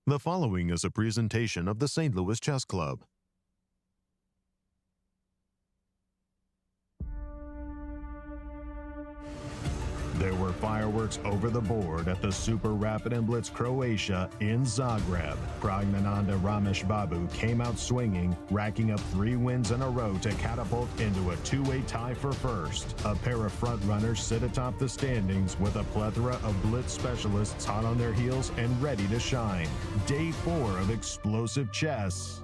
The following is a presentation of the St. Louis Chess Club. There were fireworks over the board at the Super Rapid Blitz Croatia in Zagreb. Praggnanandhaa Ramesh Babu came out swinging, racking up 3 wins in a row to catapult into a 2-way tie for first. A pair of front-runners sit atop the standings with a plethora of blitz specialists hot on their heels and ready to shine. Day 4 of explosive chess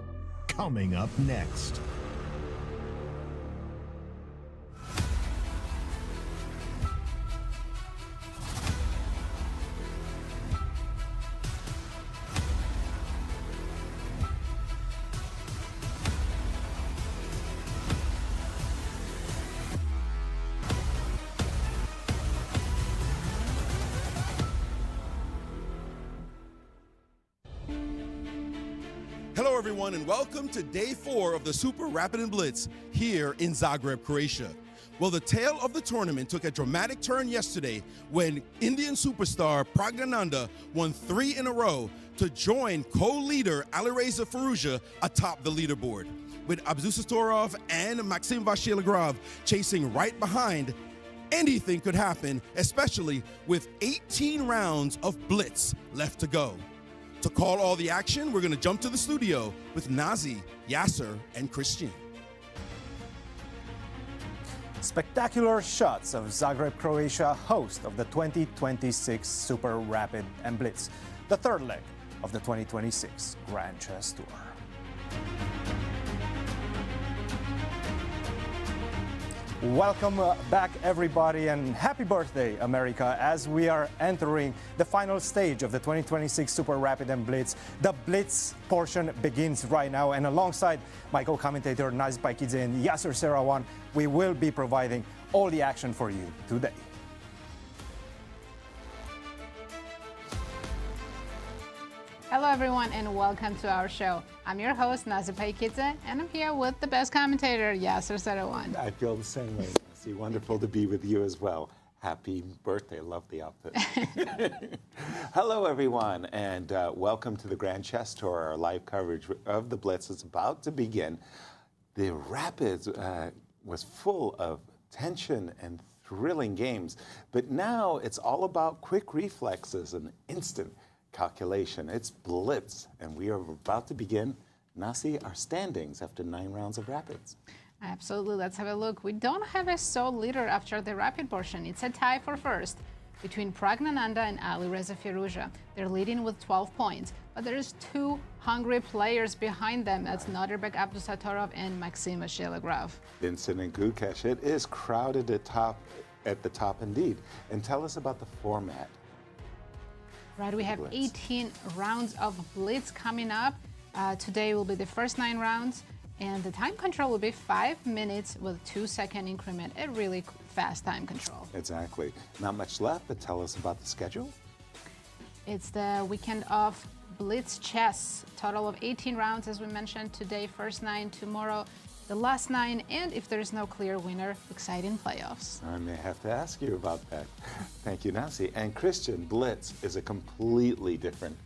coming up next. Hello, everyone, and welcome to Day 4 of the Super Rapid Blitz here in Zagreb, Croatia. Well, the tale of the tournament took a dramatic turn yesterday when Indian superstar Praggnanandhaa won 3 in a row to join co-leader Alireza Firouzja atop the leaderboard. With Abdusattorov and Maxime Vachier-Lagrave chasing right behind, anything could happen, especially with 18 rounds of blitz left to go. To call all the action, we're going to jump to the studio with Nazi, Yasser, and Cristian. Spectacular shots of Zagreb, Croatia, host of the 2026 Super Rapid Blitz, the third leg of the 2026 Grand Chess Tour. Welcome back, everybody, and happy birthday, America, as we are entering the final stage of the 2026 Super Rapid Blitz. The Blitz portion begins right now, and alongside my co-commentator Nazi Paikidze and Yasser Seirawan, we will be providing all the action for you today. Hello, everyone, and welcome to our show. I'm your host, Nazi Paikidze, and I'm here with the best commentator, Yasser Seirawan. I feel the same way, Nazi. Wonderful to be with you as well. Happy birthday. Love the outfit. Hello, everyone, and welcome to the Grand Chess Tour. Our live coverage of the Blitz is about to begin. The Rapids was full of tension and thrilling games, but now it's all about quick reflexes and instant calculation. It's Blitz, and we are about to begin, Nazi, our standings after 9 rounds of Rapids. Absolutely. Let's have a look. We don't have a sole leader after the Rapid portion. It's a tie for first between Praggnanandhaa and Alireza Firouzja. They're leading with 12 points, but there's 2 hungry players behind them. That's Nodirbek, Abdusattorov, and Maxime Vachier-Lagrave. Vincent and Gukesh. It is crowded at the top indeed. And tell us about the format. Right, we have 18 rounds of Blitz coming up. Today will be the first 9 rounds, and the time control will be 5 minutes with 2-second increment, a really fast time control. Exactly. Not much left, but tell us about the schedule. It's the weekend of Blitz chess, total of 18 rounds, as we mentioned today, first 9, tomorrow the last 9, and if there's no clear winner, exciting playoffs. I may have to ask you about that. Thank you, Nazi. And Cristian, Blitz is a completely different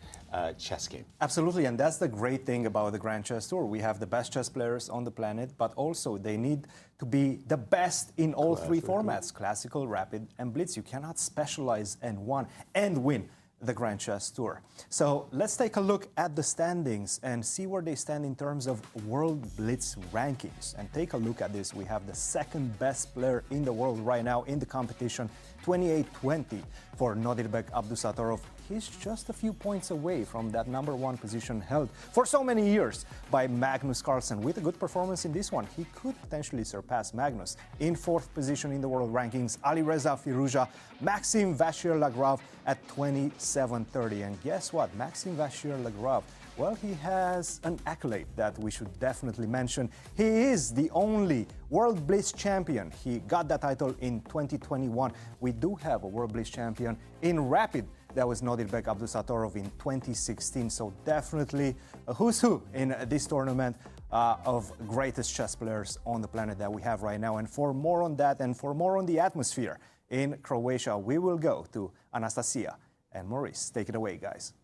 chess game. Absolutely, and that's the great thing about the Grand Chess Tour. We have the best chess players on the planet, but also they need to be the best in all 3 formats, Classical, Rapid, and Blitz. You cannot specialize in one and win the Grand Chess Tour. So let's take a look at the standings and see where they stand in terms of World Blitz rankings. And take a look at this. We have the second best player in the world right now in the competition, 28-20 for Nodirbek Abdusattorov. He's just a few points away from that #1 position held for so many years by Magnus Carlsen. With a good performance in this one, he could potentially surpass Magnus. In 4th position in the world rankings, Alireza Firouzja, Maxime Vachier-Lagrave at 27-30. And guess what? Maxime Vachier-Lagrave, well, he has an accolade that we should definitely mention. He is the only World Blitz champion. He got that title in 2021. We do have a World Blitz champion in Rapid. That was Nodirbek Abdusattorov in 2016. So definitely a who's who in this tournament of greatest chess players on the planet that we have right now. And for more on that and for more on the atmosphere in Croatia, we will go to Anastasiya and Maurice. Take it away, guys.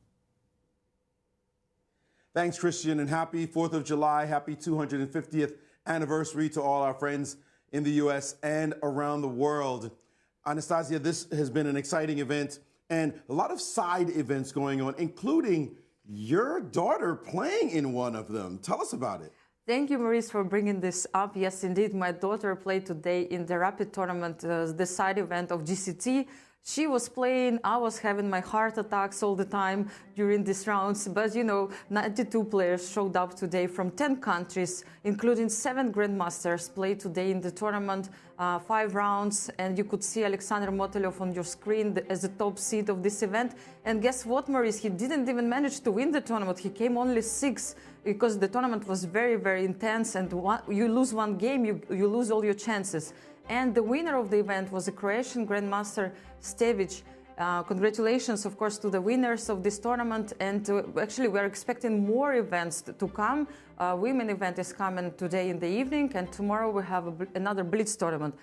Thanks, Cristian, and happy 4th of July, happy 250th anniversary to all our friends in the U.S. and around the world. Anastasiya, this has been an exciting event and a lot of side events going on, including your daughter playing in one of them. Tell us about it. Thank you, Maurice, for bringing this up. Yes, indeed, my daughter played today in the Rapid tournament, the side event of GCT. She was playing, I was having my heart attacks all the time during these rounds. But, 92 players showed up today from 10 countries, including 7 grandmasters played today in the tournament, 5 rounds. And you could see Alexander Motolyov on your screen as the top seed of this event. And guess what, Maurice? He didn't even manage to win the tournament. He came only 6th because the tournament was very, very intense. And you lose one game, you lose all your chances. And the winner of the event was a Croatian Grandmaster, Stevic. Congratulations, of course, to the winners of this tournament. And actually, we're expecting more events to come. Women event is coming today in the evening, and tomorrow we have another Blitz tournament.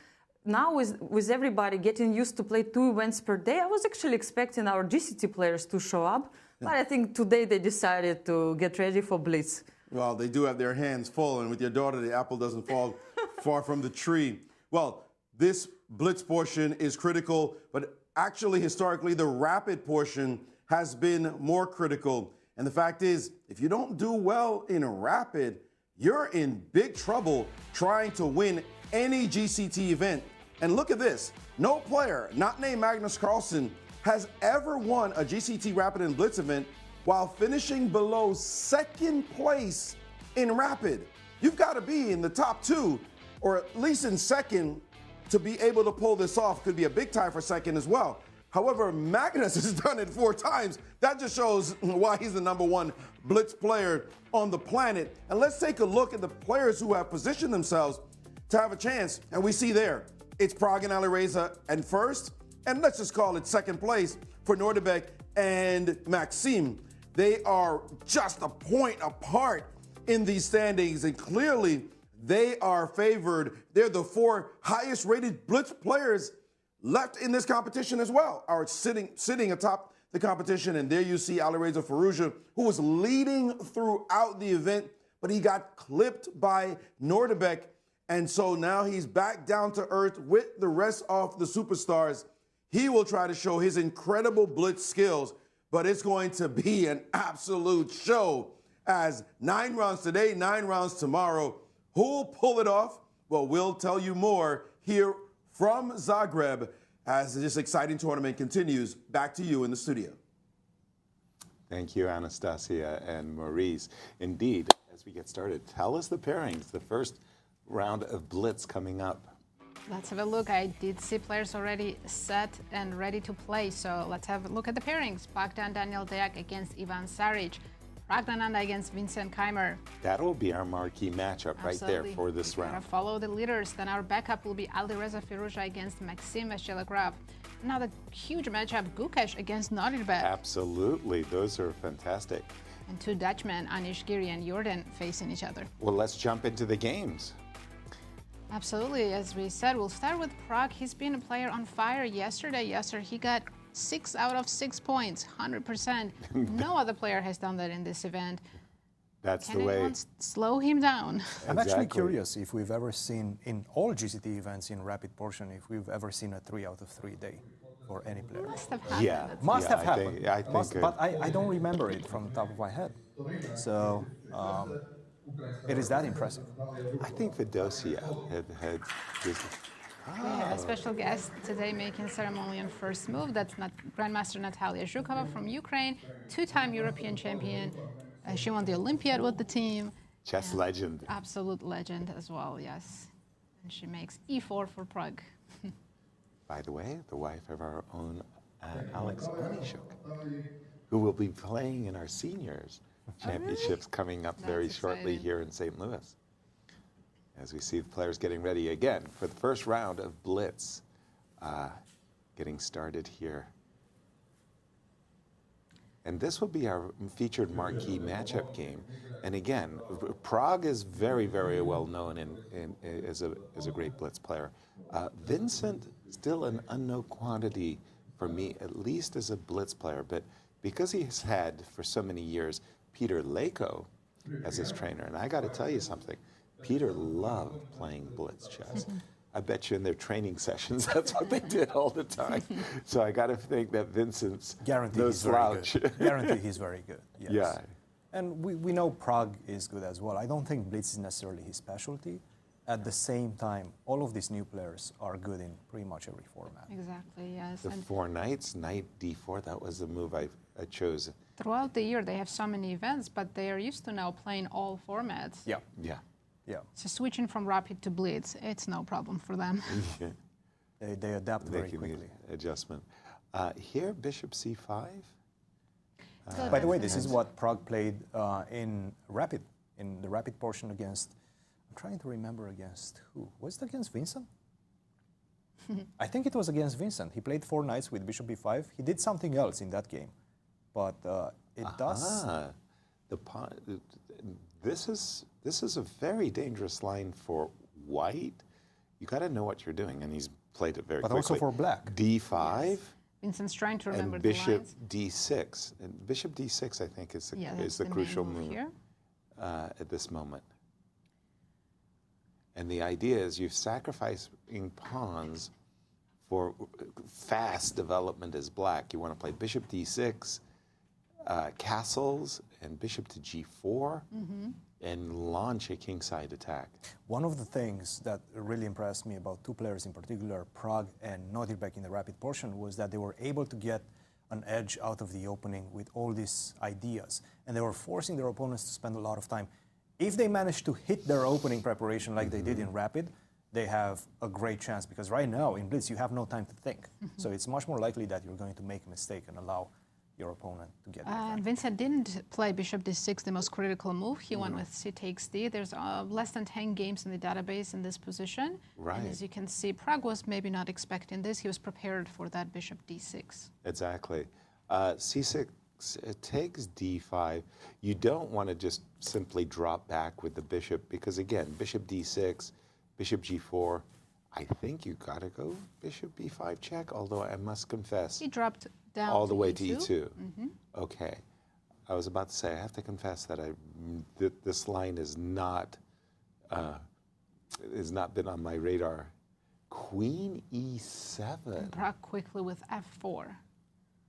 Now, with everybody getting used to play 2 events per day, I was actually expecting our GCT players to show up. But I think today they decided to get ready for Blitz. Well, they do have their hands full, and with your daughter, the apple doesn't fall far from the tree. Well, this Blitz portion is critical, but actually, historically, the Rapid portion has been more critical. And the fact is, if you don't do well in a Rapid, you're in big trouble trying to win any GCT event. And look at this. No player, not named Magnus Carlsen, has ever won a GCT Rapid and Blitz event while finishing below 2nd place in Rapid. You've got to be in the top 2, or at least in 2nd, to be able to pull this off. Could be a big tie for 2nd as well. However, Magnus has done it 4 times. That just shows why he's the #1 Blitz player on the planet. And let's take a look at the players who have positioned themselves to have a chance. And we see there, it's Pragg and Alireza and 1st, and let's just call it 2nd place for Nodirbek and Maxime. They are just a point apart in these standings, and clearly they are favored. They're the 4 highest rated Blitz players left in this competition as well, are sitting atop the competition. And there you see Alireza Firouzja, who was leading throughout the event, but he got clipped by Nodirbek. And so now he's back down to earth with the rest of the superstars. He will try to show his incredible Blitz skills, but it's going to be an absolute show, as 9 rounds today, 9 rounds tomorrow. Who'll pull it off? Well, we'll tell you more here from Zagreb as this exciting tournament continues. Back to you in the studio. Thank you, Anastasiya and Maurice. Indeed, as we get started, tell us the pairings, the first round of Blitz coming up. Let's have a look. I did see players already set and ready to play, so let's have a look at the pairings. Bogdan-Daniel Deac against Ivan Saric. Praggnanandhaa against Vincent Keymer. That'll be our marquee matchup right there for this round. Follow the leaders. Then our backup will be Alireza Firouzja against Maxime Vachier-Lagrave. Another huge matchup, Gukesh against Nodirbek. Absolutely, those are fantastic. And 2 Dutchmen, Anish, Giri, and Jorden facing each other. Well, let's jump into the games. Absolutely, as we said, we'll start with Pragg. He's been a player on fire yesterday. He got 6 out of 6 points, 100%. No other player has done that in this event. That's Can the way. anyone slow him down? I'm actually curious if we've ever seen, in all GCT events in Rapid portion, if we've ever seen a 3 out of 3 day for any player. Must have happened. Yeah, Must have I happened. think But I don't remember it from the top of my head. So it is that impressive. I think Firouzja had just. We have a special guest today making ceremony on first move. That's not Grandmaster Natalia Zhukova from Ukraine, 2-time European champion. She won the Olympiad with the team. Chess legend. Absolute legend as well, yes. And she makes E4 for Pragg. By the way, the wife of our own Alex Onishuk, who will be playing in our seniors championships coming up very shortly here in St. Louis. As we see the players getting ready again for the first round of Blitz, getting started here. And this will be our featured marquee matchup game. And again, Pragg is very, very well known as a great Blitz player. Vincent, still an unknown quantity for me, at least as a Blitz player. But because he's had for so many years Peter Leko as his trainer. And I got to tell you something. Peter loved playing blitz chess. I bet you in their training sessions, that's what they did all the time. So I got to think that Vincent's no slouch. Guarantee he's very good. Yes. Yeah. And we know Pragg is good as well. I don't think blitz is necessarily his specialty. At the same time, all of these new players are good in pretty much every format. Exactly, yes. The And 4 knights, knight d4, that was the move I chose. throughout the year, they have so many events, but they are used to now playing all formats. Yeah. Yeah. Yeah. So switching from rapid to blitz, it's no problem for them. They adapt very Making quickly. the adjustment. Here, bishop c5. By the way, this is what Pragg played in the rapid portion against, I'm trying to remember against who? Was it against Vincent? I think it was against Vincent. He played 4 knights with bishop b5. He did something else in that game, but it does. The pawn. This is a very dangerous line for white. You got to know what you're doing, and he's played it very But quickly. also for black. d5. Yes. Vincent's trying to remember And the bishop lines. d6. And bishop d6, I think, is Yeah, the that's the main crucial move move here. at this moment. And the idea is you're sacrificing pawns for fast development as black. You want to play bishop d6, castles, and bishop to g4, and launch a kingside attack. One of the things that really impressed me about 2 players in particular, Pragg and Nodirbek in the rapid portion, was that they were able to get an edge out of the opening with all these ideas. And they were forcing their opponents to spend a lot of time. If they manage to hit their opening preparation like they did in rapid, they have a great chance, because right now in blitz you have no time to think. So it's much more likely that you're going to make a mistake and allow your opponent to get there. Vincent didn't play bishop d6, the most critical move. He went with c takes d. There's less than 10 games in the database in this position. Right. And as you can see, Pragg was maybe not expecting this. He was prepared for that bishop d6. Exactly. c6 it takes d5. You don't want to just simply drop back with the bishop, because again, bishop d6, bishop g4, I think you got to go bishop b5 check, although I must confess. He dropped down all the way e2. to e2. Okay. I was about to say, I have to confess that this line is not been on my radar. Queen e7. Pragg quickly with f4.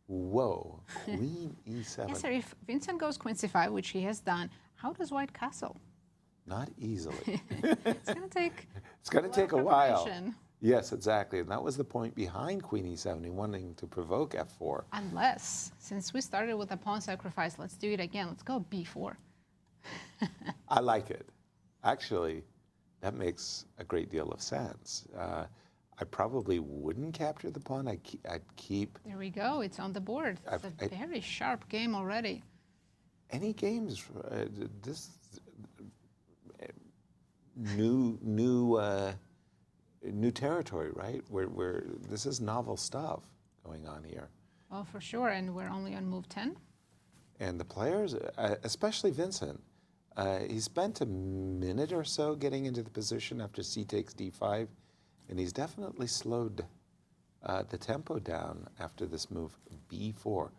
Whoa, queen e7. Yes, sir, if Vincent goes queen c5, which he has done, how does white castle? Not easily. It's going to take It's going to take a of while. preparation. Yes, exactly. And that was the point behind queen e7, wanting to provoke f4. Unless, since we started with a pawn sacrifice, let's do it again. Let's go b4. I like it. Actually, that makes a great deal of sense. I probably wouldn't capture the pawn. I'd keep There we go. It's on the board. It's a very sharp game already. any games. This new territory, right? Where this is novel stuff going on here. Well, for sure. And we're only on move 10. And the players, especially Vincent, he spent a minute or so getting into the position after c takes d5, and he's definitely slowed the tempo down after this move b4.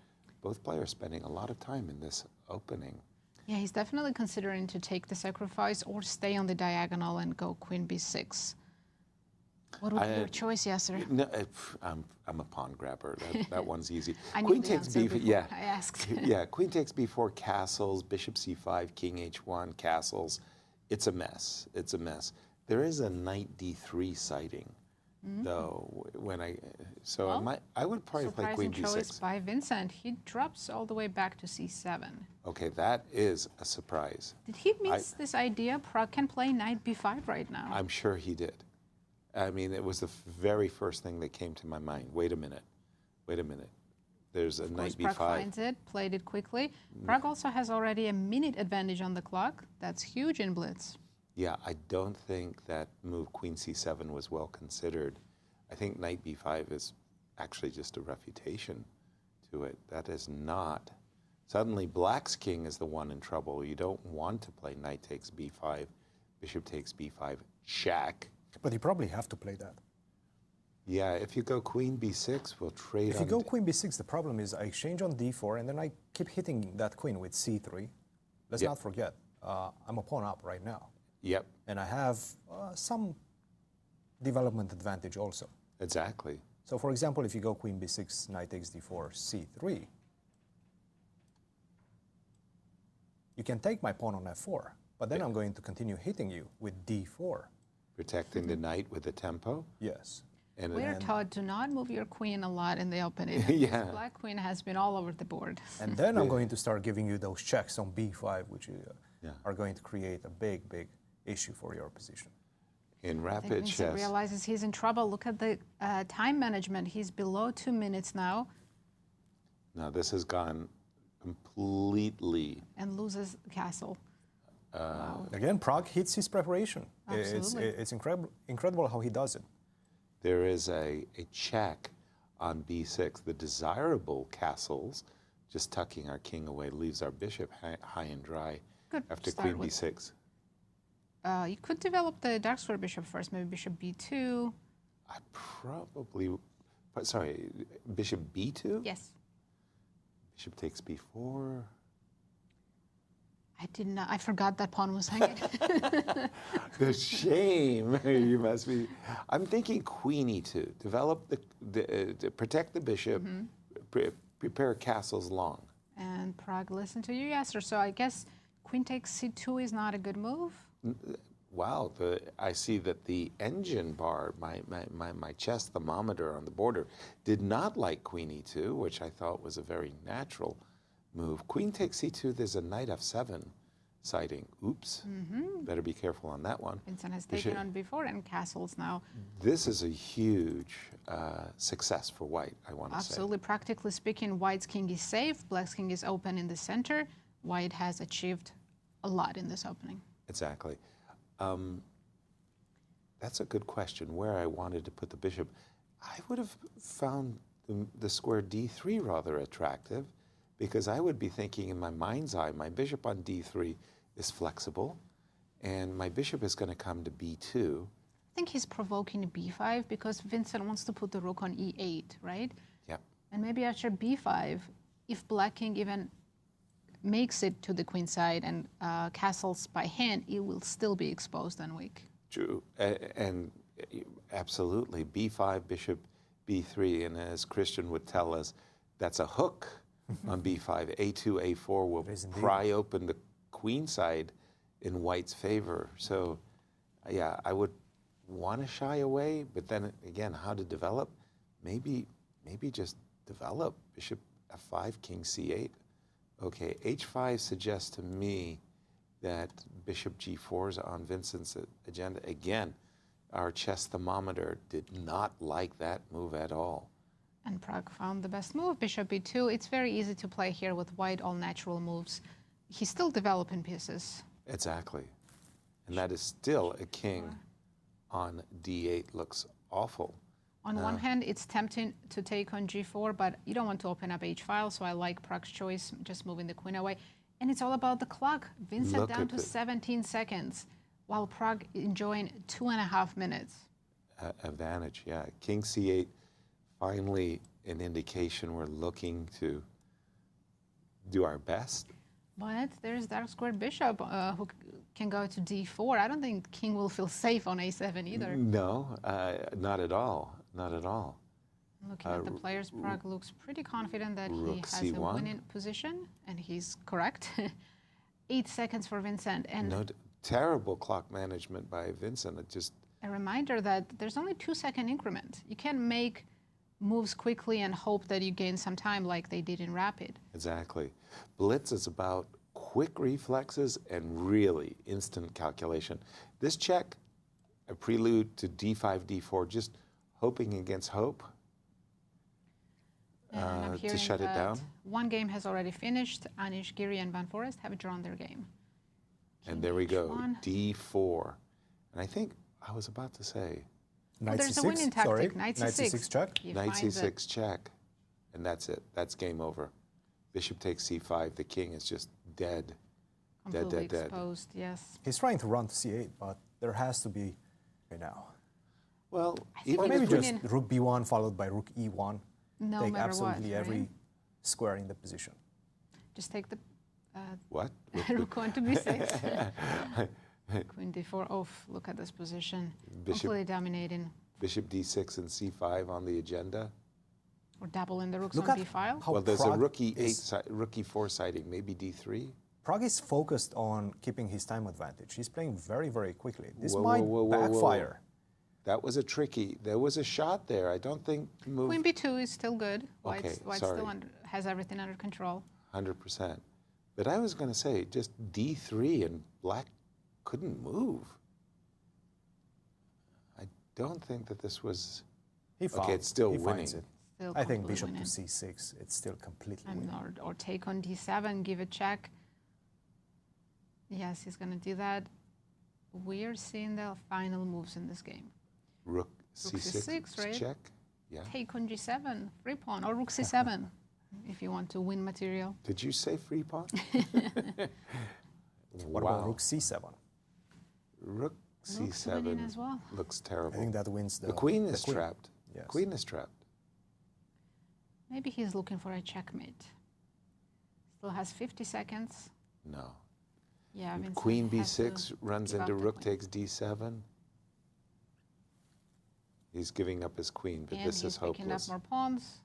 Both players spending a lot of time in this opening. Yeah, he's definitely considering to take the sacrifice or stay on the diagonal and go queen b6. What would be your choice, Yasser? No, I'm a pawn grabber. That one's easy. I knew Queen the takes answer b4. before Yeah, I asked. yeah. Queen takes b4. Castles. Bishop c5. King h1. Castles. It's a mess. It's a mess. There is a knight d3 sighting, though. I would probably play queen Surprising choice b6. by Vincent. He drops all the way back to c7. Okay, that is a surprise. Did he miss this idea? Pragg can play knight b5 right now. I'm sure he did. I mean, it was the very first thing that came to my mind. Wait a minute. Wait a minute. There's a knight Pragg b5. finds it, played it quickly. Pragg also has already a minute advantage on the clock. That's huge in blitz. Yeah, I don't think that move queen c7 was well considered. I think knight b5 is actually just a refutation to it. That is not. Suddenly, black's king is the one in trouble. You don't want to play knight takes b5, bishop takes b5, check. But you probably have to play that. Yeah, if you go queen b6, we'll trade If you go queen b6, the problem is I exchange on d4, and then I keep hitting that queen with c3. let's not forget, I'm a pawn up right now. Yep. And I have some development advantage also. Exactly. So for example, if you go queen b6, knight takes d4, c3, you can take my pawn on f4, but then I'm going to continue hitting you with d4. Protecting the knight with the tempo. Yes. And We're taught do not move your queen a lot in the opening. Yeah. Black queen has been all over the board. And then I'm going to start giving you those checks on b5, which are going to create a big, big issue for your position. in I rapid think Vincent chess. realizes he's in trouble. Look at the time management. He's below 2 minutes now Now this has gone completely. and loses the castle. Again, Pragg hits his preparation. Absolutely. It's incredible how he does it. There is a check on b6. The desirable castles, just tucking our king away, leaves our bishop high and dry Good after start queen with- b6. You could develop the dark square bishop first, maybe bishop b2. I probably, but sorry, bishop b2? Yes. Bishop takes b4. I did not. I forgot that pawn was hanging. The shame. You must be. I'm thinking queen e2. Develop to protect the bishop. Prepare castles long. And Pragg listened to you, Yasser. So I guess queen takes c2 is not a good move. Wow. I see that the engine bar, my chess thermometer on the border, did not like queen e2, which I thought was a very natural move. Queen takes c2. There's a knight f7 sighting. Oops. Better be careful on that one. Vincent has taken on before and castles now. This is a huge success for white, I want to say. Absolutely. Practically speaking, white's king is safe. Black's king is open in the center. White has achieved a lot in this opening. Exactly. That's a good question, where I wanted to put the bishop. I would have found the square d3 rather attractive, because I would be thinking in my mind's eye, my bishop on d3 is flexible, and my bishop is going to come to b2. I think he's provoking b5 because Vincent wants to put the rook on e8, right? Yep. And maybe after b5, if black king even makes it to the queen side and castles by hand, it will still be exposed and weak. True. And absolutely, b5, bishop b3, and as Cristian would tell us, that's a hook on b5. a2, a4 will pry open the queen side in white's favor. So, yeah, I would want to shy away, but then again, how to develop? Maybe just develop bishop f5, king c8. Okay, h5 suggests to me that bishop g4 is on Vincent's agenda. Again, our chess thermometer did not like that move at all. And Pragg found the best move, bishop b2. It's very easy to play here with white, all natural moves. He's still developing pieces. Exactly. And that is still a king on d8. Looks awful. On one hand, it's tempting to take on g4, but you don't want to open up h-file, so I like Pragg's choice, just moving the queen away. And it's all about the clock. Vincent down to 17 seconds, while Pragg enjoying 2.5 minutes. Advantage, yeah. King c8, finally an indication we're looking to do our best. But there's dark squared bishop who can go to d4. I don't think king will feel safe on a7 either. No, not at all. Not at all. Looking at the players, Pragg looks pretty confident that he rook has a c1. winning position, and he's correct. 8 seconds for Vincent. And No, terrible clock management by Vincent. It just a reminder that there's only 2-second increment. You can make moves quickly and hope that you gain some time like they did in Rapid. exactly. Blitz is about quick reflexes and really instant calculation. This check, a prelude to d5, d4, just hoping against hope And I'm to hearing shut it that down. one game has already finished. Anish, Giri, and Foreest have drawn their game. And there we go, H1. d4. And I think I was about to say, Knight there's c6, a winning tactic, sorry. knight Knight c6. c6 check. He knight finds it. c6 check. And that's it. That's game over. Bishop takes c5. The king is just dead. Completely dead. exposed, yes. He's trying to run to c8, but there has to be right now. Well, think Or even maybe if we, just rook b1 followed by rook e1. No Take matter absolutely what, every right? square in the position. Just take the What? Rook on to b6. Queen d4 off. Look at this position. Completely dominating. Bishop d6 and c5 on the agenda. Or doubling the rooks Look on at d-file. how Well, there's a Pragg rookie is- rookie 4 sighting, maybe d3. Pragg is focused on keeping his time advantage. He's playing very, very quickly. This Whoa, might whoa, whoa, whoa, whoa. backfire. That was a tricky. There was a shot there. I don't think move Queen b2 is still good. Okay, White sorry. still has everything under control. 100%. But I was going to say just d3 and black couldn't move. I don't think that this was. He Okay, found, it's still he winning. finds it. Still I think completely bishop winning. to c6, it's still completely winning. Or take on d7, give a check. Yes, he's going to do that. We're seeing the final moves in this game. Rook Rook c6, c6, right? check. Yeah. Take on g7, free pawn, or rook c7, if you want to win material. Did you say free pawn? What about rook c7? Rook Rook's winning c7 as well. looks I terrible. think that wins The queen is queen. trapped. Yes. Queen is trapped. Maybe he's looking for a checkmate. Still has 50 seconds. No. Yeah, Vincent Queen has to b6 runs give up into the rook queen. takes d7. He's giving up his queen, but And this he's is picking up hopeless. more pawns.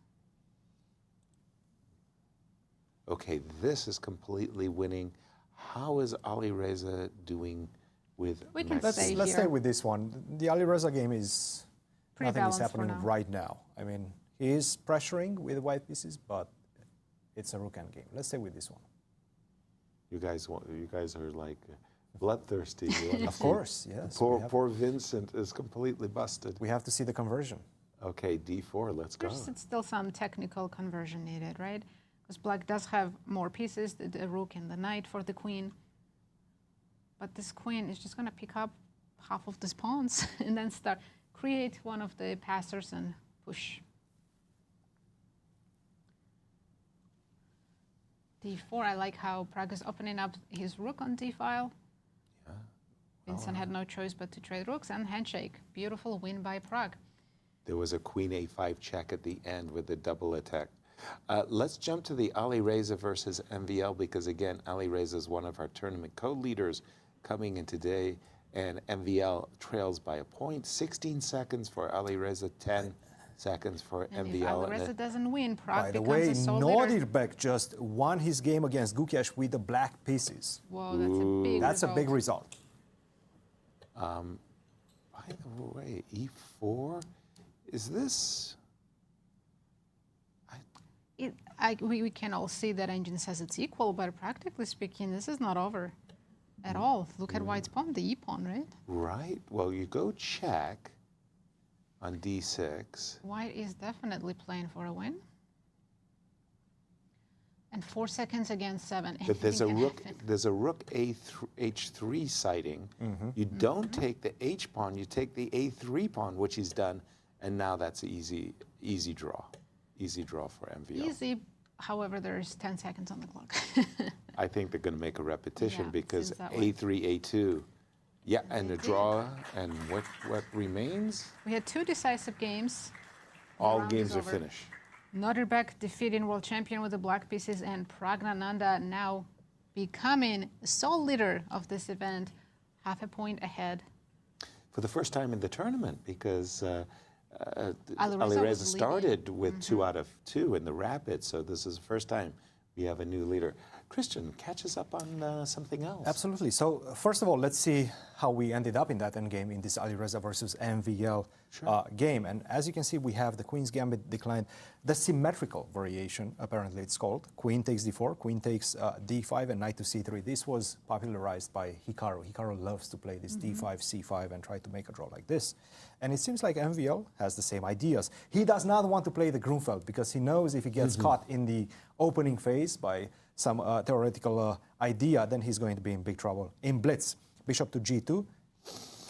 Okay, this is completely winning. How is Alireza doing with We can Maxime? stay Let's here. stay with this one. The Alireza game is Pretty nothing is balanced for happening now. right now. I mean, he is pressuring with white pieces, but it's a rook end game. Let's stay with this one. You guys are like bloodthirsty. You wanna Of see- course, yes. Poor Vincent is completely busted. We have to see the conversion. Okay, d4, let's go. There's still some technical conversion needed, right? Because black does have more pieces, the rook and the knight for the queen. But this queen is just going to pick up half of these pawns and then create one of the passers and push. d4, I like how Pragg is opening up his rook on d-file. Yeah. Vincent had no choice but to trade rooks and handshake. Beautiful win by Pragg. There was a queen a5 check at the end with the double attack. Let's jump to the Alireza versus MVL because, again, Alireza is one of our tournament co-leaders coming in today, and MVL trails by a point. 16 seconds for Alireza, 10 seconds for And if MVL. Alireza doesn't win, By Pragg the becomes way, a sole leader. Nodirbek just won his game against Gukesh with the black pieces. Whoa, that's a big That's result. a big result. By the way, e4, is this? We can all see that engine says it's equal, but practically speaking, this is not over at all. Look at white's pawn, the e-pawn, right? Right. Well, you go check on d6. White is definitely playing for a win. And 4 seconds against 7. But there's a Anything can rook. happen. There's a rook h3 sighting. You don't take the h pawn. You take the a3 pawn, which he's done, and now that's an easy draw. Easy draw for MVL. Easy, however, there's 10 seconds on the clock. I think they're going to make a repetition Yeah, because seems that way. a3, a2. Yeah, and they a did. draw. And what remains? We had 2 decisive games. All round games is are over. finished. Nodirbek defeating world champion with the black pieces, and Praggnanandhaa now becoming sole leader of this event, half a point ahead. For the first time in the tournament, because Alireza Alireza was started with 2 out of 2 in the rapid, so this is the first time we have a new leader. Cristian, catch us up on something else. Absolutely. So first of all, let's see how we ended up in that endgame in this Alireza versus MVL game. And as you can see, we have the Queen's Gambit declined. The symmetrical variation, apparently it's called. Queen takes d4, Queen takes d5, and knight to c3. This was popularized by Hikaru. Hikaru loves to play this d5, c5, and try to make a draw like this. And it seems like MVL has the same ideas. He does not want to play the Grunfeld because he knows if he gets caught in the opening phase by some theoretical idea, then he's going to be in big trouble. In Blitz, bishop to g2,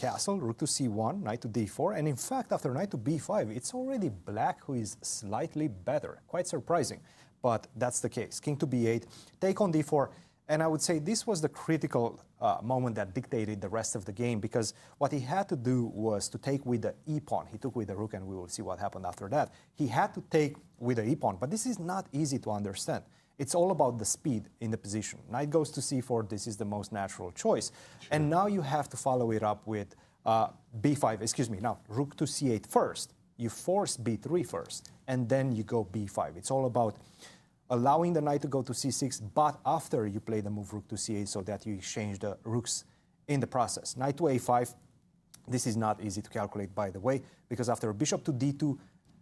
castle, rook to c1, knight to d4, and in fact, after knight to b5, it's already black who is slightly better. Quite surprising, but that's the case. King to b8, take on d4, and I would say this was the critical moment that dictated the rest of the game, because what he had to do was to take with the e-pawn. He took with the rook, and we will see what happened after that. He had to take with the e-pawn, but this is not easy to understand. It's all about the speed in the position. Knight goes to c4, this is the most natural choice. Sure. And now you have to follow it up with b5, excuse me, now rook to c8 first. You force b3 first, and then you go b5. It's all about allowing the knight to go to c6, but after you play the move rook to c8 so that you exchange the rooks in the process. Knight to a5, this is not easy to calculate, by the way, because after bishop to d2,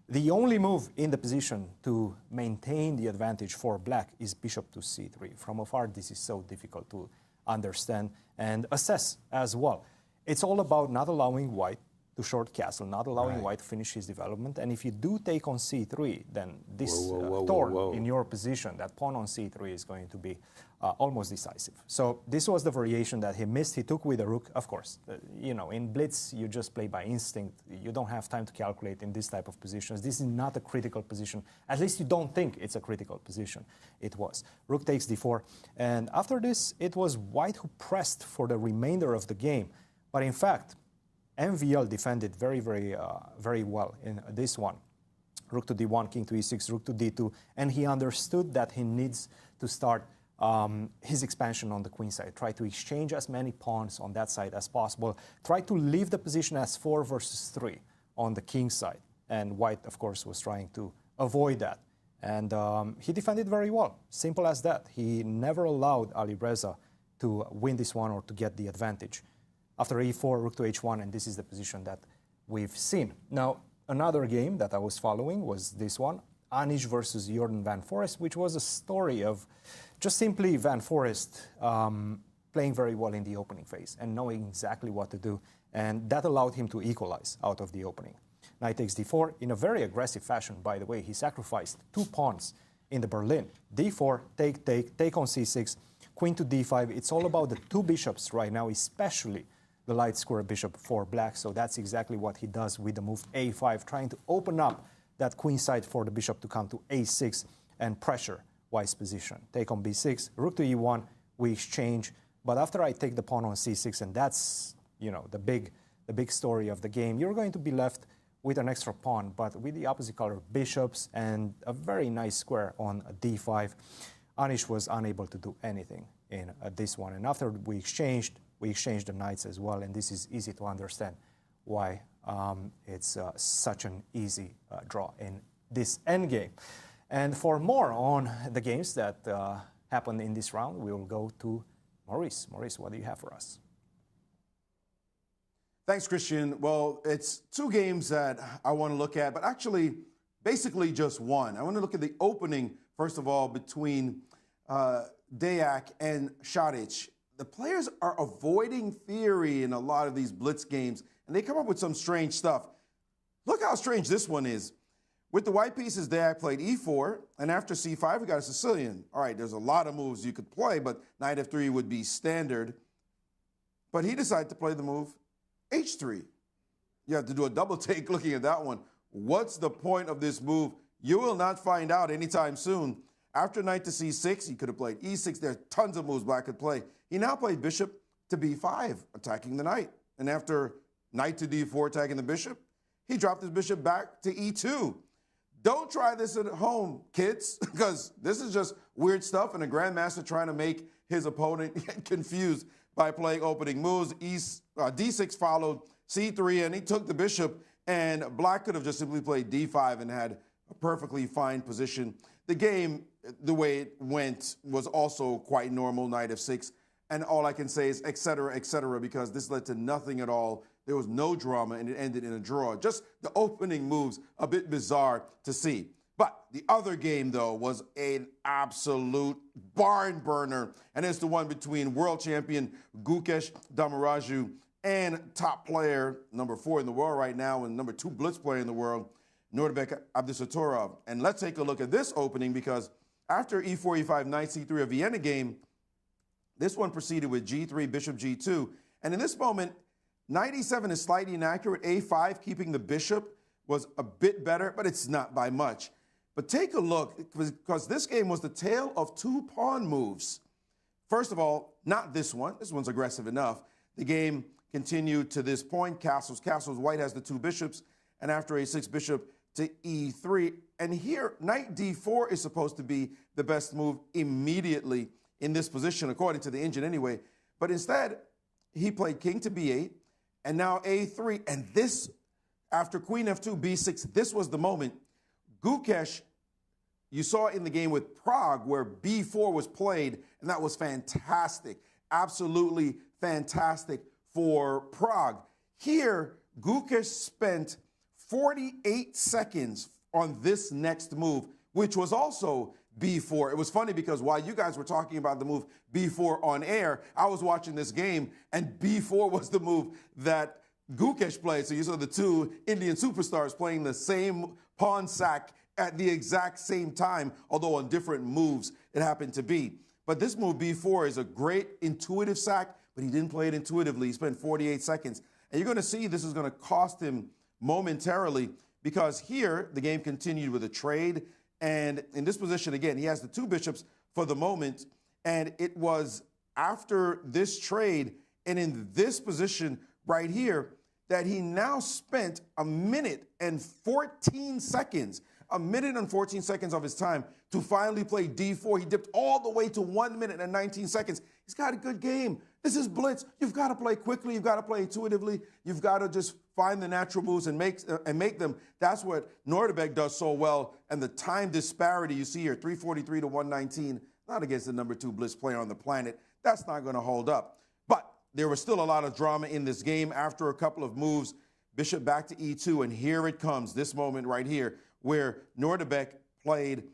the only move in the position to maintain the advantage for black is bishop to c3. From afar, this is so difficult to understand and assess as well. It's all about not allowing white to short castle, not allowing white to finish his development. And if you do take on c3, then this thorn in your position, that pawn on c3 is going to be almost decisive. So this was the variation that he missed. He took with a rook, of course. You know, in blitz, you just play by instinct. You don't have time to calculate in this type of positions. This is not a critical position. At least you don't think it's a critical position. It was. Rook takes d4. And after this, it was white who pressed for the remainder of the game. But in fact, MVL defended very well in this one. Rook to d1, king to e6, rook to d2, and he understood that he needs to start his expansion on the queen side. Try to exchange as many pawns on that side as possible. Try to leave the position as 4 versus 3 on the king side. And white, of course, was trying to avoid that. And he defended very well. Simple as that. He never allowed Alireza to win this one or to get the advantage. After e4, rook to h1, and this is the position that we've seen. Now, another game that I was following was this one, Anish versus Jorden van Foreest, which was a story of just simply Van Foreest playing very well in the opening phase and knowing exactly what to do, and that allowed him to equalize out of the opening. Knight takes d4 in a very aggressive fashion, by the way. He sacrificed 2 pawns in the Berlin. d4, take on c6, queen to d5. It's all about the 2 bishops right now, especially the light square bishop for black, so that's exactly what he does with the move a5, trying to open up that queen side for the bishop to come to a6 and pressure white's position. Take on b6, rook to e1, we exchange, but after I take the pawn on c6, and that's, you know, the big story of the game, you're going to be left with an extra pawn, but with the opposite color bishops and a very nice square on d5. Anish was unable to do anything in this one, and after we exchanged the knights as well, and this is easy to understand why it's such an easy draw in this endgame. And for more on the games that happened in this round, we will go to Maurice. Maurice, what do you have for us? Thanks, Cristian. Well, it's 2 games that I want to look at, but actually, basically just one. I want to look at the opening, first of all, between Deac and Saric. The players are avoiding theory in a lot of these blitz games, and they come up with some strange stuff. Look how strange this one is. With the white pieces, Deac played e4, and after c5, we got a Sicilian. All right, there's a lot of moves you could play, but knight f3 would be standard. But he decided to play the move h3. You have to do a double take looking at that one. What's the point of this move? You will not find out anytime soon. After knight to c6, he could have played e6. There are tons of moves black could play. He now played bishop to b5, attacking the knight. And after knight to d4, attacking the bishop, he dropped his bishop back to e2. Don't try this at home, kids, because this is just weird stuff, and a grandmaster trying to make his opponent get confused by playing opening moves. d6 followed c3, and he took the bishop, and black could have just simply played d5 and had a perfectly fine position. The game, the way it went, was also quite normal, knight f6. And all I can say is et cetera, because this led to nothing at all. There was no drama, and it ended in a draw. Just the opening moves, a bit bizarre to see. But the other game, though, was an absolute barn burner, and it's the one between world champion Gukesh Dommaraju and top player, number 4 in the world right now, and number 2 blitz player in the world, Nodirbek Abdusattorov. And let's take a look at this opening, because after e4, e5, knight c3, a Vienna game, this one proceeded with g3, bishop g2. And in this moment, knight e7 is slightly inaccurate. a5, keeping the bishop, was a bit better, but it's not by much. But take a look, because this game was the tale of 2 pawn moves. First of all, not this one. This one's aggressive enough. The game continued to this point. Castles. White has the 2 bishops. And after a6, bishop to e3. And here, knight d4 is supposed to be the best move immediately in this position, according to the engine anyway. But instead, he played king to b8, and now a3. And this, after queen f2, b6, this was the moment. Gukesh, you saw in the game with Prague where b4 was played, and that was fantastic. Absolutely fantastic for Prague. Here, Gukesh spent 48 seconds on this next move, which was also b4. It was funny because while you guys were talking about the move b4 on air, I was watching this game, and b4 was the move that Gukesh played. So you saw the two Indian superstars playing the same pawn sack at the exact same time, although on different moves it happened to be. But this move b4 is a great intuitive sack, but he didn't play it intuitively. He spent 48 seconds. And you're going to see this is going to cost him momentarily, because here the game continued with a trade. And in this position, again, he has the two bishops for the moment. And it was after this trade and in this position right here that he now spent a minute and 14 seconds of his time to finally play d4. He dipped all the way to 1 minute and 19 seconds. He's got a good game. This is blitz. You've got to play quickly. You've got to play intuitively. You've got to just find the natural moves and make them. That's what Nodirbek does so well. And the time disparity you see here, 343 to 119, not against the number 2 blitz player on the planet. That's not going to hold up. But there was still a lot of drama in this game after a couple of moves. Bishop back to e2, and here it comes, this moment right here, where Nodirbek played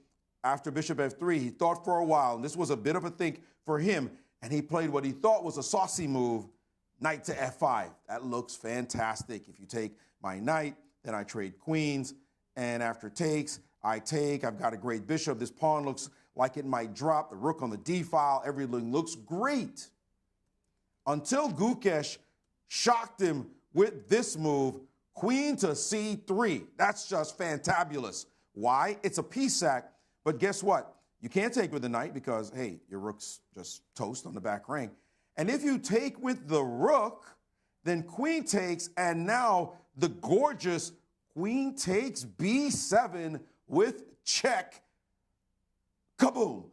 after bishop f3. He thought for a while, and this was a bit of a think for him, and he played what he thought was a saucy move, knight to f5. That looks fantastic. If you take my knight, then I trade queens, and after takes, I take. I've got a great bishop. This pawn looks like it might drop. The rook on the d file, everything looks great. Until Gukesh shocked him with this move, queen to c3. That's just fantabulous. Why? It's a piece sack, but guess what? You can't take with the knight because, hey, your rook's just toast on the back rank. And if you take with the rook, then queen takes, and now the gorgeous queen takes b7 with check. Kaboom!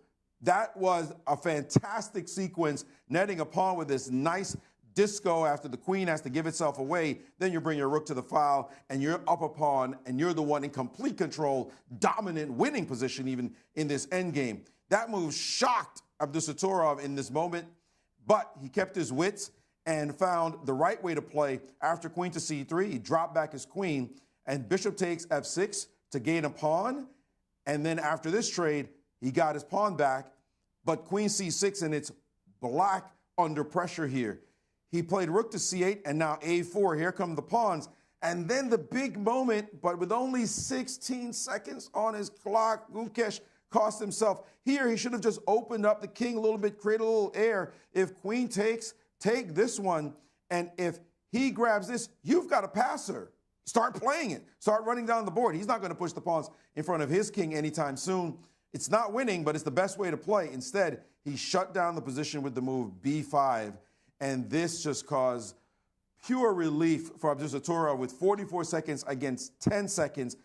That was a fantastic sequence, netting a pawn with this nice disco after the queen has to give itself away. Then you bring your rook to the file, and you're up a pawn, and you're the one in complete control, dominant, winning position even in this endgame. That move shocked Abdusattorov in this moment, but he kept his wits and found the right way to play. After queen to c3, he dropped back his queen, and bishop takes f6 to gain a pawn. And then after this trade, he got his pawn back, but queen c6, and it's black under pressure here. He played rook to c8, and now a4. Here come the pawns. And then the big moment, but with only 16 seconds on his clock, Gukesh cost himself. Here, he should have just opened up the king a little bit, create a little air. If queen takes, take this one. And if he grabs this, you've got a passer. Start playing it. Start running down the board. He's not going to push the pawns in front of his king anytime soon. It's not winning, but it's the best way to play. Instead, he shut down the position with the move b5. And this just caused pure relief for Abdusattorov with 44 seconds against 10 seconds.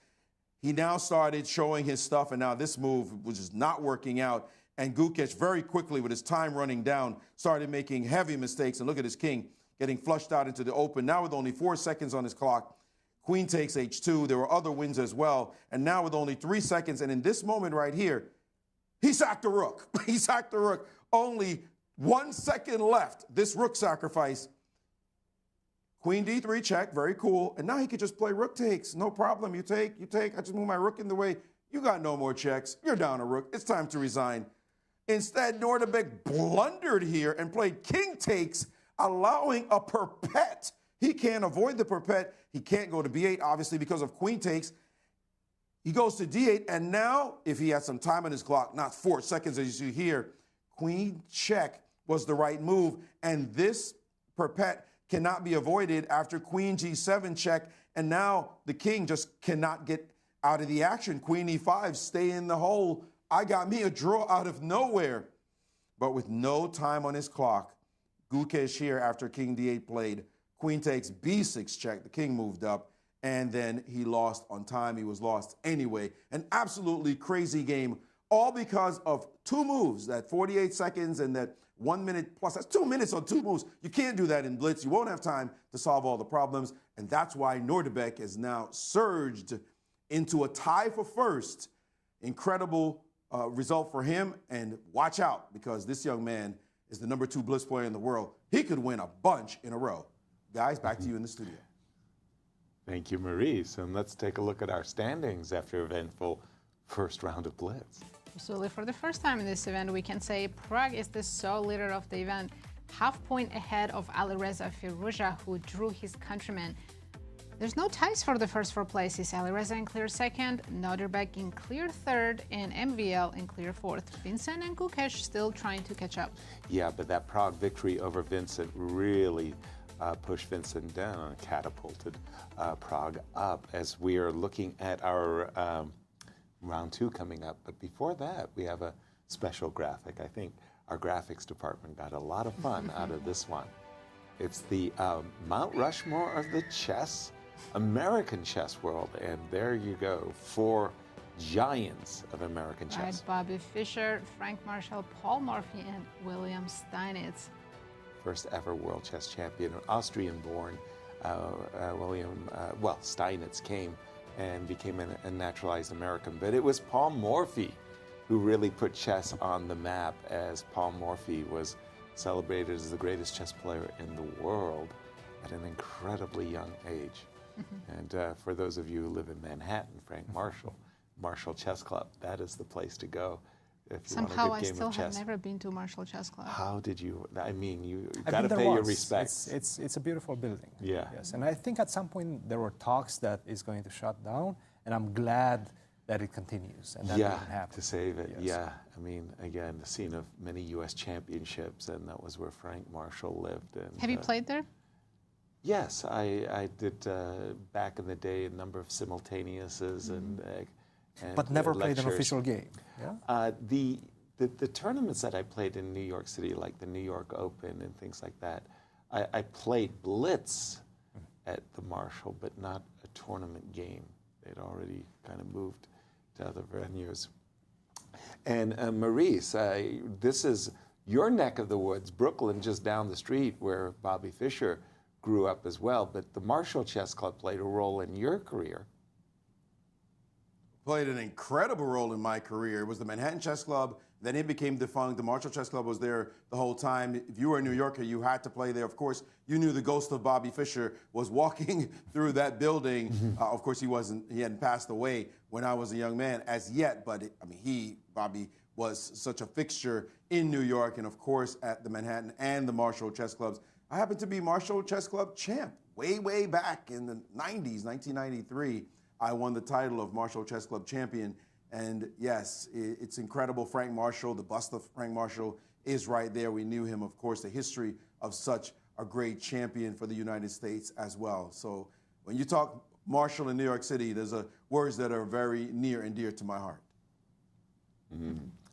He now started showing his stuff, and now this move was just not working out. And Gukesh very quickly, with his time running down, started making heavy mistakes. And look at his king getting flushed out into the open. Now with only 4 seconds on his clock, queen takes h2. There were other wins as well. And now with only 3 seconds, and in this moment right here, he sacked the rook. He sacked the rook. Only 1 second left. This rook sacrifice. Queen d3 check, very cool. And now he could just play rook takes. No problem. You take. I just move my rook in the way. You got no more checks. You're down a rook. It's time to resign. Instead, Nodirbek blundered here and played king takes, allowing a perpet. He can't avoid the perpet. He can't go to b8, obviously, because of queen takes. He goes to d8, and now, if he had some time on his clock, not 4 seconds as you see here, queen check was the right move, and this perpet cannot be avoided after queen g7 check, and now the king just cannot get out of the action. Queen e5, stay in the hole. I got me a draw out of nowhere. But with no time on his clock, Gukesh here after king d8 played, queen takes b6 check, the king moved up, and then he lost on time. He was lost anyway. An absolutely crazy game, all because of two moves, that 48 seconds and that 1 minute plus. That's 2 minutes on two moves. You can't do that in Blitz. You won't have time to solve all the problems, and that's why Nodirbek has now surged into a tie for first. Incredible result for him, and watch out, because this young man is the #2 Blitz player in the world. He could win a bunch in a row. Guys, back to you in the studio. Thank you, Maurice. And let's take a look at our standings after eventful first round of Blitz. Absolutely. For the first time in this event, we can say Pragg is the sole leader of the event, half point ahead of Alireza Firouzja, who drew his countrymen. There's no ties for the first four places. Alireza in clear second, Nodirbek in clear third, and MVL in clear fourth. Vincent and Gukesh still trying to catch up. Yeah, but that Pragg victory over Vincent really pushed Vincent down and catapulted Pragg up as we are looking at our round 2 coming up. But before that, we have a special graphic. I think our graphics department got a lot of fun out of this one. It's the Mount Rushmore of the chess, American chess world. And there you go, 4 giants of American chess. Right, Bobby Fischer, Frank Marshall, Paul Morphy, and William Steinitz. First ever world chess champion, Austrian-born Steinitz came and became a naturalized American. But it was Paul Morphy who really put chess on the map, as Paul Morphy was celebrated as the greatest chess player in the world at an incredibly young age. And for those of you who live in Manhattan, Frank Marshall Chess Club, that is the place to go. If you Somehow want a good I game still of chess. have never been to Marshall Chess Club. How did you? I mean, you I've got to been there pay your once. respects. It's a beautiful building. Yeah. Yes, and I think at some point there were talks that it's going to shut down, and I'm glad that it continues and that didn't happen. To save it. Yes. Yeah, I mean, again, the scene of many U.S. championships, and that was where Frank Marshall lived. And, Have you played there? Yes, I did back in the day a number of simultaneouses and But never played an lectures. official game. Yeah. The tournaments that I played in New York City, like the New York Open and things like that, I played Blitz at the Marshall, but not a tournament game. They'd already kind of moved to other venues. And Maurice, this is your neck of the woods, Brooklyn, just down the street where Bobby Fischer grew up as well. But the Marshall Chess Club played a role in your career. Played an incredible role in my career. It was the Manhattan Chess Club. Then it became defunct. The Marshall Chess Club was there the whole time. If you were a New Yorker, you had to play there. Of course, you knew the ghost of Bobby Fischer was walking through that building. Of course, he hadn't passed away when I was a young man as yet. But Bobby was such a fixture in New York, and of course at the Manhattan and the Marshall Chess Clubs. I happened to be Marshall Chess Club champ way back in the 90s, 1993. I won the title of Marshall Chess Club champion. And yes, it's incredible. Frank Marshall, the bust of Frank Marshall is right there. We knew him, of course, the history of such a great champion for the United States as well. So when you talk Marshall in New York City, there's words that are very near and dear to my heart.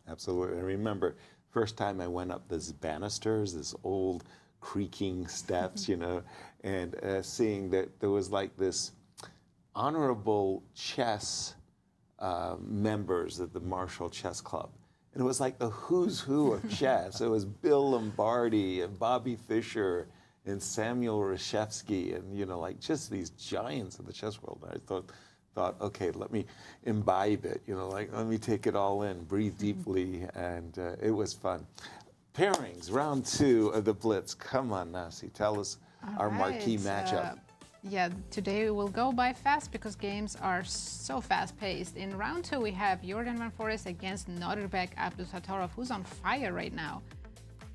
Absolutely. I remember first time I went up these banisters, this old creaking steps, and seeing that there was like this honorable chess members of the Marshall Chess Club. And it was like the who's who of chess. It was Bill Lombardi and Bobby Fischer and Samuel Reshevsky and, like just these giants of the chess world. And I thought, okay, let me imbibe it, let me take it all in, breathe deeply, and it was fun. Pairings, round 2 of the Blitz. Come on, Nasi, tell us our marquee matchup. Yeah, today will go by fast because games are so fast-paced. In round 2, we have Jorden van Foreest against Nodirbek Abdusattorov, who's on fire right now.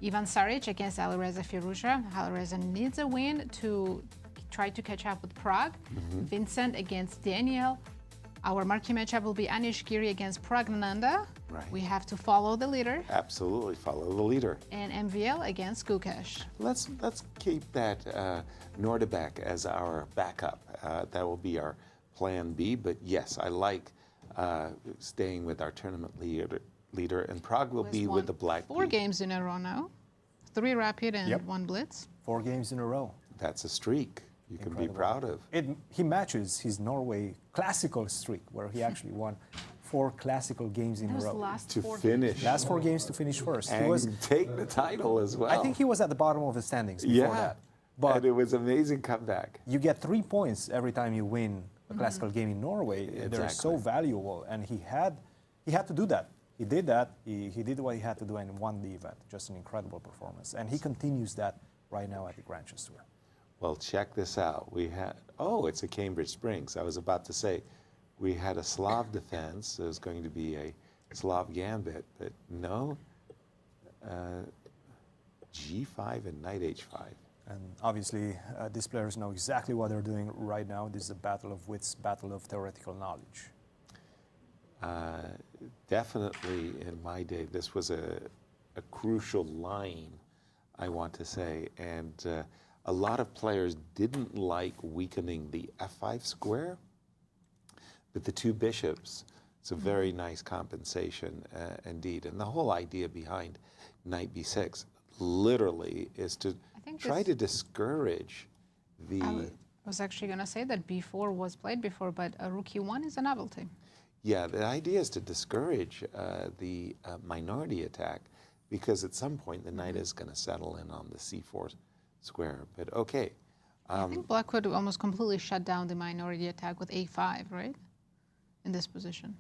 Ivan Saric against Alireza Firouzja. Alireza needs a win to try to catch up with Pragg. Vincent against Daniel. Our marquee matchup will be Anish Giri against Praggnanandhaa. Right. We have to follow the leader. Absolutely, follow the leader. And MVL against Gukesh. Let's keep that Nodirbek as our backup. That will be our plan B. But yes, I like staying with our tournament leader, and Pragg will be with the black. 4 games in a row now. 3 rapid and 1 blitz. 4 games in a row. That's a streak. you can be proud of. He matches his Norway classical streak, where he actually won 4 classical games in a row. Last To 4 finish. Last 4 games to finish first. And take the title as well. I think he was at the bottom of the standings before that. But and it was amazing comeback. you get 3 points every time you win a classical game in Norway. They're so Exactly. valuable, and he had to do that. He did that. He did what he had to do and won the event. Just an incredible performance, and he continues that right now at the Grand Chess Tour. Well, check this out. We had, it's a Cambridge Springs. I was about to say, we had a Slav defense. It was going to be a Slav gambit, but no, G5 and knight H5. And obviously, these players know exactly what they're doing right now. This is a battle of wits, battle of theoretical knowledge. Definitely in my day, this was a crucial line, I want to say. And a lot of players didn't like weakening the F5 square, but the 2 bishops, it's a very nice compensation indeed. And the whole idea behind knight B6 literally is to try to discourage the... I was actually going to say that B4 was played before, but a rook E1 is a novelty. Yeah, the idea is to discourage the minority attack, because at some point the knight is going to settle in on the C4 square. But okay. I think Black could almost completely shut down the minority attack with A5, right? In this position.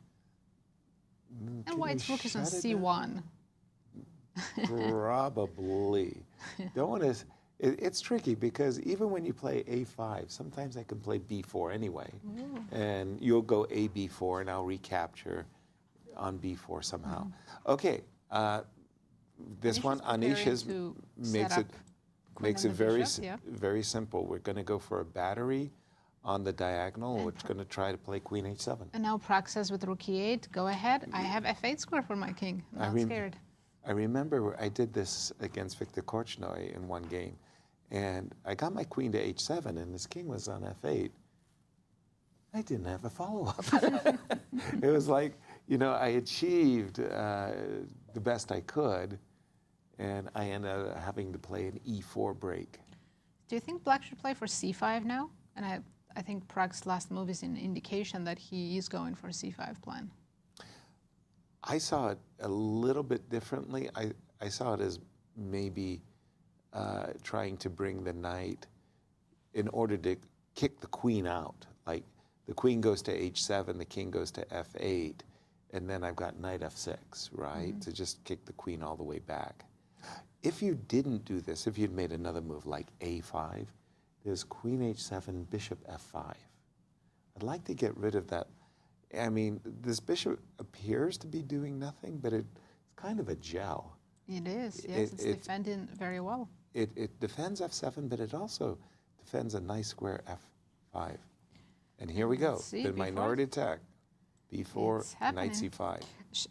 And White's rook is on C1. Probably. Don't want to. It's tricky, because even when you play A5, sometimes I can play B4 anyway, and you'll go A B4, and I'll recapture on B4 somehow. Okay, this one Anish makes it very simple. We're going to go for a battery on the diagonal. We're going to try to play Queen H7. And now Pragg says with rook E8, go ahead. I have F8 square for my king. I'm not scared. I remember I did this against Viktor Korchnoi in one game, and I got my queen to H7, and his king was on F8. I didn't have a follow-up. It was like, I achieved the best I could, and I ended up having to play an E4 break. Do you think Black should play for C5 now? And I think Pragg's last move is an indication that he is going for a C5 plan. I saw it a little bit differently. I saw it as maybe trying to bring the knight in order to kick the queen out. Like the queen goes to H7, the king goes to F8, and then I've got knight F6, right? To just kick the queen all the way back. If you didn't do this, if you'd made another move like A5, there's queen H7, bishop F5. I'd like to get rid of that. I mean, this bishop appears to be doing nothing, but it's kind of a gel. It is, yes. It's defending very well. It defends F7, but it also defends a nice square F5. And here we go, the minority attack. B4, knight C5.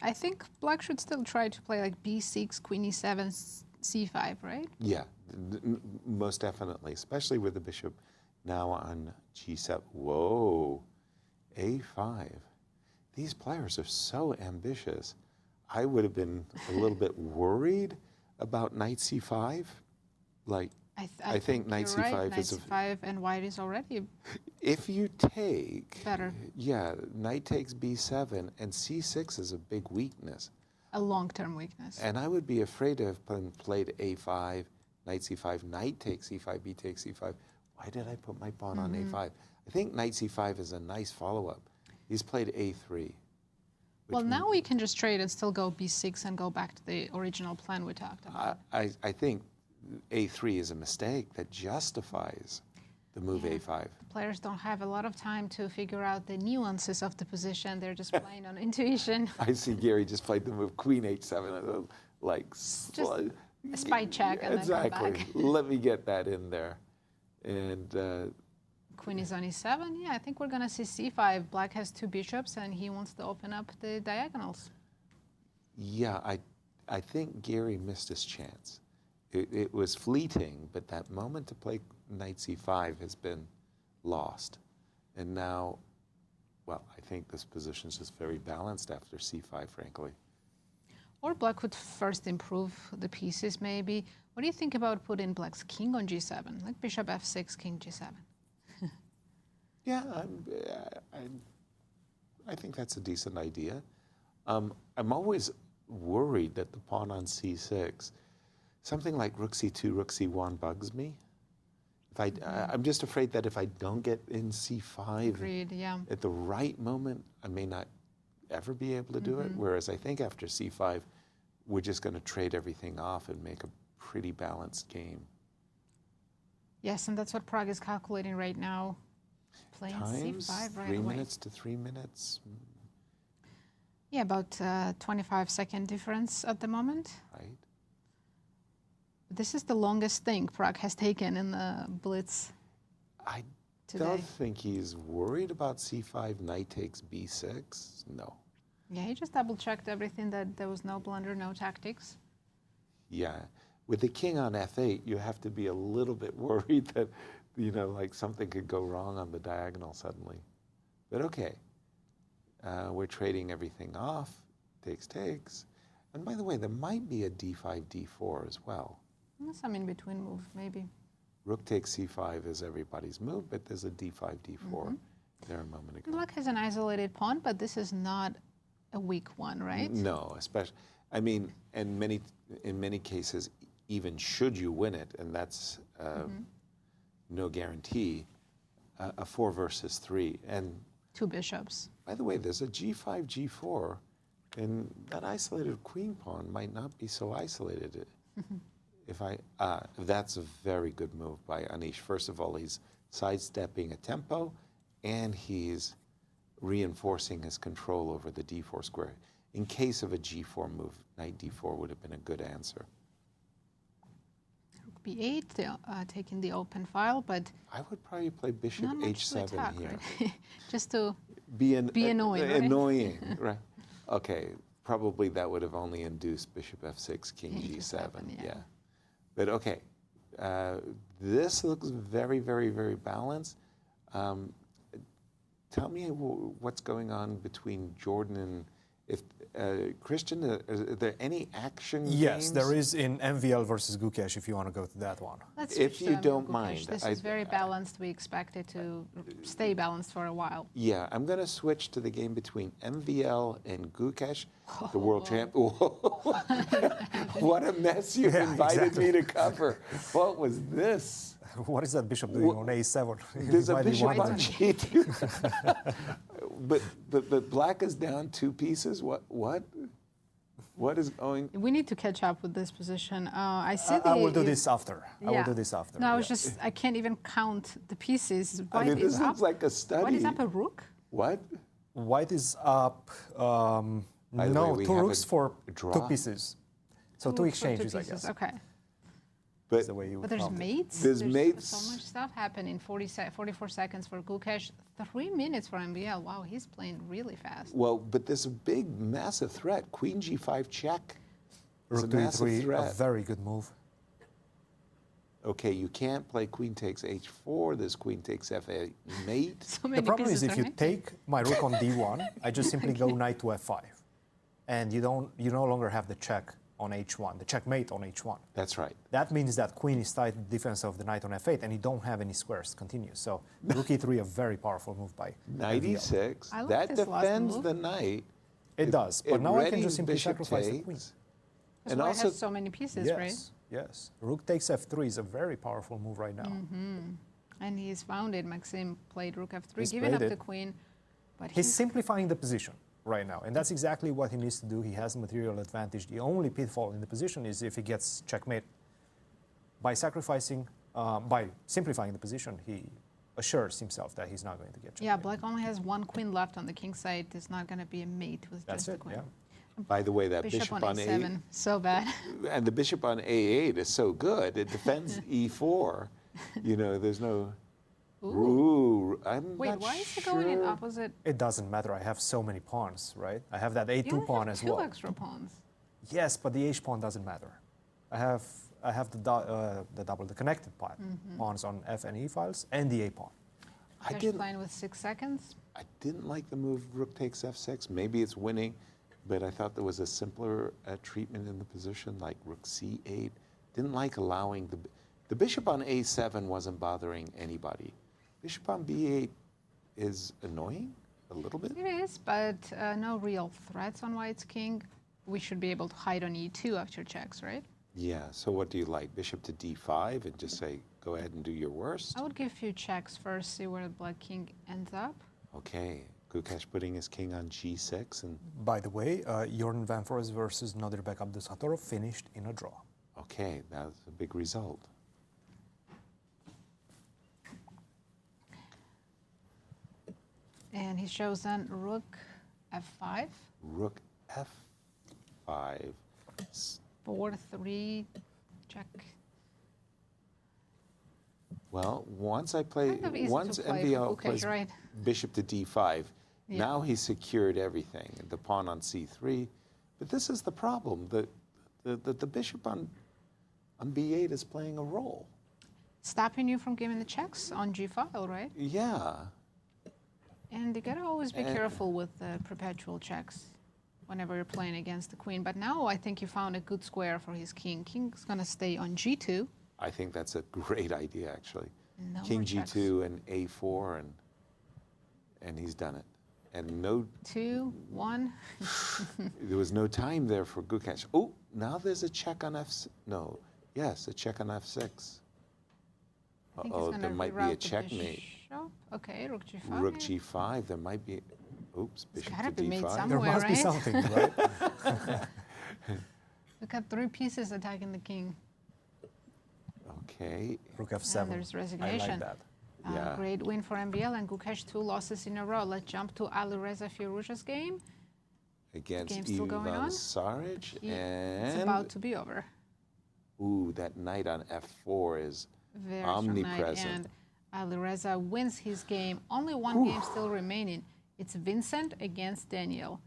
I think Black should still try to play like B6, queen E7, C5, right? Yeah, most definitely, especially with the bishop now on G7. Whoa, A5. These players are so ambitious. I would have been a little bit worried about knight C5. Like, I think knight C5 right. is Knight C5 and white is already if you take better. Yeah, knight takes B7 and C6 is a big weakness. A long-term weakness. And I would be afraid to have played A5, knight C5, knight takes C5, B takes C5. Why did I put my pawn on A5? I think knight C5 is a nice follow-up. He's played A3. Well, now we can just trade and still go B6 and go back to the original plan we talked about. I think A3 is a mistake that justifies the move A5. Players don't have a lot of time to figure out the nuances of the position. They're just playing on intuition. I see Giri just played the move Queen H7, like just a spy check and then come back. Let me get that in there. And Queen is on E7. Yeah, I think we're going to see C5. Black has 2 bishops, and he wants to open up the diagonals. Yeah, I think Giri missed his chance. It was fleeting, but that moment to play knight C5 has been lost. And now, well, I think this position is just very balanced after C5, frankly. Or Black could first improve the pieces, maybe. What do you think about putting Black's king on G7? Like bishop F6, king G7. Yeah, I think that's a decent idea. I'm always worried that the pawn on c6, something like rook c2, rook c1 bugs me. If I'm just afraid that if I don't get in c5 Agreed, yeah. at the right moment, I may not ever be able to do it. Whereas I think after c5, we're just going to trade everything off and make a pretty balanced game. Yes, and that's what Prague is calculating right now. Playing Times, c5 right 3 away. minutes to 3 minutes. Yeah, about 25-second difference at the moment. Right. This is the longest thing Prague has taken in the Blitz I today. don't think he's worried about c5, knight takes b6. No. Yeah, he just double-checked everything, that there was no blunder, no tactics. Yeah. With the king on f8, you have to be a little bit worried that, you know, like something could go wrong on the diagonal suddenly. But okay. We're trading everything off. Takes. And by the way, there might be a d5, d4 as well. Some in-between move, maybe. Rook takes c5 is everybody's move, but there's a d5, d4 there a moment ago. Black has an isolated pawn, but this is not a weak one, right? No, especially, I mean, in many cases, even should you win it, and that's no guarantee, a 4 versus 3. And 2 bishops. by the way, there's a g5, g4, and that isolated queen pawn might not be so isolated. That's a very good move by Anish. First of all, he's sidestepping a tempo, and he's reinforcing his control over the d4 square. In case of a g4 move, knight d4 would have been a good answer. Rook b8, taking the open file, but I would probably play bishop not much to h7 attack, here. right? Just to Be annoying, right? Annoying, right? Okay, probably that would have only induced bishop f6, king g7, yeah. But okay, this looks very, very, very balanced. Tell me what's going on between Jorden and Cristian. Are there any action Yes, games? there is in MVL versus Gukesh, if you want to go to that one. Let's If switch you to don't Gukesh. mind, This is very balanced. We expect it to stay balanced for a while. Yeah, I'm going to switch to the game between MVL and Gukesh, the world champ. What a mess you've invited me to cover. What was this? What is that bishop doing on a7? There's a Might be bishop white. on g2. but black is down 2 pieces. What is going? We need to catch up with this position. I see I will do this after. I will do this after. No, I was just, I can't even count the pieces. I mean, this is looks up. like a study. White is up a rook? What? White is up, By the way, we 2 have rooks a for draw. 2 pieces. So 2 exchanges, I guess. Okay. That's the way you But there's count it. mates. There's mates. So much stuff happening. 44 seconds for Gukesh. 3 minutes for MBL. Wow, he's playing really fast. Well, but there's a big, massive threat. Queen g5 check. It's a Rook to massive e3, a threat. very good move. Okay, you can't play queen takes h4. There's queen takes f8 mate. So many The problem is pieces if are you take my rook on d1, I just simply go knight to f5. And you no longer have the check on h1, the checkmate on h1. That's right. That means that queen is tied to the defense of the knight on f8, and you don't have any squares to continue. So rook e3, a very powerful move by Knight MVL. e6. I like That this last defends move. the knight. It does, but now I can ready just simply bishop sacrifice the takes. queen. Because And White also, has so many pieces, Yes, right? yes. Rook takes f3 is a very powerful move right now. And he's found it. Maxime played rook f3, He's giving up played the it. queen. But He's simplifying the position right now, and that's exactly what he needs to do. He has a material advantage. The only pitfall in the position is if he gets checkmate. By sacrificing, by simplifying the position, he assures himself that he's not going to get checkmate. yeah, Black only has 1 queen left on the king side. It's not going to be a mate with That's just a it, queen. yeah. by the way, that Bishop on on a7, so bad. and the bishop on a8 is so good. It defends e4. You know, there's no. Ooh, I'm Wait, not why is sure. it going in opposite? It doesn't matter. I have so many pawns, right? I have that You a2 only pawn have as 2 well. extra pawns. Yes, but the h pawn doesn't matter. I have the connected pawns on f and e files and the a pawn. I Gukesh didn't. playing with 6 seconds. I didn't like the move rook takes f6. Maybe it's winning, but I thought there was a simpler treatment in the position, like rook c8. Didn't like allowing the bishop on a7 wasn't bothering anybody. Bishop on b8 is annoying a little bit. It is, but no real threats on white's king. We should be able to hide on e2 after checks, right? Yeah, so what do you like? Bishop to d5 and just say, go ahead and do your worst? I would give a few checks first, see where the black king ends up. Okay, Gukesh putting his king on g6 and... By the way, Jorden Van Foreest versus Nodirbek Abdusattorov finished in a draw. Okay, that's a big result. And he's chosen rook f5. Rook f5. 4-3, check. Well, once I play, Kind of easy once to play MVL for Gukesh, plays right? bishop to d5, Yeah. now he's secured everything. The pawn on c3, but this is the problem. The bishop on b8 is playing a role. Stopping you from giving the checks on g-file, right? Yeah. And you gotta always be careful with the perpetual checks whenever you're playing against the queen. But now I think you found a good square for his king. King's gonna stay on g2. I think that's a great idea, actually. No King more checks. g2 and a4, and he's done it. And no, 2, 1. there was no time there for Gukesh. Oh, now there's a check on f6. No, yes, a check on f6. I think he's Uh-oh, gonna there might be reroute a the checkmate. bishop. Okay, rook g5. Rook g5, there might be, oops, It's bishop gotta to be made d5. There somewhere, must be right? something, right? Look at 3 pieces attacking the king. Okay, Rook And f7. there's I resignation. like that. Yeah. Great win for MBL and Gukesh, 2 losses in a row. Let's jump to Alireza Firouzja's game. against Game's still going Ivan on? Saric, It's about and, to be over. ooh, that knight on f4 is Very strong knight, omnipresent. and Alireza wins his game. Only one game still remaining. It's Vincent against Daniel.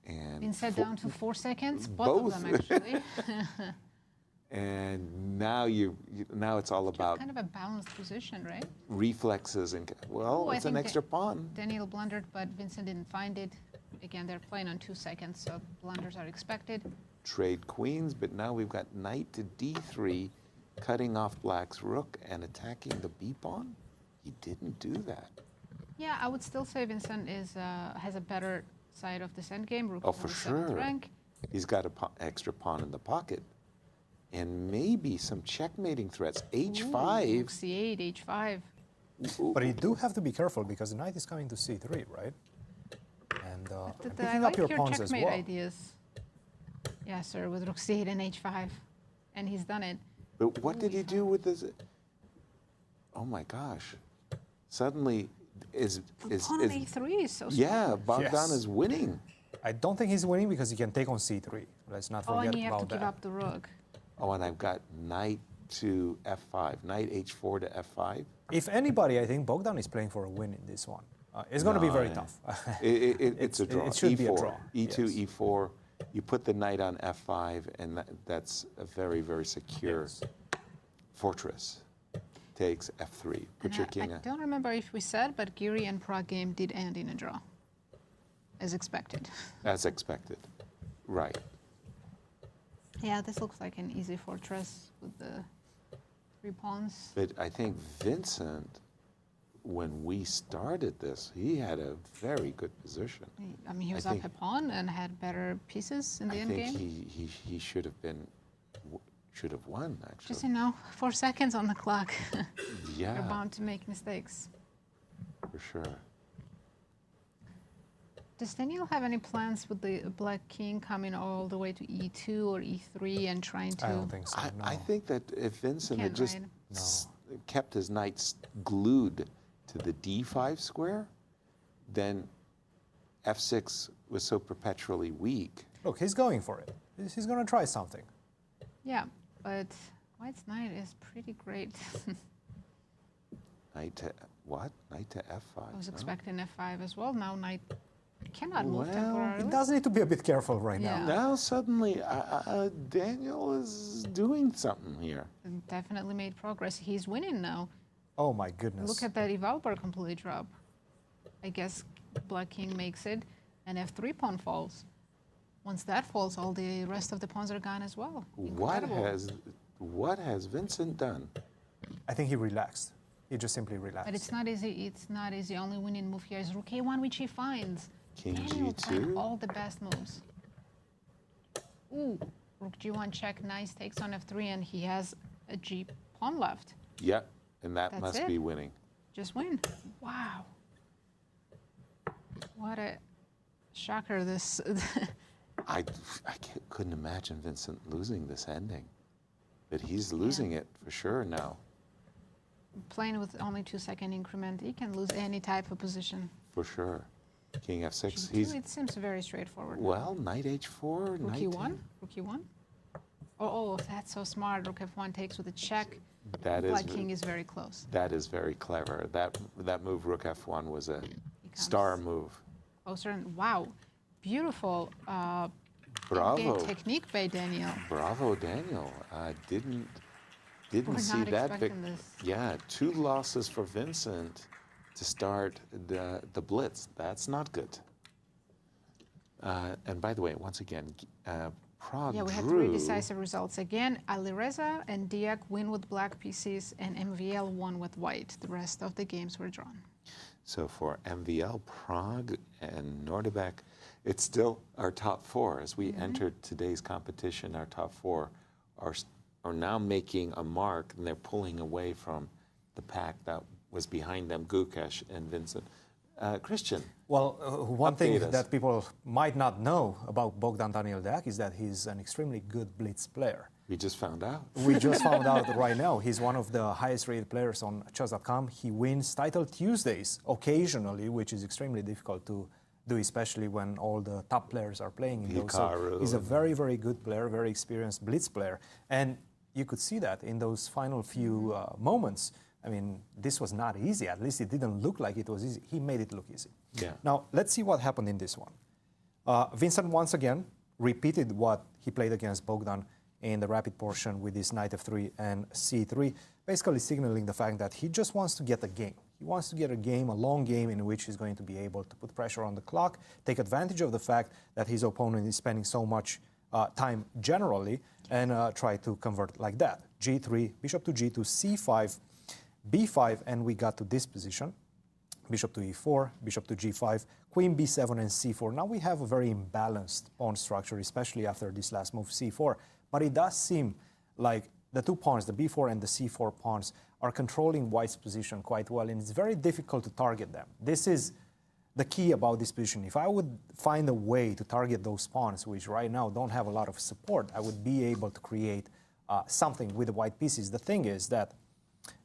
And Vincent fo- down to 4 seconds, Both. both of them actually. And now now it's all about Kind of a balanced position, right? reflexes and well, Ooh, I it's an think extra pawn. Daniel blundered, but Vincent didn't find it. Again, they're playing on 2 seconds, so blunders are expected. Trade queens, but now we've got knight to d3, cutting off black's rook and attacking the b pawn. He didn't do that. Yeah, I would still say Vincent is has a better side of this endgame. Rook Oh, is on for the 7th sure. rank. He's got an extra pawn in the pocket. And maybe some checkmating threats. h5. Rook c8, h5. But you do have to be careful because the knight is coming to c3, right? And I picking like up your your pawns as checkmate well. ideas. Yeah, sir, with rook c8 and h5. And he's done it. But what did he do with this? Oh my gosh. Suddenly Pawn on a3 is so strong. yeah, Bogdan Yes. is winning. I don't think he's winning because he can take on c3. Let's not Oh, forget and you have to about give that. up the rook. Oh, and I've got knight to f5, knight h4 to f5. If anybody, I think Bogdan is playing for a win in this one. It's going to be very No, tough. It's a draw. It should E4, be a draw. E2, yes. E4. You put the knight on f5, and that's a very, very secure Yes. fortress. Takes f3. Put And your I king on. don't remember if we said, but Giri and Prague game did end in a draw, as expected. As expected. Right. Yeah, this looks like an easy fortress with the 3 pawns. But I think Vincent, when we started this, he had a very good position. I mean, he was think- up a pawn and had better pieces in the I end think game. he should have been, should have won, actually. Just, 4 seconds on the clock. You're Yeah, bound to make mistakes. for sure. Does Daniel have any plans with the black king coming all the way to e2 or e3 and trying to... I don't think so. No. I think that if Vincent had Can't just ride. kept his knights glued to the d5 square, then f6 was so perpetually weak. Look, he's going for it. He's going to try something. Yeah, but white's knight is pretty great. Knight to what? Knight to f5. I was huh? expecting f5 as well. Now knight cannot move Well, temporarily. He does need to be a bit careful right Yeah. now. Now suddenly Daniel is doing something here. Definitely made progress. He's winning now. Oh my goodness. Look at that developer completely drop. I guess black king makes it, and f3 pawn falls. Once that falls, all the rest of the pawns are gone as well. What Incredible. has Vincent done? I think he relaxed. He just simply relaxed. But it's not easy. It's not easy. Only winning move here is rook a1, which he finds. King Daniel playing g2. all the best moves. Ooh, rook g1 check. Nice, takes on f3, and he has a g pawn left. Yeah, and that That's must it. be winning. Just win. Wow. What a shocker this. Couldn't imagine Vincent losing this ending. But he's losing it for sure now. Playing with only 2-second increment, he can lose any type of position. For sure. King f6. G2, it seems very straightforward. Well, knight h4, Rook knight e1. Rook e1. Oh, that's so smart. Rook f1 takes with a check. That is Black king is very close. That is very clever. That move, rook f1, was a star move. Closer and wow, beautiful Bravo. game technique by Daniel. Bravo, Daniel. Didn't We're see not that. expecting this. Yeah, 2 losses for Vincent to start the blitz. That's not good. And by the way, once again, Prague Yeah, we had drew. 3 decisive results again. Alireza and Deac win with black pieces, and MVL won with white. The rest of the games were drawn. So for MVL, Prague, and Nodirbek, it's still our top 4. As we entered today's competition, our top 4 are now making a mark, and they're pulling away from the pack that was behind them, Gukesh and Vincent. Cristian. Well, one thing us. that people might not know about Bogdan-Daniel Deac is that he's an extremely good blitz player. We just found out. We just found out right now. He's one of the highest rated players on chess.com. He wins title Tuesdays occasionally, which is extremely difficult to do, especially when all the top players are playing in those. So he's a very, very good player, very experienced blitz player. And you could see that in those final few moments. I mean, this was not easy. At least it didn't look like it was easy. He made it look easy. Yeah. Now, let's see what happened in this one. Vincent, once again, repeated what he played against Bogdan in the rapid portion with his knight f3 and c3, basically signaling the fact that he just wants to get a game. He wants to get a game, a long game, in which he's going to be able to put pressure on the clock, take advantage of the fact that his opponent is spending so much time generally, and try to convert like that. g3, bishop to g2, c5, b5, and we got to this position. Bishop to e4, bishop to g5, queen b7 and c4. Now we have a very imbalanced pawn structure, especially after this last move, c4. But it does seem like the 2 pawns, the b4 and the c4 pawns, are controlling white's position quite well, and it's very difficult to target them. This is the key about this position. If I would find a way to target those pawns, which right now don't have a lot of support, I would be able to create something with the white pieces. The thing is that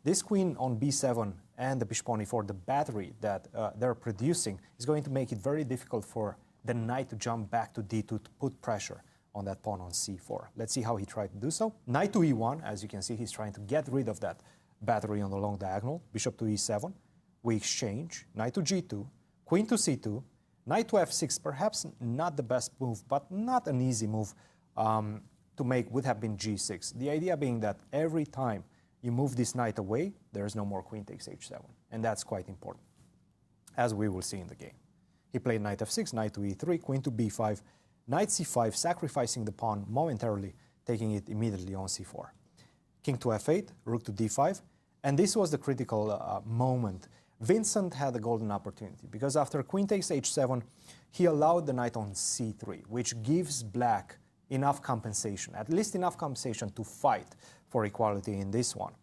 this queen on b7 and the bishop on e4, the battery that they're producing, is going to make it very difficult for the knight to jump back to d2 to put pressure on that pawn on c4. Let's see how he tried to do so. Knight to e1, as you can see, he's trying to get rid of that battery on the long diagonal. Bishop to e7, we exchange. Knight to g2, queen to c2, knight to f6, perhaps not the best move, but not an easy move to make, would have been g6. The idea being that every time you move this knight away, there's no more queen takes h7, and that's quite important, as we will see in the game. He played knight f6, knight to e3, queen to b5, knight c5, sacrificing the pawn momentarily, taking it immediately on c4. King to f8, rook to d5, and this was the critical moment. Vincent had a golden opportunity, because after queen takes h7, he allowed the knight on c3, which gives black enough compensation, at least enough compensation to fight for equality in this one.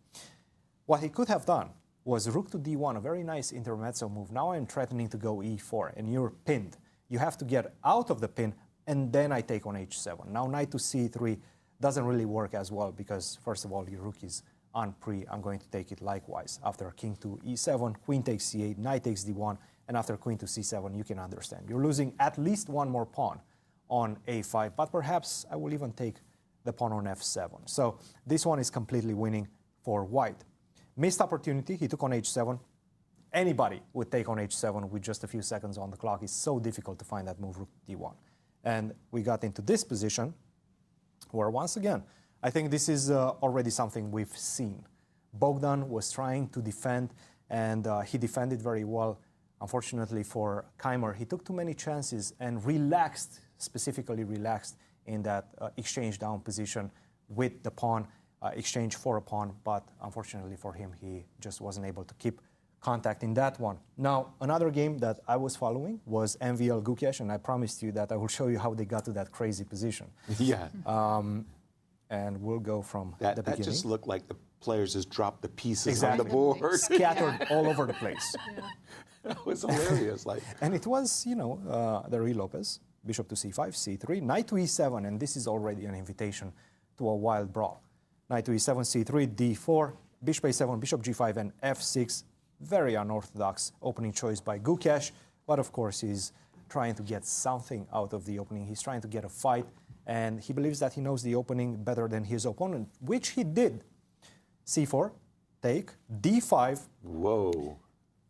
What he could have done was rook to d1, a very nice intermezzo move. Now I'm threatening to go e4, and you're pinned. You have to get out of the pin, and then I take on h7. Now knight to c3 doesn't really work as well, because first of all, your rook is on pre. I'm going to take it likewise. After king to e7, queen takes c8, knight takes d1, and after queen to c7, you can understand. You're losing at least one more pawn on a5, but perhaps I will even take the pawn on f7. So this one is completely winning for white. Missed opportunity, he took on h7. Anybody would take on h7 with just a few seconds on the clock. It's so difficult to find that move, rook d1. And we got into this position where, once again, I think this is already something we've seen. Bogdan was trying to defend, and he defended very well. Unfortunately for Keymer, he took too many chances and relaxed, specifically relaxed in that exchange down position with the pawn. exchange for a pawn, but unfortunately for him, he just wasn't able to keep contact in that one. Now, another game that I was following was MVL Gukesh, and I promised you that I will show you how they got to that crazy position. Yeah. And we'll go from the beginning. That just looked like the players just dropped the pieces Exactly. on the board. Scattered all over the place. Yeah. That was hilarious. And it was, the Ruy Lopez, bishop to c5, c3, knight to e7, and this is already an invitation to a wild brawl. Knight to e7, c3, d4, bishop a7, bishop g5, and f6. Very unorthodox opening choice by Gukesh, but of course he's trying to get something out of the opening. He's trying to get a fight, and he believes that he knows the opening better than his opponent, which he did. c4, take, d5. Whoa.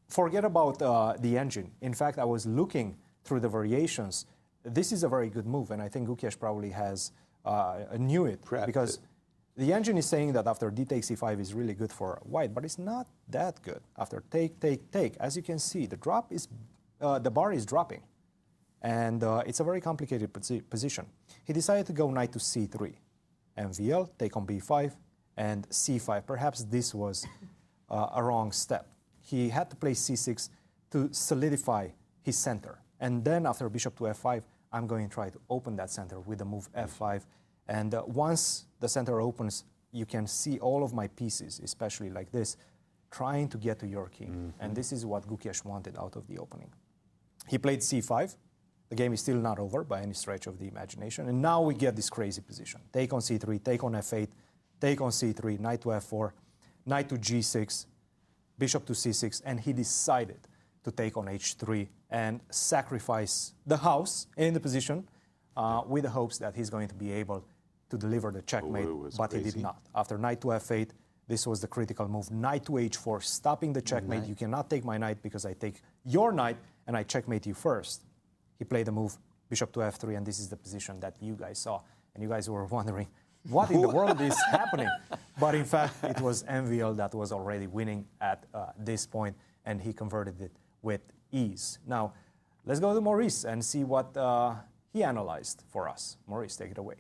Forget about the engine. In fact, I was looking through the variations. This is a very good move, and I think Gukesh probably has knew it. Because the engine is saying that after d takes c5 is really good for white, but it's not that good. After take, take, take, as you can see, the drop is, the bar is dropping. And it's a very complicated position. He decided to go knight to c3. MVL, take on b5, and c5. Perhaps this was a wrong step. He had to play c6 to solidify his center. And then after bishop to f5, I'm going to try to open that center with the move f5. And once the center opens, you can see all of my pieces, especially like this, trying to get to your king. Mm-hmm. And this is what Gukesh wanted out of the opening. He played c5. The game is still not over by any stretch of the imagination. And now we get this crazy position. Take on c3, take on f8, take on c3, knight to f4, knight to g6, bishop to c6, and he decided to take on h3 and sacrifice the house in the position with the hopes that he's going to be able to deliver the checkmate, but he did not. After knight to f8, this was the critical move. Knight to h4, stopping the checkmate. You cannot take my knight because I take your knight and I checkmate you first. He played the move bishop to f3, and this is the position that you guys saw. And you guys were wondering, what in the world is happening? But in fact, it was MVL that was already winning at this point, and he converted it with ease. Now, let's go to Maurice and see what he analyzed for us. Maurice, take it away.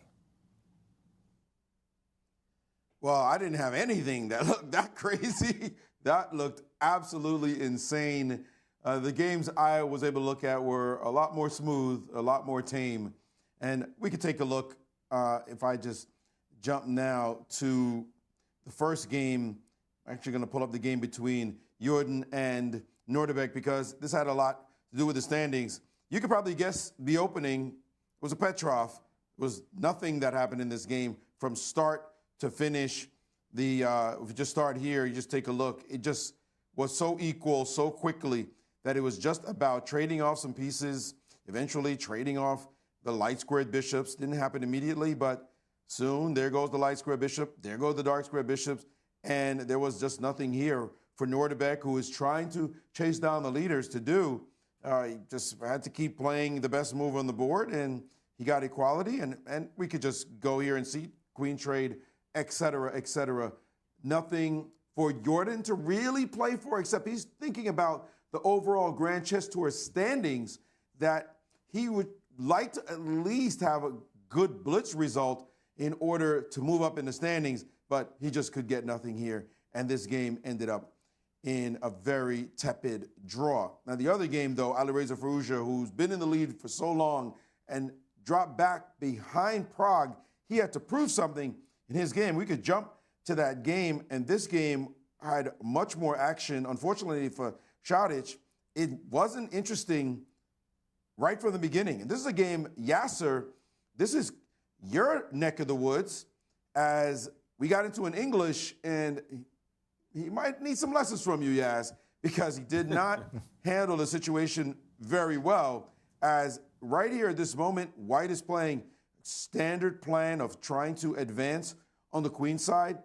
Well, I didn't have anything that looked that crazy. That looked absolutely insane. The games I was able to look at were a lot more smooth, a lot more tame. And we could take a look, if I just jump now to the first game. I'm actually going to pull up the game between Jorden and Nodirbek because this had a lot to do with the standings. You could probably guess the opening was a Petrov. It was nothing that happened in this game from start to finish. If you just start here, you just take a look. It just was so equal so quickly that it was just about trading off some pieces, eventually trading off the light squared bishops. Didn't happen immediately, but soon there goes the light square bishop, there go the dark square bishops, and there was just nothing here for Nodirbek, who is trying to chase down the leaders to do. He just had to keep playing the best move on the board, and he got equality, and we could just go here and see queen trade, etc., etc. Nothing for Jorden to really play for, except he's thinking about the overall Grand Chess Tour standings, that he would like to at least have a good blitz result in order to move up in the standings, but he just could get nothing here, and this game ended up in a very tepid draw. Now, the other game, though, Alireza Firouzja, who's been in the lead for so long and dropped back behind Prague, he had to prove something in his game. We could jump to that game, and this game had much more action. Unfortunately for Saric, it wasn't interesting right from the beginning. And this is a game, Yasser, this is your neck of the woods, as we got into an English, and he might need some lessons from you, Yas, because he did not handle the situation very well, as right here at this moment, White is playing standard plan of trying to advance on the queen side.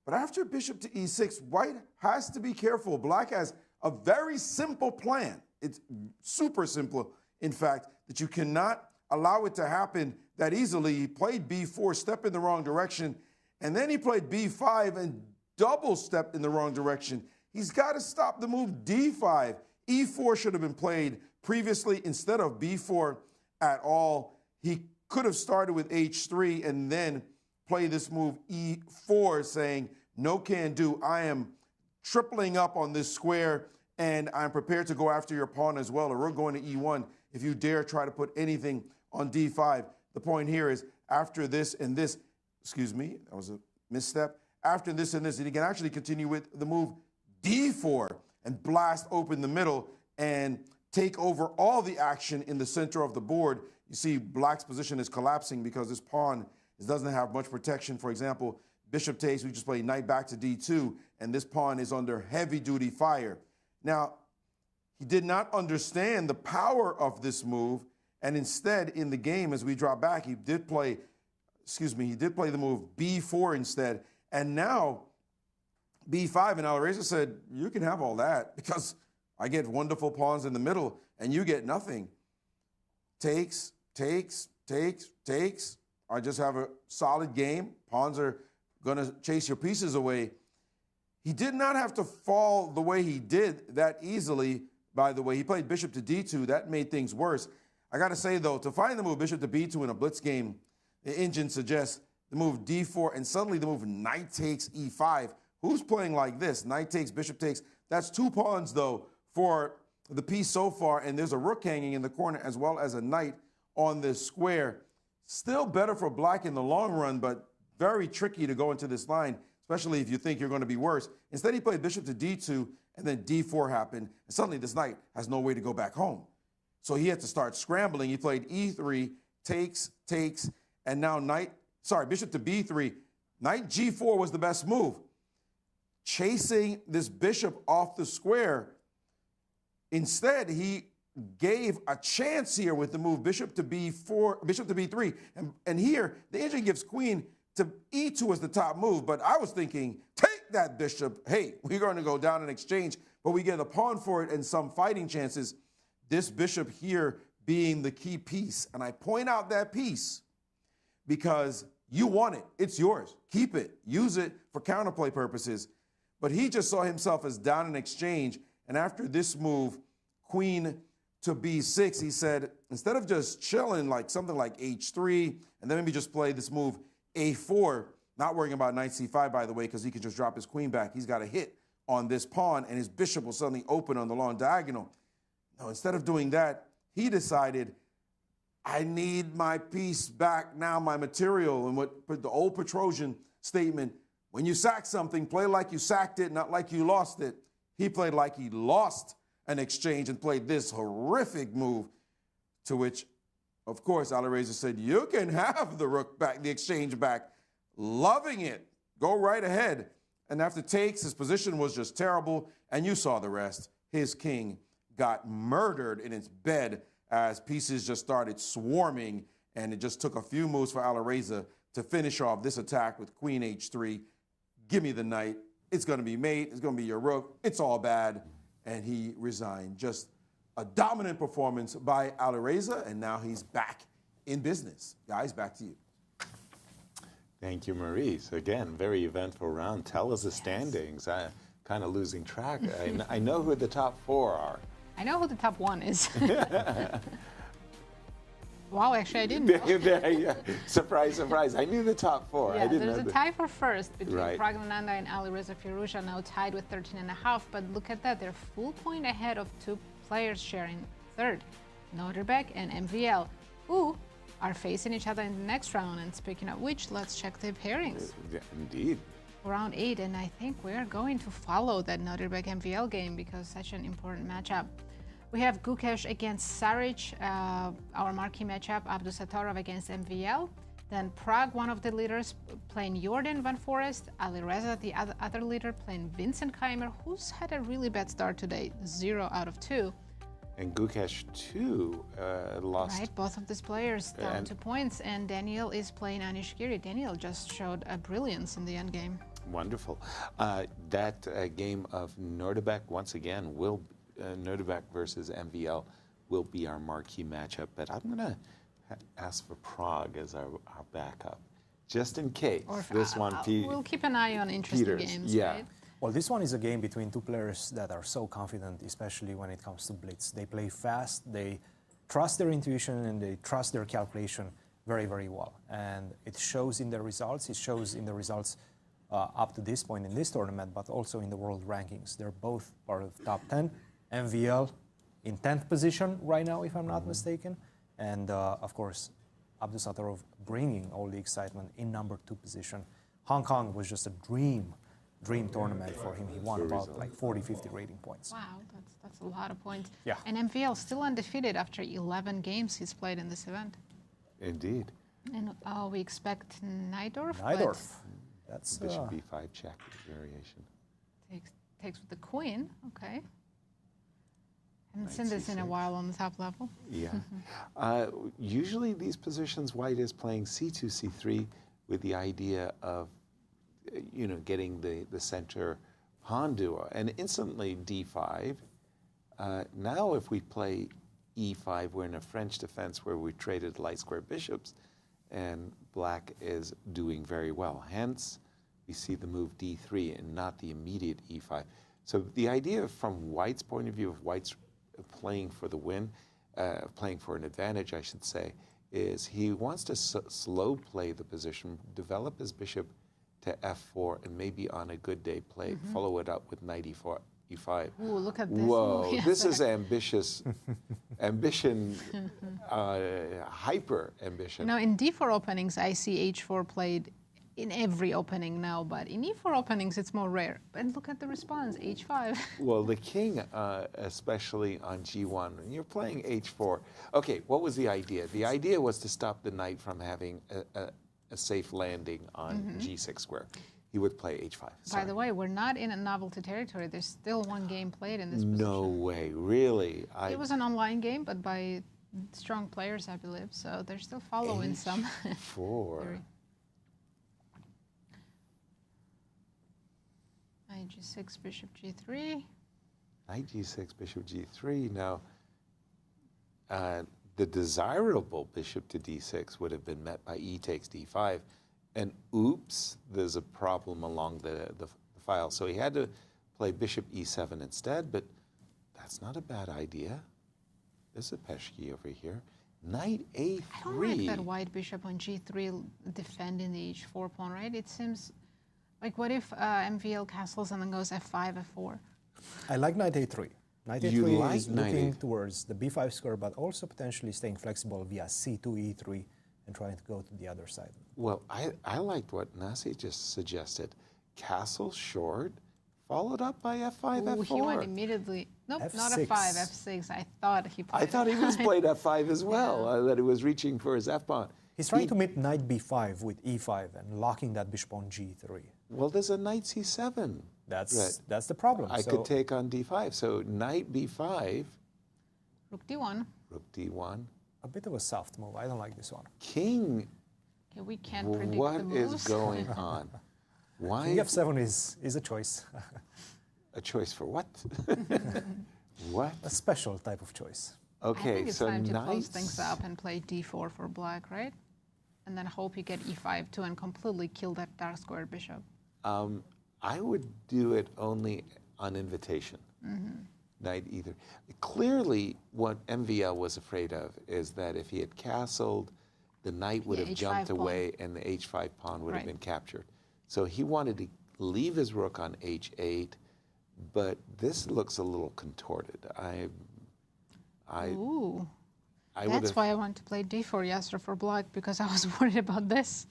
But after bishop to e6, White has to be careful. Black has a very simple plan. It's super simple, in fact, that you cannot allow it to happen that easily. He played b4, step in the wrong direction, and then he played b5 and double stepped in the wrong direction. He's got to stop the move d5. e4 should have been played previously instead of b4 at all. He could have started with h3 and then play this move E4, saying, no can do. I am tripling up on this square, and I'm prepared to go after your pawn as well. A rook going to E1 if you dare try to put anything on D5. The point here is after this and this, excuse me, that was a misstep. After this and this, and he can actually continue with the move D4 and blast open the middle and take over all the action in the center of the board. You see black's position is collapsing because this pawn doesn't have much protection. For example, bishop takes, we just play knight back to D2, and this pawn is under heavy-duty fire. Now, he did not understand the power of this move, and instead, in the game, as we drop back, he did play the move B4 instead, and now B5, and Alireza said, you can have all that because I get wonderful pawns in the middle, and you get nothing. Takes, takes, takes, takes. I just have a solid game. Pawns are going to chase your pieces away. He did not have to fall the way he did that easily, by the way. He played bishop to D2. That made things worse. I got to say, though, to find the move bishop to B2 in a blitz game, the engine suggests the move D4 and suddenly the move knight takes E5. Who's playing like this? Knight takes, bishop takes. That's 2 pawns, though, for the piece so far, and there's a rook hanging in the corner as well as a knight on this square. Still better for black in the long run, but very tricky to go into this line, especially if you think you're going to be worse. Instead, he played bishop to D2, and then D4 happened, and suddenly this knight has no way to go back home. So he had to start scrambling. He played E3, takes, takes, and now bishop to B3. Knight G4 was the best move. Chasing this bishop off the square. Instead, he gave a chance here with the move bishop to B4, bishop to B3. And here, the engine gives queen to E2 as the top move. But I was thinking, take that bishop. Hey, we're going to go down in exchange. But we get a pawn for it and some fighting chances. This bishop here being the key piece. And I point out that piece because you want it. It's yours. Keep it. Use it for counterplay purposes. But he just saw himself as down in exchange. And after this move, queen to B6, he said, instead of just chilling like something like H3, and then maybe just play this move A4, not worrying about knight C5, by the way, because he can just drop his queen back. He's got a hit on this pawn, and his bishop will suddenly open on the long diagonal. No, instead of doing that, he decided, I need my piece back now, my material. And what the old Petrosian statement, when you sack something, play like you sacked it, not like you lost it. He played like he lost an exchange and played this horrific move, to which, of course, Alireza said, you can have the rook back, the exchange back. Loving it. Go right ahead. And after takes, his position was just terrible, and you saw the rest. His king got murdered in its bed as pieces just started swarming, and it just took a few moves for Alireza to finish off this attack with queen H3. Give me the knight. It's going to be mate. It's going to be your rook. It's all bad. And he resigned. Just a dominant performance by Alireza, and now he's back in business. Guys, back to you. Thank you, Maurice. Again, very eventful round. Tell us the standings. I'm kind of losing track. I know who the top 4 are. I know who the top 1 is. Wow, actually, I didn't know. Surprise, surprise. I knew the top 4. Yeah, I didn't know there's a tie for first between Praggnanandhaa and Alireza Firouzja, now tied with 13.5. But look at that. They're full point ahead of 2 players sharing third, Nodirbek and MVL, who are facing each other in the next round. And speaking of which, let's check the pairings. Indeed. Round 8, and I think we're going to follow that Nodirbek MVL game because such an important matchup. We have Gukesh against Saric, our marquee matchup, Abdusattorov against MVL. Then Prague, one of the leaders, playing Jorden van Foreest. Alireza, the other leader, playing Vincent Keymer, who's had a really bad start today, 0 out of 2. And Gukesh, too, lost. Right, both of these players down 2 points. And Daniel is playing Anish Giri. Daniel just showed a brilliance in the endgame. Wonderful. That game of Nodirbek, once again, will Nodirbek versus MVL will be our marquee matchup. But I'm going to ask for Prague as our backup, just in case. Or this one, we'll keep an eye on interesting games, right? Well, this one is a game between 2 players that are so confident, especially when it comes to blitz. They play fast, they trust their intuition, and they trust their calculation very, very well. And it shows in the results. It shows in the results up to this point in this tournament, but also in the world rankings. They're both part of top 10. MVL in 10th position right now, if I'm not mistaken. And of course, Abdusattorov bringing all the excitement in number 2 position. Hong Kong was just a dream tournament for him. He won about like 40, 50 rating points. Wow, that's a lot of points. Yeah. And MVL still undefeated after 11 games he's played in this event. Indeed. And we expect Najdorf. Najdorf. That's Bishop b5 check variation. Takes with the queen. Okay. Haven't seen this in a while on the top level. Yeah. Usually these positions, white is playing c2, c3 with the idea of, getting the center pawn duo, and instantly d5. Now if we play e5, we're in a French defense where we traded light square bishops, and black is doing very well. Hence, we see the move d3 and not the immediate e5. So the idea from white's point of view, of white's playing for the win, playing for an advantage, I should say, is he wants to slow play the position, develop his bishop to f4, and maybe on a good day follow it up with knight e4, e5. Ooh, look at this. Whoa, Ooh, this is ambitious, hyper ambition. In d4 openings, I see h4 played in every opening now, but in e4 openings, it's more rare. But look at the response, h5. Well, the king, especially on g1, when you're playing h4. Okay, what was the idea? The idea was to stop the knight from having a safe landing on g6 square. He would play h5. By the way, we're not in a novelty territory. There's still one game played in this position. No way, really? It was an online game, but by strong players, I believe. So they're still following some. H4. Knight g6, bishop g3. Knight g6, bishop g3. Now, the desirable bishop to d6 would have been met by e takes d5. And oops, there's a problem along the file. So he had to play bishop e7 instead, but that's not a bad idea. There's a Peshki over here. Knight a3. I don't like that white bishop on g3 defending the h4 pawn, right? It seems like, what if MVL castles and then goes f5, f4? I like knight a3. Knight a3 is looking towards the b5 square, but also potentially staying flexible via c2, e3, and trying to go to the other side. Well, I liked what Nazi just suggested. Castle short, followed up by f5, f4. He went immediately. Nope, F6. not f5, f6. I thought he played I thought he was played f5 as well, that he was reaching for his f-pawn. He's trying to meet knight b5 with e5 and locking that bishop on g3. Well, there's a knight c7. That's the problem. I could take on d5. So knight b5. Rook d1. Rook d1. A bit of a soft move. I don't like this one. King. Okay, we can't predict the What moves. is going on? Why? King f7 is a choice. A choice for what? What? A special type of choice. I Okay, think it's so time to close knights. things up and play d4 for black, right? And then hope you get e5 too and completely kill that dark square bishop. I would do it only on invitation. Knight either. Clearly, what MVL was afraid of is that if he had castled, the knight would have H5 jumped pawn. away and the h5 pawn would have Right. been captured. So he wanted to leave his rook on h8, but this looks a little contorted. Ooh. I would That's have, why I want to play d4 Yasser for black, because I was worried about this.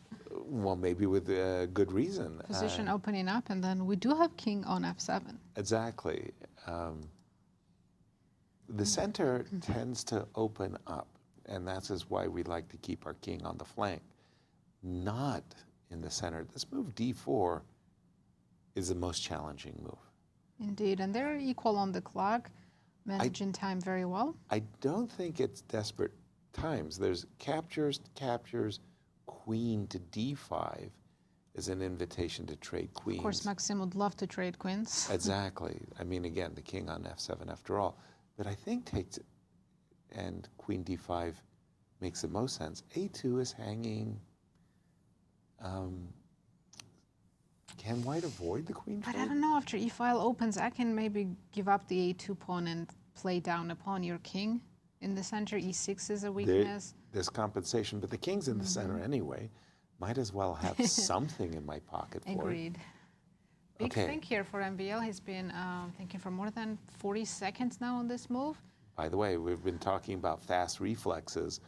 well, maybe with good reason. Position opening up, and then we do have king on f7. Exactly. The center tends to open up, and that's is why we like to keep our king on the flank, not in the center. This move d4 is the most challenging move. Indeed, and they're equal on the clock, managing time very well. I don't think it's desperate times. There's captures, queen to d5 is an invitation to trade queens. Of course, Maxime would love to trade queens. Exactly. I mean, again, the king on f7 after all. But I think takes, and queen d5 makes the most sense. a2 is hanging. Can white avoid the queen But trade? I don't know, after e-file opens, I can maybe give up the a2 pawn and play down upon your king. In the center, e6 is a weakness. this compensation, but the king's in the center anyway. Might as well have something in my pocket for it. Agreed. Big Okay. think here for MBL. He's been thinking for more than 40 seconds now on this move. By the way, we've been talking about fast reflexes.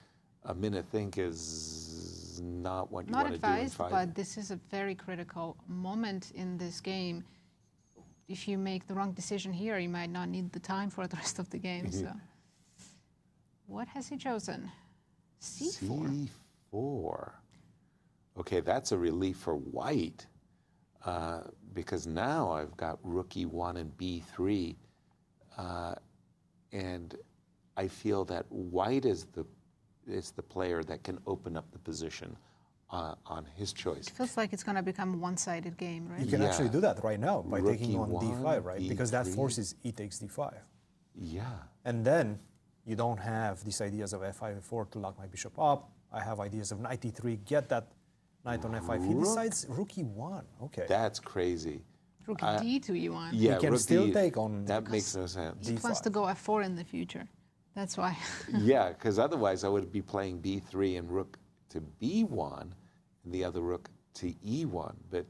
A minute think is not what you Not want to do in advised, 5. but this is a very critical moment in this game. If you make the wrong decision here, you might not need the time for the rest of the game. So, what has he chosen? C4. C4. Okay, that's a relief for white because now I've got rook e1 and b3, and I feel that white is the player that can open up the position on his choice. It feels like it's going to become a one-sided game, right? You can actually do that right now by Rook taking on E1, d5, right? Because that B3. forces e takes d5. Yeah. And then you don't have these ideas of f5, f4 to lock my bishop up. I have ideas of knight e3, get that knight on f5. He decides rook e1. Okay. That's crazy. Rook d2 e1. Yeah, He can rook still D- take on That makes no sense. He plans to go f4 in the future. That's why. Yeah, because otherwise I would be playing b3 and rook to b1 and the other rook to e1. But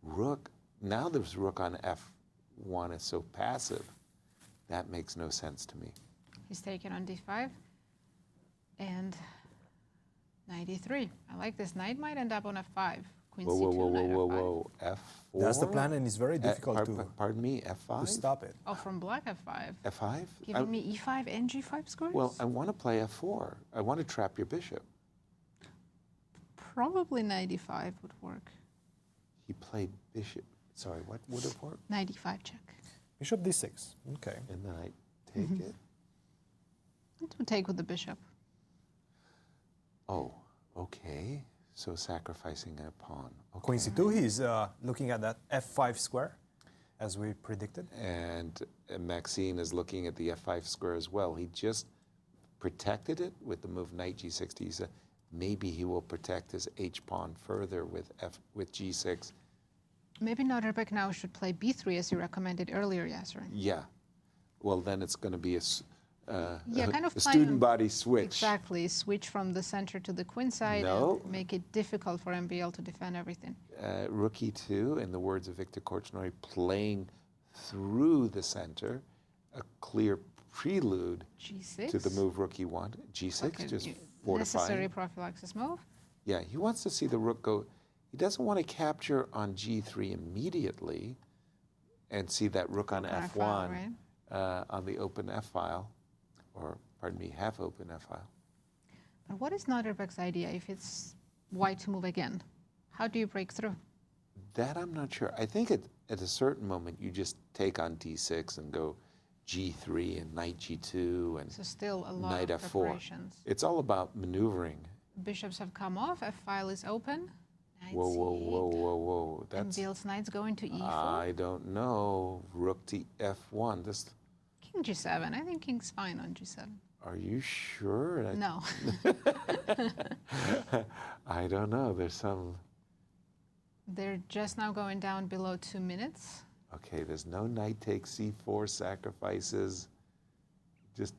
rook, now there's rook on f1 is so passive. That makes no sense to me. He's taken on d5 and knight e3. I like this. Knight might end up on f5. Queen Whoa, c2, whoa, whoa, knight whoa, f5. whoa, f4? That's the plan, and it's very difficult Pardon me, f5? to stop it. Oh, from black f5. f5? Giving me e5 and g5 scores? Well, I want to play f4. I want to trap your bishop. Probably knight e5 would work. He played bishop. Sorry, what would have worked? Knight e5 check. Bishop d6. Okay. And then I take it. It would take with the bishop. Oh, okay. So sacrificing a pawn. Okay. Queen c2, he's looking at that f5 square, as we predicted. And Maxime is looking at the f5 square as well. He just protected it with the move knight g6 to e7. Maybe he will protect his h-pawn further with g6. Maybe Nodirbek now should play b3 as you recommended earlier, Yasser. Yeah. Well, then it's going to be kind of a playing- student body switch. Exactly. Switch from the center to the queen side No. and make it difficult for MBL to defend everything. Rook e2, in the words of Victor Korchnoi, playing through the center, a clear prelude G6. to the move rook e1. G6, Okay, just necessary fortifying. prophylaxis move. Yeah, he wants to see the rook go. He doesn't want to capture on g3 immediately and see that rook on On f1 F1, right? on the open f file, or pardon me, half open f file. But what is Nodirbek's idea if it's white to move again? How do you break through? That I'm not sure. I think at a certain moment you just take on d6 and go g3 and knight g2 and So still a lot knight of f4. preparations. It's all about maneuvering. Bishops have come off. F-file is open. Knight Whoa, whoa, C8. whoa, whoa, whoa. That's, MBL's knight's going to E4. I don't know. Rook to f1. This, King G7. I think king's fine on G7. are you sure? No. I don't know. There's some. They're just now going down below 2 minutes. Okay, there's no knight takes c4 sacrifices. Just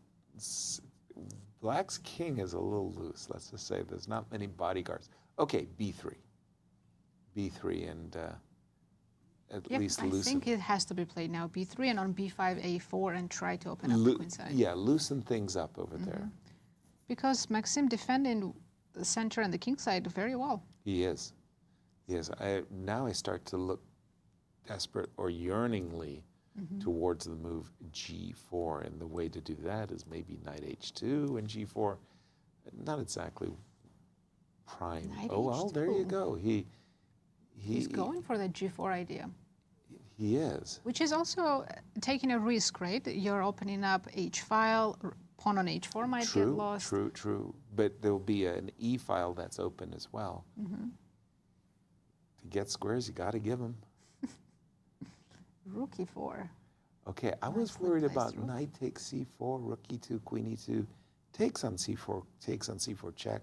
black's king is a little loose. Let's just say there's not many bodyguards. Okay, b3. b3 and at least I loosen. think it has to be played now. B3 and on B5, A4 and try to open up the queen side. Yeah, loosen things up over there. Because Maxime defending the center and the king side very well. He is. Yes. Now I start to look desperate or yearningly towards the move g4, and the way to do that is maybe knight h2 and g4. Not exactly prime. Knight Oh well, there you H2. go. He's going for the G4 idea, He is. which is also taking a risk, right? You're opening up H file, pawn on H4 might get lost. True. But there'll be an e file that's open as well. To get squares, you got to give them. Rook E4. Okay, I was Nicely worried placed about rook. knight takes c4, rook e2, queen e2, takes on c4, check,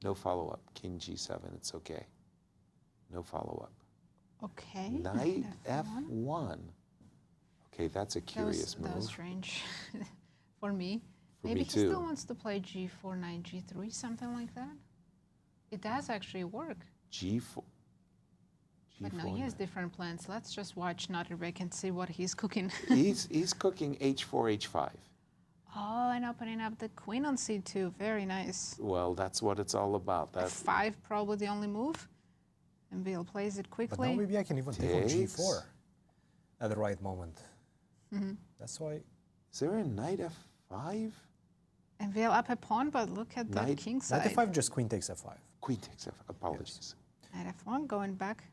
no follow-up, king g7, it's okay. No follow-up. Okay. Knight F1. f1. Okay, that's a curious That was move. strange for me. for Maybe me he too. still wants to play G4, knight G3, something like that. It does actually work. G4. But no, he has different plans. Let's just watch Nodirbek and see what he's cooking. he's cooking H4, H5. Oh, and opening up the queen on C2. Very nice. Well, that's what it's all about. That's F5 probably the only move. And Bill plays it But quickly. now maybe I can even take on Takes. G4 at the right moment. That's why. Is there a knight F5? And Bill up a pawn, but look at the Knight- king Knight side. F5, just queen takes F5. Queen takes F. Apologies. Knight F1 going back.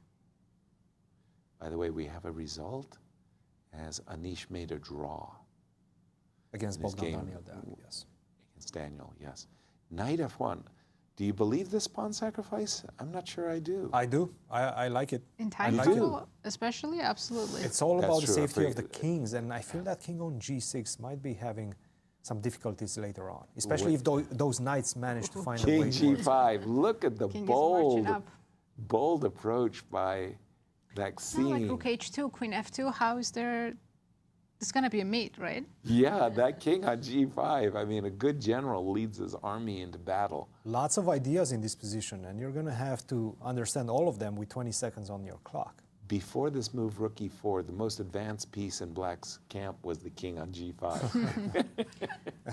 By the way, we have a result as Anish made a draw Against in his game Bogdan-Daniel, Deac, yes. against Daniel, yes. Knight F1. Do you believe this pawn sacrifice? I'm not sure I do. I do. I like it. In time like trouble, especially, absolutely. It's all That's about the true, I safety of the forget. kings, and I feel that king on G6 might be having some difficulties later on, especially if those knights manage to find a King way towards G5. Look at the King is bold, marching up. bold approach by Now like Maxime. Rook H2, Queen F2, how is there... It's going to be a mate, right? Yeah, that king on G5. I mean, a good general leads his army into battle. Lots of ideas in this position, and you're going to have to understand all of them with 20 seconds on your clock. Before this move, Rook E4, the most advanced piece in Black's camp was the king on G5.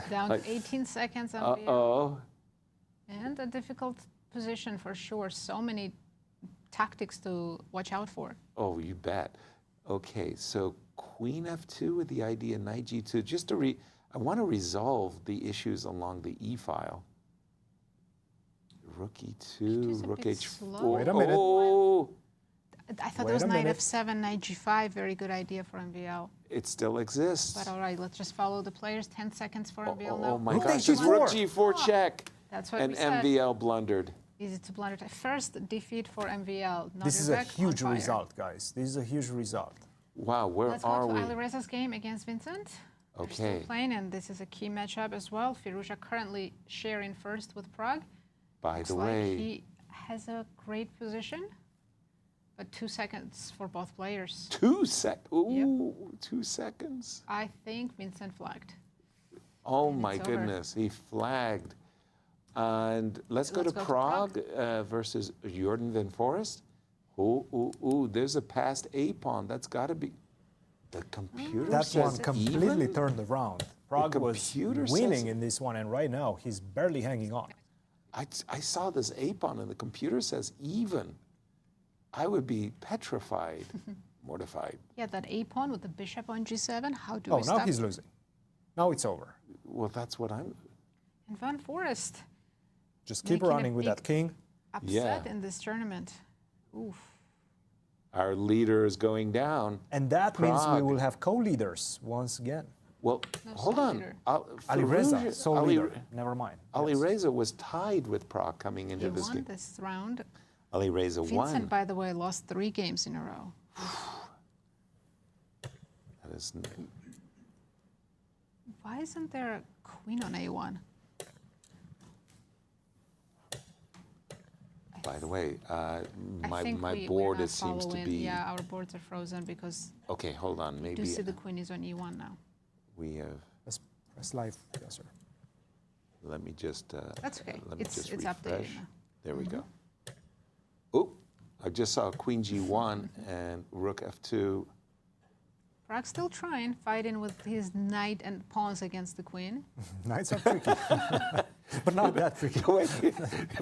Down to 18 seconds on Bill. Uh-oh. And a difficult position for sure. So many tactics to watch out for. Oh, you bet. Okay, so Queen F2 with the idea Knight G2. Just to I want to resolve the issues along the E file. Rook Is E2, a Rook bit H4. slow. Wait a minute. Oh, I thought Wait it was a Knight minute. F7, Knight G5. Very good idea for MVL. it still exists. But all right, let's just follow the players. 10 seconds for MVL now. Oh my Rook gosh, H4. it's Rook G4 check. That's what And we said. MVL blundered. Easy to blunder. First defeat for MVL. This is a Nodirbek on huge fire. result, guys. This is a huge result. Wow, where Let's are go we? to Alireza's game against Vincent. They're still Okay. playing, and this is a key matchup as well. Firouzja currently sharing first with Prague. By Looks the like way, he has a great position, but 2 seconds for both players. 2 seconds. I think Vincent flagged. Oh And my it's over. goodness, he flagged. And let's go to Let's go to Prague versus Jorden Van Foreest. Ooh, there's a passed A pawn. That's got to be. The computer That says one completely even? turned around. Prague was computer winning says- in this one, and right now he's barely hanging on. I saw this A pawn and the computer says even. I would be petrified, mortified. Yeah, that A pawn with the bishop on G7. How do Oh, we now stop he's it? losing. Now it's over. Well, that's what I'm. And Van Foreest Just keep Making a running with that big- king. upset Yeah. in this tournament. Oof. Our leader is going down. And that means we Prague. will have co-leaders once again. Well, No, hold sole on. leader. Alireza, Firouzja- sole leader. Never mind. Yes. Alireza was tied with Prague coming into He this won game. this round. Alireza Vincent, won. by the way, lost 3 games in a row. That is, Why isn't there a queen on A1? by the way, I think my we're board not seems to following. be. Yeah, our boards are frozen because Okay, hold on. you Maybe do see the queen is on E1 now. we have. Let's press live. Yes, sir. Let me just. That's okay. Let me It's just updated refresh. now. There we go. Oh, I just saw Queen G1 and Rook F2. Prague still trying, fighting with his knight and pawns against the queen. Knights are tricky, but not that tricky.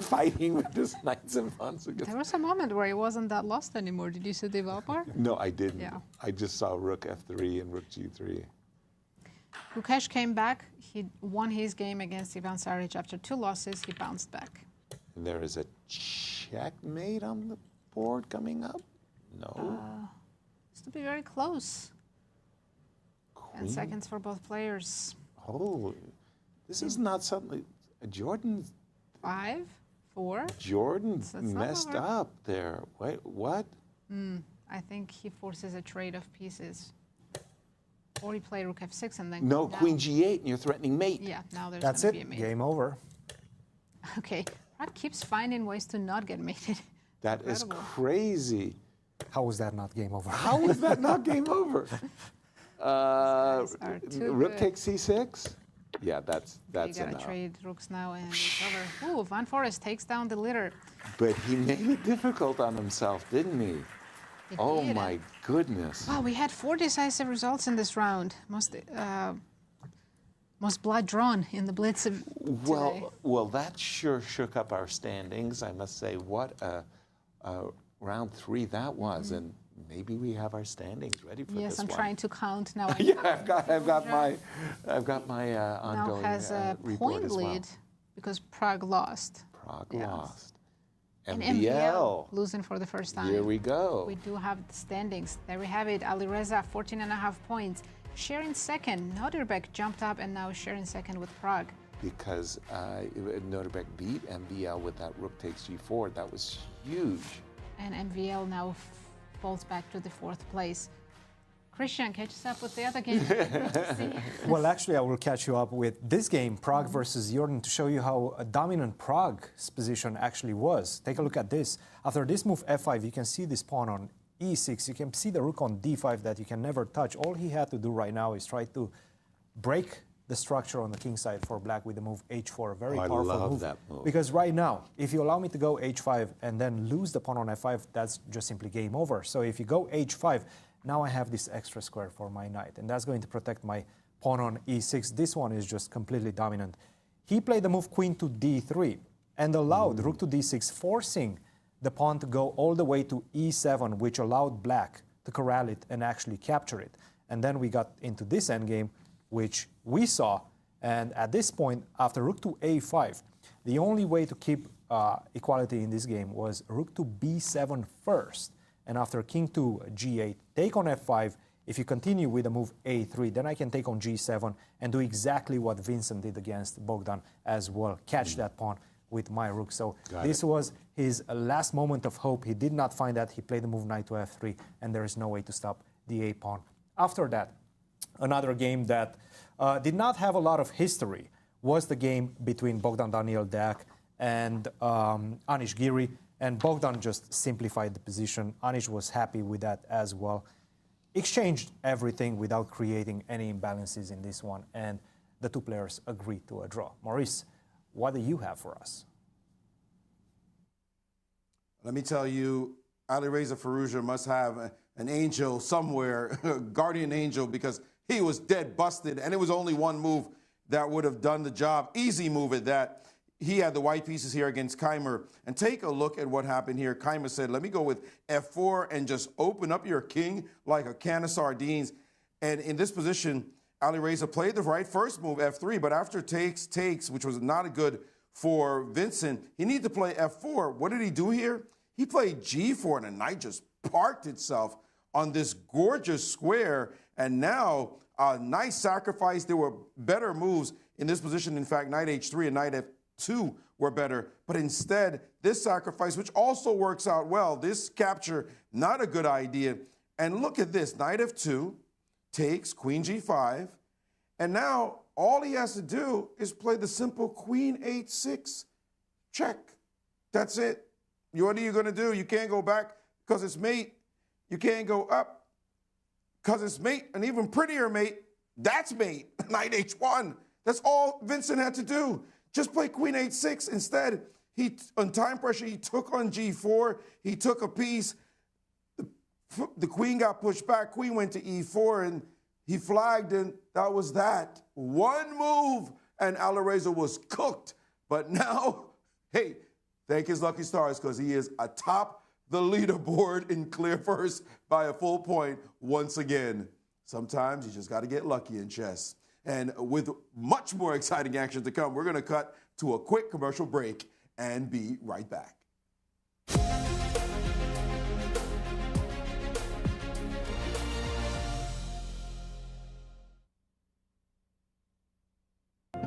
Fighting with this knights and pawns against. There was a moment where he wasn't that lost anymore. Did you see the developer? No, I didn't. Yeah. I just saw Rook F3 and Rook G3. Gukesh came back. He won his game against Ivan Saric. After 2 losses, he bounced back. And there is a checkmate on the board coming up. No. It's to be very close. 10 Queen. seconds for both players. Oh, this is not something. Jordan 5, 4. Jordan not messed over. up there. Wait, what? I think he forces a trade of pieces. Or he played Rook F6 and then No, down. Queen G8, and you're threatening mate. Yeah, now there's That's going to it. be a mate. Game over. Okay, Prague keeps finding ways to not get mated. That is Incredible. crazy. How was that not game over? How is that not game over? guys are too Rook good. takes C6. Yeah, that's You gotta enough. trade rooks now and recover. Ooh, Van Foreest takes down the leader. But he made it difficult on himself, didn't he? He Oh did. my goodness. Wow, we had 4 decisive results in this round. Most blood drawn in the Blitz today. Well, that sure shook up our standings. I must say, what a round 3 that was, and maybe we have our standings ready for this Yes, I'm one. trying to count now. Yeah, I've got my ongoing now has a report point as well. lead because Prague lost. Prague Yes. lost. And MVL. losing for the first time. Here we go. We do have the standings. There we have it. Alireza, 14.5 points. Sharing second. Nodirbek jumped up and now sharing second with Prague. Because Nodirbek beat MVL with that rook takes g4. That was huge. And MVL now falls back to the 4th place. Cristian, catch us up with the other game. Well, actually, I will catch you up with this game, Prague versus Jorden, to show you how dominant Prague's position actually was. Take a look at this. After this move f5, you can see this pawn on e6. You can see the rook on d5 that you can never touch. All he had to do right now is try to break the structure on the king side for black with the move h4. A very powerful I love move. that move. Because right now, if you allow me to go h5 and then lose the pawn on f5, that's just simply game over. So if you go h5, now I have this extra square for my knight, and that's going to protect my pawn on e6. This one is just completely dominant. He played the move queen to d3 and allowed rook to d6, forcing the pawn to go all the way to e7, which allowed black to corral it and actually capture it. And then we got into this endgame, which we saw. And at this point, after rook to a5, the only way to keep equality in this game was rook to b7 first. And after king to g8, take on f5. If you continue with the move a3, then I can take on g7 and do exactly what Vincent did against Bogdan as well. Catch that pawn with my rook. So this was his last moment of hope. He did not find that. He played the move knight to f3, and there is no way to stop the a pawn. After that, another game that did not have a lot of history was the game between Bogdan-Daniel Deac and Anish Giri. And Bogdan just simplified the position. Anish was happy with that as well. Exchanged everything without creating any imbalances in this one. And the two players agreed to a draw. Maurice, what do you have for us? Let me tell you, Alireza Firouzja must have an angel somewhere, a guardian angel, because he was dead busted. And it was only one move that would have done the job. Easy move at that. He had the white pieces here against Keymer. And take a look at what happened here. Keymer said, let me go with f4 and just open up your king like a can of sardines. And in this position, Alireza played the right first move, f3, but after takes, which was not good for Vincent, he needed to play f4. What did he do here? He played g4, and the knight just parked itself on this gorgeous square. And now a nice sacrifice. There were better moves in this position. In fact, knight h3 and knight f2 were better. But instead, this sacrifice, which also works out well, this capture, not a good idea. And look at this, knight f2 takes queen g5. And now all he has to do is play the simple queen h6. Check. That's it. What are you going to do? You can't go back because it's mate. You can't go up because it's mate. An even prettier mate, that's mate. Knight h1. That's all Vincent had to do. Just play queen h6. Instead, on time pressure, he took on g4. He took a piece. The queen got pushed back. Queen went to e4, and he flagged, and that was that. One move, and Alireza was cooked. But now, hey, thank his lucky stars, because he is atop the leaderboard in clear first by a full point once again. Sometimes you just got to get lucky in chess. And with much more exciting action to come, we're going to cut to a quick commercial break and be right back.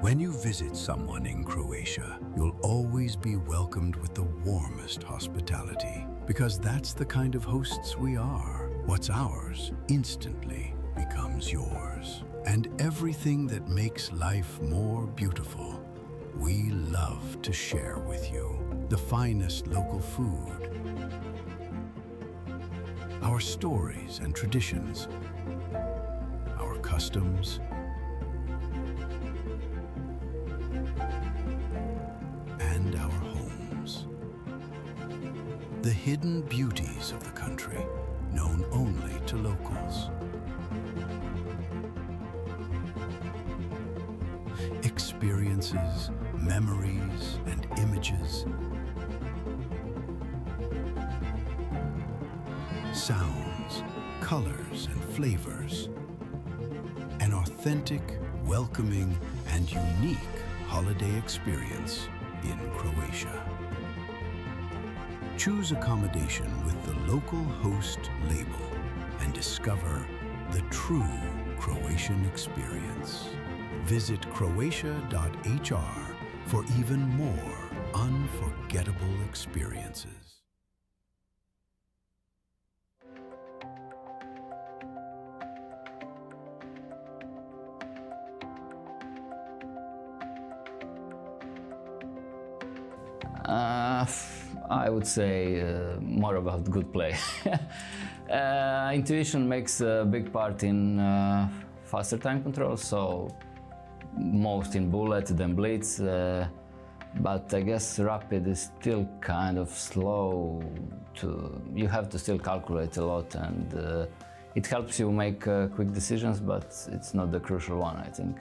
When you visit someone in Croatia, you'll always be welcomed with the warmest hospitality, because that's the kind of hosts we are. What's ours instantly becomes yours. And everything that makes life more beautiful, we love to share with you. The finest local food, our stories and traditions, our customs, the hidden beauties of the country, known only to locals. Experiences, memories, and images. Sounds, colors, and flavors. An authentic, welcoming, and unique holiday experience in Croatia. Choose accommodation with the local host label and discover the true Croatian experience. Visit croatia.hr for even more unforgettable experiences. I would say more about good play. Intuition makes a big part in faster time control, so most in bullet than blitz, but I guess rapid is still kind of slow. You have to still calculate a lot, and it helps you make quick decisions, but it's not the crucial one, I think.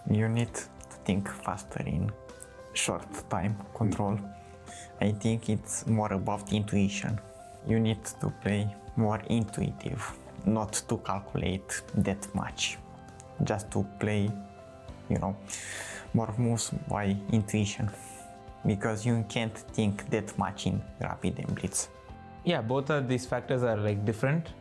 You need to think faster in short time control. I think it's more about intuition. You need to play more intuitive, not to calculate that much, just to play, more moves by intuition, because you can't think that much in rapid and blitz. Yeah, both of these factors are like different.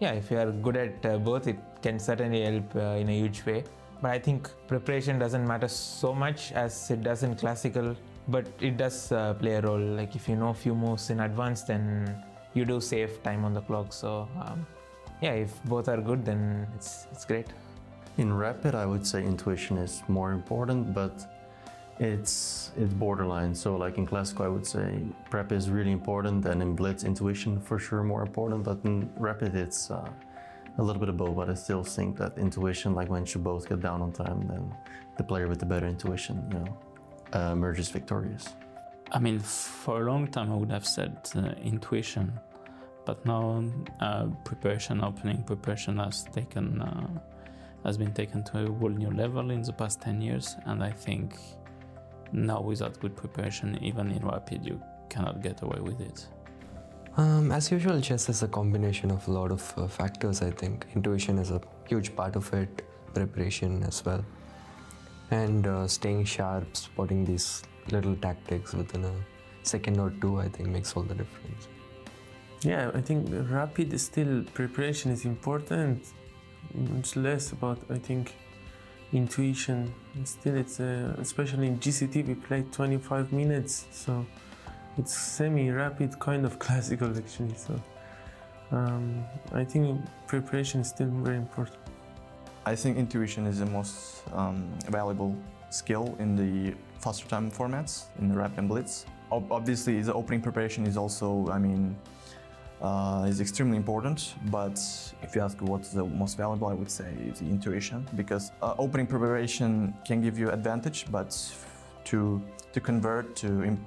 If you are good at both, it can certainly help in a huge way. But I think preparation doesn't matter so much as it does in classical, but it does play a role. Like if you know a few moves in advance, then you do save time on the clock. So if both are good, then it's great. In rapid, I would say intuition is more important, but it's borderline. So like in classical, I would say prep is really important, and in blitz, intuition for sure more important, but in rapid, it's a little bit of both, but I still think that intuition, like once you both get down on time, then the player with the better intuition, emerges victorious. I mean, for a long time I would have said intuition, but now opening preparation has been taken to a whole new level in the past 10 years, and I think now without good preparation, even in rapid, you cannot get away with it. As usual, chess is a combination of a lot of factors, I think. Intuition is a huge part of it, preparation as well. And staying sharp, spotting these little tactics within a second or two, I think makes all the difference. Yeah, I think rapid is still, preparation is important. It's less about, I think, intuition. Still, it's especially in GCT, we played 25 minutes, so it's semi-rapid, kind of classical actually. So I think preparation is still very important. I think intuition is the most valuable skill in the faster time formats, in the rapid and blitz. Obviously, the opening preparation is also, is extremely important, but if you ask what's the most valuable, I would say it's the intuition, because opening preparation can give you advantage, but to convert, to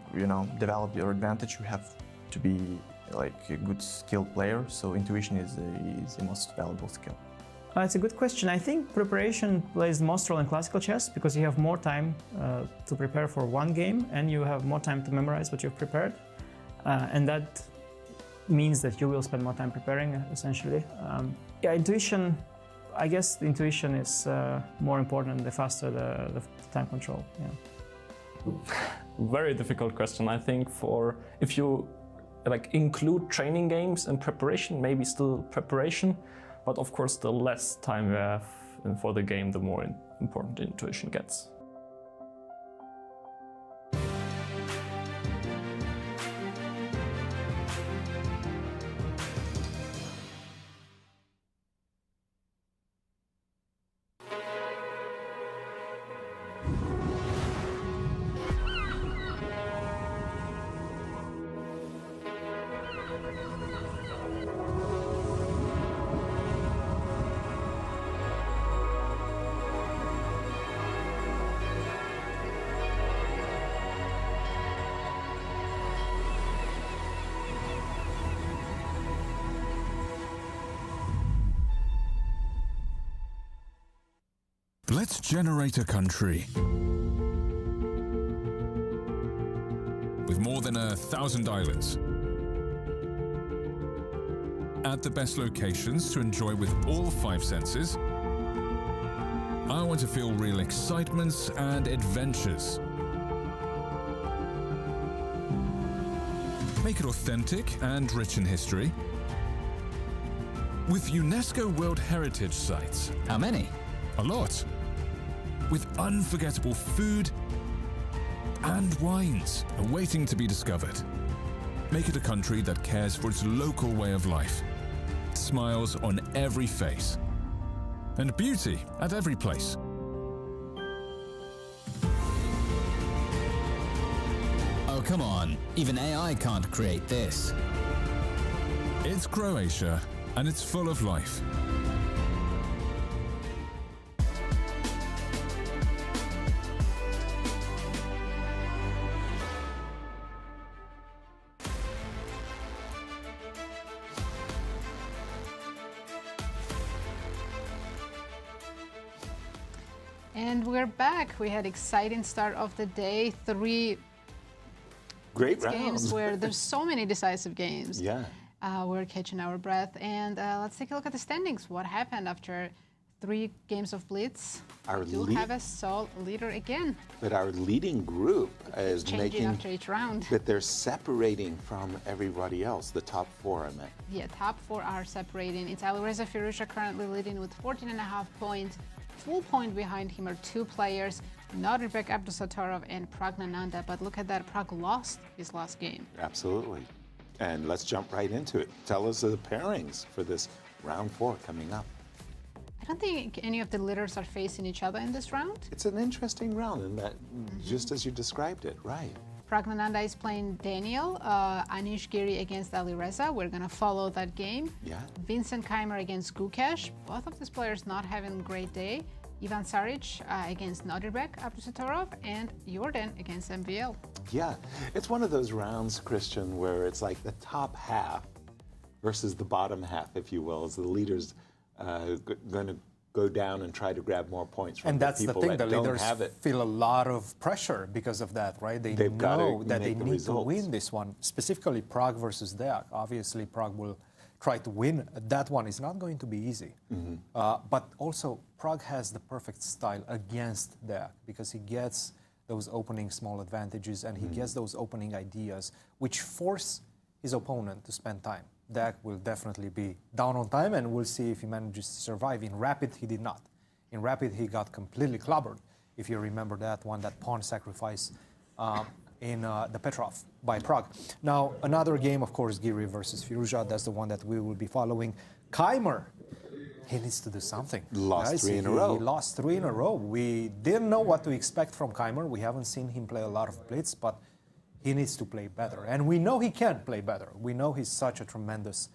develop your advantage, you have to be like a good skilled player. So intuition is the most valuable skill. It's a good question. I think preparation plays the most role in classical chess because you have more time to prepare for one game, and you have more time to memorize what you've prepared, and that means that you will spend more time preparing, essentially. Intuition, I guess the intuition is more important the faster the time control. Yeah. Very difficult question, I think, for if you include training games and preparation, maybe still preparation, but of course the less time you have for the game, the more important intuition gets. Let's generate a country with more than 1,000 islands at the best locations to enjoy with all 5 senses. I want to feel real excitements and adventures. Make it authentic and rich in history. With UNESCO World Heritage Sites. How many? A lot. With unforgettable food and wines awaiting to be discovered. Make it a country that cares for its local way of life. Smiles on every face. And beauty at every place. Oh, come on. Even AI can't create this. It's Croatia, and it's full of life. And we're back. We had exciting start of the day. 3 great games rounds where there's so many decisive games. Yeah. We're catching our breath. And let's take a look at the standings. What happened after 3 games of Blitz? We do have a sole leader again. But our leading group is Changing making after each round. But they're separating from everybody else. The top 4, I meant. Yeah, top 4 are separating. It's Alireza Firouzja currently leading with 14.5 points. Full point behind him are 2 players, Nodirbek, Abdusattorov, and Praggnanandhaa. But look at that, Prag lost his last game. Absolutely. And let's jump right into it. Tell us the pairings for this round 4 coming up. I don't think any of the leaders are facing each other in this round. It's an interesting round in that, just as you described it, right? Praggnanandhaa is playing Daniel, Anish, Giri against Alireza. We're going to follow that game. Yeah. Vincent, Keymer against Gukesh. Both of these players not having a great day. Ivan Saric against Nodirbek, Abdusattorov, and Jorden against MVL. Yeah, it's one of those rounds, Christian, where it's like the top half versus the bottom half, if you will, as the leaders going to go down and try to grab more points from and that's the people the thing, that the don't leaders have it. feel a lot of pressure because of that, right? They've know that they need to win this one, specifically Prague versus Deac. Obviously, Prague will try to win. That one is not going to be easy. But also, Prague has the perfect style against Deac because he gets those opening small advantages and he gets those opening ideas which force his opponent to spend time. Deac will definitely be down on time, and we'll see if he manages to survive. In Rapid, he did not. In Rapid, he got completely clobbered. If you remember that one, that pawn sacrifice in the Petrov by Prague. Now, another game, of course, Giri versus Firouzja. That's the one that we will be following. Keymer, he needs to do something. Lost 3 in a row. He lost 3 in a row. We didn't know what to expect from Keymer. We haven't seen him play a lot of Blitz, but he needs to play better. And we know he can play better. We know he's such a tremendous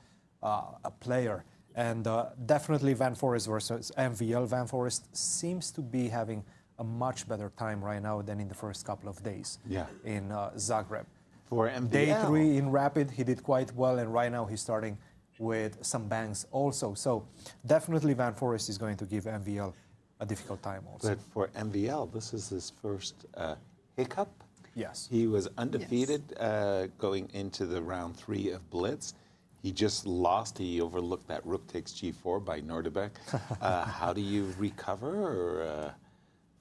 player. And definitely Van Foreest versus MVL. Van Foreest seems to be having a much better time right now than in the first couple of days in Zagreb. For MVL. Day 3 in Rapid, he did quite well. And right now he's starting with some bangs also. So definitely Van Foreest is going to give MVL a difficult time also. But for MVL, this is his first hiccup. Yes. He was undefeated going into the round 3 of Blitz. He just lost. He overlooked that rook takes g4 by Nodirbek. How do you recover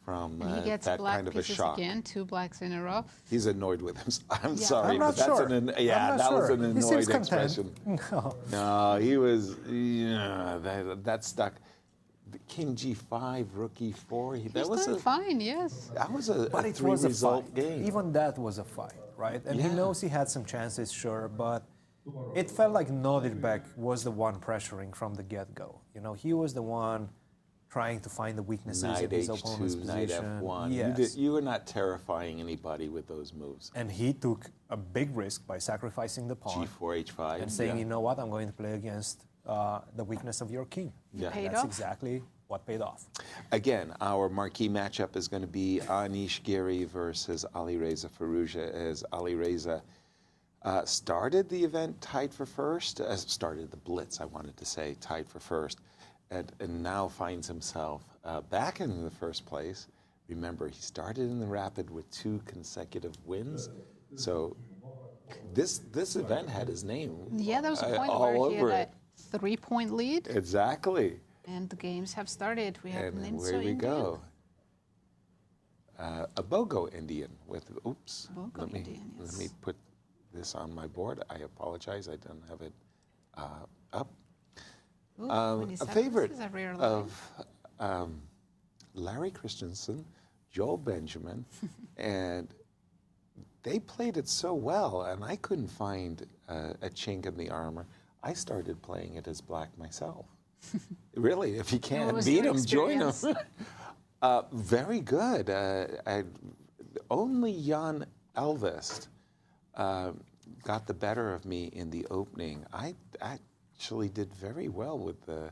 from he gets that black kind of a pieces shock? Again, 2 blacks in a row. He's annoyed with him. I'm Yeah. sorry, I'm not but that's sure. that was an He seems annoyed content. expression. No. No, he was. That stuck. King g5, rook e4. That was doing fine, yes. That was a But it 3 was a result fight. game. Even that was a fight, right? And he knows he had some chances, sure, but it felt like Nodirbek was the one pressuring from the get-go. You know, he was the one trying to find the weaknesses Knight in his opponent's h2, knight position. f1. Yes. You were not terrifying anybody with those moves. And he took a big risk by sacrificing the pawn. g4, h5. And saying, you know what, I'm going to play against the weakness of your king. Yeah. Paid That's off. exactly what paid off. Again, our marquee matchup is going to be Anish Giri versus Alireza Firouzja, as Alireza started the event tied for first, started the Blitz, I wanted to say, tied for first. and now finds himself back in the first place. Remember, he started in the Rapid with 2 consecutive wins. So this event had his name Yeah, there was a point all where he over had it. a 3-point lead. Exactly. And the games have started. We have And Linso where we Indian. go. A Bogo Indian with, oops, Bogo let me Indian, let yes. me put this on my board. I apologize, I don't have it up. Ooh, A 27. favorite This is a rare line. of Larry Christensen, Joel Benjamin, and they played it so well, and I couldn't find a chink in the armor. I started playing it as black myself. Really, if you can't beat him, join him. Very good. Only Jan Elvest got the better of me in the opening. I actually did very well with the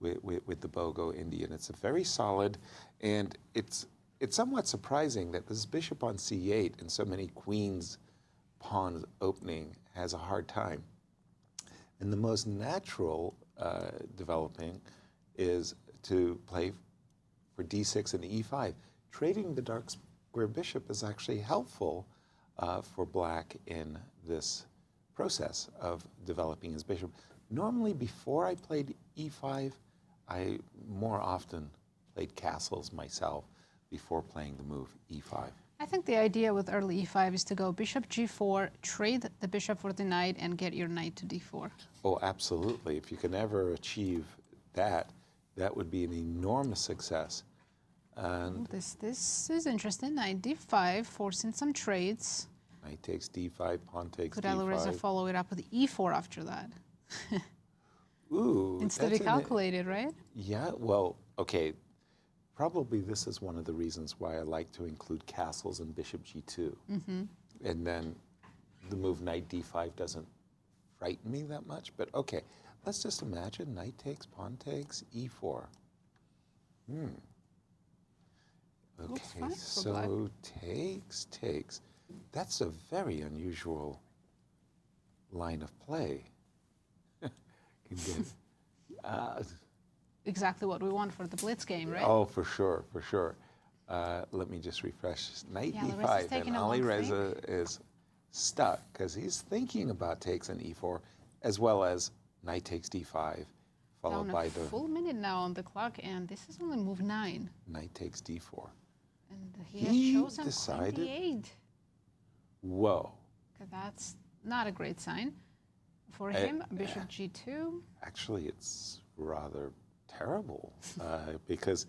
Bogo Indian. It's a very solid, and it's somewhat surprising that this bishop on c8 and so many queens pawns opening has a hard time. And the most natural developing is to play for d6 and e5. Trading the dark square bishop is actually helpful for black in this process of developing his bishop. Normally, before I played e5, I more often played castles myself before playing the move e5. I think the idea with early e5 is to go bishop g4, trade the bishop for the knight, and get your knight to d4. Oh, absolutely. If you can ever achieve that, that would be an enormous success. And This is interesting. Knight d5, forcing some trades. knight takes d5, pawn takes Could d5. Alireza follow it up with e4 after that? Ooh, Instead that's of calculated, right? Yeah, well, okay. Probably this is one of the reasons why I like to include castles in bishop g2. Mm-hmm. And then the move knight d5 doesn't frighten me that much. But okay, let's just imagine knight takes, pawn takes, e4. Okay, so takes. That's a very unusual line of play. Can get, Exactly what we want for the blitz game, right? Oh, for sure, for sure. Let me just refresh. Knight Yeah, Alireza's e5, and taking a long Alireza is stuck because he's thinking about takes and e4, as well as knight takes d5, followed Down by a the full minute now on the clock, and this is only move 9. knight takes d4. And he He has chosen decided- queen d8. Whoa. Okay, that's not a great sign. For him, bishop g2. Actually, it's rather terrible because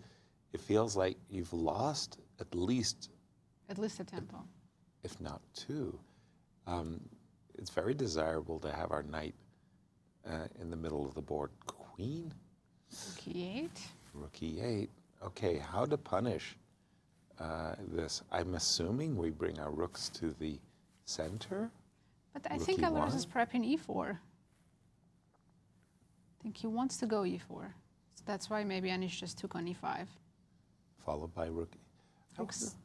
it feels like you've lost at least a tempo. if not 2. It's very desirable to have our knight in the middle of the board. Queen? Rook e8. Rook e8. Okay, how to punish this? I'm assuming we bring our rooks to the center. But I Rook think e1. Alireza is prepping e4. I think he wants to go e4. So that's why maybe Anish just took on e5. Followed by rook. Rook's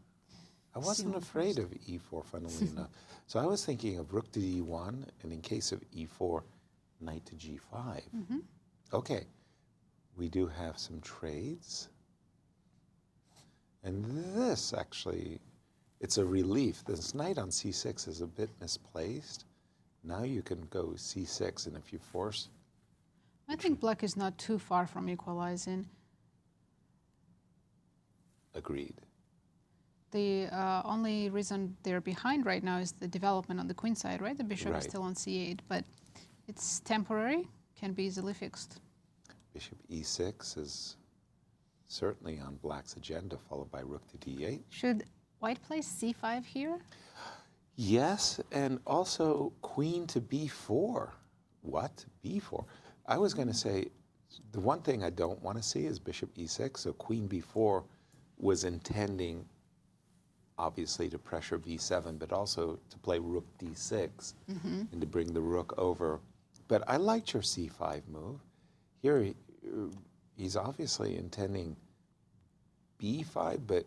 I wasn't afraid of e4, funnily enough. So I was thinking of rook to d1, and in case of e4, knight to g5. Mhm. Okay, we do have some trades. And this actually, it's a relief. This knight on c6 is a bit misplaced. Now you can go c6, and if you force... I think black is not too far from equalizing. Agreed. The only reason they're behind right now is the development on the queen side, right? The bishop is still on c8, but it's temporary, can be easily fixed. Bishop e6 is certainly on black's agenda, followed by rook to d8. Should white play c5 here? Yes, and also queen to b4. What? b4? I was going to say, the one thing I don't want to see is bishop e6, so queen b4 was intending, obviously, to pressure b7, but also to play rook d6 and to bring the rook over. But I liked your c5 move. Here, he's obviously intending b5, but,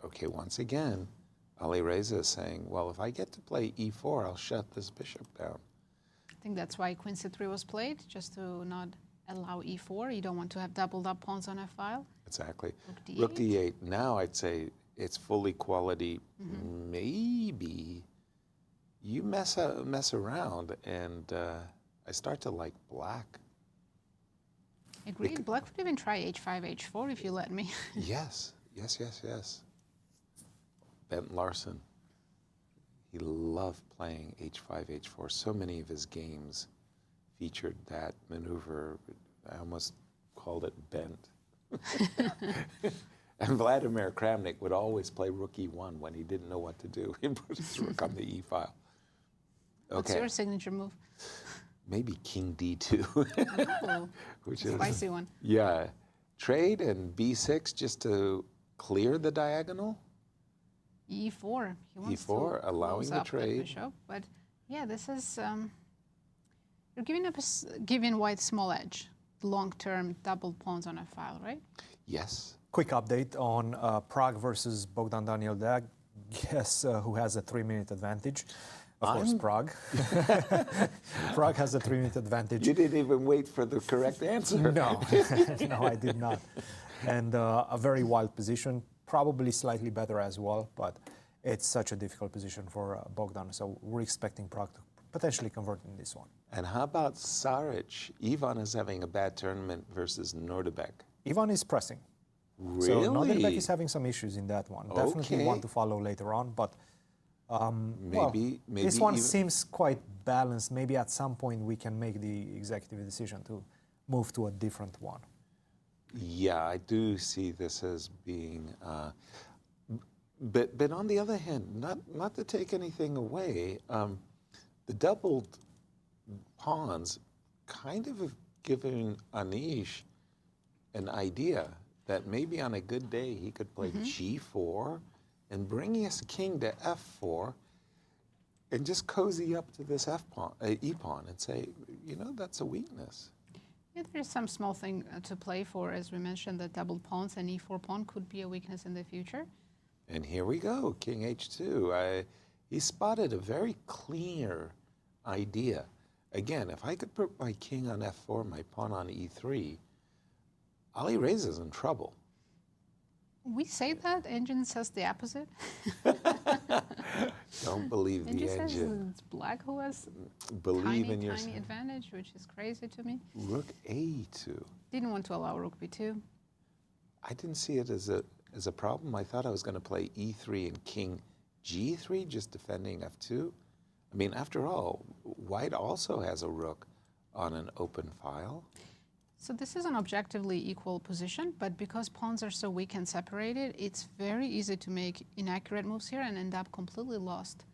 okay, once again, Alireza is saying, well, if I get to play e4, I'll shut this bishop down. I think that's why queen c3 was played, just to not allow e4. You don't want to have doubled up pawns on f-file. Exactly. D8. Rook d8. Now I'd say it's full equality. Maybe you mess around, and I start to like black. Agreed. Black would even try h5, h4 if you let me. Yes. Bent Larson. He loved playing h5, h4. So many of his games featured that maneuver. I almost called it bent. And Vladimir Kramnik would always play rook e1 when he didn't know what to do. He'd put his rook on the e file. Okay. What's your signature move? Maybe king d2. Oh, which is spicy one. Yeah. Trade and b6 just to clear the diagonal. e4. He wants e4, to allowing close the up trade. Bishop, but yeah, this is you're giving white small edge, long-term doubled pawns on a file, right? Yes. Quick update on Pragg versus Bogdan-Daniel Deac. Guess who has a 3-minute advantage? Of course, Pragg. Pragg has a 3-minute advantage. You didn't even wait for the correct answer. No, no, I did not. And a very wild position, probably slightly better as well, but it's such a difficult position for Bogdan, so we're expecting Pragg to potentially convert in this one. And how about Saric? Ivan is having a bad tournament versus Nodirbek. Ivan is pressing. Really? So Nodirbek is having some issues in that one. Definitely Okay. one to follow later on, but maybe this one even seems quite balanced. Maybe at some point we can make the executive decision to move to a different one. Yeah, I do see this as being, but on the other hand, not to take anything away, the doubled pawns kind of have given Anish an idea that maybe on a good day he could play g4 and bring his king to f4 and just cozy up to this e-pawn and say, you know, that's a weakness. Yeah, there's some small thing to play for. As we mentioned, the double pawns and e4 pawn could be a weakness in the future. And here we go, king h2. He spotted a very clear idea. Again, if I could put my king on f4, my pawn on e3, Alireza's in trouble. We say that, engine says the opposite. Don't believe the Engine says engine. it's black who has Believe in yourself. tiny advantage, which is crazy to me. Rook a2. Didn't want to allow rook b2. I didn't see it as a problem. I thought I was going to play e3 and king g3, just defending f2. I mean, after all, white also has a rook on an open file. So this is an objectively equal position, but because pawns are so weak and separated, it's very easy to make inaccurate moves here and end up completely lost.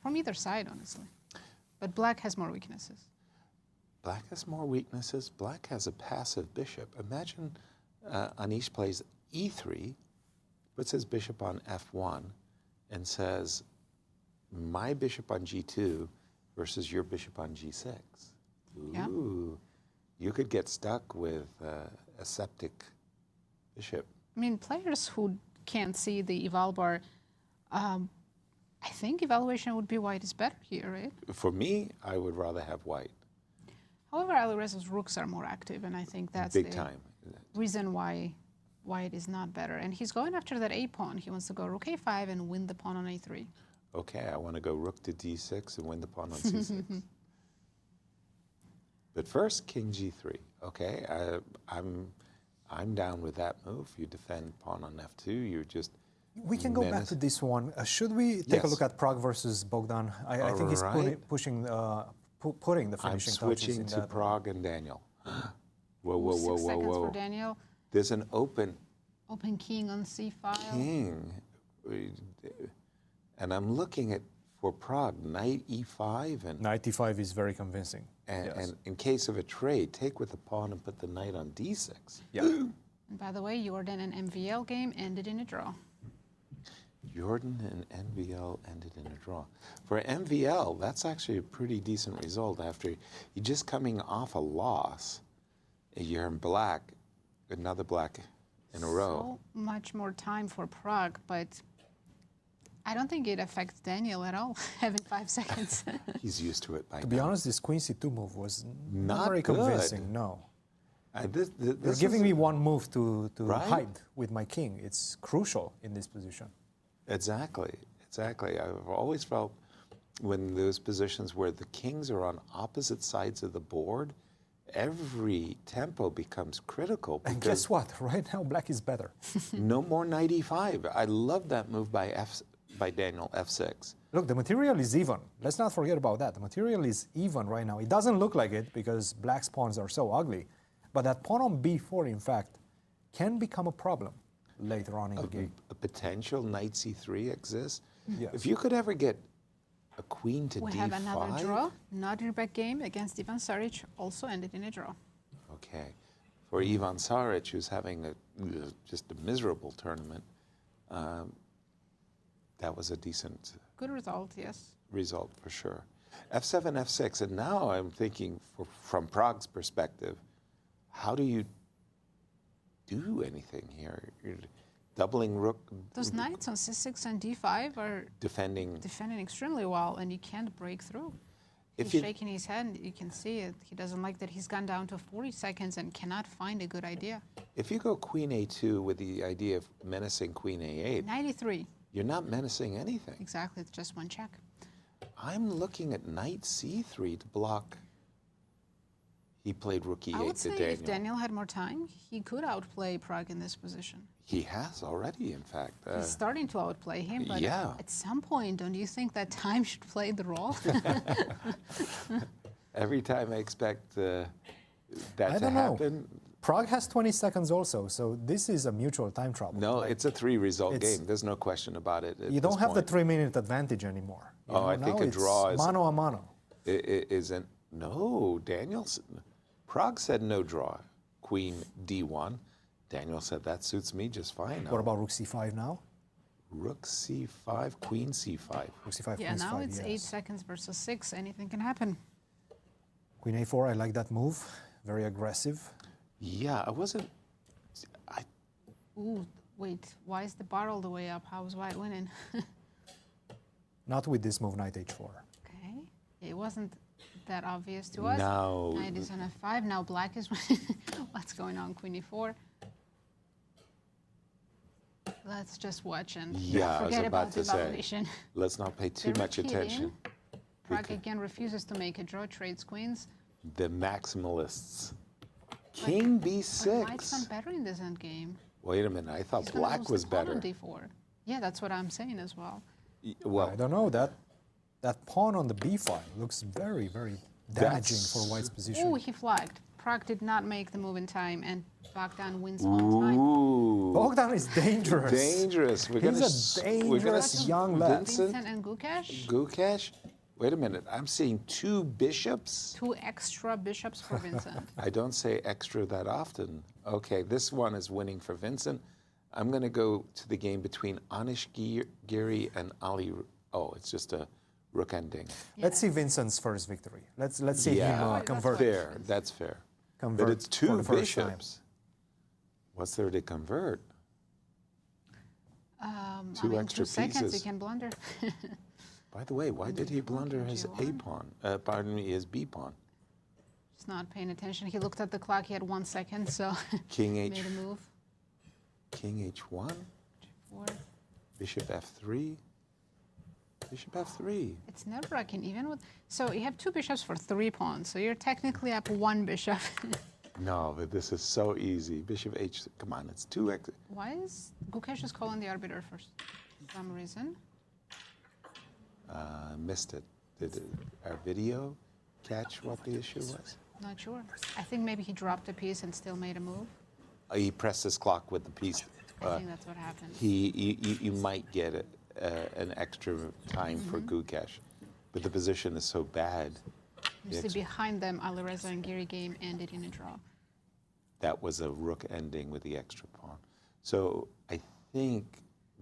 From either side, honestly. But black has more weaknesses. Black has more weaknesses. Black has a passive bishop. Imagine Anish plays e3, puts his bishop on f1, and says, my bishop on g2 versus your bishop on g6. Ooh. Yeah. You could get stuck with a septic bishop. I mean, players who can't see the eval bar, I think evaluation would be white is better here, right? For me, I would rather have white. However, Alireza's rooks are more active, and I think that's Big the time. reason why white is not better. And he's going after that a pawn. He wants to go rook a5 and win the pawn on a3. Okay, I want to go rook to d6 and win the pawn on c6. But first, king g3. Okay, I'm down with that move. You defend pawn on f2. You're just We can go back to this one. Should we take a look at Pragg versus Bogdan? I think he's putting the finishing touches. I'm switching to Praggnanandhaa. Whoa, whoa, whoa, 6 whoa, seconds whoa. for Daniel. There's an open King on c file. king. And I'm looking at, for Pragg, knight e5. And knight e5 is very convincing. And in case of a trade, take with the pawn and put the knight on d6. Yeah. And by the way, Jorden and MVL game ended in a draw. Jorden and MVL ended in a draw. For MVL, that's actually a pretty decent result after you're just coming off a loss. You're in black, another black in a row. So much more time for Pragg, but I don't think it affects Daniel at all, having 5 seconds. He's used to it by now. To be honest, this queen c2 move was Not very good. convincing. No. This You're giving was- me one move to Right? hide with my king. It's crucial in this position. Exactly, exactly. I've always felt when those positions where the kings are on opposite sides of the board, every tempo becomes critical. And because guess what? Right now, black is better. no more knight e5. I love that move by Daniel, f6. Look, the material is even. Let's not forget about that. The material is even right now. It doesn't look like it because black's pawns are so ugly. But that pawn on b4, in fact, can become a problem later on in the game. A potential knight c3 exists. Yes. If you could ever get a queen to We d5. have another draw. Nodirbek game against Ivan Saric also ended in a draw. Okay. For Ivan Saric, who's having just a miserable tournament, that was a decent Good result, yes. result for sure. f7, f6, and now I'm thinking from Prague's perspective, how do you do anything here? You're doubling rook. Those knights on c6 and d5 are defending extremely well, and you can't break through. If He's you- shaking his head, you can see it. He doesn't like that he's gone down to 40 seconds and cannot find a good idea. If you go queen a2 with the idea of menacing queen a8, 93. you're not menacing anything. Exactly, it's just one check. I'm looking at knight c3 to block. He played rook e8 I would to say Daniel. if Daniel had more time, he could outplay Prague in this position. He has already, in fact. He's starting to outplay him, but yeah. at some point, don't you think that time should play the role? Every time I expect that I to don't know. happen. Prague has 20 seconds also, so this is a mutual time trouble. No, it's a 3-result it's- game. There's no question about it. You don't have the 3-minute advantage anymore. You know, I think now a it's draw is mano a mano. Isn't. No, Prague said no draw. Queen d1. Daniel said that suits me just fine. What about rook c5 now? Rook c5, queen c5. Rook c5, Yeah, queen now c5, it's yes. 8 seconds versus 6. Anything can happen. Queen a4, I like that move. Very aggressive. Yeah, I wasn't. Ooh, wait. Why is the bar all the way up? How is white winning? Not with this move, knight h4. Okay. It wasn't that obvious to us. No. Knight is on f5. Now black is winning. What's going on? Queen e4. Let's just watch and Yeah, I was forget about the to say. evaluation. Let's not pay too The much rook hit attention. in. Prague again refuses to make a draw, trades queens. The maximalists. King But white's b6. not better in this endgame. Wait a minute, I thought He's gonna black lose was the pawn better. on d4. Yeah, that's what I'm saying as well. Well, I don't know. That pawn on the b file looks very, very damaging for white's position. Oh, he flagged. Prague did not make the move in time, and Bogdan wins on time. Ooh. Bogdan is dangerous. Dangerous. He's a dangerous young lad. Vincent and Gukesh. Gukesh? Wait a minute. I'm seeing 2 bishops. 2 extra bishops for Vincent. I don't say extra that often. Okay, this one is winning for Vincent. I'm going to go to the game between Anish, Giri, and Ali. Oh, it's just a rook ending. Let's see Vincent's first victory. Let's see him convert. Fair. That's fair. Convert But it's for 2 the first time. bishops. What's there to convert? Two Two extra 2 seconds, pieces. he can blunder. By the way, why did he blunder his A pawn? Pardon me, his B pawn. He's not paying attention. He looked at the clock. He had 1 second, so King made a move. King H1. 4. Bishop F3. Bishop F3. It's nerve-wracking, even with. So you have 2 bishops for 3 pawns. So you're technically up 1 bishop. No, but this is so easy. Bishop H. Come on, it's 2x. Why is Gukesh is calling the arbiter for some reason? Missed it. Did our video catch what the issue was? Not sure. I think maybe he dropped a piece and still made a move. He pressed his clock with the piece. I think that's what happened. You might get an extra time for Gukesh, but the position is so bad. You see behind them, Alireza and Giri game ended in a draw. That was a rook ending with the extra pawn. So I think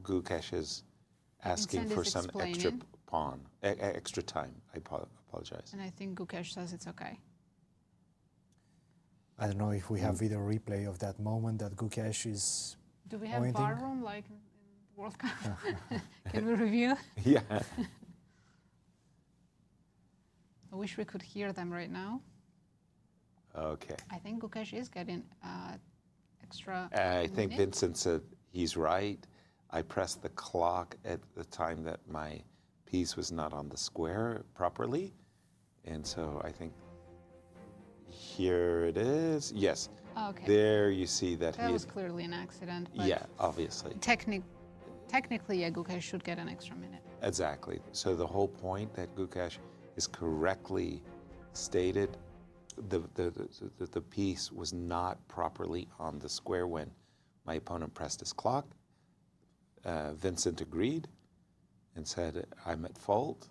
Gukesh is asking Vincent for is some extra explaining. pawn, extra time. I apologize. And I think Gukesh says it's okay. I don't know if we have video replay of that moment that Gukesh is Do we have pointing. bar room like in World Cup. Can we review? Yeah. I wish we could hear them right now. Okay. I think Gukesh is getting extra. I think minute. Vincent said he's right. I pressed the clock at the time that my piece was not on the square properly. And so I think here it is. Yes. Okay. There you see that That he was had, clearly an accident. But yeah, obviously. Technically, yeah, Gukesh should get an extra minute. Exactly. So the whole point that Gukesh is correctly stated, the piece was not properly on the square when my opponent pressed his clock. Vincent agreed and said, I'm at fault.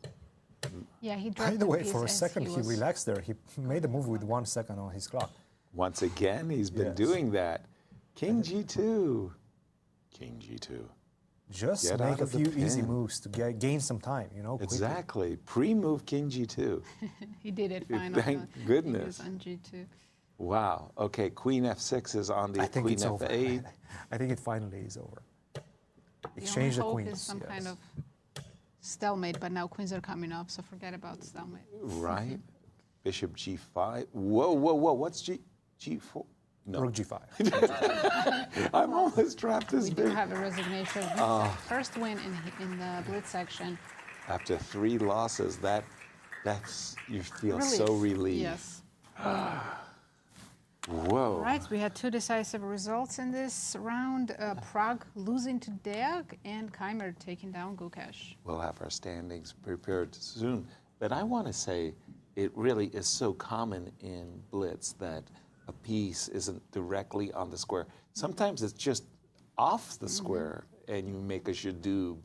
Yeah, he dropped By the way, piece for a as second, he was- relaxed there. He made a move with 1 second on his clock. Once again, he's been Yes. doing that. King G2. King G2. Just Get make out a of the few easy pin. moves to gain some time, you know. quickly. Exactly. Pre-move King G2. He did it finally. Thank He goodness. was on G2. Wow. Okay, Queen F6 is on the I think Queen it's over. F8. I think it finally is over. The Exchange the only hope queens. is some yes. kind of stalemate, but now queens are coming up, so forget about stalemate. Right. Bishop G5. Whoa, whoa, whoa. What's G4? No. Rook G5. I'm almost trapped as We do big. have a resignation. First win in the Blitz section. After 3 losses, that's you feel so relieved. Yes. Whoa. All right, we had 2 decisive results in this round. Prague losing to Deac and Keymer taking down Gukesh. We'll have our standings prepared soon. But I want to say it really is so common in Blitz that a piece isn't directly on the square. Sometimes it's just off the square and you make a shadoob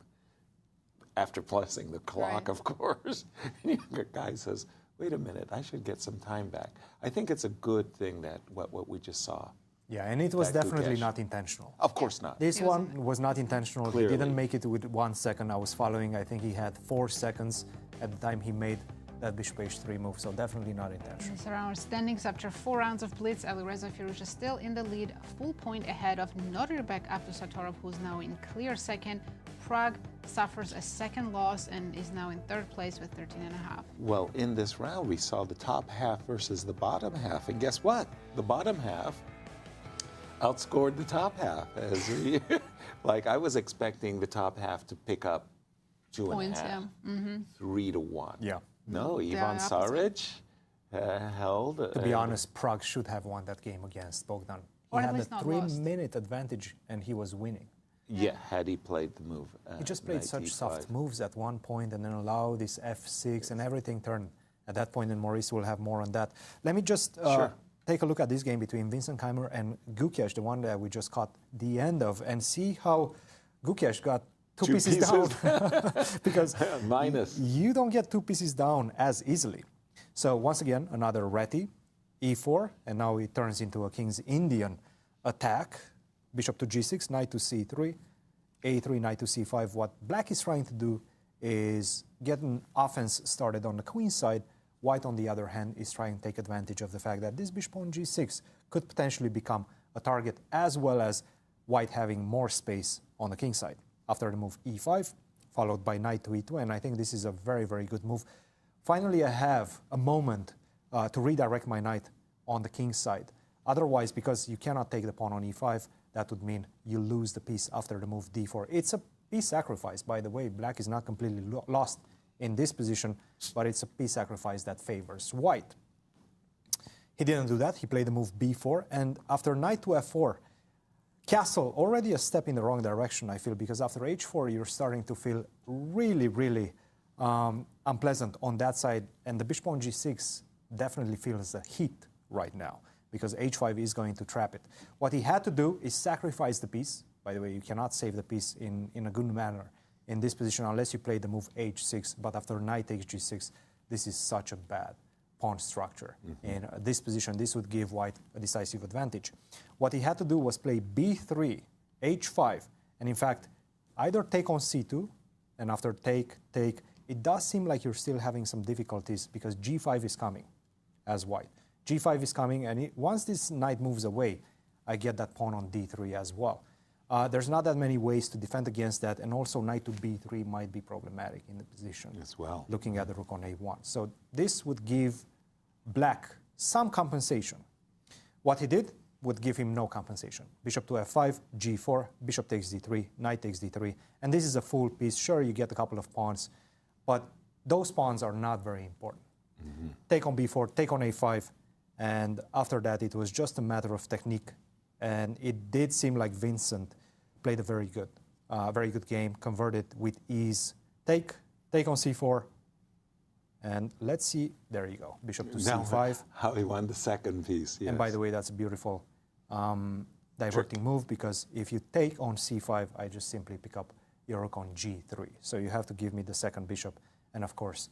after pressing the clock, of course. And the guy says, wait a minute, I should get some time back. I think it's a good thing that what we just saw. Yeah, and it was that definitely Gukesh- not intentional. Of course not. This one was not intentional. Clearly. He didn't make it with 1 second. I was following. I think he had 4 seconds at the time he made that bishop h3 move, so definitely not intentional. These are our standings after 4 rounds of Blitz. Alireza Firouzja still in the lead, a full point ahead of Nodirbek Abdusattorov, who's now in clear second. Prague suffers a second loss and is now in 3rd place with 13.5. Well, in this round, we saw the top half versus the bottom half. And guess what? The bottom half outscored the top half. Like, I was expecting the top half to pick up 2.5, Points, yeah. 3 to 1. Yeah. No, They Ivan are opposite. Saric held. To be honest, Prague should have won that game against Bogdan. He Or at had a least not 3-minute advantage and he was winning. Yeah, had he played the move. He just played knight such E5. soft moves at one point and then allowed this f6 and everything turned at that point, and Maurice will have more on that. Let me just take a look at this game between Vincent Keymer and Gukesh, the one that we just caught the end of, and see how Gukesh got two pieces down. Because minus. You don't get 2 pieces down as easily. So once again, another Reti, e4, and now it turns into a King's Indian attack. Bishop to g6, knight to c3, a3, knight to c5. What black is trying to do is get an offense started on the queen side. White, on the other hand, is trying to take advantage of the fact that this bishop on g6 could potentially become a target, as well as white having more space on the king side. After the move e5, followed by knight to e2, and I think this is a very, very good move. Finally, I have a moment to redirect my knight on the king's side. Otherwise, because you cannot take the pawn on e5, that would mean you lose the piece after the move d4. It's a piece sacrifice, by the way. Black is not completely lost in this position, but it's a piece sacrifice that favors white. He didn't do that. He played the move b4, and after knight to f4, castle, already a step in the wrong direction, I feel, because after h4, you're starting to feel really, really unpleasant on that side, and the bishop on g6 definitely feels the heat right now, because h5 is going to trap it. What he had to do is sacrifice the piece. By the way, you cannot save the piece in a good manner in this position unless you play the move h6, but after knight takes g6, this is such a bad pawn structure. In this position, this would give white a decisive advantage. What he had to do was play b3, h5, and in fact, either take on c2, and after take, it does seem like you're still having some difficulties because g5 is coming as white. G5 is coming, and once this knight moves away, I get that pawn on d3 as well. There's not that many ways to defend against that, and also knight to b3 might be problematic in the position as well. Looking at the rook on a1. So this would give black some compensation. What he did would give him no compensation. Bishop to f5, g4, bishop takes d3, knight takes d3, and this is a full piece. Sure, you get a couple of pawns, but those pawns are not very important. Take on b4, take on a5, and after that it was just a matter of technique. And it did seem like Vincent played a very good game, converted with ease. Take on c4, and let's see, there you go, bishop to c5. How he won the second piece, yes. And by the way, that's a beautiful diverting move, because if you take on c5, I just simply pick up your rook on g3. So you have to give me the second bishop, and of course,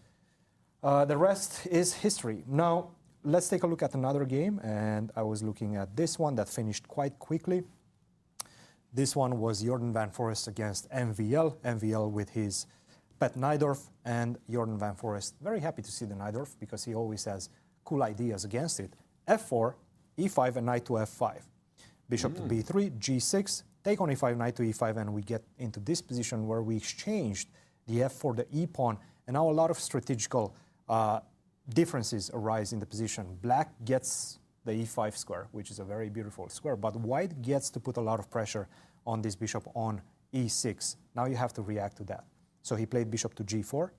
the rest is history. Now, let's take a look at another game, and I was looking at this one that finished quite quickly. This one was Jorden van Foreest against MVL. MVL with his pet Najdorf, and Jorden van Foreest very happy to see the Najdorf because he always has cool ideas against it. f4, e5, and knight to f5. Bishop to b3, g6, take on e5, knight to e5, and we get into this position where we exchanged the f for the e pawn, and now a lot of strategical differences arise in the position. Black gets the e5 square, which is a very beautiful square, but white gets to put a lot of pressure on this bishop on e6. Now you have to react to that. So he played bishop to g4,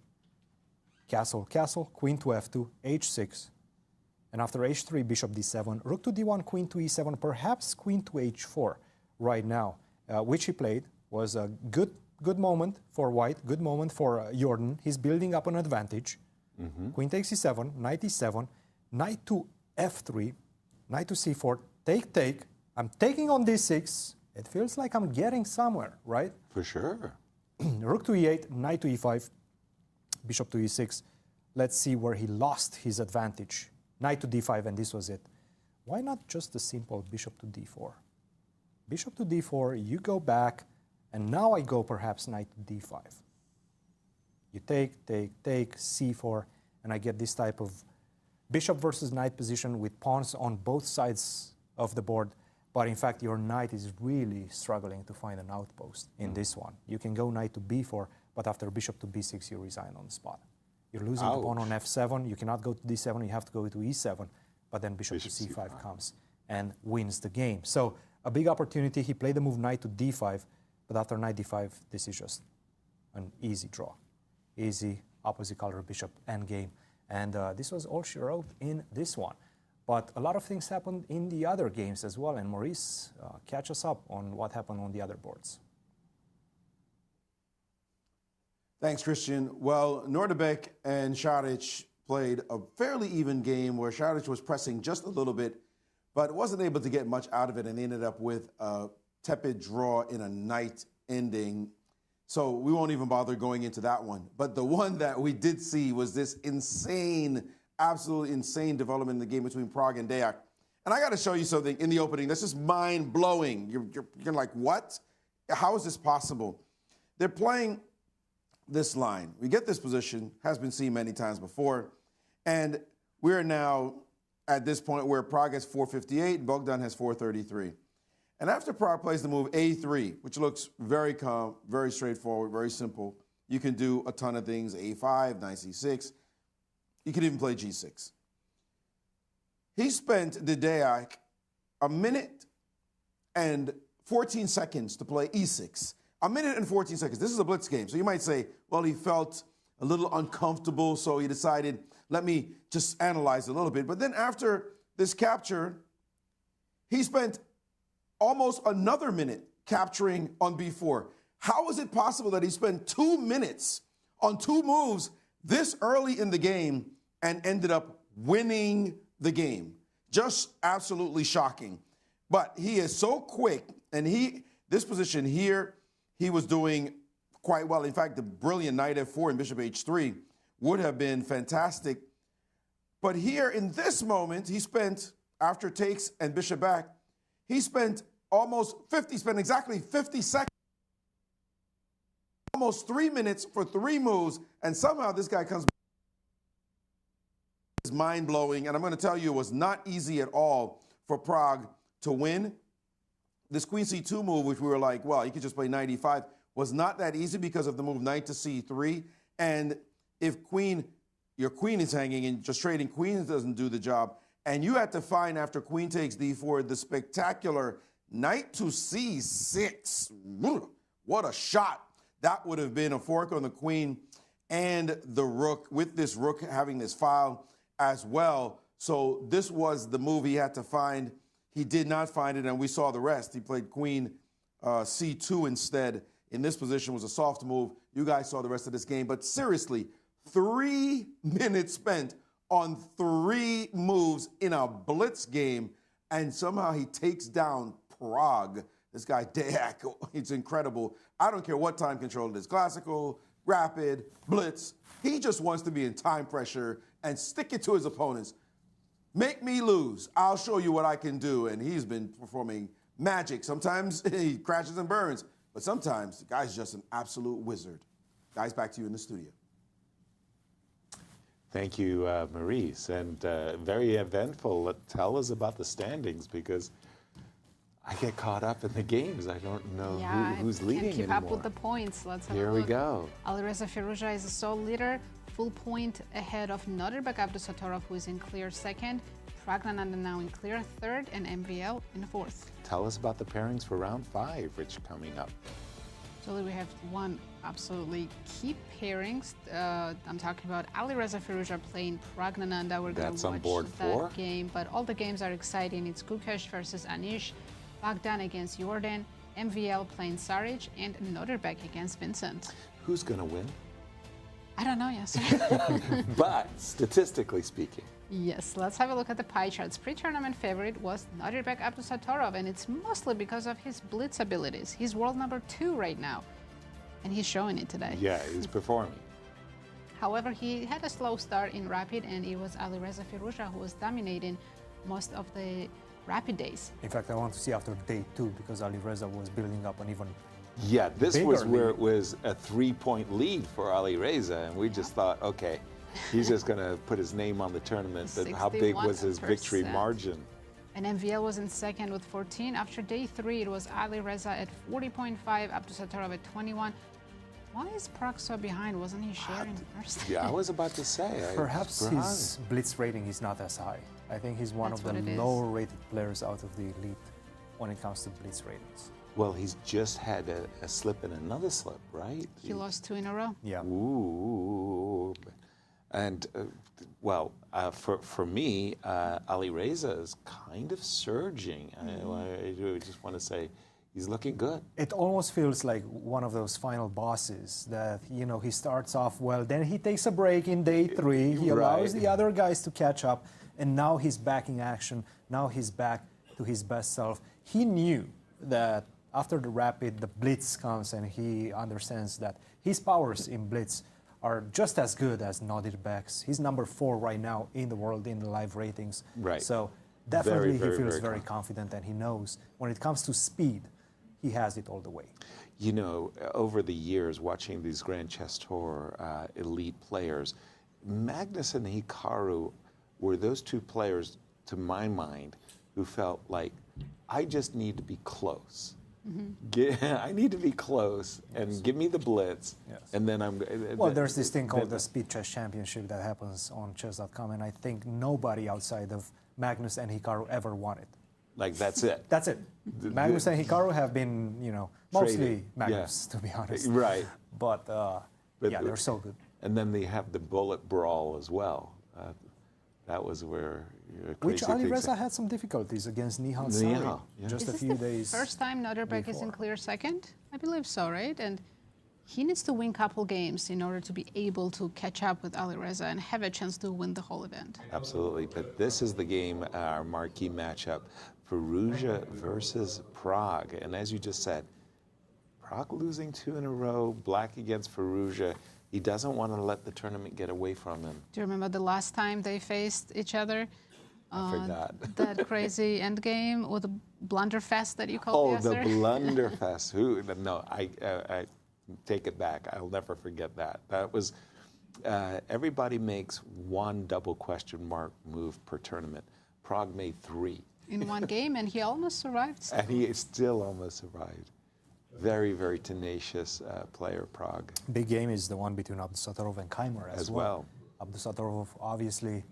castle, castle, queen to f2, h6, and after h3, bishop d7, rook to d1, queen to e7, perhaps queen to h4 right now, which he played. Was a good moment for white, good moment for Jorden. He's building up an advantage. Queen takes e7, knight e7, knight to f3, knight to c4, take. I'm taking on d6. It feels like I'm getting somewhere, right? For sure. Rook to e8, knight to e5, bishop to e6. Let's see where he lost his advantage. Knight to d5, and this was it. Why not just a simple bishop to d4? Bishop to d4, you go back, and now I go perhaps knight to d5. You take, c4, and I get this type of bishop versus knight position with pawns on both sides of the board. But in fact, your knight is really struggling to find an outpost in this one. You can go knight to b4, but after bishop to b6, you resign on the spot. You're losing the pawn on f7. You cannot go to d7. You have to go to e7. But then bishop to c5 comes and wins the game. So a big opportunity. He played the move knight to d5, but after knight d5, this is just an easy draw. Easy, opposite color bishop endgame. And this was all she wrote in this one. But a lot of things happened in the other games as well. And Maurice, catch us up on what happened on the other boards. Thanks, Cristian. Well, Nodirbek and Saric played a fairly even game where Saric was pressing just a little bit, but wasn't able to get much out of it, and they ended up with a tepid draw in a knight ending. So we won't even bother going into that one. But the one that we did see was this insane, absolutely insane development in the game between Pragg and Deac. And I got to show you something in the opening that's just mind-blowing. You're like, what? How is this possible? They're playing this line. We get this position, has been seen many times before, and we're now at this point where Pragg has 458, Bogdan has 433. And after Pragg plays the move a3, which looks very calm, very straightforward, very simple, you can do a ton of things, a5, knight c6. You could even play g6. He spent the Deac a minute and 14 seconds to play e6. A minute and 14 seconds. This is a blitz game. So you might say, well, he felt a little uncomfortable, so he decided, let me just analyze a little bit. But then after this capture, he spent almost another minute capturing on b4. How is it possible that he spent 2 minutes on 2 moves this early in the game and ended up winning the game? Just absolutely shocking. But he is so quick, and this position here, he was doing quite well. In fact, the brilliant knight f4 and bishop h3 would have been fantastic. But here in this moment, he spent, after takes and bishop back, he spent exactly 50 seconds, almost 3 minutes for 3 moves, and somehow this guy comes back. It's mind-blowing, and I'm going to tell you, it was not easy at all for Pragg to win this queen c2 move, which we were like, well, you could just play knight e5, was not that easy because of the move knight to c3. And if your queen is hanging and just trading queens doesn't do the job, and you had to find after queen takes d4 the spectacular knight to c6. What a shot. That would have been a fork on the queen and the rook, with this rook having this file as well. So this was the move he had to find. He did not find it, and we saw the rest. He played queen c2 instead. In this position was a soft move. You guys saw the rest of this game. But seriously, 3 minutes spent on 3 moves in a blitz game, and somehow he takes down Prague. This guy, Deac, it's incredible. I don't care what time control it is, classical, rapid, blitz. He just wants to be in time pressure and stick it to his opponents. Make me lose. I'll show you what I can do. And he's been performing magic. Sometimes he crashes and burns, but sometimes the guy's just an absolute wizard. Guys, back to you in the studio. Thank you, Maurice, and very eventful. Tell us about the standings, because I get caught up in the games. I don't know who's leading can't keep anymore. up with the points. Let's have Here a we look. go. Alireza Firouzja is the sole leader, full point ahead of Nodirbek Abdusattorov, who is in clear second. Praggnanandhaa now in clear third, and MVL in fourth. Tell us about the pairings for round 5, which coming up. So we have one absolutely key pairings. I'm talking about Alireza Firouzja playing Praggnanandhaa. We're going to watch that game, but all the games are exciting. It's Gukesh versus Anish, Bogdan against Jorden, MVL playing Saric, and Nodirbek against Vincent. Who's going to win? I don't know, yes. But statistically speaking. Yes, let's have a look at the pie charts. Pre-tournament favorite was Nodirbek Abdusattorov, and it's mostly because of his blitz abilities. He's world number 2 right now, and he's showing it today. Yeah, he's performing. However, he had a slow start in rapid, and it was Alireza Firouzja who was dominating most of the rapid days. In fact, I want to see after day 2, because Alireza was building up an even this was bigger where lead. it was a 3-point lead for Alireza, and we just thought, okay, he's just going to put his name on the tournament. But how big was his victory margin? And MVL was in second with 14. After day 3, it was Alireza at 40.5, Abdusattorov at 21. Why is Prag so behind? Wasn't he sharing first? Yeah, I was about to say. Perhaps his blitz rating is not as high. I think he's one of the lower rated players out of the elite when it comes to blitz ratings. Well, he's just had a slip and another slip, right? He lost 2 in a row. Yeah. Ooh. And, for me, Alireza is kind of surging. I just want to say he's looking good. It almost feels like one of those final bosses that, he starts off well, then he takes a break in day 3, he allows the other guys to catch up, and now he's back in action. Now he's back to his best self. He knew that after the rapid, the blitz comes, and he understands that his powers in blitz are just as good as Nodirbek's. He's number 4 right now in the world in the live ratings. Right. So definitely he feels very confident, and he knows when it comes to speed, he has it all the way. Over the years, watching these Grand Chess Tour elite players, Magnus and Hikaru were those 2 players, to my mind, who felt like, I just need to be close. I need to be close and give me the blitz, and then I'm. Well, there's this thing called the Speed Chess Championship that happens on chess.com, and I think nobody outside of Magnus and Hikaru ever won it. Like, that's it. That's it. Magnus and Hikaru have been, mostly Magnus, to be honest. Right. But they're so good. And then they have the bullet brawl as well. That was where which Alireza had some difficulties against Nihal Sari just a few days. First time Nodirbek is in clear second? I believe so, right? And he needs to win a couple games in order to be able to catch up with Alireza and have a chance to win the whole event. Absolutely. But this is the game, our marquee matchup, Firouzja versus Prague. And as you just said, Prague losing 2 in a row, black against Firouzja. He doesn't want to let the tournament get away from him. Do you remember the last time they faced each other? I forgot. That crazy end game with the blunderfest that you called the blunderfest. No, I take it back. I'll never forget that. That was, everybody makes 1 double question mark move per tournament. Prague made 3. in one game, and he almost survived. And he still almost survived. Very, very tenacious player, Pragg. Big game is the one between Abdusattorov and Keymer as well. Abdusattorov, obviously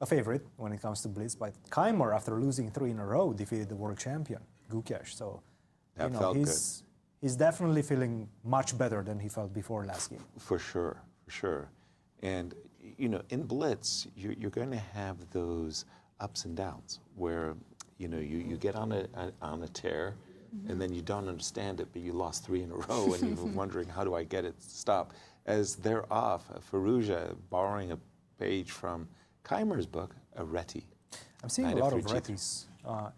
a favorite when it comes to Blitz, but Keymer, after losing 3 in a row, defeated the world champion, Gukesh. So, that you know, felt he's definitely feeling much better than he felt before last game. For sure, for sure. And, you know, in Blitz, you're going to have those ups and downs where, you know, you get on a tear, and then you don't understand it, but you lost 3 in a row, and you're wondering, how do I get it to stop? As they're off, Firouzja, borrowing a page from Keymer's book, a reti. I'm seeing a lot of retis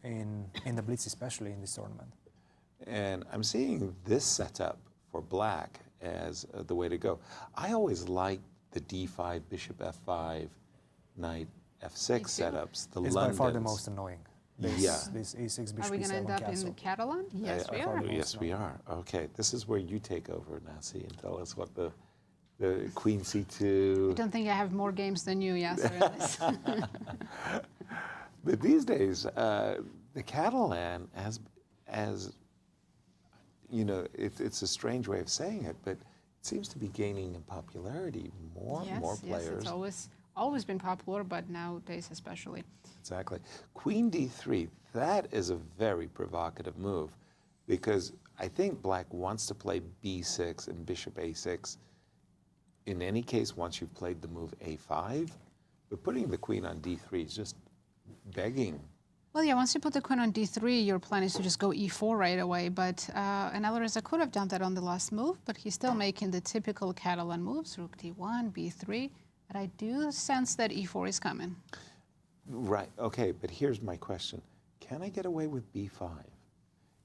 in the Blitz, especially in this tournament. And I'm seeing this setup for black as the way to go. I always like the d5, bishop f5, knight f6 setups, the It's Londons. by far the most annoying. This a6 bishop Are we going to end up castle. in Catalan? Yes, we are. Yes, we are. Okay, this is where you take over, Nazi, and tell us what the queen c2. I don't think I have more games than you, Yasser, in this. But these days, the Catalan, as you know, it's a strange way of saying it, but it seems to be gaining in popularity. More players. Yes, it's always been popular, but nowadays especially. Exactly. Queen d3, that is a very provocative move, because I think black wants to play b6 and bishop a6. In any case, once you've played the move a5, but putting the queen on d3 is just begging. Well, yeah, once you put the queen on d3, your plan is to just go e4 right away. But and Alireza could have done that on the last move, but he's still making the typical Catalan moves, rook d1, b3. But I do sense that e4 is coming. Right, okay, but here's my question. Can I get away with b5?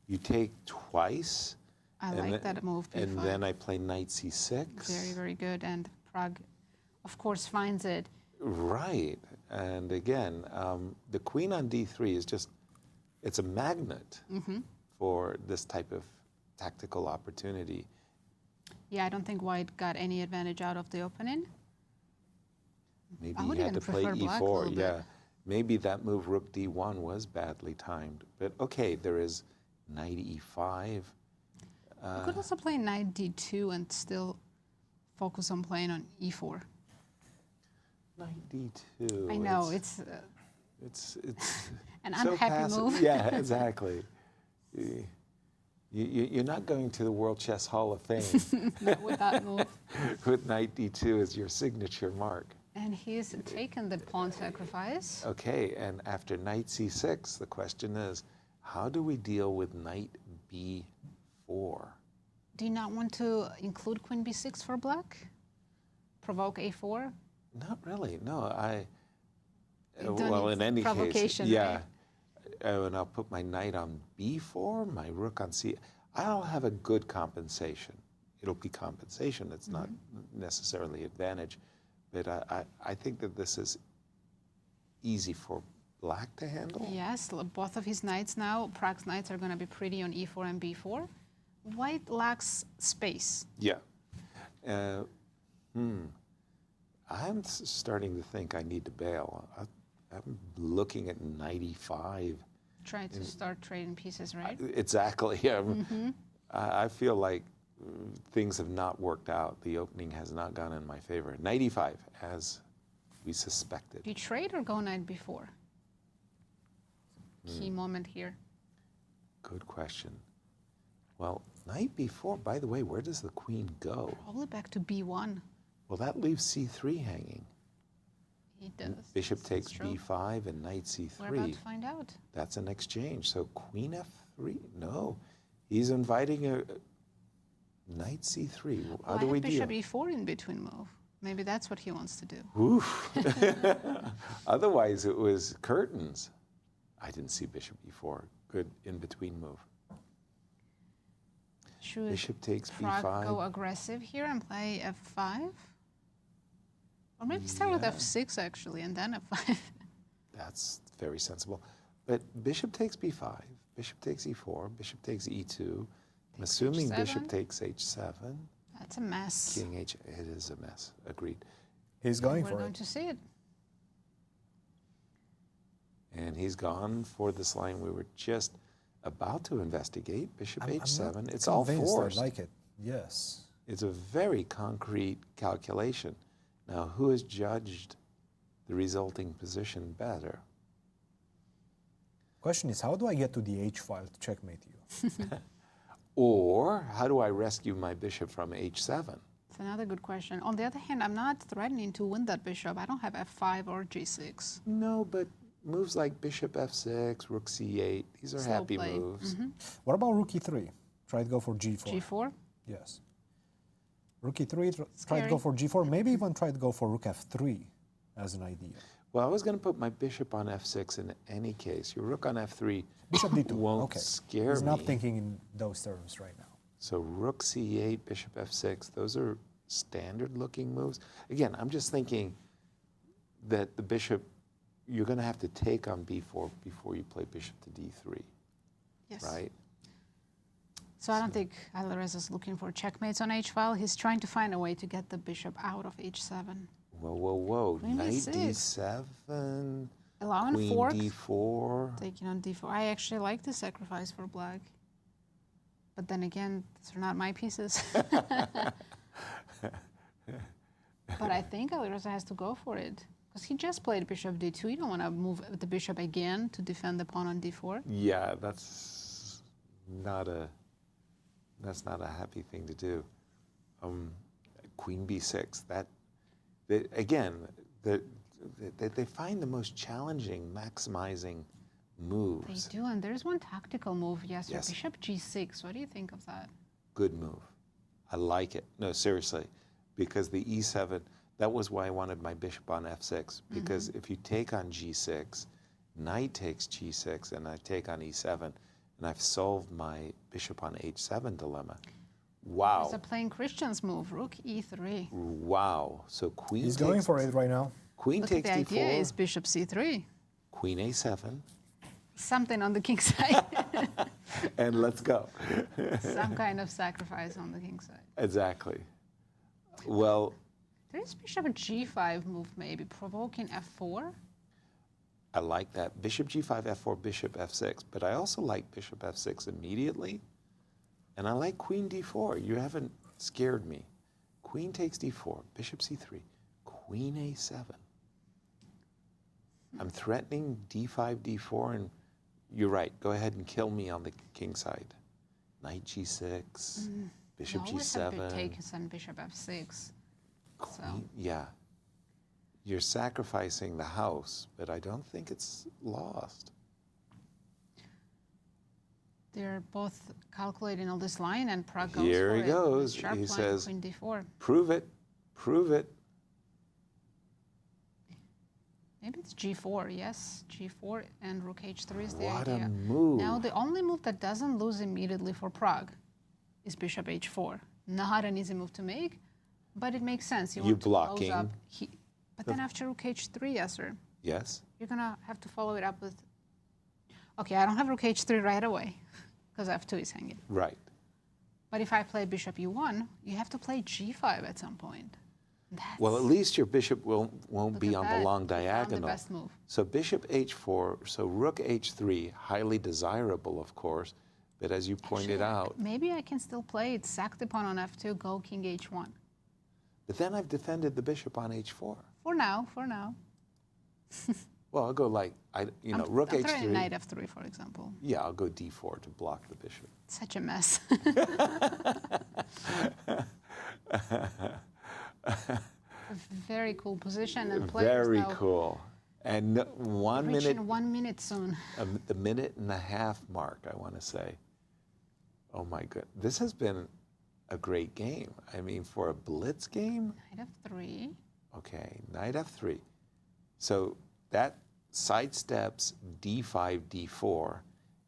You take twice. I like that move, b5. And then I play knight c6. Very, very good. And Pragg, of course, finds it. Right. And again, the queen on d3 is just, it's a magnet for this type of tactical opportunity. Yeah, I don't think white got any advantage out of the opening. Maybe I would he had even to play prefer black a e4. little Yeah. bit. Maybe that move rook d1 was badly timed. But okay, there is knight e5. You could also play knight d2 and still focus on playing on e4. Knight d2. I know, it's an so unhappy passive. move. Yeah, exactly. You're not going to the World Chess Hall of Fame Not with that move. with knight d2 as your signature mark. And he's taken the pawn sacrifice. Okay, and after knight c6, the question is, how do we deal with knight b4? Do you not want to include queen b6 for black? Provoke a4? Not really, no. You don't Well, need in any case, provocation, yeah. right? And I'll put my knight on b4, my rook on c. I'll have a good compensation. It'll be compensation. It's not necessarily advantage. But I think that this is easy for black to handle. Yes, both of his knights now, Pragg's knights are going to be pretty on e4 and b4. White lacks space. Yeah. I'm starting to think I need to bail. I'm looking at knight e5. Try to start trading pieces, right? Exactly. I feel like things have not worked out. The opening has not gone in my favor. Knight e5, as we suspected. Do you trade or go knight b4? Key moment here. Good question. Well, knight b4, by the way, where does the queen go? Probably back to b1. Well, that leaves c3 hanging. He does. Bishop takes b5 and knight c3. We're about to find out. That's an exchange. So queen f3? No. He's inviting a knight c3. How do we deal? Bishop e4 in between move. Maybe that's what he wants to do. Oof. Otherwise, it was curtains. I didn't see bishop e4. Good in-between move. Should bishop takes Pragg b5. go aggressive here and play f5? Or maybe start with f6, actually, and then f5. That's very sensible. But bishop takes b5, bishop takes e4, bishop takes e2. I'm assuming h7. Bishop takes h7. That's a mess. King h, it is a mess, agreed. He's going We're for going it. to see it. And he's gone for this line we were just about to investigate, bishop h7. It's all forced. I like it, yes. It's a very concrete calculation. Now, who has judged the resulting position better? Question is, how do I get to the h file to checkmate you? Or, how do I rescue my bishop from h7? It's another good question. On the other hand, I'm not threatening to win that bishop. I don't have f5 or g6. No, but moves like bishop f6, rook c8, these are Slow happy play. moves. What about rook e3? Try to go for g4. G4? Yes. Rook e3, try to go for g4, maybe even try to go for rook f3 as an idea. Well, I was going to put my bishop on f6 in any case. Your rook on f3 bishop d2 won't scare me. He's not thinking in those terms right now. So rook c8, bishop f6, those are standard-looking moves. Again, I'm just thinking that the bishop, you're going to have to take on b4 before you play bishop to d3, yes. right? So I don't think Alireza is looking for checkmates on h-file. He's trying to find a way to get the bishop out of h7. Whoa, whoa, whoa. Queen Knight d6. d7, Allowing queen fork. d4. Taking on d4. I actually like the sacrifice for black. But then again, these are not my pieces. But I think Alireza has to go for it. Because he just played bishop d2. You don't want to move the bishop again to defend the pawn on d4. Yeah, that's not a happy thing to do. Queen b6, they find the most challenging, maximizing moves. They do, and there's one tactical move, yes. Bishop g6. What do you think of that? Good move. I like it. No, seriously, because the e7, that was why I wanted my bishop on f6, because if you take on g6, knight takes g6, and I take on e7, and I've solved my bishop on h7 dilemma. Wow. It's a plain Christian's move, rook e3. Wow. So queen He's going for it right now. Queen takes the d4. idea is bishop c3. Queen a7. Something on the king's side. And let's go. Some kind of sacrifice on the king's side. Exactly. Well, there is bishop g5 move maybe, provoking f4. I like that. Bishop g5, f4, bishop f6. But I also like bishop f6 immediately. And I like queen d4. You haven't scared me. Queen takes d4, bishop c3, queen a7. I'm threatening d5, d4, and you're right. Go ahead and kill me on the king side. Knight g6, bishop g7. You always takes on bishop f6. Queen, yeah. You're sacrificing the house, but I don't think it's lost. They're both calculating all this line, and Pragg goes Here for he it. goes. Sharp He line, says, queen d4. Prove it. Prove it. Maybe it's g4, yes. g4 and rook h3 is the What idea. a move. Now, the only move that doesn't lose immediately for Pragg is bishop h4. Not an easy move to make, but it makes sense. You want to close up. But then after rook h3, Yasser, yes, you're going to have to follow it up with... Okay, I don't have rook h3 right away, because f2 is hanging. Right. But if I play bishop e1, you have to play g5 at some point. Well, at least your bishop won't be on the long diagonal. The best move. So bishop h4, so rook h3, highly desirable, of course, but as you pointed out... Maybe I can still play it, sack the pawn on f2, go king h1. But then I've defended the bishop on h4. For now, for now. Well, I'll go like, rook I'm h3. throwing knight f3, for example. Yeah, I'll go d4 to block the bishop. Such a mess. Very cool position and players Very now cool. And 1 minute. Reaching 1 minute soon. The minute and a half mark, I want to say. Oh my good. This has been a great game. I mean, for a blitz game. Knight f3. Okay, knight f3. So that sidesteps d5, d4,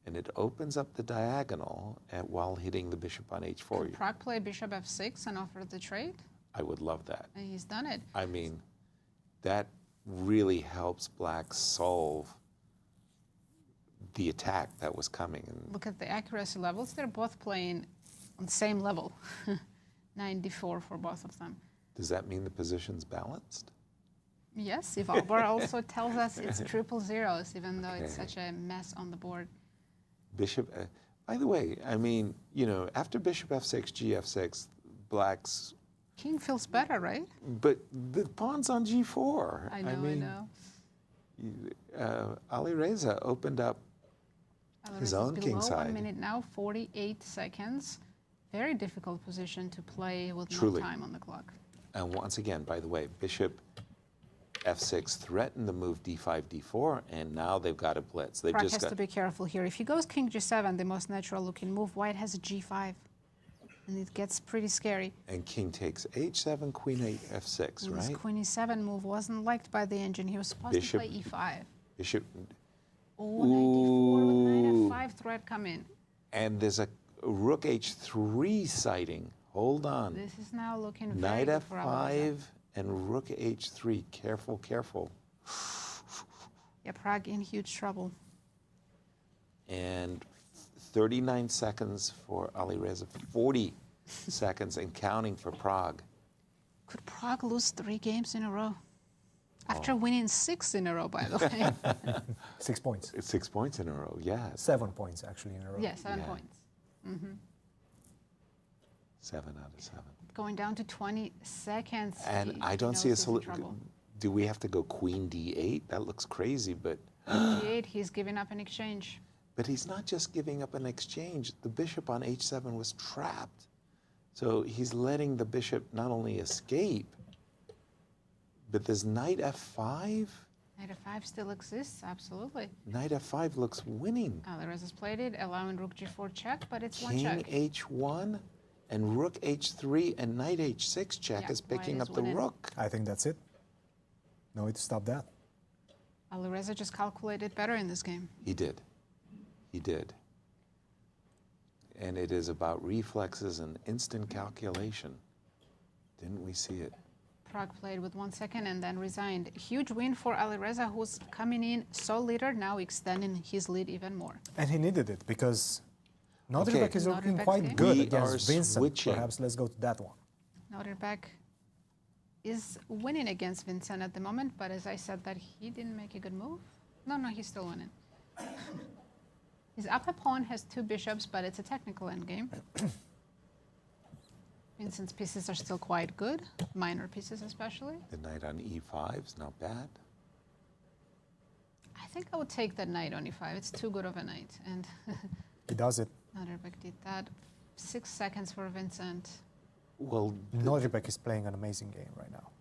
and it opens up the diagonal while hitting the bishop on h4. Could Pragg play bishop f6 and offer the trade? I would love that. And he's done it. I mean, that really helps black solve the attack that was coming. And look at the accuracy levels. They're both playing on the same level. 94 for both of them. does that mean the position's balanced? Yes, Evolver also tells us it's triple zeros, even though it's such a mess on the board. Bishop, by the way, I mean, you know, after bishop f6, gf6, black's... King feels better, right? But the pawn's on g4. I know. Alireza opened up his own king side. 1 minute now, 48 seconds. Very difficult position to play with Truly. no time on the clock. And once again, by the way, bishop f6 threatened the move d5, d4, and now they've got a blitz. They've Pragg just has got to be careful here. If he goes king g7, the most natural looking move, white has a g5. And it gets pretty scary. And king takes h7, queen 8, f6, And right? This queen e7 move wasn't liked by the engine. He was supposed Bishop- to play e5. Bishop. Oh, knight e4 with knight f5 threat come in. And there's a rook h3 sighting. Hold on. This is now looking very Knight good for Alireza. f5 and rook h3. Careful, careful. Yeah, Pragg in huge trouble. And 39 seconds for Alireza, 40 seconds and counting for Pragg. Could Pragg lose 3 games in a row? After winning 6 in a row, by the way. 6 points. 6 points in a row, yeah. 7 points actually in a row. Yeah, 7 points. 7 out of 7. Going down to 20 seconds. And I don't see a solution. Do we have to go queen d8? That looks crazy, but... D8, he's giving up an exchange. But he's not just giving up an exchange. The bishop on h7 was trapped. So he's letting the bishop not only escape, but there's knight f5. Knight f5 still exists, absolutely. Knight f5 looks winning. Alireza's played it, allowing rook g4 check, but it's one King check. h1 and rook h3 and knight h6 check is picking up the rook. I think that's it. No way to stop that. Alireza just calculated better in this game. He did. He did. And it is about reflexes and instant calculation. Didn't we see it? Pragg played with 1 second and then resigned. Huge win for Alireza, who's coming in so leader, now extending his lead even more. And he needed it because Nodirbek is looking Nodirbek's quite game. good We against are Vincent. switching. Perhaps let's go to that one. Nodirbek is winning against Vincent at the moment, but as I said that he didn't make a good move. No, he's still winning. His upper pawn has 2 bishops, but it's a technical endgame. Vincent's pieces are still quite good, minor pieces especially. The knight on e5 is not bad. I think I would take that knight on e5. It's too good of a knight. And He does it. Nodirbek did that. 6 seconds for Vincent. Well, Nodirbek is playing an amazing game right now.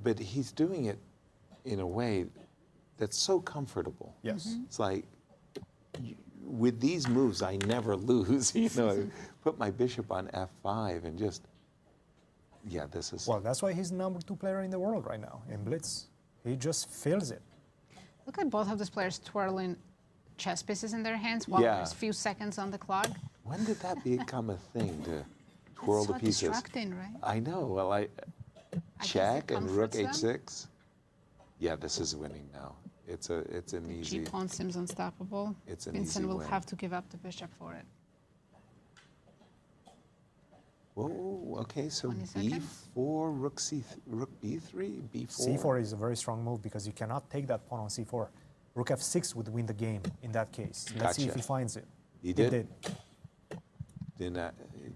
but he's doing it in a way that's so comfortable. Yes. It's like, with these moves, I never lose. You know, put my bishop on f5 and just, yeah, this is... Well, that's why he's the #2 player in the world right now in Blitz. He just feels it. Look at both of these players twirling chess pieces in their hands while there's few seconds on the clock. When did that become a thing, to twirl It's the so pieces? distracting, right? I know. Well, I guess check it and rook comforts them. h6. Yeah, this is winning now. It's an easy... G-pawn seems unstoppable. It's an Vincent easy will win. have to give up the bishop for it. Whoa, okay, so 20 seconds. b4, rook b3, b4. C4 is a very strong move because you cannot take that pawn on C4. Rook F6 would win the game in that case. Let's see if Gotcha. he finds it. He did? He did.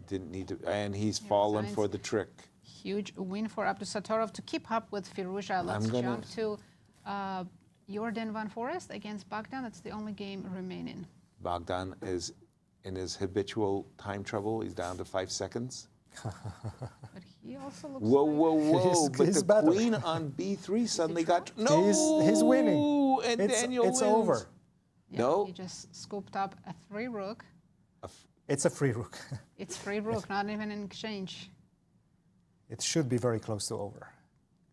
Didn't need to, and he's fallen resigns. for the trick. Huge win for Abdusattorov to keep up with Firouzja. Let's jump to Jorden van Foreest against Bogdan. That's the only game remaining. Bogdan is in his habitual time trouble. He's down to 5 seconds. But he also looks Whoa, like whoa, whoa! But he's the better. queen on b3 suddenly got no. He's winning. And It's Daniel it's wins. over. Yeah, No. He just scooped up a 3 rook. It's a free rook. It's free rook, not even an exchange. It should be very close to over.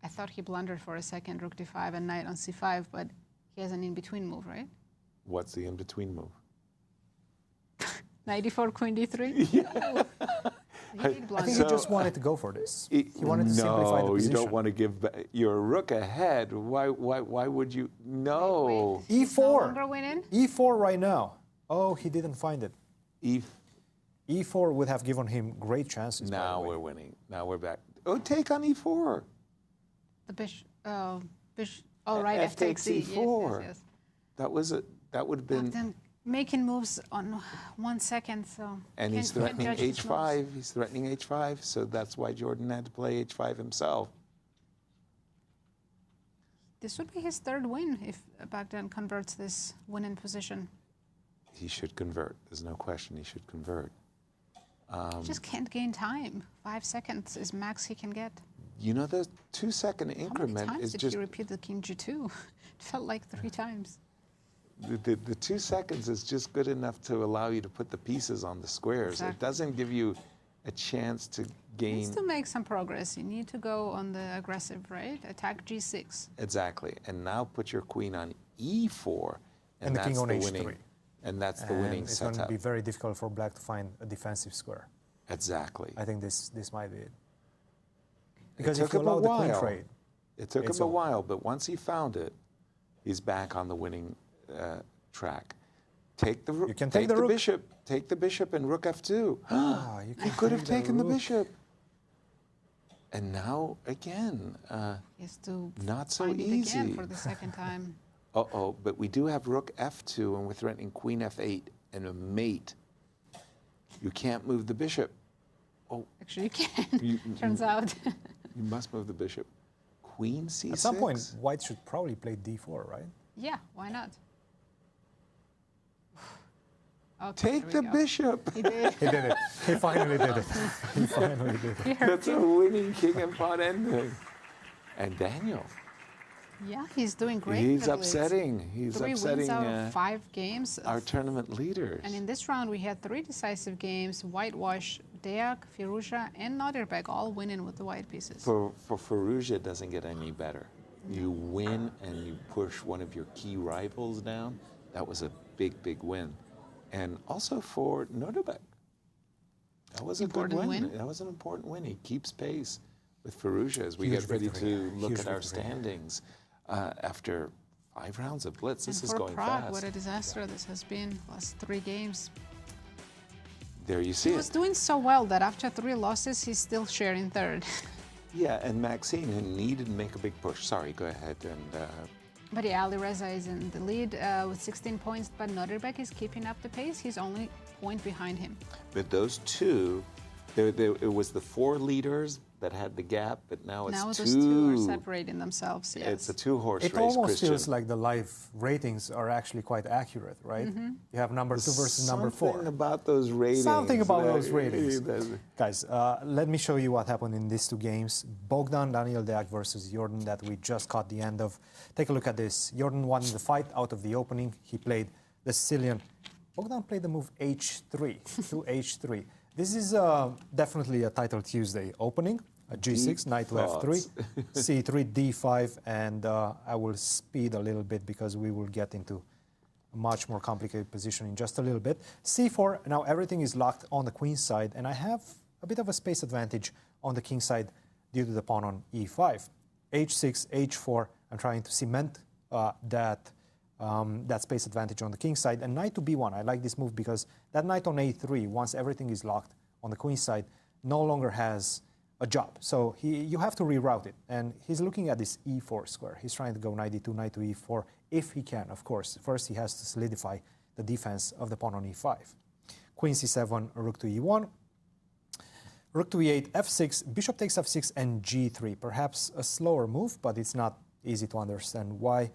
I thought he blundered for a second, rook d5 and knight on c5, but he has an in-between move, right? What's the in-between move? Knight d4, queen d3? Yeah. He did I blunder. think he just wanted to go for this. He wanted to simplify the No, you position. don't want to give your rook ahead. Why would you? No. He's no E4. longer winning? E4 right now. Oh, he didn't find it. E E4 would have given him great chances. by the Now way. we're winning. Now we're back. Oh, take on e4. The bishop, Oh, right, F takes E4. E4. Yes. That would have been. Bogdan making moves on 1 second, so. And he's threatening H5. He's threatening H5, so that's why Jorden had to play H5 himself. This would be his 3rd win if Bogdan converts this winning position. He should convert. There's no question he should convert. Just can't gain time. 5 seconds is max he can get. You know, the 2-second increment How many is times did just. he repeat the king G2? It felt like 3 times. The 2 seconds is just good enough to allow you to put the pieces on the squares. Exactly. It doesn't give you a chance to gain. Needs to make some progress. You need to go on the aggressive, right? Attack G6. Exactly. And now put your queen on E4. And the king on H3. winning. And that's the winning it's setup. going to be very difficult for black to find a defensive square. Exactly. I think this might be it. Because it if took you him a allow the queen while. trade, It took him a while, but once he found it, he's back on the winning track. Take the You can take the rook. bishop. Take the bishop and rook F2. You could have taken the bishop. And now again, He has to not so find it easy. again for the 2nd time. Uh-oh, but we do have rook F2, and we're threatening queen F8 and a mate. You can't move the bishop. Oh, actually, you can. Turns out. You must move the bishop. Queen C6. At some point, white should probably play D4, right? Yeah, why not? Okay, Take the bishop. He did. He did it. He finally did it. He finally did it. That's a winning king and pawn ending. And Daniel. Yeah, he's doing great. He's in the Blitz. upsetting. He's 3 upsetting wins out of 5 games. our tournament leaders. And in this round, we had 3 decisive games. Whitewash, Deac, Firouzja, and Nodirbek all winning with the white pieces. For Firouzja, it doesn't get any better. You win and you push one of your key rivals down. That was a big, big win. And also for Nodirbek. That was a good win. That was an important win. He keeps pace with Firouzja as we Huge get ready victory. to look Huge at our victory. standings after 5 rounds of Blitz. This And is for going Prague, fast. what a disaster this has been. Last 3 games. There you see He it. was doing so well that after 3 losses, he's still sharing 3rd. Yeah, and Maxime, who needed to make a big push. Sorry, go ahead. And But yeah, Alireza is in the lead with 16 points, but Nodirbek is keeping up the pace. He's only a point behind him. but those two, it was the 4 leaders that had the gap, but now it's Now 2. those 2 are separating themselves, yes. It's a 2-horse It race, almost Christian. feels like the live ratings are actually quite accurate, right? You have number 2 versus number 4. Something about those ratings. Something about that- those ratings. Guys, let me show you what happened in these 2 games. Bogdan-Daniel Deac versus Jorden that we just caught the end of. Take a look at this. Jorden won the fight out of the opening. He played the Sicilian. Bogdan played the move H3 to H3. This is definitely a title Tuesday opening. A G6, knight to F3, C3, D5, and I will speed a little bit because we will get into a much more complicated position in just a little bit. C4, now everything is locked on the queen side, and I have a bit of a space advantage on the king side due to the pawn on E5. H6, H4, I'm trying to cement that space advantage on the king side. And knight to B1, I like this move because that knight on A3, once everything is locked on the queen side, no longer has a job. So you have to reroute it. And he's looking at this E4 square. He's trying to go knight D2, knight to E4, if he can, of course. First, he has to solidify the defense of the pawn on E5. Queen C7, rook to E1. Rook to E8, F6, bishop takes F6, and G3. Perhaps a slower move, but it's not easy to understand why.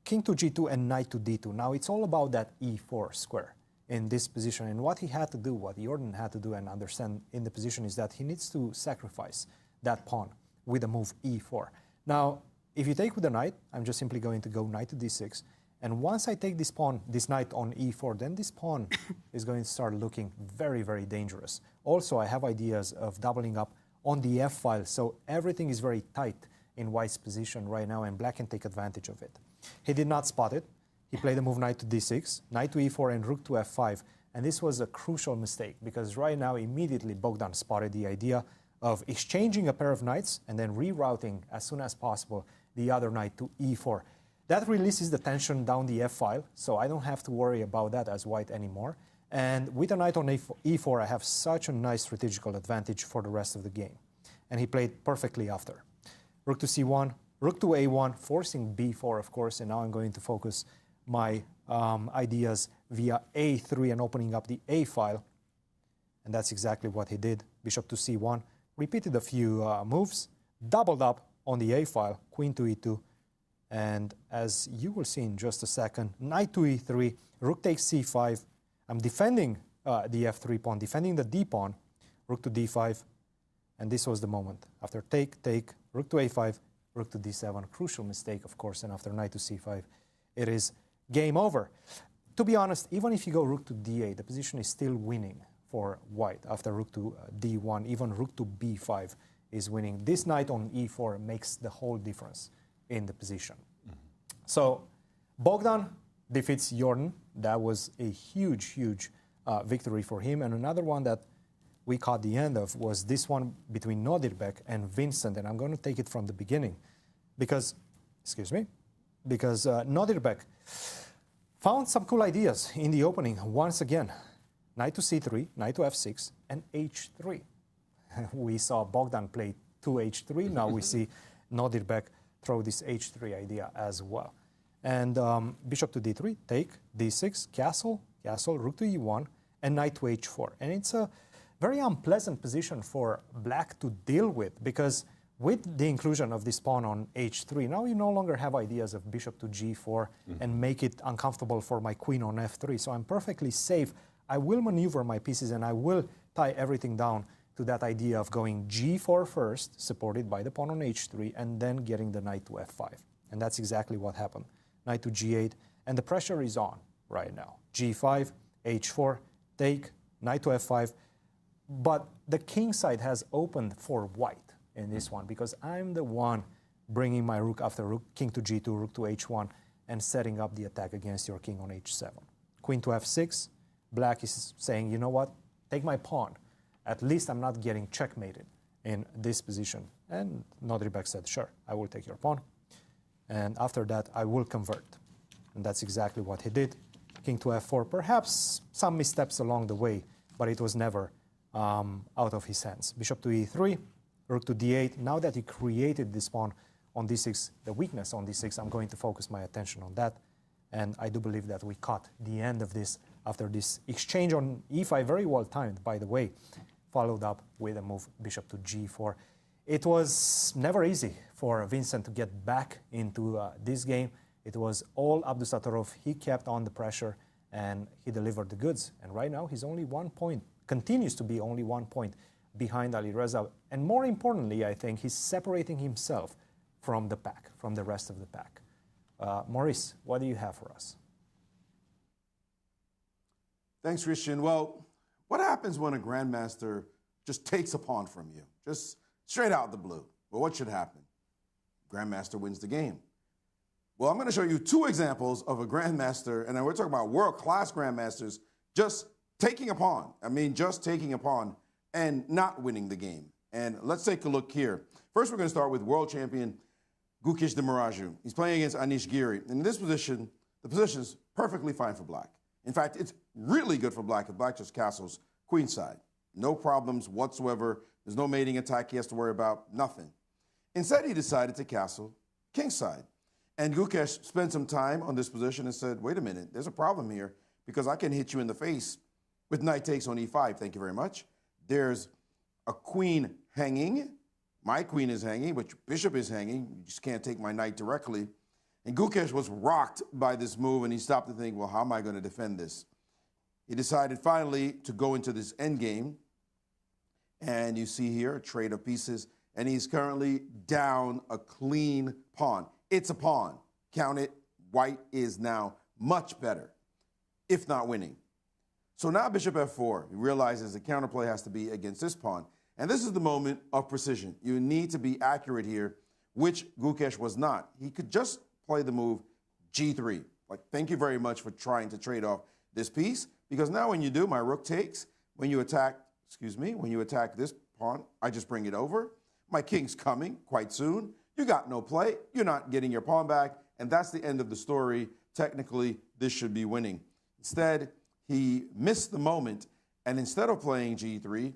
King to G2 and knight to D2. Now, it's all about that E4 square in this position. And what he had to do, what Jorden had to do and understand in the position is that he needs to sacrifice that pawn with the move E4. Now, if you take with the knight, I'm just simply going to go knight to D6. And once I take this pawn, this knight on E4, then this pawn is going to start looking very, very dangerous. Also, I have ideas of doubling up on the F file, so everything is very tight in white's position right now, and black can take advantage of it. He did not spot it. He played the move knight to D6, knight to E4, and rook to F5. And this was a crucial mistake, because right now, immediately, Bogdan spotted the idea of exchanging a pair of knights and then rerouting as soon as possible the other knight to E4. That releases the tension down the F file, so I don't have to worry about that as white anymore. And with a knight on E4, I have such a nice strategical advantage for the rest of the game. And he played perfectly after. Rook to C1, rook to a1, forcing b4, of course, and now I'm going to focus my ideas via a3 and opening up the a file. And that's exactly what he did. Bishop to c1, repeated a few moves, doubled up on the a file, queen to e2, and as you will see in just a second, knight to e3, rook takes c5. I'm defending the f3 pawn, defending the d pawn, rook to d5, and this was the moment. After take, rook to a5, rook to d7, crucial mistake, of course, and after knight to c5, it is game over. To be honest, even if you go rook to d8, the position is still winning for white. After rook to d1, even rook to b5 is winning. This knight on e4 makes the whole difference in the position. So Bogdan defeats Jorden. That was a huge, huge victory for him. And another one that we caught the end of was this one between Nodirbek and Vincent. And I'm going to take it from the beginning because, because Nodirbek found some cool ideas in the opening. Once again, knight to c3, knight to f6, and h3. We saw Bogdan play 2h3. Now we see Nodirbek throw this h3 idea as well. And bishop to d3, take, d6, castle, rook to e1, and knight to h4. And it's a very unpleasant position for black to deal with because with the inclusion of this pawn on h3, now you no longer have ideas of bishop to g4 and make it uncomfortable for my queen on f3. So I'm perfectly safe. I will maneuver my pieces and I will tie everything down to that idea of going g4 first, supported by the pawn on h3, and then getting the knight to f5. And that's exactly what happened. Knight to g8, and the pressure is on right now. g5, h4, take, knight to f5. But the king side has opened for white in this one because I'm the one bringing my rook after rook, king to g2, rook to h1, and setting up the attack against your king on h7. Queen to f6, black is saying, you know what, take my pawn. At least I'm not getting checkmated in this position. And Nodirbek said, sure, I will take your pawn. And after that, I will convert. And that's exactly what he did. King to f4, perhaps some missteps along the way, but it was never out of his hands. Bishop to e3, rook to d8. Now that he created this pawn on d6, the weakness on d6, I'm going to focus my attention on that. And I do believe that we caught the end of this after this exchange on e5, very well timed, by the way, followed up with a move bishop to g4. It was never easy for Vincent to get back into this game. It was all Abdusattorov. He kept on the pressure and he delivered the goods. And right now he's only 1 point, continues to be only 1 point behind Alireza. And more importantly, I think he's separating himself from the pack, from the rest of the pack. Maurice, what do you have for us? Thanks, Cristian. Well, what happens when a grandmaster just takes a pawn from you? Just straight out the blue. Well, what should happen? Grandmaster wins the game. Well, I'm going to show you 2 examples of a grandmaster, and we're talking about world-class grandmasters, just taking a pawn. I mean, just taking a pawn and not winning the game. And let's take a look here. First, we're going to start with world champion Gukesh Dommaraju. He's playing against Anish Giri. In this position, the position is perfectly fine for black. In fact, it's really good for black if black just castles queenside. No problems whatsoever. There's no mating attack he has to worry about, nothing. Instead, he decided to castle kingside. And Gukesh spent some time on this position and said, wait a minute, there's a problem here because I can hit you in the face with knight takes on e5, thank you very much. There's a queen hanging. My queen is hanging, but your bishop is hanging. You just can't take my knight directly. And Gukesh was rocked by this move, and he stopped to think, well, how am I going to defend this? He decided finally to go into this endgame. And you see here a trade of pieces, and he's currently down a clean pawn. It's a pawn. Count it. White is now much better, if not winning. So now bishop f4. He realizes the counterplay has to be against this pawn. And this is the moment of precision. You need to be accurate here, which Gukesh was not. He could just play the move g3. Like, thank you very much for trying to trade off this piece, because now when you do, my rook takes. When you attack, when you attack this pawn, I just bring it over. My king's coming quite soon. You got no play. You're not getting your pawn back. And that's the end of the story. Technically, this should be winning. Instead, he missed the moment. And instead of playing g3,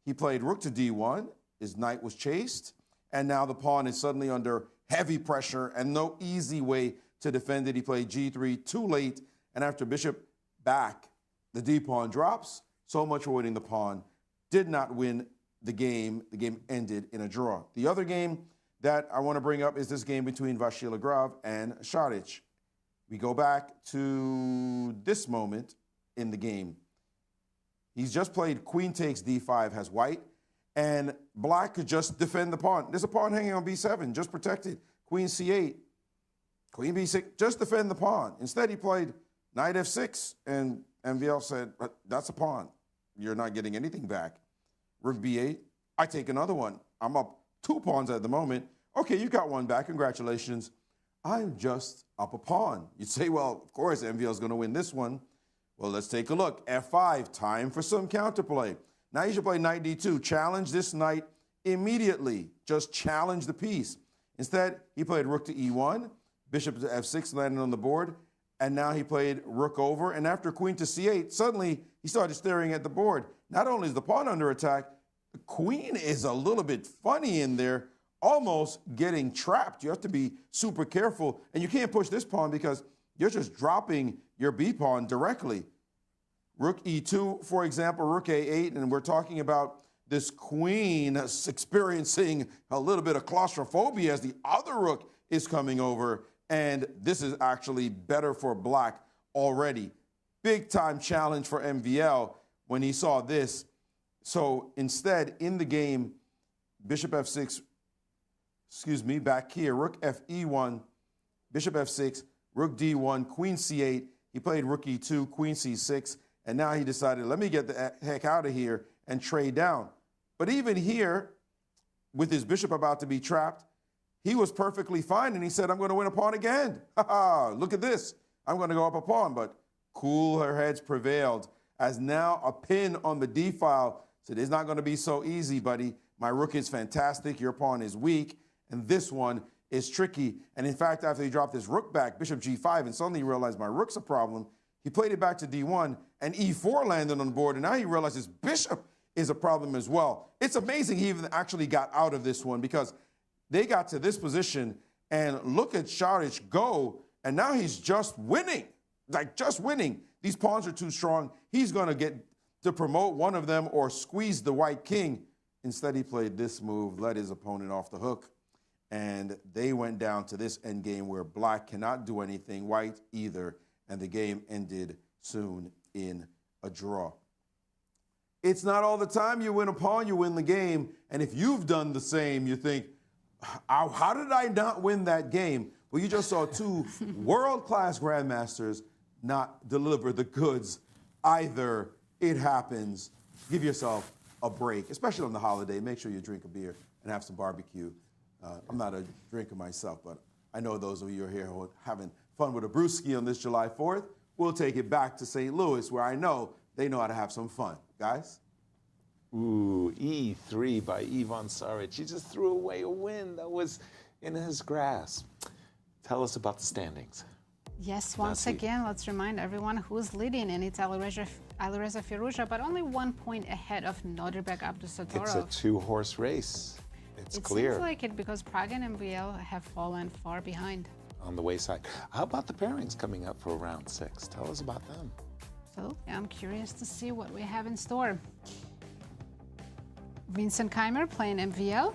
he played rook to d1. His knight was chased. And now the pawn is suddenly under heavy pressure and no easy way to defend it. He played G3 too late, and after bishop back, the D pawn drops. So much for winning the pawn. Did not win the game. The game ended in a draw. The other game that I want to bring up is this game between Vachier-Lagrave and Saric. We go back to this moment in the game. He's just played queen takes D5 has white, and black could just defend the pawn. There's a pawn hanging on B7, just protected. Queen C8, queen B6, just defend the pawn. Instead, he played knight F6, and MVL said, that's a pawn. You're not getting anything back. Rook B8, I take another one. I'm up 2 pawns at the moment. Okay, you got one back, congratulations. I'm just up a pawn. You'd say, well, of course, MVL is going to win this one. Well, let's take a look. F5, time for some counterplay. Now you should play knight D2. Challenge this knight immediately. Just challenge the piece. Instead, he played rook to E1, bishop to F6 landed on the board, and now he played rook over. And after queen to C8, suddenly he started staring at the board. Not only is the pawn under attack, the queen is a little bit funny in there, almost getting trapped. You have to be super careful, and you can't push this pawn because you're just dropping your B pawn directly. Rook E2, for example, rook A8, and we're talking about this queen experiencing a little bit of claustrophobia as the other rook is coming over, and this is actually better for black already. Big time challenge for MVL when he saw this. So instead, in the game, bishop F6, back here, rook Fe1, bishop F6, rook D1, queen C8. He played rook E2, queen C6, and now he decided, let me get the heck out of here and trade down. But even here, with his bishop about to be trapped, he was perfectly fine, and he said, I'm going to win a pawn again. Look at this. I'm going to go up a pawn, but cooler heads prevailed, as now a pin on the D file said, it's not going to be so easy, buddy. My rook is fantastic. Your pawn is weak, and this one is tricky. And in fact, after he dropped his rook back, bishop G5, and suddenly he realized my rook's a problem, he played it back to D1, and E4 landed on the board, and now he realized his bishop is a problem as well. It's amazing he even actually got out of this one, because they got to this position, and look at Saric go, and now he's just winning, like just winning. These pawns are too strong. He's going to get to promote one of them or squeeze the white king. Instead, he played this move, let his opponent off the hook, and they went down to this endgame where black cannot do anything, white either, and the game ended soon in a draw. It's not all the time you win a pawn, you win the game, and if you've done the same, you think, how did I not win that game? Well, you just saw 2 world-class grandmasters not deliver the goods either. It happens. Give yourself a break, especially on the holiday. Make sure you drink a beer and have some barbecue. I'm not a drinker myself, but I know those of you who are here who are having fun with a brewski on this July 4th. We'll take it back to St. Louis, where I know they know how to have some fun. Guys? Ooh, E3 by Ivan Saric. He just threw away a win that was in his grasp. Tell us about the standings. Yes, once again, let's remind everyone who's leading, and it's Alireza Firouzja, but only 1 point ahead of Nodirbek Abdusattorov. It's a 2-horse race. It's clear. It seems like it because Prague and MVL have fallen far behind. On the wayside. How about the pairings coming up for round 6? Tell us about them. So I'm curious to see what we have in store. Vincent Keymer playing MVL.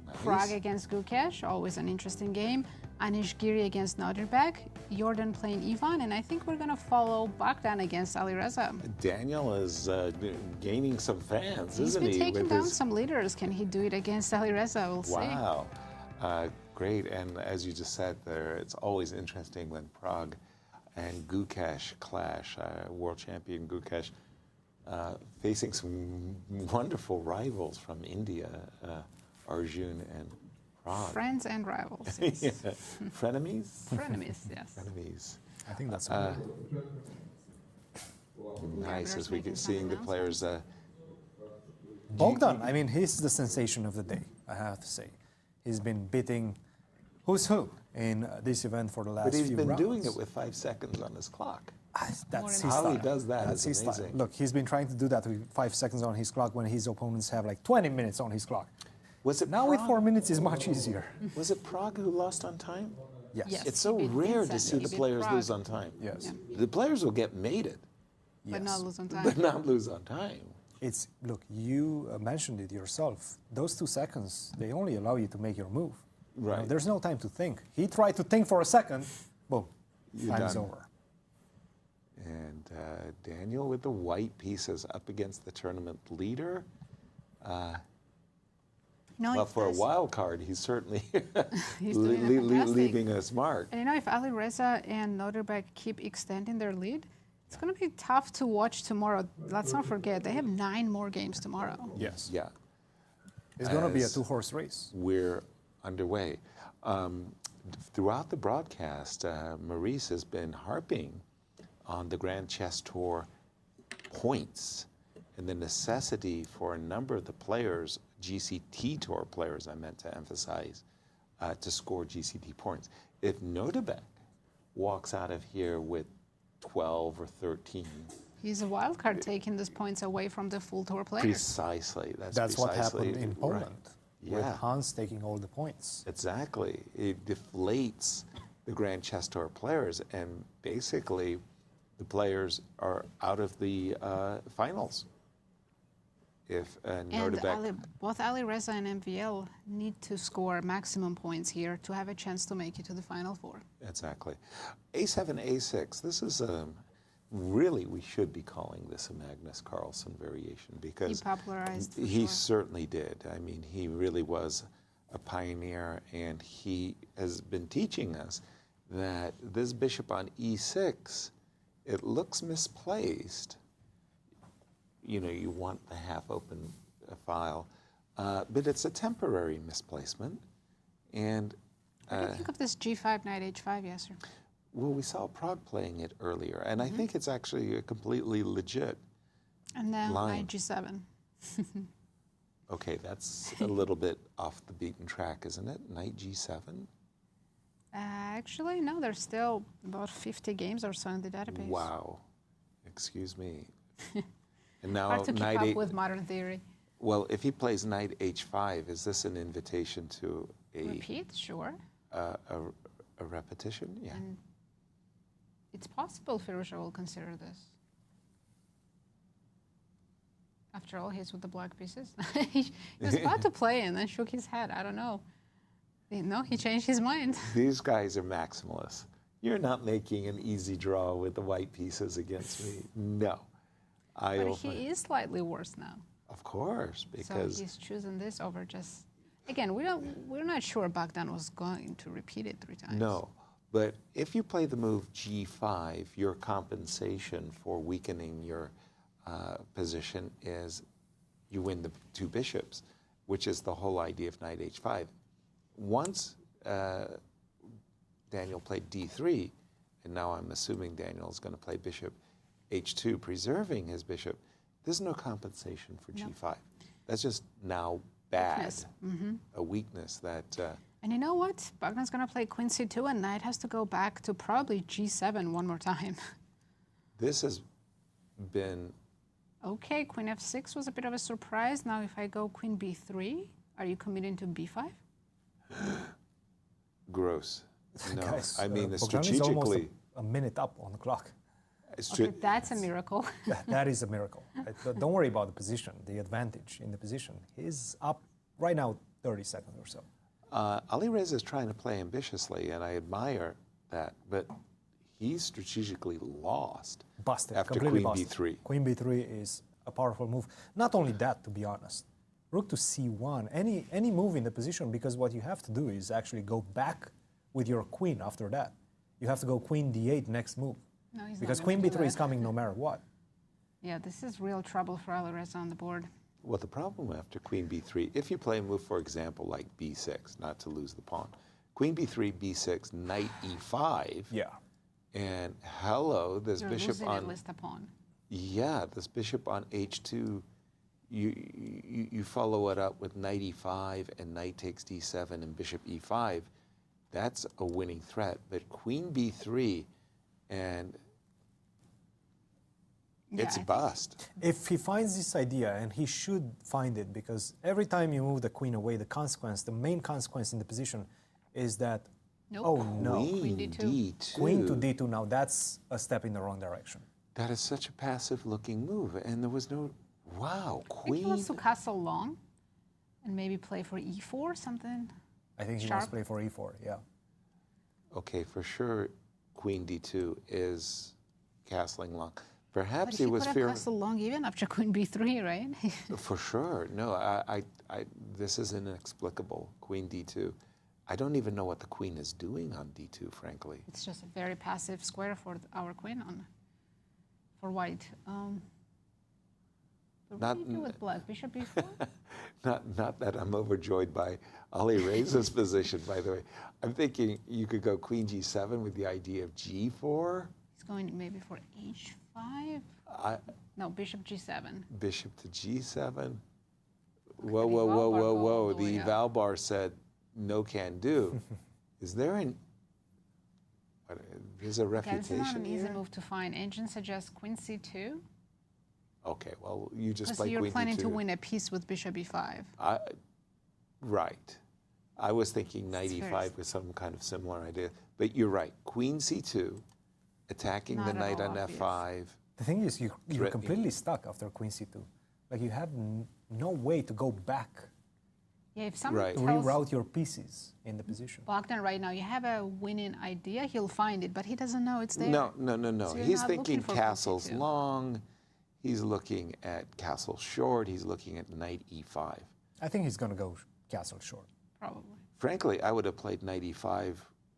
Nice. Prague against Gukesh, always an interesting game. Anish Giri against Nodirbek. Jorden playing Ivan, and I think we're going to follow Bogdan against Alireza. Daniel is gaining some fans, isn't he? He's been taking down some leaders. Can he do it against Alireza? We'll see. Wow. Great, and as you just said there, it's always interesting when Prague and Gukesh clash, world champion Gukesh, facing some wonderful rivals from India, Arjun and Prague. Friends and rivals. Yes. Yeah. Frenemies? Frenemies, yes. Frenemies. I think that's nice as we get seeing the players. Bogdan, I mean, he's the sensation of the day, I have to say. He's been beating who's who in this event for the last few rounds. But he's been doing it with 5 seconds on his clock. That's his How style. he does that That's is his amazing. style. Look, he's been trying to do that with 5 seconds on his clock when his opponents have like 20 minutes on his clock. Was it now with Prague? 4 minutes is much easier. Was it Prague who lost on time? Yes. It's so He beat rare to Vincent. see He the beat players Prague. lose on time. Yes. The players will get mated, But not lose on time. but not lose on time. It's look. You mentioned it yourself. Those 2 seconds, they only allow you to make your move. Right. There's no time to think. He tried to think for a second. Boom. You're Time's done. over. And Daniel with the white pieces up against the tournament leader. No, Well, if for a this- wild card, he's certainly He's doing fantastic. leaving us mark. And you know, if Alireza and Nodirbek keep extending their lead, it's going to be tough to watch tomorrow. Let's not forget, they have 9 more games tomorrow. Yes. Yeah. It's going to be a As 2-horse race. We're underway. Throughout the broadcast, Maurice has been harping on the Grand Chess Tour points and the necessity for a number of the players, GCT Tour players, I meant to emphasize, to score GCT points. If Nodirbek walks out of here with 12 or 13, He's a wild card taking these points away from the full tour players. precisely. That's what happened in Poland. Right. With Yeah. Hans taking all the points. Exactly. It deflates the Grand Chess Tour players, and basically the players are out of the finals. If And Nodirbek... both Alireza and MVL need to score maximum points here to have a chance to make it to the final 4. Exactly. A7, A6, this is really, we should be calling this a Magnus Carlsen variation because He popularized, for he sure. certainly did. I mean, he really was a pioneer, and he has been teaching us that this bishop on E6, it looks misplaced. You know, you want the half-open file, but it's a temporary misplacement. And What do you think of this G5, Knight H5, Yasser? well, we saw Prague playing it earlier, and I think it's actually a completely legit. And then line. Knight G7. Okay, that's a little bit off the beaten track, isn't it? Knight G7? Actually, no, there's still about 50 games or so in the database. Wow. Excuse me. And now Hard to keep Knight up eight, with modern theory. well, if he plays Knight H5, is this an invitation to a Repeat, sure. a repetition? Yeah. And it's possible Firouzja will consider this. After all, he's with the black pieces. He was about to play and then shook his head. I don't know. No, he changed his mind. These guys are maximalists. You're not making an easy draw with the white pieces against me. No. But he is slightly worse now. Of course, because So he's choosing this over just... Again, we're not sure Bogdan was going to repeat it 3 times. no. But if you play the move G5, your compensation for weakening your position is you win the 2 bishops, which is the whole idea of Knight H5. Once Daniel played D3, and now I'm assuming Daniel is going to play bishop H2, preserving his bishop, there's no compensation for G5. That's just now bad, Weakness. Mhm. a weakness that... And you know what? Bogdan's going to play Queen C2 and Knight has to go back to probably G7 one more time. this has been... Okay, Queen F6 was a bit of a surprise. Now if I go Queen B3, are you committing to B5? gross. No, Guys, I mean, Bogdan is almost strategically... a minute up on the clock. Okay, that's a miracle. That is a miracle. Don't worry about the position, the advantage in the position. He's up right now 30 seconds or so. Alireza is trying to play ambitiously, and I admire that, but he's strategically lost Busted, after completely Queen busted. B3. Queen B3 is a powerful move. Not only that, to be honest. Rook to C1, any move in the position, because what you have to do is actually go back with your queen after that. You have to go Queen D8 next move. No, he's because not Queen gonna do B3 is that. coming no matter what. Yeah, this is real trouble for Alireza on the board. Well, the problem after Queen B3, if you play a move, for example, like B6, not to lose the pawn, Queen B3, B6, Knight E5. Yeah. And hello, this You're bishop losing on... at least a pawn. Yeah, this bishop on H2, you follow it up with Knight E5 and Knight takes D7 and Bishop E5. That's a winning threat. But Queen B3 and It's a bust. If he finds this idea, and he should find it, because every time you move the queen away, the consequence, the main consequence in the position is that, oh no. Queen D2. Queen to D2, now that's a step in the wrong direction. That is such a passive-looking move, and there was no, wow, I think he queen. wants to castle long and maybe play for E4, something. I think he sharp. wants to play for E4, yeah. Okay, for sure, Queen D2 is castling long. Perhaps But he he was could have fearing. castled long even after Queen B3, right? For sure, no. This is inexplicable. Queen D2. I don't even know what the queen is doing on D2, frankly. It's just a very passive square for our queen for white. But what do you do with black? Bishop B4? Not that I'm overjoyed by Alireza's position, by the way. I'm thinking you could go Queen G7 with the idea of G4. He's going maybe for H5? No, Bishop G7. Bishop to G7. Whoa, whoa, whoa, whoa, whoa. The Valbar said, no can do. Is there there's a Okay, this is not refutation an easy here? move to find. Engine suggests Queen C2. Okay, well, you just Because play you're Queen planning D2. to win a piece with Bishop E5. Right. I was thinking knight It's very E5 with some kind of similar idea. But you're right. Queen C2, attacking Not the at knight all on obvious. F5. The thing is, you're Threatening. completely stuck after Queen C2. Like, you have no way to go back. Yeah, if someone To tells reroute your pieces in the position. Bogdan right now, you have a winning idea, he'll find it, but he doesn't know it's there. No. So you're He's not thinking looking for castles Queen C2. long. He's looking at castle short. He's looking at knight E5. I think he's going to go castle short. Probably. Frankly, I would have played knight E5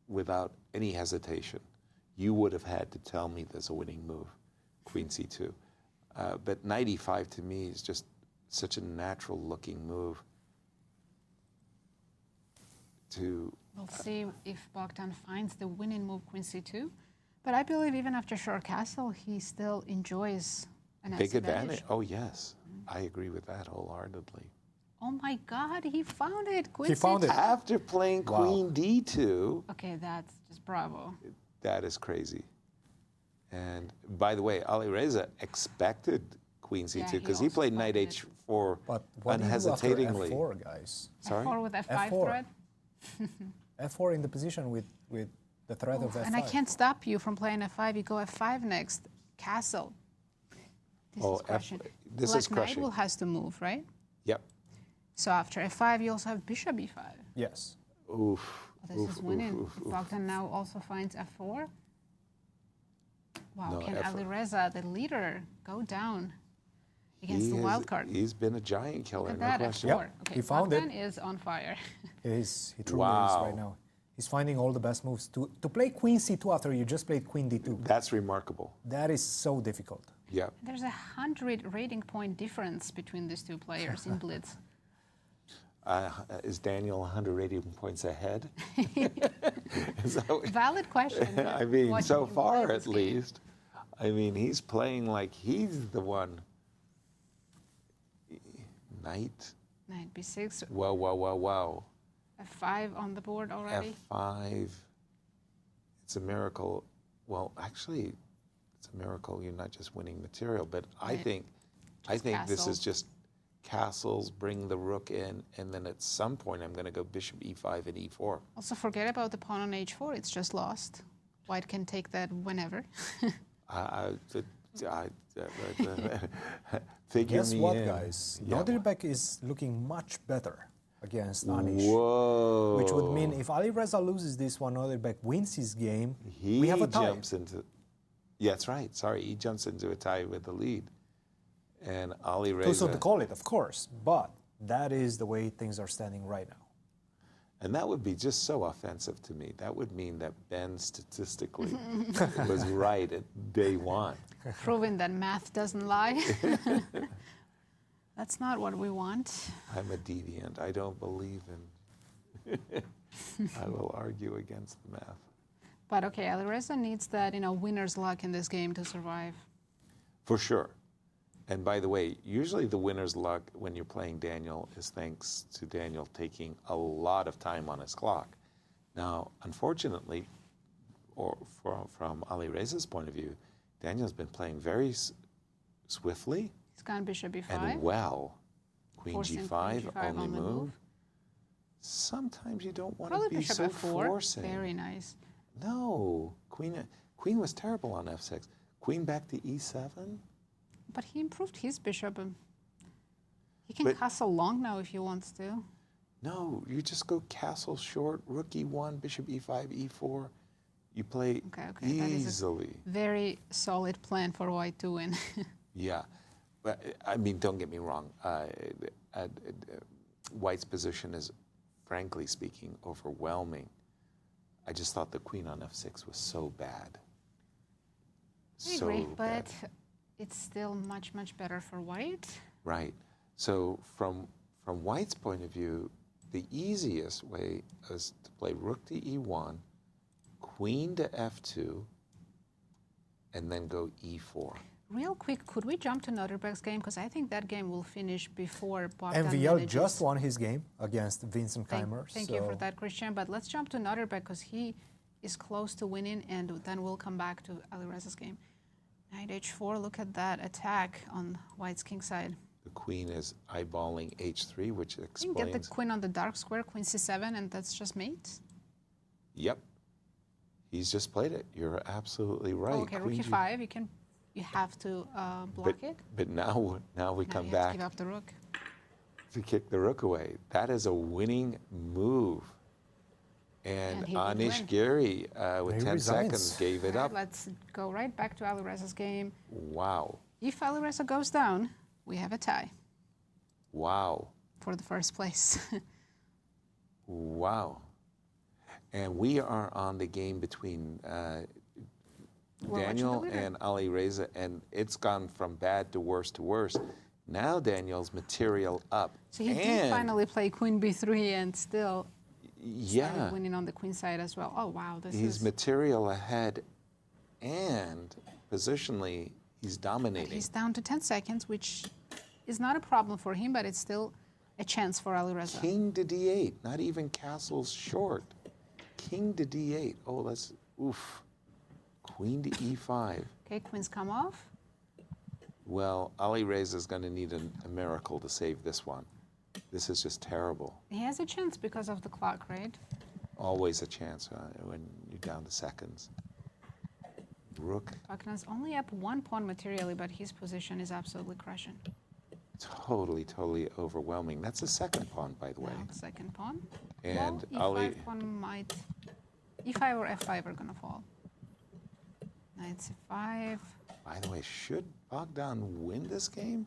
without any hesitation. You would have had to tell me there's a winning move, Queen C2. But knight E5 to me is just such a natural looking move. We'll see if Bogdan finds the winning move, Queen C2. But I believe even after short castle, he still enjoys a nice Big advantage. Oh, yes. I agree with that wholeheartedly. Oh my God, he found it. Queen He found C2. it. After playing Queen D2. Okay, that's just bravo. That is crazy. And by the way, Alireza expected Queen C2 because he played knight H4 But what unhesitatingly. do you do after F4, guys? Sorry? F4 with F5 F4. threat. F4 in the position with the threat of F5. And I can't stop you from playing F5. You go F5 next. Castle. This is crushing. This Black is crushing. knight will has to move, right? Yep. So after F5, you also have Bishop E5. Yes. Oof. Oh, this is winning. Bogdan now also finds F4. Wow, No, can F4. Alireza, the leader, go down against He the has- wild card? He's been a giant killer, Look no at that, question. F4. Okay, he found Bogdan it. is on fire. He truly is Wow. right now. He's finding all the best moves. To play Queen C2 after you just played Queen D2. That's remarkable. That is so difficult. Yeah. There's 100 rating point difference between these two players in Blitz. Is Daniel 180 points ahead? Is that what- Valid question. I mean, Watching so him far play at this game. least. I mean, he's playing like he's the one. Knight. Knight B6. Wow, wow, wow, wow. F5 on the board already. F5. It's a miracle. Well, actually, it's a miracle you're not just winning material, but I Right. think this is just castles, bring the rook in, and then at some point I'm going to go bishop E5 and E4. Also, forget about the pawn on H4. It's just lost. White can take that whenever. Figure Guess me what, in. guys? Yeah. Nodirbek is looking much better against Anish. Whoa. Which would mean if Alireza loses this one, Nodirbek wins his game. We have a tie. Jumps into. Yeah, that's right. Sorry, he jumps into a tie with the lead, and Alireza. Too soon to call it, of course, but that is the way things are standing right now. And that would be just so offensive to me. That would mean that Ben statistically was right at day one. Proving that math doesn't lie. That's not what we want. I'm a deviant. I don't believe in. I will argue against the math. But okay, Alireza needs that, winner's luck in this game to survive. For sure. And by the way, usually the winner's luck when you're playing Daniel is thanks to Daniel taking a lot of time on his clock. Now, unfortunately, or from Alireza's point of view, Daniel's been playing very swiftly. He's gone bishop e5. And well. Queen Forcing G5, queen G5 only on the move. Sometimes you don't want Probably to be bishop so f4. forcing. Very nice. No, queen was terrible on f6. Queen back to e7. But he improved his bishop. He can castle long now if he wants to. No, you just go castle short, rook e1, bishop e5, e4. You play easily. That is a very solid plan for white to win. Yeah, but I mean, don't get me wrong. White's position is, frankly speaking, overwhelming. I just thought the queen on f6 was so bad. I agree, but it's still much, much better for white. Right. So from white's point of view, the easiest way is to play rook to e1, queen to f2, and then go e4. Real quick, could we jump to Nodirbek's game? Because I think that game will finish before Bogdan MVL just won his game against Vincent Keymer. Thank you for that, Cristian. But let's jump to Nodirbek because he is close to winning, and then we'll come back to Alireza's game. Knight h4, look at that attack on white's king side. The queen is eyeballing h3, which explains... You can get the queen on the dark square, queen c7, and that's just mate? Yep. He's just played it. You're absolutely right. Oh, okay, rook e5, you have to block it. But now we come you back have to give up the rook. to kick the rook away. That is a winning move. And Anish Giri, with 10 seconds, gave it up. Let's go right back to Alireza's game. Wow. If Alireza goes down, we have a tie. Wow. For the first place. Wow. And we are on the game between Daniel and Alireza, and it's gone from bad to worse to worse. Now Daniel's material up. So he did finally play queen b3 and still started winning on the queen side as well. Oh, wow. He's material ahead, and positionally, he's dominating. He's down to 10 seconds, which is not a problem for him, but it's still a chance for Alireza. King to d8, not even castles short. King to d8. Oh, that's, oof. Queen to e5. Okay, queens come off. Well, Alireza is going to need a miracle to save this one. This is just terrible. He has a chance because of the clock, right? Always a chance when you're down to seconds. Rook. Bogdan's only up 1 pawn materially, but his position is absolutely crushing. Totally overwhelming. That's the second pawn, by the way. Yeah, second pawn. And well, e5 pawn might... e5 or f5 are going to fall. Knight c5. By the way, should Bogdan win this game?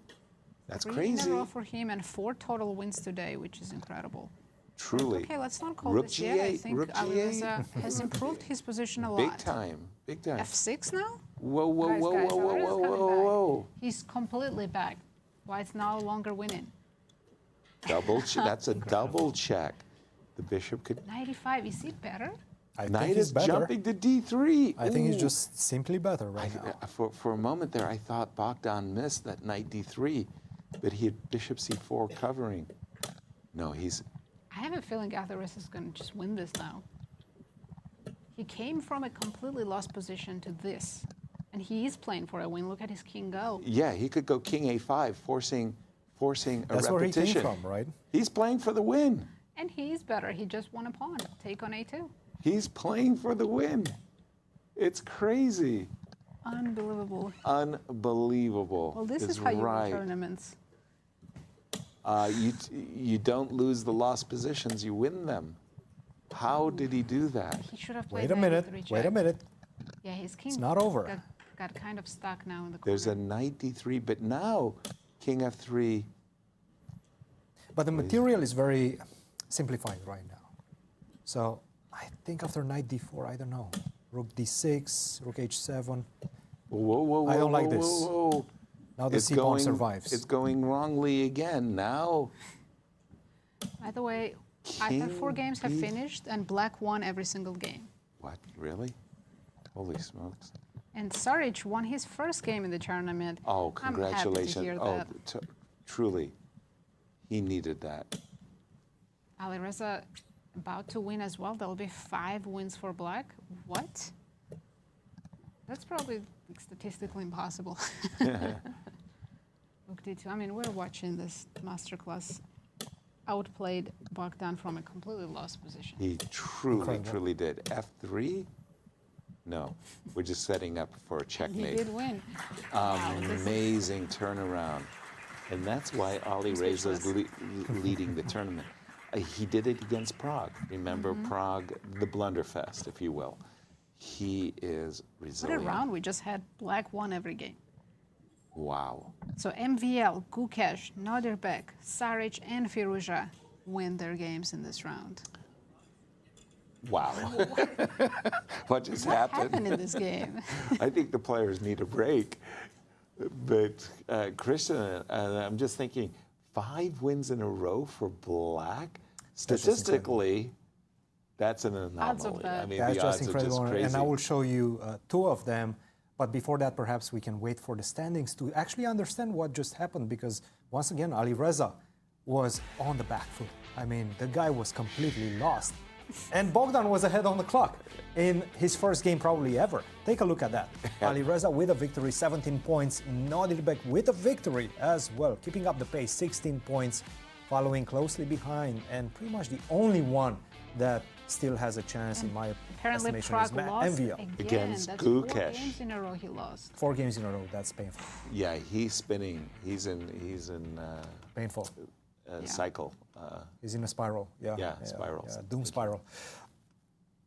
That's 3 crazy. in a row for him and 4 total wins today, which is incredible. Truly. Okay, let's not call Rook this yet. I G8, think Rook Alireza has improved his position a lot. Big time. f6 now? Whoa. Whoa. He's completely back. White's no longer winning. That's a double check. The bishop could... Knight e5, is he better? Knight is jumping to d3. I think he's just simply better right now. For a moment there, I thought Bogdan missed that knight d3, but he had bishop c4 covering. No, he's... I have a feeling Alireza is going to just win this now. He came from a completely lost position to this, and he is playing for a win. Look at his king go. Yeah, he could go king a5, forcing a repetition. That's where he came from, right? He's playing for the win. And he's better. He just won a pawn. Take on a2. He's playing for the win. It's crazy. Unbelievable. Unbelievable. Well, this is how you win tournaments. You don't lose the lost positions, you win them. How did he do that? He should have played Wait a minute. Yeah, his king it's not over. Got kind of stuck now in the corner. There's a knight d3, but now king f3. But the material is very simplified right now. So I think after knight d4, I don't know. Rook d6, rook h7. Whoa, I don't like this. Whoa. Now the c-pawn survives. It's going wrongly again. Now. By the way, after 4 games have finished, and black won every single game. What, really? Holy smokes. And Saric won his first game in the tournament. Oh, congratulations. I'm happy to hear that. Truly, he needed that. Alireza about to win as well. There'll be 5 wins for black. What? That's probably statistically impossible. Rook D2. I mean, we're watching this masterclass. Outplayed Bogdan from a completely lost position. He truly did. F3? No, we're just setting up for a checkmate. He did win. Amazing turnaround. And that's why Alireza is leading the tournament. He did it against Prague. Remember Prague, the blunderfest, if you will. He is resilient. What a round. We just had black won every game. Wow. So MVL, Gukesh, Nodirbek, Saric, and Firouzja win their games in this round. Wow. What just happened? What happened in this game? I think the players need a break. But Cristian, I'm just thinking, 5 wins in a row for black? Statistically, that's an anomaly. I mean, that's the just odds incredible. are just crazy. And I will show you 2 of them. But before that, perhaps we can wait for the standings to actually understand what just happened, because once again, Alireza was on the back foot. I mean, the guy was completely lost. And Bogdan was ahead on the clock in his first game probably ever. Take a look at that. Alireza with a victory, 17 points. Nodirbek with a victory as well, keeping up the pace, 16 points, following closely behind. And pretty much the only one that still has a chance, in my Apparently estimation, Prague is lost MVL. Against That's Gukesh. 4 games in a row he lost. 4 games in a row, that's painful. Yeah, he's spinning. He's in painful cycle. He's in a spiral. Yeah, spiral. Yeah, doom spiral.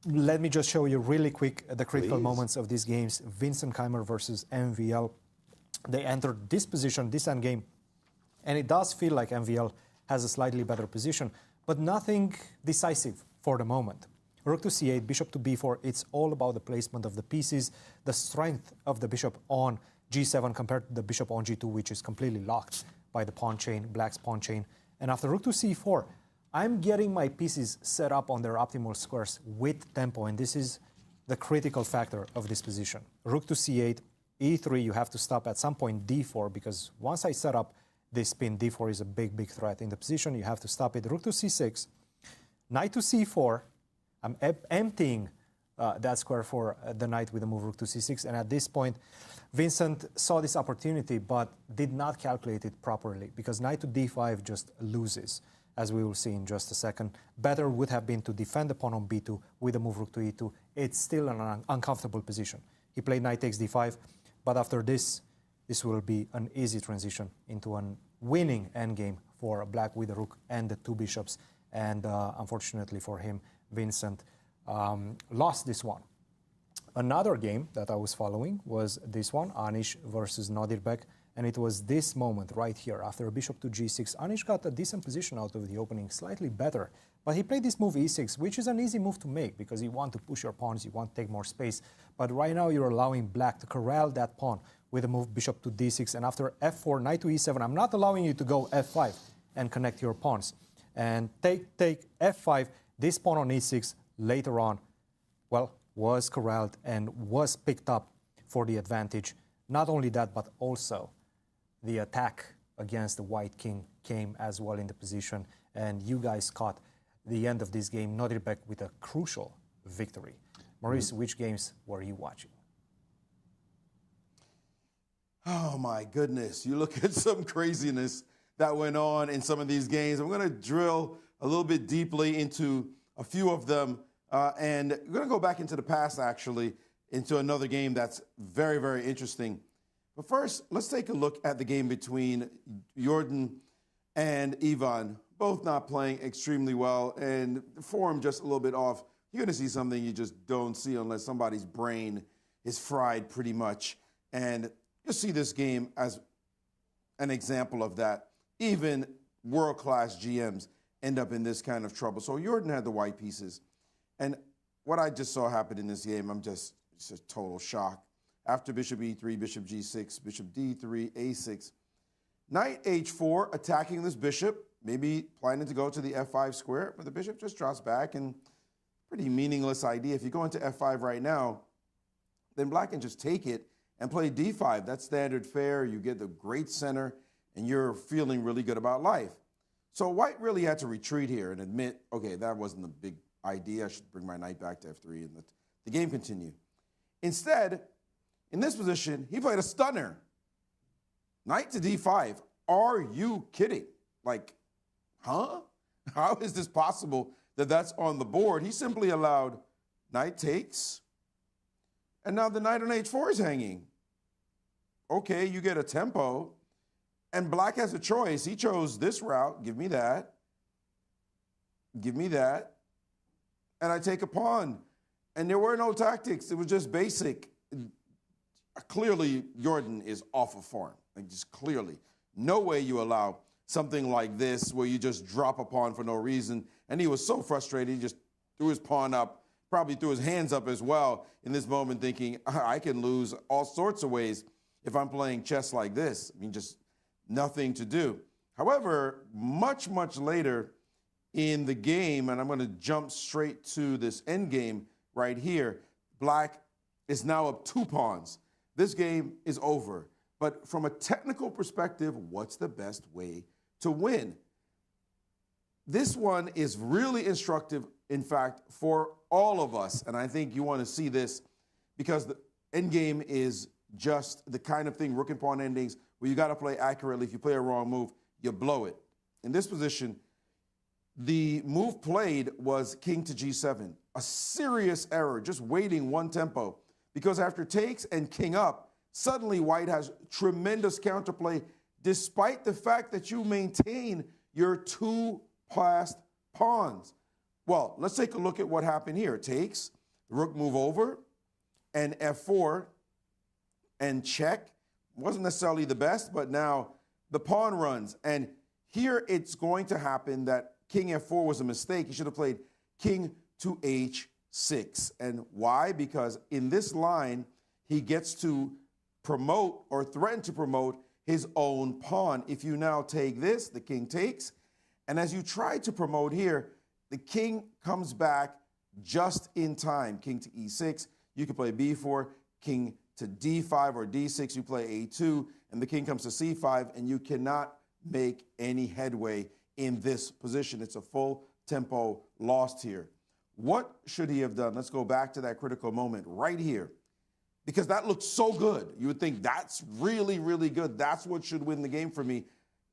Let me just show you really quick the critical moments of these games. Vincent Keymer versus MVL. They entered this position, this end game, and it does feel like MVL has a slightly better position, but nothing decisive for the moment. Rook to c8, bishop to b4, it's all about the placement of the pieces, the strength of the bishop on g7 compared to the bishop on g2, which is completely locked by the pawn chain, black's pawn chain. And after rook to c4, I'm getting my pieces set up on their optimal squares with tempo, and this is the critical factor of this position. Rook to c8, e3, you have to stop at some point d4, because once I set up this pin, d4 is a big threat in the position. You have to stop it. Rook to c6, knight to c4. I'm emptying that square for the knight with the move rook to c6. And at this point, Vincent saw this opportunity, but did not calculate it properly, because knight to d5 just loses, as we will see in just a second. Better would have been to defend the pawn on b2 with the move rook to e2. It's still an uncomfortable position. He played knight takes d5, but after this will be an easy transition into a winning endgame for black with the rook and the 2 bishops. And unfortunately for him, Vincent lost this one. Another game that I was following was this one, Anish versus Nodirbek. And it was this moment right here. After bishop to g6, Anish got a decent position out of the opening, slightly better. But he played this move e6, which is an easy move to make, because you want to push your pawns, you want to take more space. But right now you're allowing black to corral that pawn with a move bishop to d6. And after f4, knight to e7, I'm not allowing you to go f5 and connect your pawns. And take f5, this pawn on e6 later on, well, was corralled and was picked up for the advantage. Not only that, but also the attack against the white king came as well in the position. And you guys caught the end of this game, Nodirbek with a crucial victory. Maurice, which games were you watching? Oh my goodness, you look at some craziness that went on in some of these games. I'm going to drill a little bit deeply into a few of them, and we're going to go back into the past, actually, into another game that's very interesting. But first, let's take a look at the game between Jorden and Ivan, both not playing extremely well, and the form just a little bit off. You're going to see something you just don't see unless somebody's brain is fried pretty much. And you'll see this game as an example of that. Even world-class GMs end up in this kind of trouble. So Jorden had the white pieces. And what I just saw happen in this game, it's a total shock. After bishop e3, bishop g6, bishop d3, a6, knight h4, attacking this bishop, maybe planning to go to the f5 square, but the bishop just drops back, and pretty meaningless idea. If you go into f5 right now, then black can just take it and play d5. That's standard fare. You get the great center, and you're feeling really good about life. So white really had to retreat here and admit, okay, that wasn't a big idea. I should bring my knight back to f3 and let the game continue. Instead, in this position, he played a stunner. Knight to d5, are you kidding? Like, huh? How is this possible that that's on the board? He simply allowed knight takes, and now the knight on h4 is hanging. Okay, you get a tempo, and black has a choice. He chose this route. Give me that. Give me that. And I take a pawn. And there were no tactics. It was just basic. Clearly, Jorden is off of form. Like, just clearly. No way you allow something like this where you just drop a pawn for no reason. And he was so frustrated, he just threw his pawn up, probably threw his hands up as well in this moment, thinking, I can lose all sorts of ways if I'm playing chess like this. I mean, just nothing to do. However, much, much later in the game, and I'm going to jump straight to this endgame right here, black is now up 2 pawns. This game is over. But from a technical perspective, what's the best way to win? This one is really instructive, in fact, for all of us. And I think you want to see this because the endgame is just the kind of thing, rook and pawn endings, where you got to play accurately. If you play a wrong move, you blow it. In this position, the move played was king to g7. A serious error, just waiting one tempo. Because after takes and king up, suddenly white has tremendous counterplay, despite the fact that you maintain your 2 passed pawns. Well, let's take a look at what happened here. Takes, rook move over, and f4, and check. Wasn't necessarily the best, but now the pawn runs. And here it's going to happen that king f4 was a mistake. He should have played king to h6. And why? Because in this line, he gets to promote or threaten to promote his own pawn. If you now take this, the king takes. And as you try to promote here, the king comes back just in time. King to e6. You can play b4, king to d5 or d6. You play a2, and the king comes to c5, and you cannot make any headway in this position. It's a full tempo lost here. What should he have done? Let's go back to that critical moment right here, because that looks so good. You would think that's really, really good. That's what should win the game for me.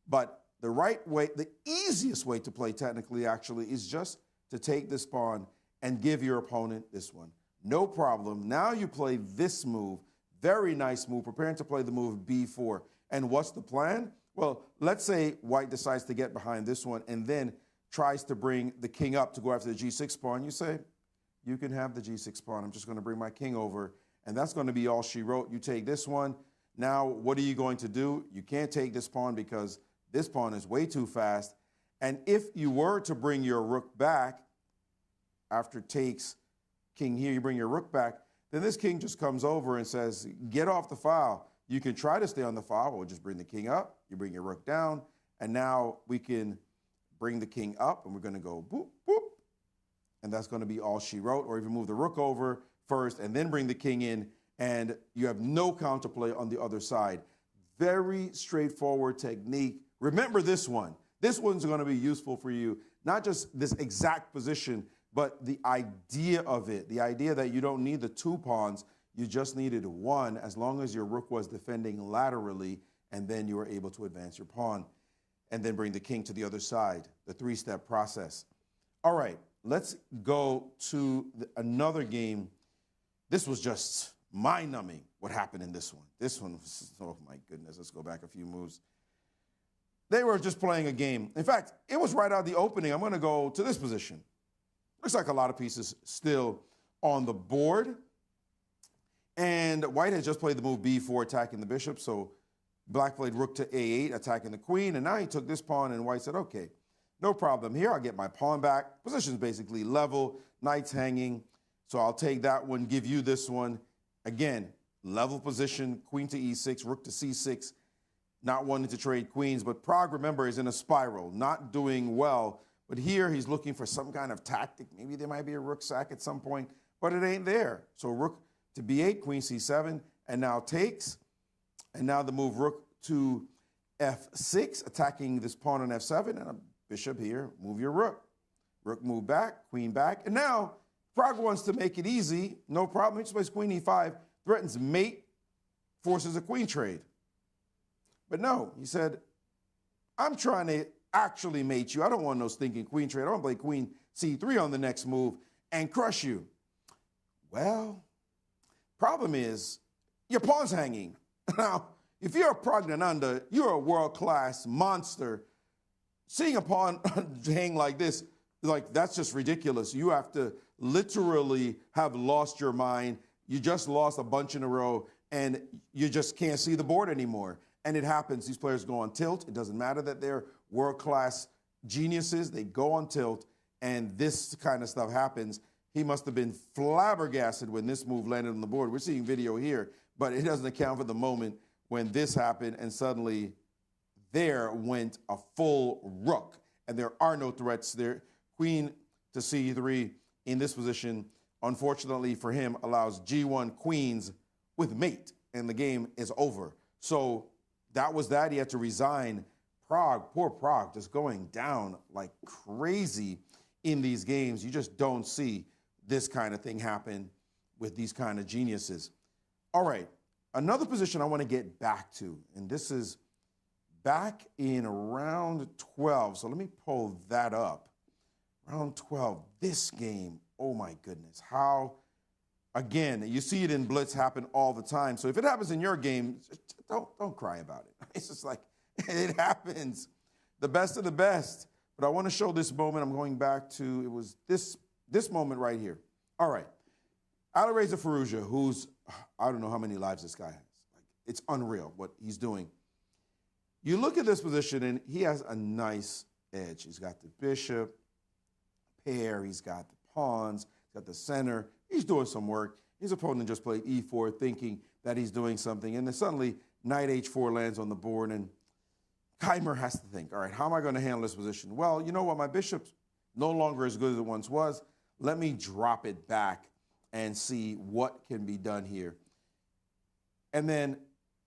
But the right way, the easiest way to play technically actually is just to take this pawn and give your opponent this one. No problem. Now you play this move. Very nice move, preparing to play the move b4. And what's the plan? Well, let's say white decides to get behind this one and then tries to bring the king up to go after the g6 pawn. You say, you can have the g6 pawn. I'm just going to bring my king over, and that's going to be all she wrote. You take this one. Now, what are you going to do? You can't take this pawn because this pawn is way too fast. And if you were to bring your rook back after takes king here, you bring your rook back, then this king just comes over and says, get off the file. You can try to stay on the file, or just bring the king up. You bring your rook down, and now we can bring the king up, and we're going to go boop, boop. And that's going to be all she wrote. Or even move the rook over first and then bring the king in, and you have no counterplay on the other side. Very straightforward technique. Remember this one. This one's going to be useful for you, not just this exact position, but the idea of it, the idea that you don't need the 2 pawns, you just needed 1 as long as your rook was defending laterally, and then you were able to advance your pawn and then bring the king to the other side, the 3-step process. All right, let's go to another game. This was just mind-numbing what happened in this one. This one was, oh my goodness, let's go back a few moves. They were just playing a game. In fact, it was right out of the opening. I'm going to go to this position. Looks like a lot of pieces still on the board. And white has just played the move b4, attacking the bishop. So black played rook to a8, attacking the queen. And now he took this pawn, and white said, okay, no problem here. I'll get my pawn back. Position's basically level. Knight's hanging. So I'll take that one, give you this one. Again, level position, queen to e6, rook to c6. Not wanting to trade queens. But Prague, remember, is in a spiral, not doing well. But here he's looking for some kind of tactic. Maybe there might be a rook sack at some point, but it ain't there. So rook to b8, queen c7, and now takes. And now the move rook to f6, attacking this pawn on f7, and a bishop here. Move your rook. Rook move back, queen back. And now Prague wants to make it easy. No problem. He just plays queen e5, threatens mate, forces a queen trade. But no, he said, I'm trying to actually mate you. I don't want no stinking queen trade. I want to play queen c3 on the next move and crush you. Well, problem is, your pawn's hanging. Now, if you're a Praggnanandhaa, you're a world-class monster. Seeing a pawn hang like this, like, that's just ridiculous. You have to literally have lost your mind. You just lost a bunch in a row, and you just can't see the board anymore. And it happens. These players go on tilt. It doesn't matter that they're world-class geniuses. They go on tilt, and this kind of stuff happens. He must have been flabbergasted when this move landed on the board. We're seeing video here, but it doesn't account for the moment when this happened, and suddenly there went a full rook, and there are no threats there. Queen to c3 in this position, unfortunately for him, allows g1 queens with mate, and the game is over. So that was that. He had to resign. Poor Prague, just going down like crazy in these games. You just don't see this kind of thing happen with these kind of geniuses. All right, another position I want to get back to, and this is back in round 12. So let me pull that up. Round 12, this game, oh my goodness. How, again, you see it in Blitz happen all the time. So if it happens in your game, don't cry about it. It's just like, it happens. The best of the best. But I want to show this moment. I'm going back to, it was this moment right here. All right. Alireza Firouzja, who's, I don't know how many lives this guy has. Like, it's unreal what he's doing. You look at this position, and he has a nice edge. He's got the bishop, pair, he's got the pawns, he's got the center. He's doing some work. His opponent just played e4, thinking that he's doing something, and then suddenly knight h4 lands on the board, and Keymer has to think, all right, how am I going to handle this position? Well, you know what? My bishop's no longer as good as it once was. Let me drop it back and see what can be done here. And then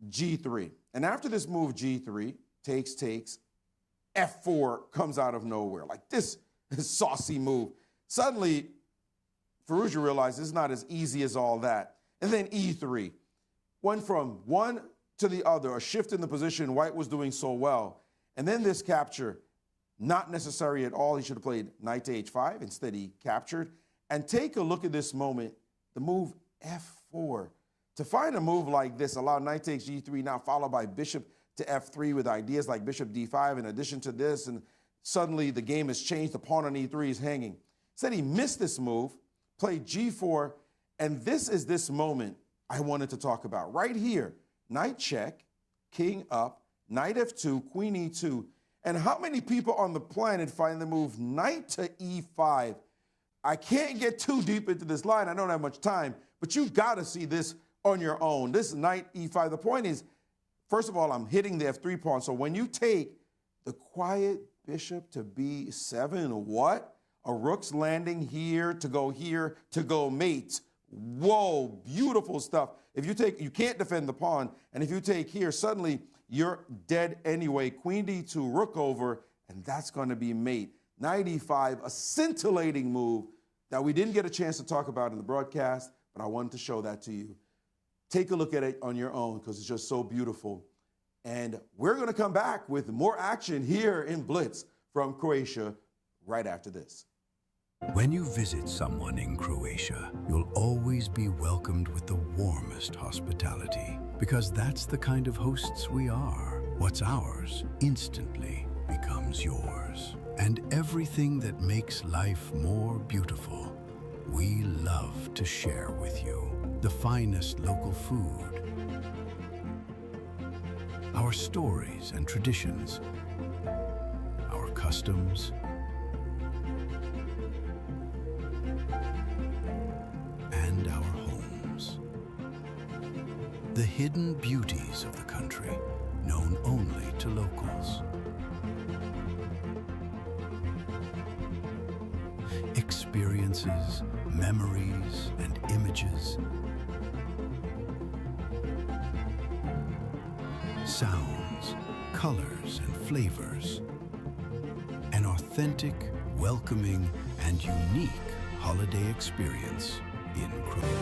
g3. And after this move, g3, takes, f4 comes out of nowhere. Like this saucy move. Suddenly, Firouzja realizes it's not as easy as all that. And then e3. Went from one to the other, a shift in the position White was doing so well. And then this capture, not necessary at all. He should have played knight to h5. Instead, he captured. And take a look at this moment, the move f4. To find a move like this, allow knight takes g3, now followed by bishop to f3 with ideas like bishop d5 in addition to this, and suddenly the game has changed. The pawn on e3 is hanging. Said he missed this move, played g4, and this is this moment I wanted to talk about. Right here, knight check, king up, knight f2, queen e2. And how many people on the planet find the move knight to e5? I can't get too deep into this line. I don't have much time, but you've got to see this on your own. This knight e5, the point is, first of all, I'm hitting the f3 pawn. So when you take the quiet bishop to b7, what? A rook's landing here to go mate. Whoa, beautiful stuff. If you take, you can't defend the pawn, and if you take here, suddenly you're dead anyway. Queen d2, rook over, and that's going to be mate. Knight e5, a scintillating move that we didn't get a chance to talk about in the broadcast, but I wanted to show that to you. Take a look at it on your own because it's just so beautiful. And we're going to come back with more action here in Blitz from Croatia right after this. When you visit someone in Croatia, you'll always be welcomed with the warmest hospitality, because that's the kind of hosts we are. What's ours instantly becomes yours. And everything that makes life more beautiful, we love to share with you. The finest local food, our stories and traditions, our customs, and our homes. The hidden beauties of the country, known only to locals. Experiences, memories, and images. Sounds, colors, and flavors. An authentic, welcoming, and unique holiday experience in Croatia.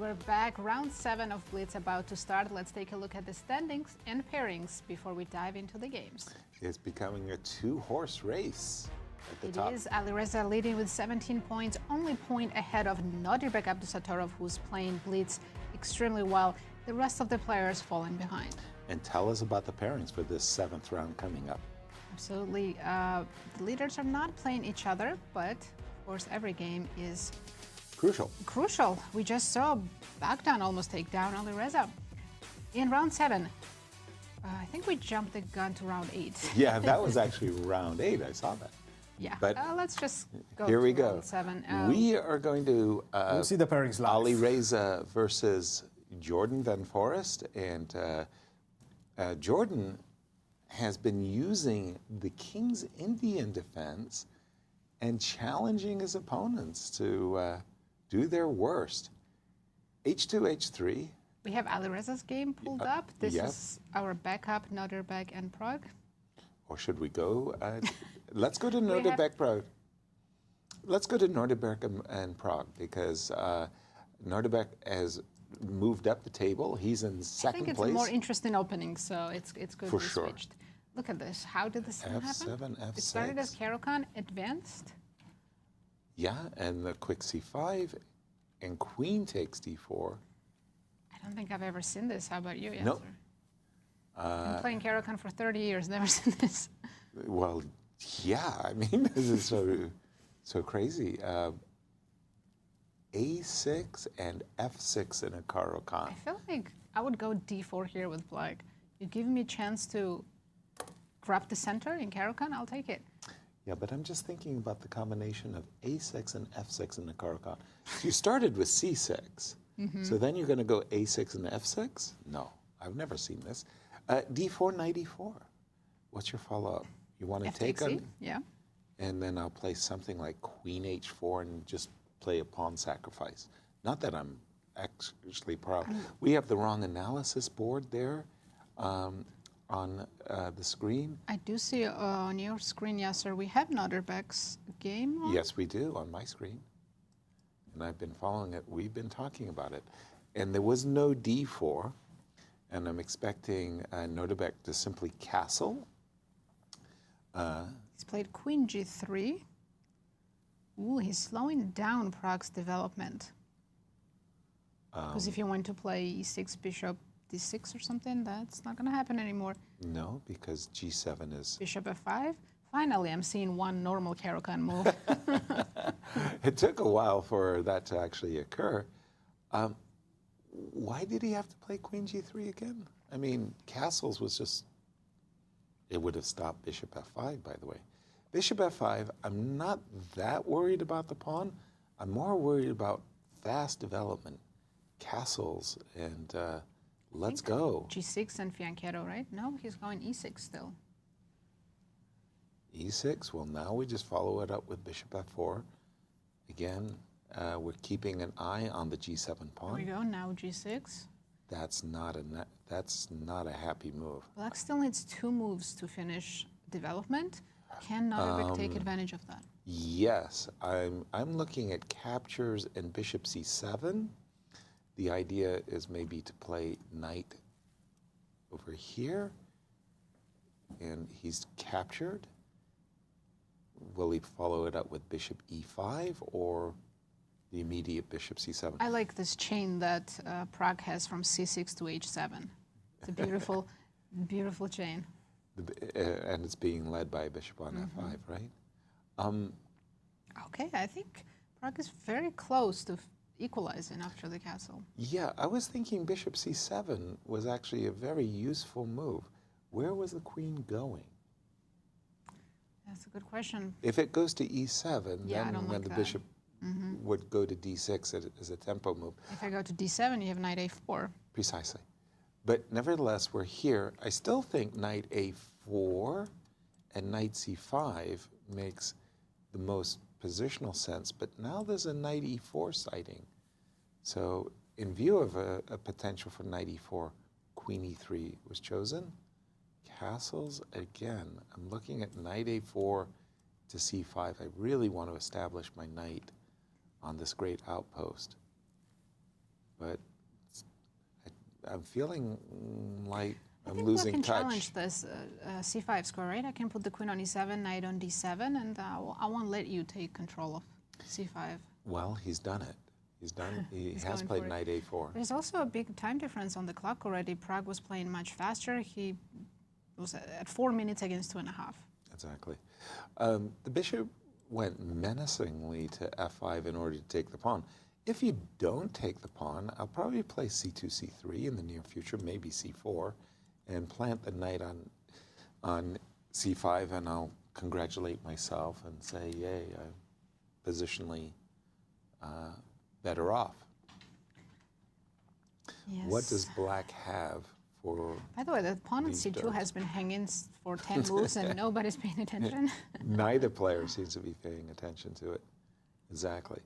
we're back. Round 7 of Blitz about to start. Let's take a look at the standings and pairings before we dive into the games. It's becoming a two-horse race at the top. It is Alireza leading with 17 points, only point ahead of Nodirbek Abdusattorov, who's playing Blitz extremely well. The rest of the players falling behind. And tell us about the pairings for this 7th round coming up. Absolutely. The leaders are not playing each other, but of course every game is crucial. We just saw Bogdan almost take down Alireza. In round 7, I think we jumped the gun to round 8. Yeah, that was actually round 8. I saw that. Yeah, but let's just go here we to go. round 7. We are going to we'll see the pairings live. Alireza versus Jorden van Foreest, and Jorden has been using the King's Indian defense and challenging his opponents to do their worst. H2, H3. We have Alireza's game pulled up. This is our backup, Nodirbek and Prague. Or should we go? Let's go to Nodirbek, Prague. Let's go to Nodirbek and Prague, because Nodirbek has moved up the table. He's in second I think it's place. a more interesting opening, so it's good For we sure. switched. Look at this. How did this happen? F7, F6. It started as Caro-Kann, advanced. Yeah, and the quick C5, and Queen takes D4. I don't think I've ever seen this. How about you, Yasser? Nope. I'm playing Caro-Kann for 30 years. Never seen this. Well, yeah. I mean, this is so crazy. A6 and F6 in a Caro-Kann. I feel like I would go D4 here with Black. You give me a chance to grab the center in Caro-Kann, I'll take it. Yeah, but I'm just thinking about the combination of A6 and F6 in the Caro-Kann. You started with C6, so then you're going to go A6 and F6? No, I've never seen this. D4, knight E4. What's your follow-up? You want to take on? Yeah. And then I'll play something like Queen H4 and just play a pawn sacrifice. Not that I'm actually proud. We have the wrong analysis board there on the screen. I do see on your screen, Yasser, we have Nodirbek's game on. Yes, we do, on my screen. And I've been following it. We've been talking about it. And there was no D4. And I'm expecting Nodirbek to simply castle. He's played Queen G3. Ooh, he's slowing down Prague's development. Because if you want to play E6, Bishop D6 or something, that's not going to happen anymore. No, because G7 is... Bishop F5. Finally, I'm seeing one normal Caro-Kann move. It took a while for that to actually occur. Why did he have to play Queen G3 again? I mean, castles was just... It would have stopped Bishop F5, by the way. Bishop F5, I'm not that worried about the pawn. I'm more worried about fast development, castles, and let's go. G6 and fianchetto, right? No, he's going E6 still. E6, well, now we just follow it up with Bishop F4. Again, we're keeping an eye on the G7 pawn. Here we go, now G6. That's not a happy move. Black still needs 2 moves to finish development. Can Nodirbek take advantage of that? Yes, I'm looking at captures and Bishop C7. The idea is maybe to play knight over here, and he's captured. Will he follow it up with Bishop E5 or the immediate Bishop C7? I like this chain that Prague has from C6 to H7. It's a beautiful, beautiful chain. And it's being led by Bishop on F5, right? Okay, I think Prague is very close to equalizing after the castle. Yeah, I was thinking Bishop C7 was actually a very useful move. Where was the queen going? That's a good question. If it goes to E7, Yeah, I then don't when like the that. bishop would go to D6 as a tempo move. If I go to D7, you have knight A4. Precisely. But nevertheless, we're here. I still think knight A4 and knight C5 makes the most positional sense, but now there's a knight E4 sighting. So in view of a potential for knight E4, queen E3 was chosen. Castles, again, I'm looking at knight A4 to C5. I really want to establish my knight on this great outpost. but I'm feeling like I'm I think losing we can touch. challenge this c5 square, right? I can put the queen on e7, knight on d7, and I won't let you take control of c5. Well, he's done it. He's done. He He's has going played for it. knight a4. There's also a big time difference on the clock already. Pragg was playing much faster. He was at 4 minutes against 2.5. Exactly. The bishop went menacingly to f5 in order to take the pawn. If you don't take the pawn, I'll probably play c2, c3 in the near future, maybe c4, and plant the knight on c5, and I'll congratulate myself and say, yay, I'm positionally better off. Yes. What does black have for... By the way, the pawn on c2 has been hanging for 10 moves and nobody's paying attention. Neither player seems to be paying attention to it. Exactly.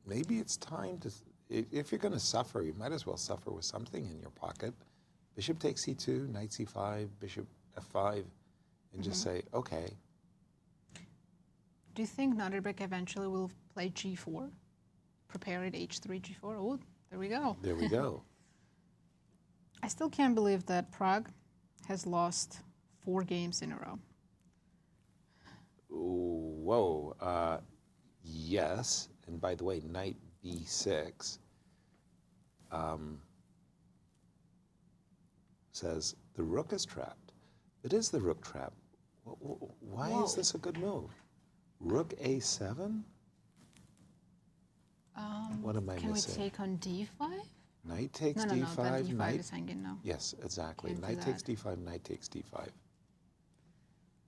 Maybe it's time to... If you're going to suffer, you might as well suffer with something in your pocket. Bishop takes c2, knight c5, bishop f5, and just say, okay. Do you think Nodirbek eventually will play g4? Prepare it h3, g4? Oh, there we go. There we go. I still can't believe that Pragg has lost 4 games in a row. Whoa. Yes. And by the way, knight b6 says the rook is trapped. It is the rook trap. Why is this a good move? Rook a7? What am I can missing? Can we take on d5? Knight takes no, d5. No, that d5 knight... is hanging now. Yes, exactly. Can't Knight do takes that. d5, knight takes d5.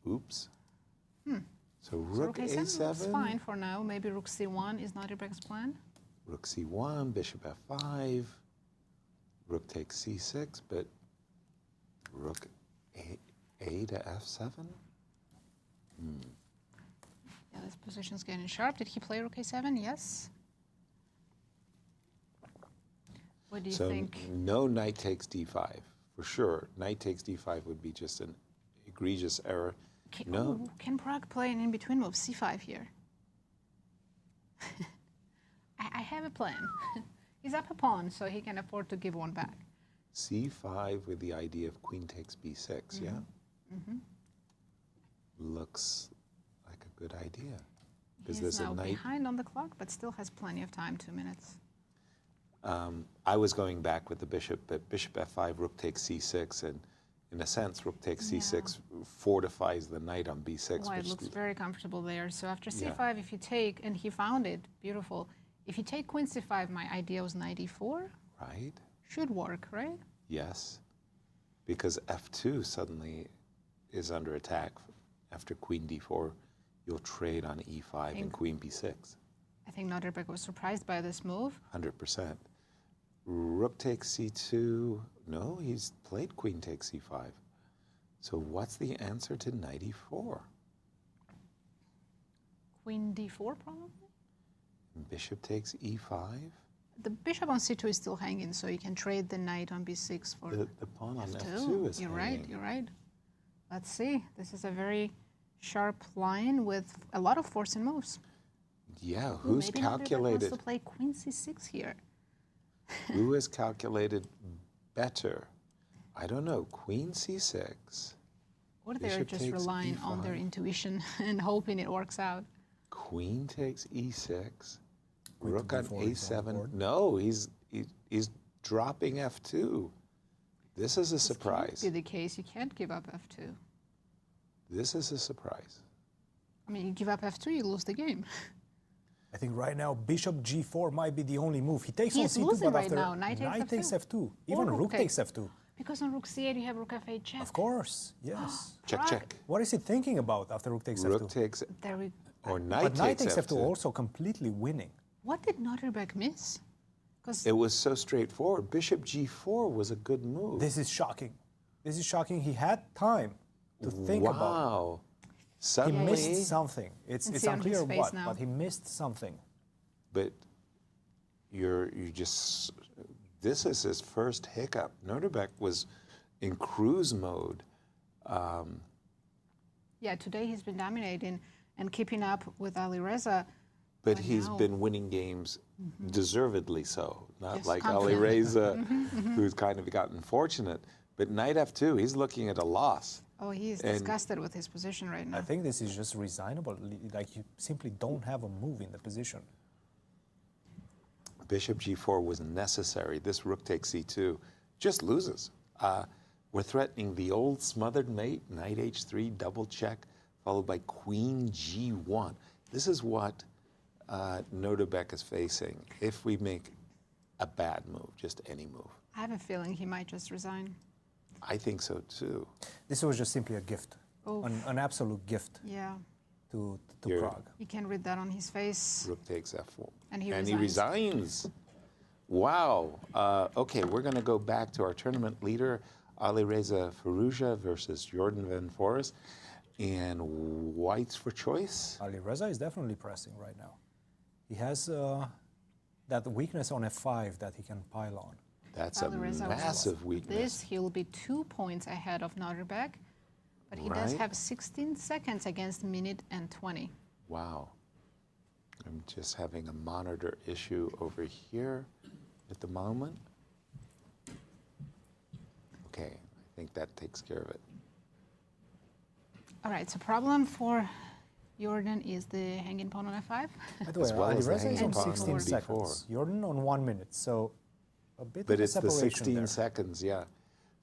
Oops. So rook a7 looks a7. fine for now. Maybe rook c1 is Nodirbek's plan. Rook c1, bishop f5. Rook takes c6, but rook a to f7? Yeah, this position's getting sharp. Did he play rook a7? Yes. What do you think? No knight takes d5, for sure. Knight takes d5 would be just an egregious error. Can Pragg play an in-between move, c5 here? I have a plan. He's up a pawn, so he can afford to give one back. c5 with the idea of queen takes b6, yeah? Looks like a good idea. He's now behind on the clock, but still has plenty of time, 2 minutes. I was going back with the bishop, but bishop f5, rook takes c6, and in a sense, rook takes c6 fortifies the knight on b6. Well, it looks very comfortable there. So after c5, if you take, and he found it, beautiful. If you take queen c5, my idea was knight e4. Right. Should work, right? Yes, because f2 suddenly is under attack. After queen d4, you'll trade on e5 and queen b6. I think Nodirbek was surprised by this move. 100%. Rook takes c2. No, he's played queen takes c5. So what's the answer to knight e4? Queen d4, probably? Bishop takes e5. The bishop on c2 is still hanging, so you can trade the knight on b6 for the pawn on f2 is You're hanging. right, you're right. Let's see. This is a very sharp line with a lot of force and moves. Yeah, who's maybe calculated? Nodirbek wants to play queen c6 here. Who has calculated better? I don't know. Queen c6. Or they're Bishop just takes relying on their e5. intuition and hoping it works out. Queen takes e6. Queen Rook to on d4 is on the a7. board. No, he's dropping f2. This is a surprise. Be the case. You can't give up f2. This is a surprise. I mean, you give up f2, you lose the game. I think right now bishop g4 might be the only move. He takes He's on c2, losing but right after now. Knight takes takes f2. f2. Even rook takes f2. Because on rook c8 you have rook f8 check. Of course, yes. Check. What is he thinking about after rook takes f2? Rook takes, There we or knight But knight takes takes f2. f2 also completely winning. What did Nodirbek miss? Because It was so straightforward. Bishop g4 was a good move. This is shocking. This is shocking. He had time to think about Wow. it. He Suddenly, missed something. It's see on unclear his face what, now. but he missed something. but you just, this is his first hiccup. Nodirbek was in cruise mode. yeah, today he's been dominating and keeping up with Alireza. But he's been winning games deservedly so, not Yes, like confident. Alireza, who's kind of gotten fortunate. But knight f2, he's looking at a loss. Oh, he's And- disgusted with his position right now. I think this is just resignable. Like you simply don't have a move in the position. Bishop g4 was necessary. This rook takes c2 just loses. We're threatening the old smothered mate, knight h3, double check, followed by queen g1. This is what Nodirbek is facing if we make a bad move, just any move. I have a feeling he might just resign. I think so too. This was just simply a gift, Oof. an absolute gift Yeah. to Here. Prague. You can read that on his face. Rook takes f4. And he resigns. Wow. Okay, we're going to go back to our tournament leader, Alireza Firouzja versus Jorden van Foreest. And whites for choice? Alireza is definitely pressing right now. He has that weakness on f5 that he can pile on. That's a Alireza massive with weakness. This, he'll be 2 points ahead of Nodirbek, but he does Right. have 16 seconds against minute and 20. Wow. I'm just having a monitor issue over here at the moment. Okay, I think that takes care of it. All right, so problem for Jorden is the hanging pawn on f5. By the way, As well as the Alireza is hanging on pawn 16 on seconds. Jorden on 1 minute, so a bit But of a it's the separation 16 there. seconds, yeah.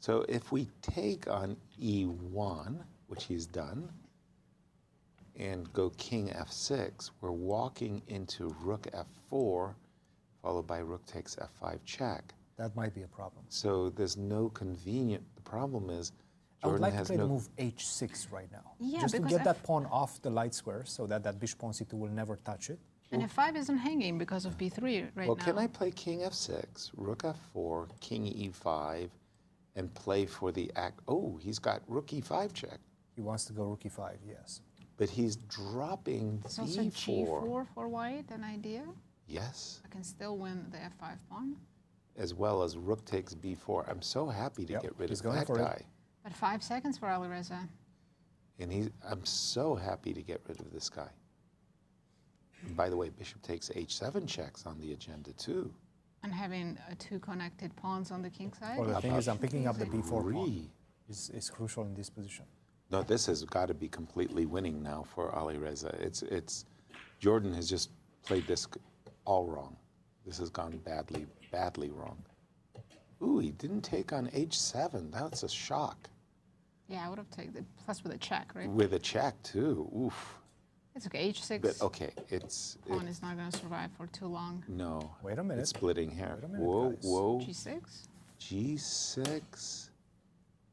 So if we take on e1, which he's done, and go king f6, we're walking into rook f4, followed by rook takes f5 check. That might be a problem. So there's no convenient, the problem is I would Jorden like to has play no... the move h6 right now. Yeah, just to because get that pawn off the light square so that that bishop pawn c2 will never touch it. And f5 isn't hanging because of b3 right Well, now. can I play king f6, rook f4, king e5, and play for the act? Oh, he's got rook e5 check. He wants to go rook e5, yes. But he's dropping It's also b4. g4 for white, an idea. Yes, I can still win the f5 pawn. as well as rook takes b4. I'm so happy to get rid he's of going that for it. guy. But 5 seconds for Alireza. And I'm so happy to get rid of this guy. And by the way, bishop takes h7 checks on the agenda too. And having 2 connected pawns on the king side. Well, the thing is, I'm picking up the Easy. b4 pawn. Three. Is crucial in this position. No, this has got to be completely winning now for Alireza. It's Jorden has just played this all wrong. This has gone badly, badly wrong. Ooh, he didn't take on h7. That's a shock. Yeah, I would have taken the plus with a check, right? With a check too. Oof. It's okay. H6 But okay, it's pawn is not going to survive for too long. no. Wait a minute. It's splitting hair. Wait a minute, Whoa, guys. whoa. G6. G6.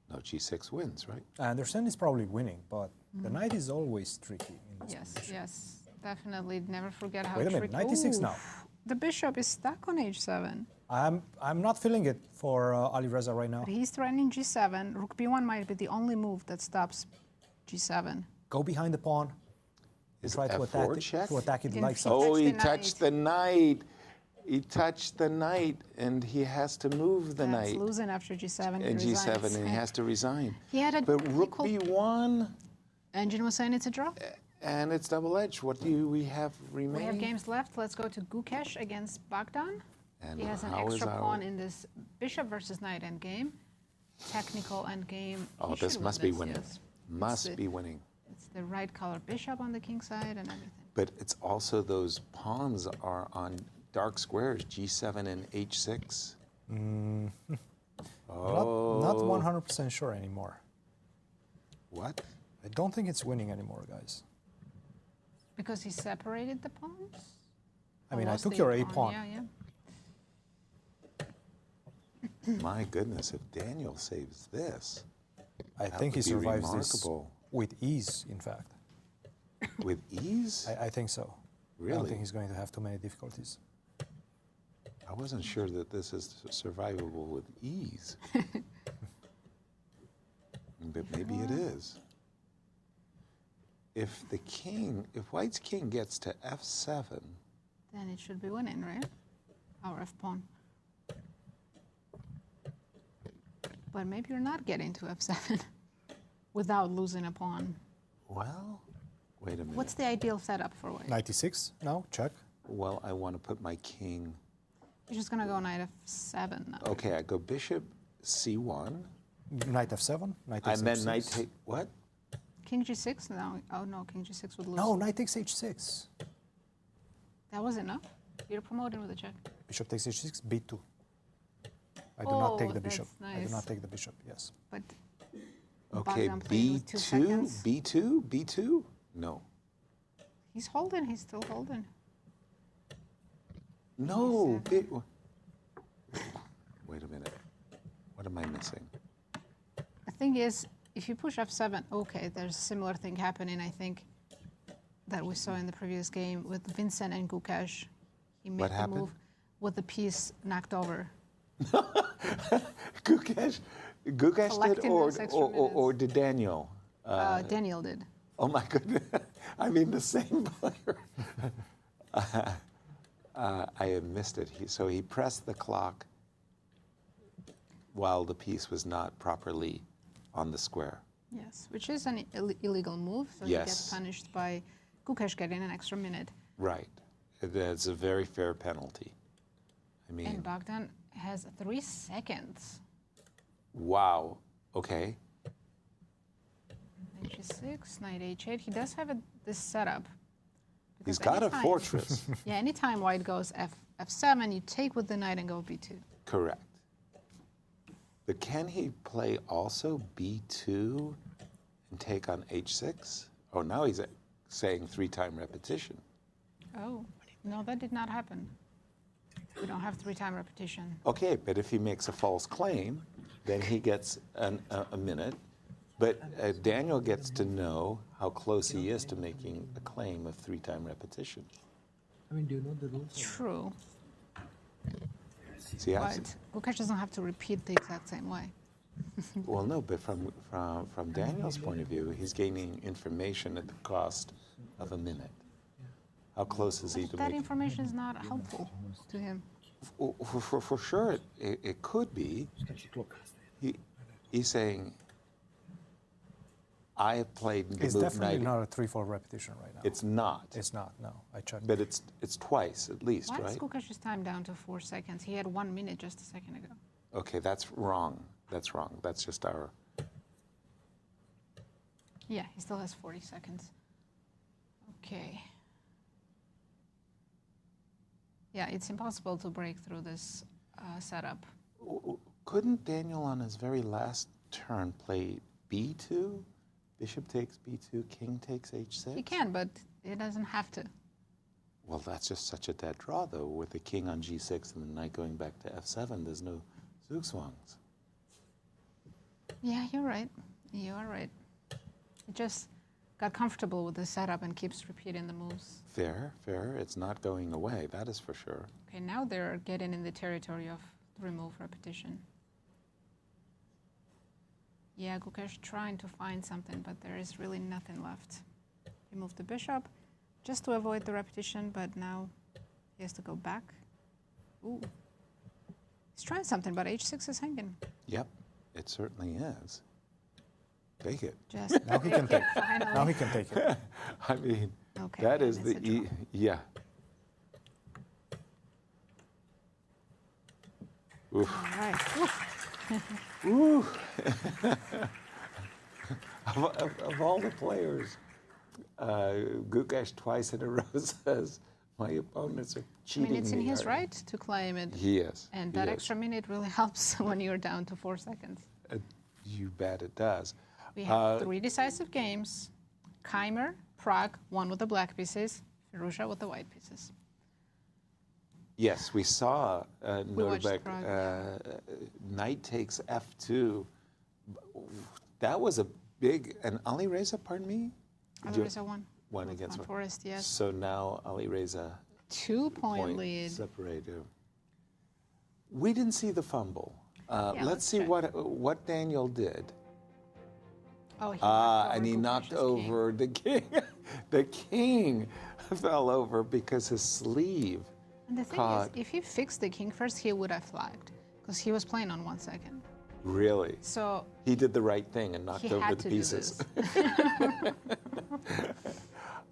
No, G6 wins, right? I understand he's probably winning, but the knight is always tricky in this Yes, position. yes. Definitely never forget how Wait a tricky. minute, 96 now. The bishop is stuck on h7. I'm not feeling it for Alireza right now. But he's threatening g7. Rook b1 might be the only move that stops g7. Go behind the pawn. Is Try to F4 attack check? it, to attack it Didn't like he so. Oh, touched he the touched the knight. He touched the knight, and he has to move the That's knight. losing after g7. And he G7, resigns. and he has to resign. He had a But rook equal- B1, Engine was saying it's a draw. and it's double-edged. What do we have We remaining? have games left. Let's go to Gukesh against Bogdan. And He has an how is extra our- pawn in this bishop versus knight endgame. Technical endgame. Oh, He this should must win be this, winning. yes. Must It's be winning. It's the right color bishop on the king side and everything. But it's also those pawns are on dark squares, G7 and H6. Oh. Not 100% sure anymore. What? I don't think it's winning anymore, guys. Because he separated the pawns? I Or mean, I lost took the your A pawn. Yeah, yeah. My goodness, if Daniel saves this, I that think he would be survives remarkable. this with ease, in fact. With ease? I think so. I don't Really? think he's going to have too many difficulties. I wasn't sure that this is survivable with ease. But maybe it is. If White's king gets to F7, Then it should be winning, right? Our F pawn. But maybe you're not getting to F7 without losing a pawn. well, Wait a minute. What's the ideal setup for white? 96 now, check. Well, I want to put my king. You're just going to go knight f7 now. Okay, I go bishop c1. Knight f7, knight And takes then h6. knight take, what? King g6? No. Oh, no, king g6 would lose. No, knight takes h6. That was enough? You're promoting with a check. Bishop takes h6, b2. I do not take the bishop. That's I do nice. not take the bishop, yes. But Okay, Bogdan played with 2 seconds. b2, b2? No. He's holding, he's still holding. No. Wait a minute. What am I missing? The thing is, if you push f7, okay, there's a similar thing happening, I think, that we saw in the previous game with Vincent and Gukesh. He made What the happened? move with the piece knocked over. Gukesh did, Collecting those extra or did Daniel? Daniel did. Oh my goodness! I mean, the same player. I had missed it. So he pressed the clock while the piece was not properly on the square. Yes, which is an illegal move, so Yes. he gets punished by Gukesh getting an extra minute. Right. That's a very fair penalty. I mean, And Bogdan has 3 seconds. wow. Okay. Knight g6, knight h8. He does have this setup. He's Because got a anytime- fortress. Yeah, anytime white goes f7, you take with the knight and go b2. Correct. But can he play also b2 and take on h6? Oh, now he's saying 3-time repetition. Oh, no, that did not happen. We don't have 3-time repetition. Okay, but if he makes a false claim, then he gets a minute. But Daniel gets to know how close he is to making a claim of 3-time repetition. I mean, do you know the rules? True. See, But Gukesh doesn't have to repeat the exact same way. well, no, but from Daniel's point of view, he's gaining information at the cost of a minute. How close is he to That make? information is not helpful to him. For sure, it could be. He's saying, I have played the It's move definitely knight. not a 3-4 repetition right now. It's not. It's not, no. I checked. But it's twice at least, Why is right? Gukesh's time down to 4 seconds? He had 1 minute just a second ago. Okay, that's wrong. That's wrong. That's just our. Yeah, he still has 40 seconds. Okay. Yeah, it's impossible to break through this setup. Couldn't Daniel on his very last turn play b2? Bishop takes b2, king takes h6? He can, but he doesn't have to. Well, that's just such a dead draw, though, with the king on g6 and the knight going back to f7. There's no zugzwangs. Yeah, you're right. You are right. He just got comfortable with the setup and keeps repeating the moves. Fair, fair. It's not going away, that is for sure. Okay, now they're getting in the territory of remove repetition. Yeah, Gukesh trying to find something, but there is really nothing left. He moved the bishop just to avoid the repetition, but now he has to go back. Ooh. He's trying something, but h6 is hanging. Yep, it certainly is. Take it. Just Now he can take it. Finally. Now he can take it. I mean, Okay, that is and the, it's a draw. yeah. Oof. All right. Oof. Ooh. of all the players, Gukesh twice in a row says, my opponents are I cheating mean, it's in me. his right to claim it. He is. And He that is. extra minute really helps when you're down to 4 seconds. You bet it does. We have 3 decisive games. Keymer, Prague, won with the black pieces. Firouzja with the white pieces. Yes, we saw We watched Nodirbek, Prague. knight takes f2. That was a big, and Alireza, pardon me? Alireza won. Won against on Foreest, yes. So now Alireza 2-point lead. separated. We didn't see the fumble. Yeah, let's see check. what Daniel did. Oh, he And he knocked over the king. The king fell over because his sleeve And the thing caught. is, if he fixed the king first, he would have flagged because he was playing on 1 second. Really? So he did the right thing and knocked he over had the to do pieces. this.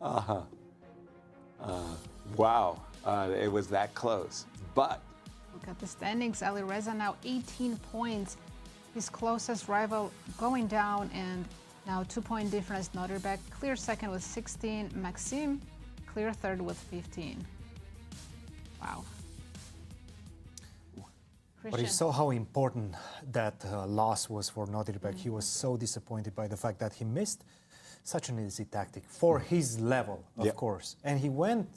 Wow, it was that close. But look at the standings. Alireza now 18 points. His closest rival going down, and now 2-point difference. Nodirbek clear second with 16. Maxime clear third with 15. Wow. But you saw how important that loss was for Nodirbek. He was so disappointed by the fact that he missed such an easy tactic for his level, of course. And he went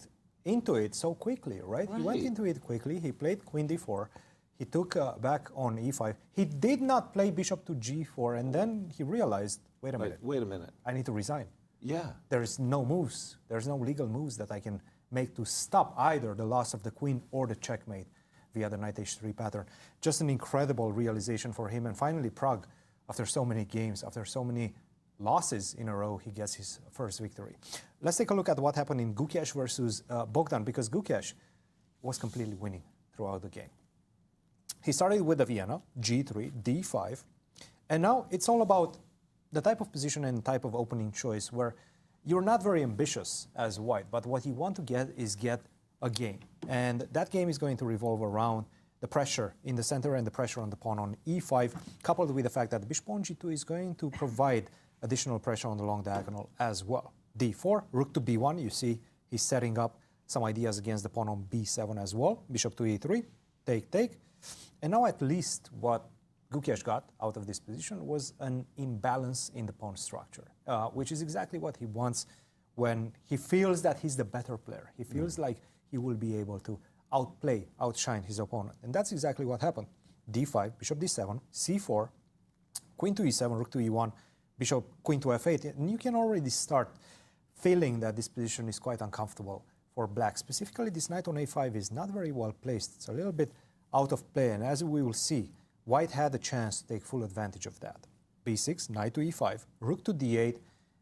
into it so quickly, right? He went into it quickly. He played queen d4. He took back on e5. He did not play bishop to g4, and then he realized, wait a minute. I need to resign. Yeah. There's no moves. There's no legal moves that I can make to stop either the loss of the queen or the checkmate via the knight h3 pattern. Just an incredible realization for him. And finally, Pragg, after so many games, after so many losses in a row, he gets his first victory. Let's take a look at what happened in Gukesh versus Bogdan, because Gukesh was completely winning throughout the game. He started with the Vienna, g3, d5, and now it's all about the type of position and type of opening choice where you're not very ambitious as white, but what you want to get is a game. And that game is going to revolve around the pressure in the center and the pressure on the pawn on e5, coupled with the fact that the bishop on g2 is going to provide additional pressure on the long diagonal as well. d4, rook to b1, you see he's setting up some ideas against the pawn on b7 as well. Bishop to e3, take. And now at least what Gukesh got out of this position was an imbalance in the pawn structure, which is exactly what he wants when he feels that he's the better player. He feels like he will be able to outshine his opponent. And that's exactly what happened. d5, bishop d7, c4, queen to e7, rook to e1, bishop, queen to f8. And you can already start feeling that this position is quite uncomfortable for black. Specifically, this knight on a5 is not very well placed. It's a little bit out of play. And as we will see, white had a chance to take full advantage of that. b6, knight to e5, rook to d8.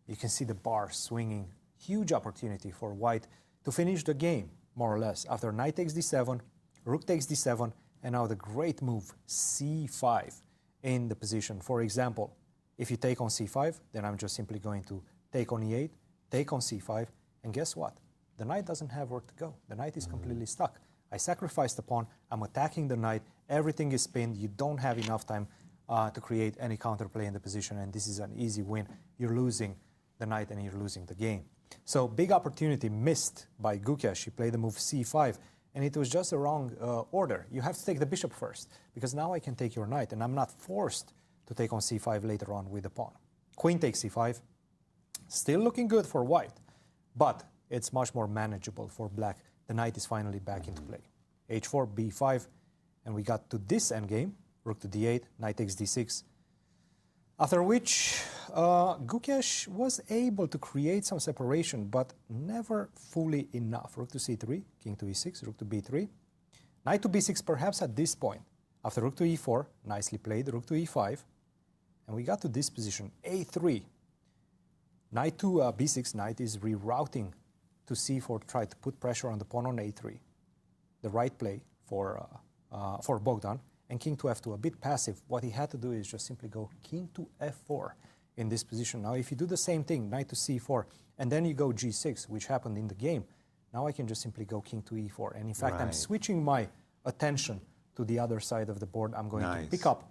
You can see the bar swinging. Huge opportunity for white to finish the game, more or less. After knight takes d7, rook takes d7, and now the great move, c5, in the position. For example, if you take on c5, then I'm just simply going to take on e8, take on c5, and guess what? The knight doesn't have where to go. The knight is completely stuck. I sacrificed the pawn, I'm attacking the knight, everything is pinned, you don't have enough time to create any counterplay in the position, and this is an easy win. You're losing the knight and you're losing the game. So big opportunity missed by Gukesh. He played the move c5, and it was just the wrong order. You have to take the bishop first, because now I can take your knight, and I'm not forced to take on c5 later on with the pawn. Queen takes c5, still looking good for white, but it's much more manageable for black. The knight is finally back into play. h4, b5, and we got to this endgame, rook to d8, knight takes d6, after which Gukesh was able to create some separation, but never fully enough. Rook to c3, king to e6, rook to b3, knight to b6 perhaps at this point. After rook to e4, nicely played, rook to e5, and we got to this position, a3. Knight to b6, knight is rerouting to c4, try to put pressure on the pawn on a3. The right play for Bogdan. And king to f2, a bit passive. What he had to do is just simply go king to f4 in this position. Now, if you do the same thing, knight to c4, and then you go g6, which happened in the game, now I can just simply go king to e4. And in fact, I'm switching my attention to the other side of the board. I'm going to pick up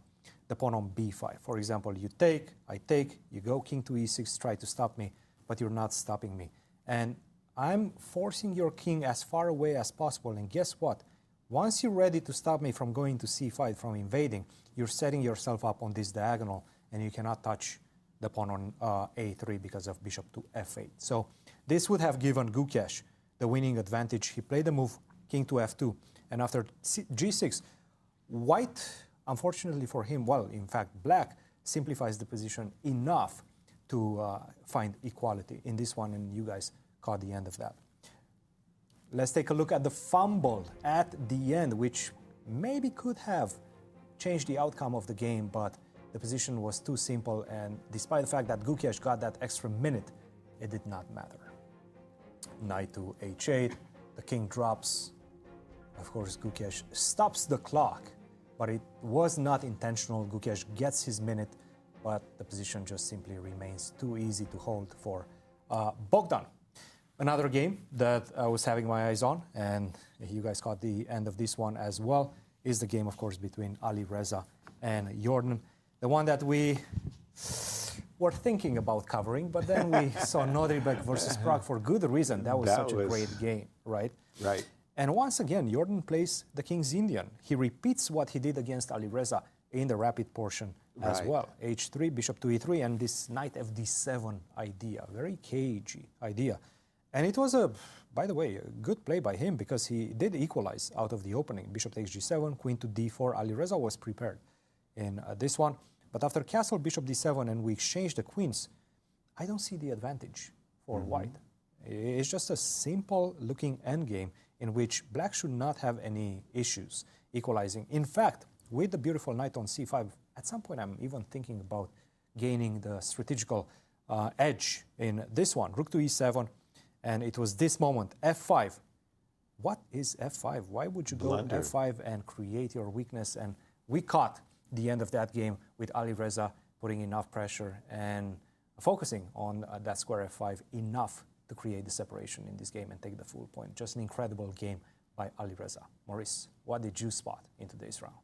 the pawn on b5. For example, you take, I take, you go king to e6, try to stop me, but you're not stopping me. And I'm forcing your king as far away as possible. And guess what? Once you're ready to stop me from going to c5, from invading, you're setting yourself up on this diagonal, and you cannot touch the pawn on a3 because of bishop to f8. So this would have given Gukesh the winning advantage. He played the move king to f2, and after g6, white, unfortunately for him, well, in fact, black simplifies the position enough to find equality in this one, and you guys caught the end of that. Let's take a look at the fumble at the end, which maybe could have changed the outcome of the game, but the position was too simple, and despite the fact that Gukesh got that extra minute, it did not matter. Knight to h8, the king drops. Of course, Gukesh stops the clock, but it was not intentional. Gukesh gets his minute, but the position just simply remains too easy to hold for Bogdan. Another game that I was having my eyes on, and you guys caught the end of this one as well, is the game, of course, between Alireza and Jorden. The one that we were thinking about covering, but then we saw Nodirbek versus Pragg for good reason. That was such a great game, right? Right. And once again, Jorden plays the King's Indian. He repeats what he did against Alireza in the rapid portion as well. H3, bishop to E3, and this knight FD7 idea, very cagey idea. And it was by the way, a good play by him because he did equalize out of the opening. Bishop takes G7, queen to D4. Alireza was prepared in this one. But after castle, bishop D7, and we exchange the queens, I don't see the advantage for white. It's just a simple looking endgame in which black should not have any issues equalizing. In fact, with the beautiful knight on C5, at some point I'm even thinking about gaining the strategical edge in this one. Rook to E7, and it was this moment, F5. What is F5? Why would you go F5 and create your weakness? And we caught the end of that game with Alireza putting enough pressure and focusing on that square F5 enough to create the separation in this game and take the full point. Just an incredible game by Alireza. Maurice, what did you spot in today's round?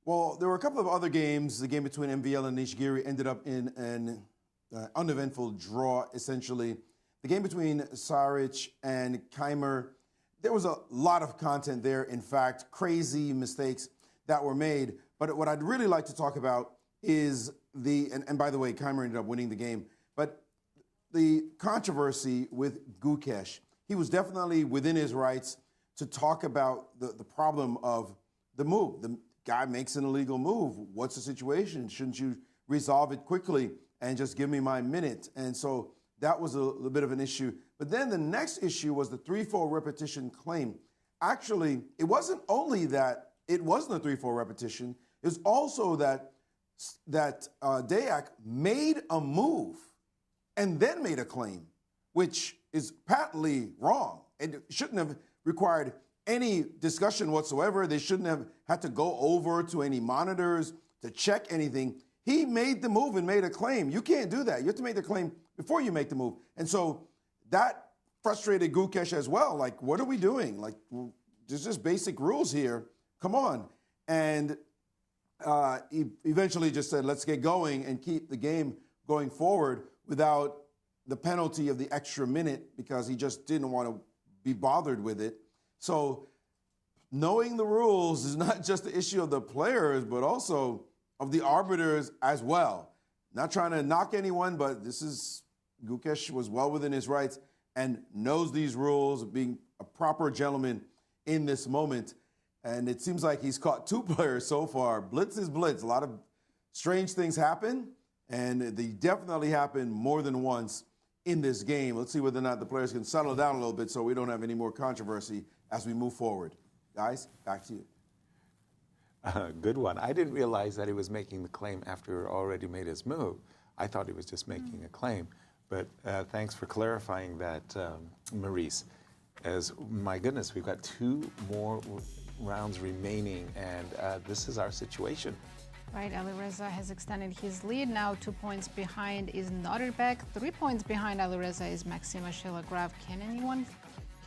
Well, there were a couple of other games. The game between MVL and Anish Giri ended up in an uneventful draw, essentially. The game between Saric and Keymer, there was a lot of content there. In fact, crazy mistakes that were made. But what I'd really like to talk about is and by the way, Keymer ended up winning the game, but the controversy with Gukesh. He was definitely within his rights to talk about the problem of the move. The guy makes an illegal move. What's the situation? Shouldn't you resolve it quickly and just give me my minute? And so that was a little bit of an issue. But then the next issue was the 3-4 repetition claim. Actually, it wasn't only that it wasn't a 3-4 repetition, it was also that Deac made a move and then made a claim, which is patently wrong. It shouldn't have required any discussion whatsoever. They shouldn't have had to go over to any monitors to check anything. He made the move and made a claim. You can't do that. You have to make the claim before you make the move. And so that frustrated Gukesh as well. Like, what are we doing? Like, there's just basic rules here. Come on. And he eventually just said, let's get going and keep the game going forward without the penalty of the extra minute because he just didn't want to be bothered with it. So knowing the rules is not just the issue of the players, but also of the arbiters as well. Not trying to knock anyone, but Gukesh was well within his rights and knows these rules, being a proper gentleman in this moment. And it seems like he's caught two players so far. Blitz is blitz. A lot of strange things happen, and they definitely happen more than once in this game. Let's see whether or not the players can settle down a little bit so we don't have any more controversy as we move forward. Guys, back to you. Good one. I didn't realize that he was making the claim after he already made his move. I thought he was just making a claim. But thanks for clarifying that, Maurice. My goodness, we've got 2 more rounds remaining, and this is our situation. Right, Alireza has extended his lead. Now 2 points behind is Nodirbek. 3 points behind Alireza is Maxime Vachier-Lagrave. Can anyone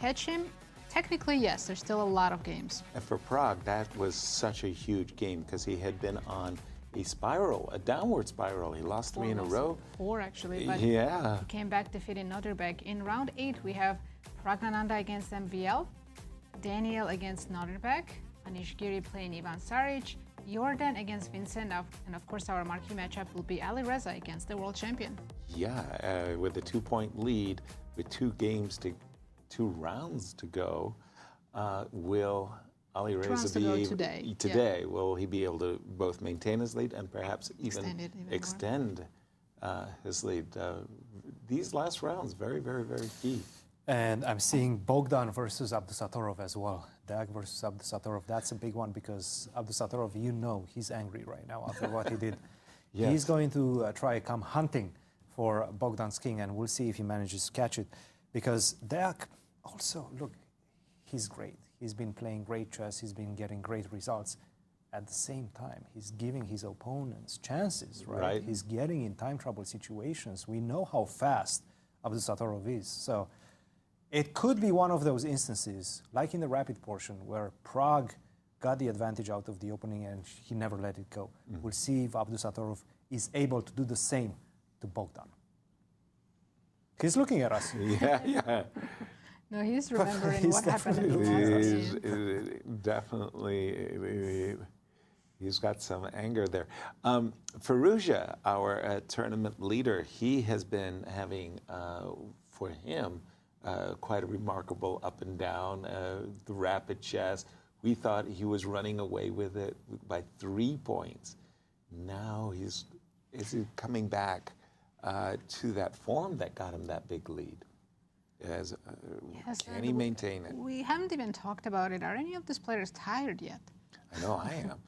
catch him? Technically, yes. There's still a lot of games. And for Pragg, that was such a huge game because he had been on a spiral, a downward spiral. He lost 3 in a row. 4, actually. But yeah. He came back defeating Nodirbek. In round 8, we have Praggnanandhaa against MVL, Daniel against Nodirbek, Anish Giri playing Ivan Saric, Jorden against Vincent, and of course our marquee matchup will be Alireza against the world champion. Yeah, with a 2-point lead, with 2 rounds to go, will Alireza be able today? Yeah. Will he be able to both maintain his lead and perhaps even extend his lead? These last rounds, very, very, very key. And I'm seeing Bogdan versus Abdusattorov as well. Deac versus Abdusattorov. That's a big one because Abdusattorov, he's angry right now after what he did. Yes. He's going to try come hunting for Bogdan's king, and we'll see if he manages to catch it. Because Deac also, look, he's great. He's been playing great chess. He's been getting great results. At the same time, he's giving his opponents chances, right? Right. He's getting in time trouble situations. We know how fast Abdusattorov is. So it could be one of those instances, like in the rapid portion, where Prague got the advantage out of the opening and he never let it go. We'll see if Abdusattorov is able to do the same to Bogdan. He's looking at us. Yeah. No, he's remembering He's what happened in the last Definitely, he's got some anger there. Firouzja, our tournament leader, he has been having, for him, quite a remarkable up and down, the rapid chess. We thought he was running away with it by 3 points. Now he's coming back to that form that got him that big lead. Yes, can he maintain it? We haven't even talked about it. Are any of these players tired yet? I know I am.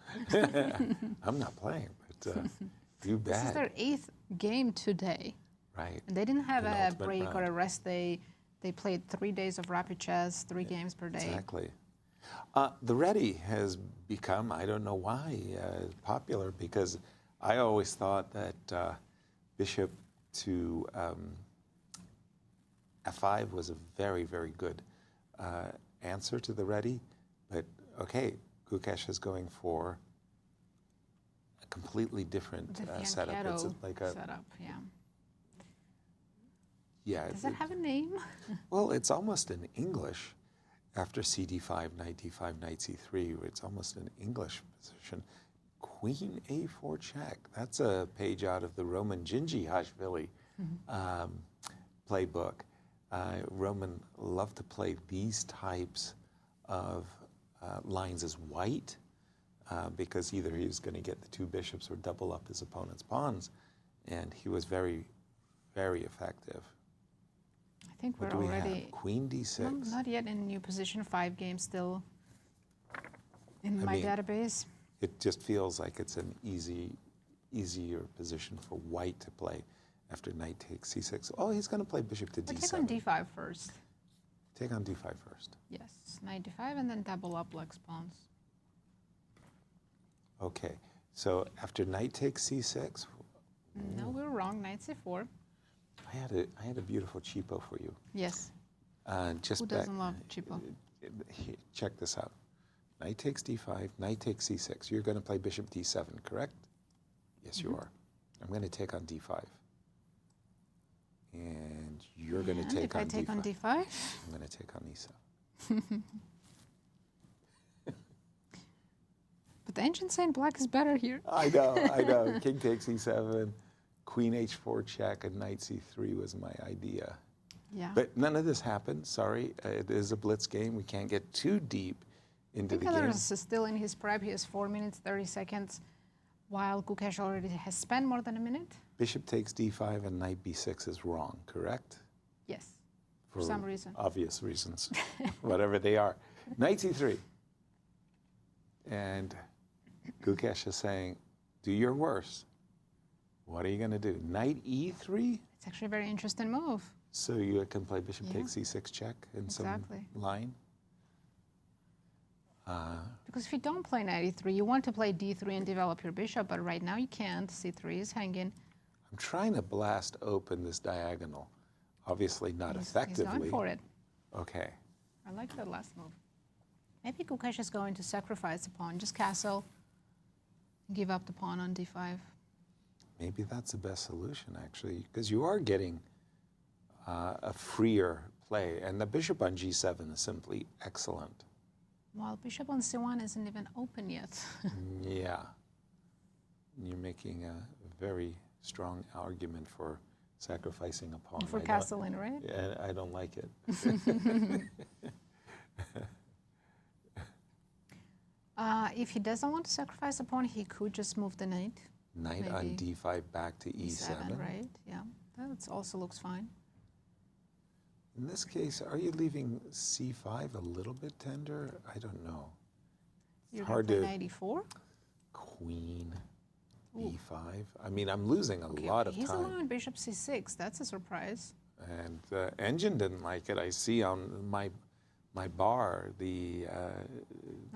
I'm not playing, but you bet. This is their 8th game today. Right. And they didn't have An a ultimate break or round. a rest. They played 3 days of rapid chess, 3 games per day. Exactly. The ready has become, I don't know why, popular, because I always thought that bishop to f5 was a very, very good answer to the ready. But okay, Gukesh is going for a completely different setup. It's like a setup, yeah. Yeah. Does it have a name? Well, it's almost in English. After cd5, knight d5, knight c3, it's almost an English position. Queen a4 check. That's a page out of the Roman Gingi-Hashvili playbook. Roman loved to play these types of lines as white because either he was going to get the 2 bishops or double up his opponent's pawns, and he was very, very effective. I think What we're do we already have? Queen d6. No, not yet in new position. 5 games still in my database. It just feels like it's an easier position for white to play after knight takes c6. Oh, he's going to play bishop to But d7. take on d5 first. Take on d5 first. Yes, knight d5 and then double up Lex pawns. Okay, so after knight takes c6. No, we're wrong. Knight c4. I had a beautiful cheapo for you. Yes. Just Who doesn't love cheapo? Check this out. Knight takes d5, knight takes c6. You're going to play bishop d7, correct? Yes, you are. I'm going to take on d5. And you're going to take on d5. If I take on d5? I'm going to take on e7. But the ancients saying black is better here. I know. King takes e7, queen h4 check, and knight c3 was my idea. Yeah. But none of this happened. Sorry, it is a blitz game. We can't get too deep into the game. Alireza is still in his prep. He has 4 minutes, 30 seconds, while Gukesh already has spent more than a minute. Bishop takes d5 and knight b6 is wrong, correct? Yes, for some reason. Obvious reasons, whatever they are. Knight c3. And Gukesh is saying, do your worst. What are you going to do? Knight e3? It's actually a very interesting move. So you can play bishop takes c6 check in some line? Because if you don't play knight e3, you want to play d3 and develop your bishop, but right now you can't. c3 is hanging. I'm trying to blast open this diagonal. Obviously not effectively. He's going for it. Okay. I like that last move. Maybe Gukesh is going to sacrifice the pawn, just castle, give up the pawn on d5. Maybe that's the best solution, actually, because you are getting a freer play, and the bishop on g7 is simply excellent. Well, bishop on c1 isn't even open yet. Yeah. You're making a very strong argument for sacrificing a pawn. For castling, right? Yeah, I don't like it. If he doesn't want to sacrifice a pawn, he could just move the knight. Knight on d5 back to e7. Right, yeah. That also looks fine. In this case, are you leaving c5 a little bit tender? I don't know. You're hard to to... knight e4? Queen e5. I mean, I'm losing a lot of He's time. allowing bishop c6. That's a surprise. And Engine didn't like it. I see on my my bar, the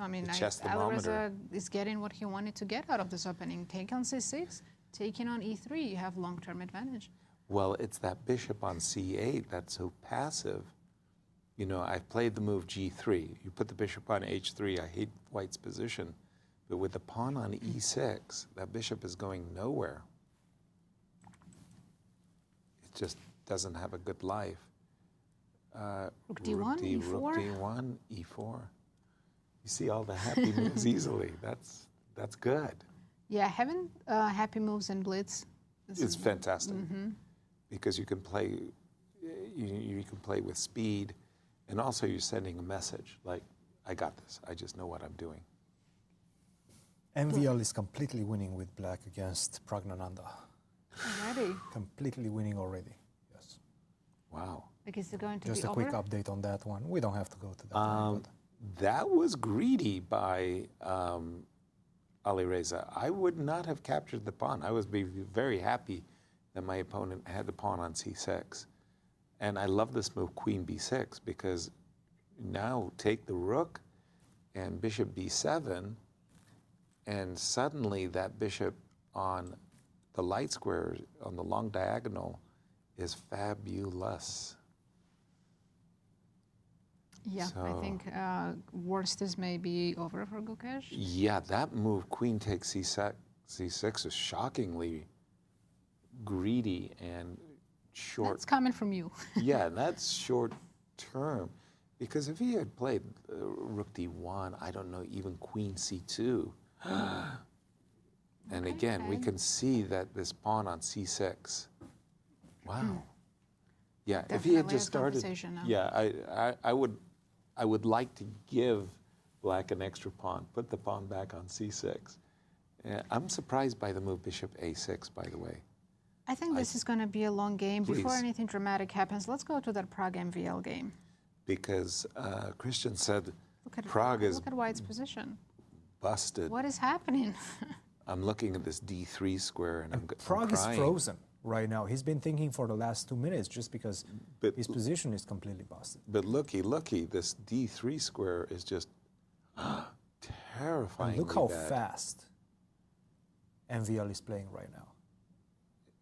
I mean, chess thermometer. Alireza is getting what he wanted to get out of this opening. Take on c6, taking on e3, you have long-term advantage. Well, it's that bishop on c8 that's so passive. You know, I've played the move g3. You put the bishop on h3. I hate white's position. But with the pawn on e6, that bishop is going nowhere. It just doesn't have a good life. Rook d1, e4. Rook d1, e4. You see all the happy moves easily. That's good. Yeah, having happy moves in blitz. It's fantastic because you can play. You can play with speed, and also you're sending a message like, "I got this. I just know what I'm doing." MVL is completely winning with black against Praggnanandhaa. Already. Completely winning already. Yes. Wow. Like, is it going to Just be a over? quick update on that one. We don't have to go to that one. That was greedy by Alireza. I would not have captured the pawn. I would be very happy that my opponent had the pawn on c6. And I love this move, queen b6, because now take the rook and bishop b7, and suddenly that bishop on the light square, on the long diagonal, is fabulous. Yeah, So, I think worst is maybe over for Gukesh. yeah, that move, queen takes c6, is shockingly greedy and short. That's coming from you. Yeah, that's short term. Because if he had played rook d1, I don't know, even queen c2. And again, we can see that this pawn on c6. Wow. Yeah, if he had Definitely just a started. conversation now. Yeah, I would like to give black an extra pawn, put the pawn back on c6. I'm surprised by the move bishop a6, by the way. I think this is going to be a long game. Before Please. anything dramatic happens, let's go to that Prague MVL game. Because Cristian said Look Prague is at White's position. busted. What is happening? I'm looking at this d3 square and I'm Prague is crying. frozen right now. He's been thinking for the last 2 minutes just because his position is completely busted. But looky, this d3 square is just terrifying. And look how fast MVL is playing right now.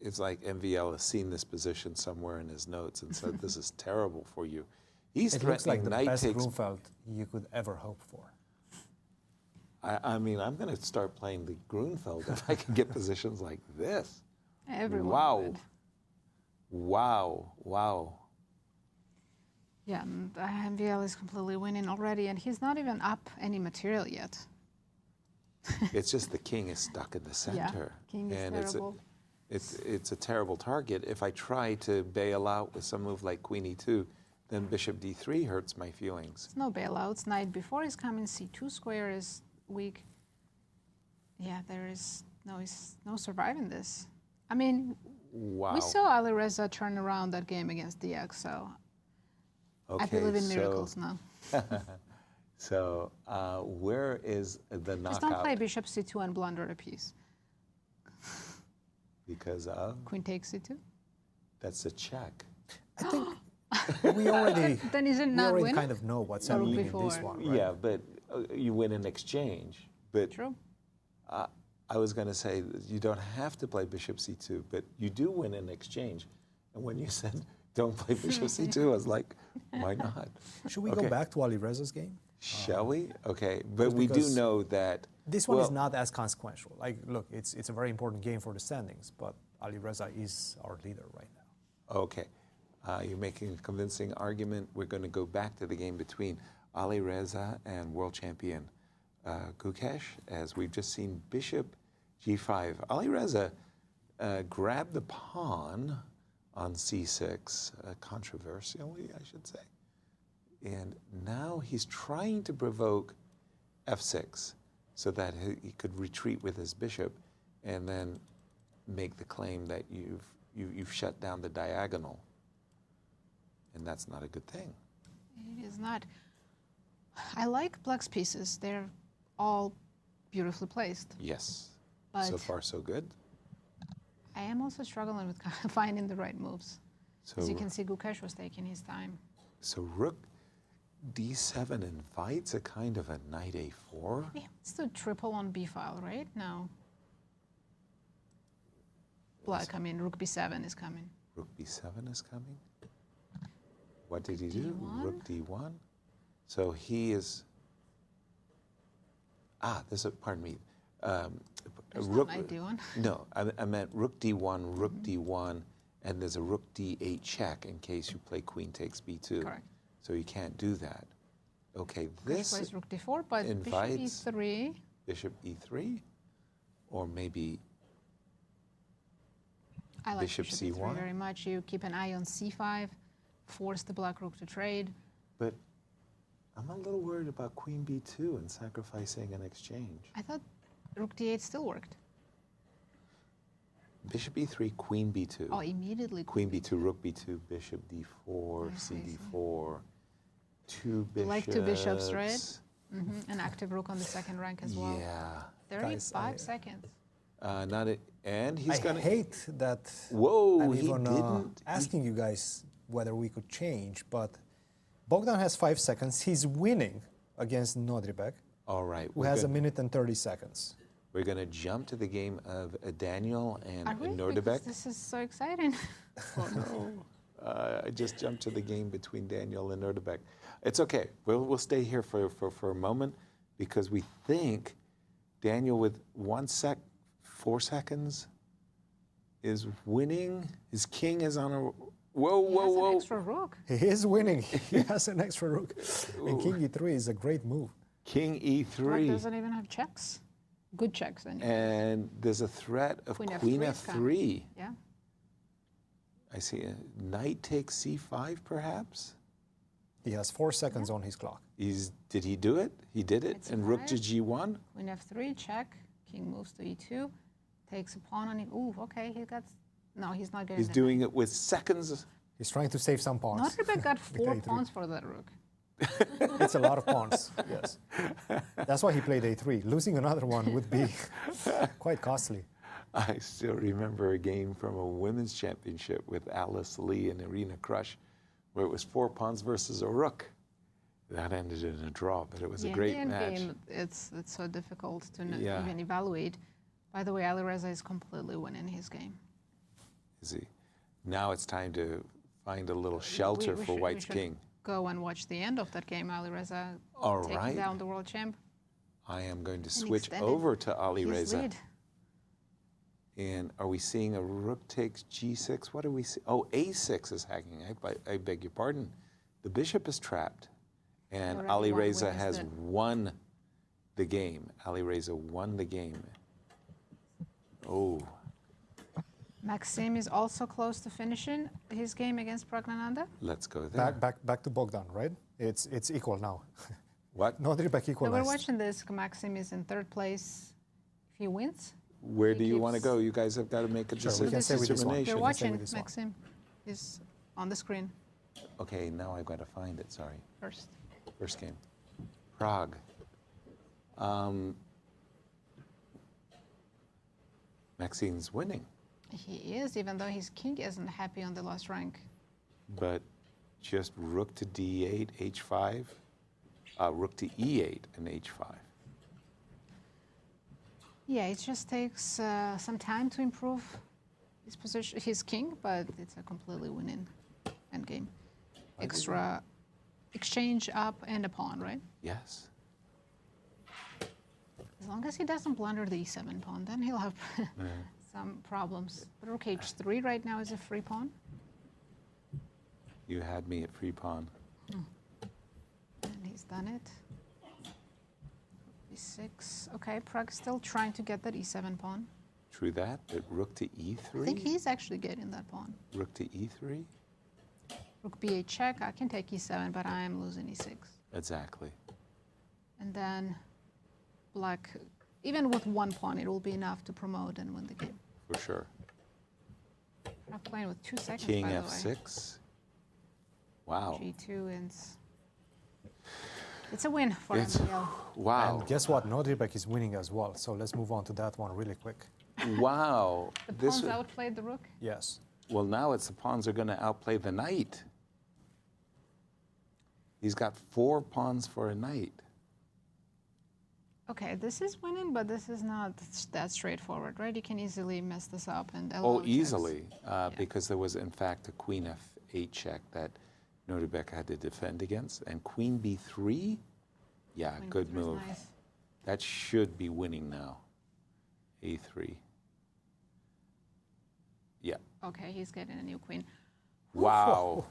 It's like MVL has seen this position somewhere in his notes and said, "This is terrible for you." He's It looks like threatening the knight best takes. Grunfeld you could ever hope for. I mean, I'm going to start playing the Grunfeld if I can get positions like this. Everyone Wow. would. Wow. Wow. Yeah, and MVL is completely winning already, and he's not even up any material yet. It's just the king is stuck in the center. King is and terrible. it's a terrible target. If I try to bail out with some move like queen e2, then bishop d3 hurts my feelings. It's no bailouts. Knight before is coming. C2 square is weak. Yeah, there is no surviving this. I mean, Wow. we saw Alireza turn around that game against Deac, so I believe in miracles now. So where is the Just don't knockout? play bishop c2 and blunder a piece. Because of? Queen takes c2. That's a check. I think we already, Then is it we not already win? kind of know what's Or happening in before. this one, right? Yeah, but you win in exchange. But True. I was going to say that you don't have to play bishop c2, but you do win in exchange. And when you said don't play bishop c2, I was like, why not? Should we go back to Alireza's game? Shall we? Okay, but we do because know that this one is not as consequential. Like, look, it's a very important game for the standings, but Alireza is our leader right now. Okay, you're making a convincing argument. We're going to go back to the game between Alireza and world champion Gukesh, as we've just seen bishop g5. Alireza grabbed the pawn on c6, controversially, I should say. And now he's trying to provoke f6 so that he could retreat with his bishop and then make the claim that you've shut down the diagonal. And that's not a good thing. It is not. I like Black's pieces. They're all beautifully placed. Yes. But so far, so good. I am also struggling with finding the right moves. So As you can see, Gukesh was taking his time. So rook D7 invites a kind of a knight A4. Yeah, it's the triple on B file, right? No. Black, I mean, rook B7 is coming. Rook B7 is coming. What did he do? Rook D1. So he is. There's a. Pardon me. Rook knight D1. No, I meant rook D1, rook D1, and there's a rook D8 check in case you play queen takes B2. Correct. So you can't do that. Okay, This this plays rook D4, but invites bishop E3. Bishop E3, or maybe I like bishop E3 C1. very much. You keep an eye on C5, force the black rook to trade. But I'm a little worried about queen B2 and sacrificing an exchange. I thought rook D8 still worked. Bishop E3, queen B2. Oh, immediately. Queen B2, rook B2, bishop D4, CD4, two bishops. Like two bishops, right? An active rook on the second rank as well. Yeah. 35 seconds. Not it, and he's I gonna hate that. Whoa, I'm he even didn't. asking you guys whether we could change, but Bogdan has 5 seconds. He's winning against Nodirbek, All right. who has a minute and 30 seconds. We're going to jump to the game of Daniel and Are we? Nodirbek. Because this is so exciting. Oh no! I just jumped to the game between Daniel and Nodirbek. It's okay. We'll stay here for a moment because we think Daniel with 4 seconds is winning. His king is on a whoa. An extra rook. He is winning. He has an extra rook. And King E3 is a great move. King Black E3. doesn't even have checks. Good checks, anyway. And there's a threat of Queen F3. Yeah. I see a knight takes C5, perhaps. He has 4 seconds on his clock. Did he do it? He did it. It's And rook to five. G1. Queen F3, check. King moves to E2. Takes a pawn on it. Ooh, okay, he got... No, he's not getting He's the doing it with seconds. He's trying to save some pawns. Nodirbek got With 4 A3. pawns for that rook. It's a lot of pawns, yes. That's why he played A3. Losing another one would be quite costly. I still remember a game from a women's championship with Alice Lee and Irina Krush, where it was 4 pawns versus a rook. That ended in a draw, but it was a great in the match. end game, it's so difficult to Yeah. even evaluate. By the way, Alireza is completely winning his game. Is he? Now it's time to find a little shelter for White's king. Go and watch the end of that game. Alireza All taking right. down the world champ. I am going to And switch extended over to his Alireza. lead. And are we seeing a rook takes G6? What do we see? Oh, A6 is hanging. I beg your pardon. The bishop is trapped. And Already one Alireza win, has isn't it? won the game. Alireza won the game. Oh, Maxime is also close to finishing his game against Praggnanandhaa. let's go there. Back to Bogdan, right? It's equal now. What? Nodirbek So equalized. we're watching this. Maxime is in 3rd place. If he wins, Where do you want to go? You guys have got to make a Sure, we can stay with this one. you're We can stay watching with this one. Maxime is on the screen Okay, now I've got to find it. Sorry. first. First game. Prague. Maxime's winning, He is, even though his king isn't happy on the last rank. but just rook to D8, H5, rook to E8 and H5. Yeah, it just takes some time to improve his position, his king, but it's a completely winning endgame. Extra exchange up and a pawn, right? Yes. As long as he doesn't blunder the E7 pawn, then he'll have some problems. But rook H3 right now is a free pawn. You had me at free pawn. And he's done it. E6. Okay, Prague still trying to get that E7 pawn. True that, but rook to E3? I think he's actually getting that pawn. Rook to E3? Rook B8 check. I can take E7, but I am losing E6. Exactly. And then black, even with 1 pawn, it will be enough to promote and win the game. For sure. I'm playing with 2 seconds, King by F6. Wow. G2 wins. It's a win for MPL. Wow. And guess what? Nodirbek is winning as well. So let's move on to that one really quick. Wow. The pawns outplayed the rook. Yes. Well, now it's the pawns are going to outplay the knight. He's got 4 pawns for a knight. Okay, this is winning, but this is not that straightforward, right? You can easily mess this up and Oh, easily, because there was, in fact, a queen f8 check that Nodirbek had to defend against. And queen b3, yeah, Queen good B3 is move. nice. That should be winning now. a3. Yeah. Okay, he's getting a new queen. Wow.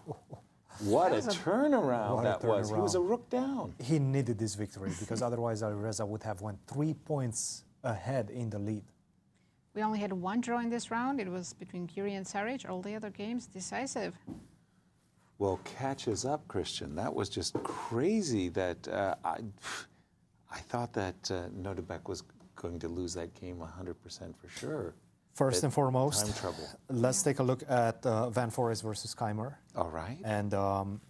What That a was a- turnaround What a that was. He was a turnaround. rook down. He needed this victory because otherwise Alireza would have went 3 points ahead in the lead. We only had one draw in this round. It was between Giri and Saric. All the other games decisive. Well, catches up, Cristian. That was just crazy that I thought that Nodirbek was going to lose that game 100% for sure. First and foremost, time trouble. let's take a look at Van Foreest versus Keymer. All right. And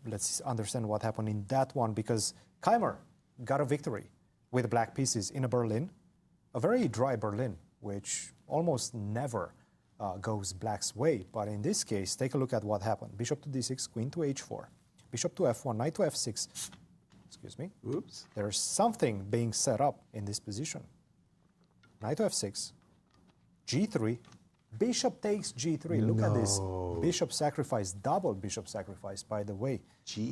let's understand what happened in that one, because Keymer got a victory with black pieces in a Berlin, a very dry Berlin, which almost never goes black's way. But in this case, take a look at what happened. Bishop to d6, queen to h4, bishop to f1, knight to f6. Excuse me. Oops. There's something being set up in this position. Knight to f6, g3, bishop takes g3. Look at this. Bishop sacrifice, double bishop sacrifice, by the way,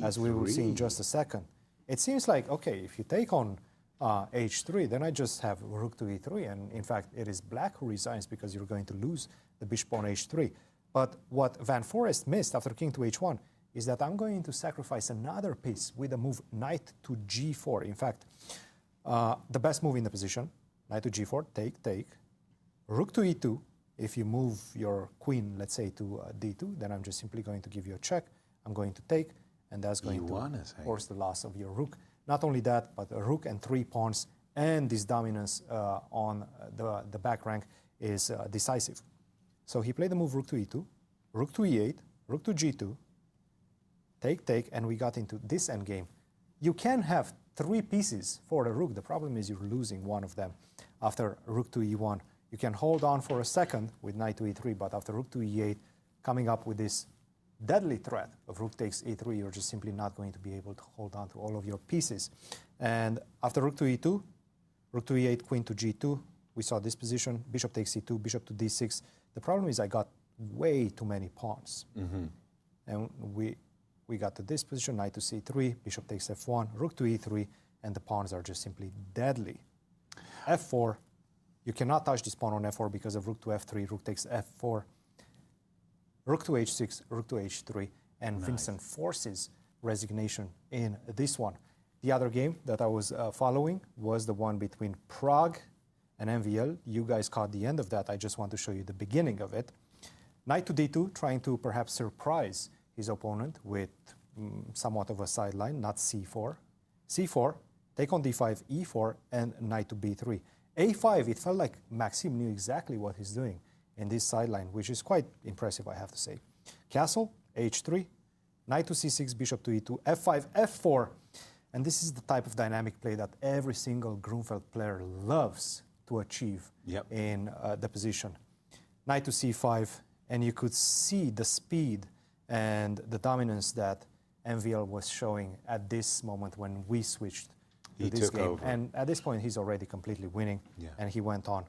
as we will see in just a second. It seems like, okay, if you take on h3, then I just have rook to e3, and in fact, it is black who resigns because you're going to lose the bishop on h3. But what Van Foreest missed after king to h1 is that I'm going to sacrifice another piece with the move knight to g4. In fact, the best move in the position, knight to g4, take, rook to e2. If you move your queen, let's say, to d2, then I'm just simply going to give you a check. I'm going to take, and that's going to force the loss of your rook. Not only that, but a rook and 3 pawns, and this dominance on the back rank is decisive. So he played the move rook to e2, rook to e8, rook to g2, take, and we got into this endgame. You can have 3 pieces for the rook. The problem is you're losing one of them. After rook to e1, you can hold on for a second with knight to e3, but after rook to e8, coming up with this deadly threat of rook takes e3, you're just simply not going to be able to hold on to all of your pieces. And after rook to e2, rook to e8, queen to g2, we saw this position, bishop takes e2, bishop to d6. The problem is I got way too many pawns. And we got to this position, knight to c3, bishop takes f1, rook to e3, and the pawns are just simply deadly. f4, you cannot touch this pawn on f4 because of rook to f3, rook takes f4, rook to h6, rook to h3, and Vincent forces resignation in this one. The other game that I was following was the one between Prague and MVL. You guys caught the end of that. I just want to show you the beginning of it. Knight to d2, trying to perhaps surprise his opponent with somewhat of a sideline, not c4. c4, take on d5, e4, and knight to b3. a5, it felt like Maxime knew exactly what he's doing in this sideline, which is quite impressive, I have to say. Castle, h3, knight to c6, bishop to e2, f5, f4. And this is the type of dynamic play that every single Grunfeld player loves to achieve in the position. Knight to c5, and you could see the speed and the dominance that MVL was showing at this moment when we switched to this game. Over. And at this point, he's already completely winning, and he went on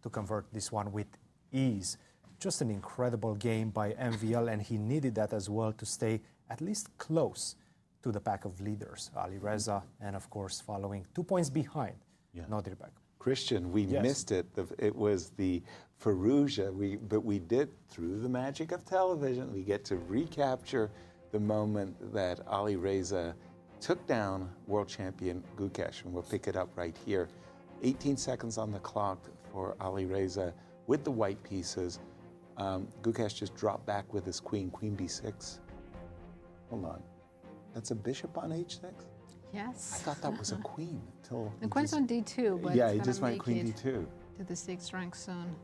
to convert this one with ease. Just an incredible game by MVL, and he needed that as well to stay at least close to the pack of leaders, Alireza, and of course following 2 points behind Nodirbek. Cristian, we missed it. It was the Firouzja, but we did, through the magic of television, we get to recapture the moment that Alireza took down world champion Gukesh, and we'll pick it up right here. 18 seconds on the clock for Alireza with the white pieces. Gukesh just dropped back with his queen, queen b6. Hold on. That's a bishop on h6? Yes. I thought that was a queen until... The queen's on d2, but yeah, it's he just gonna went make queen it d2. to the 6th rank soon.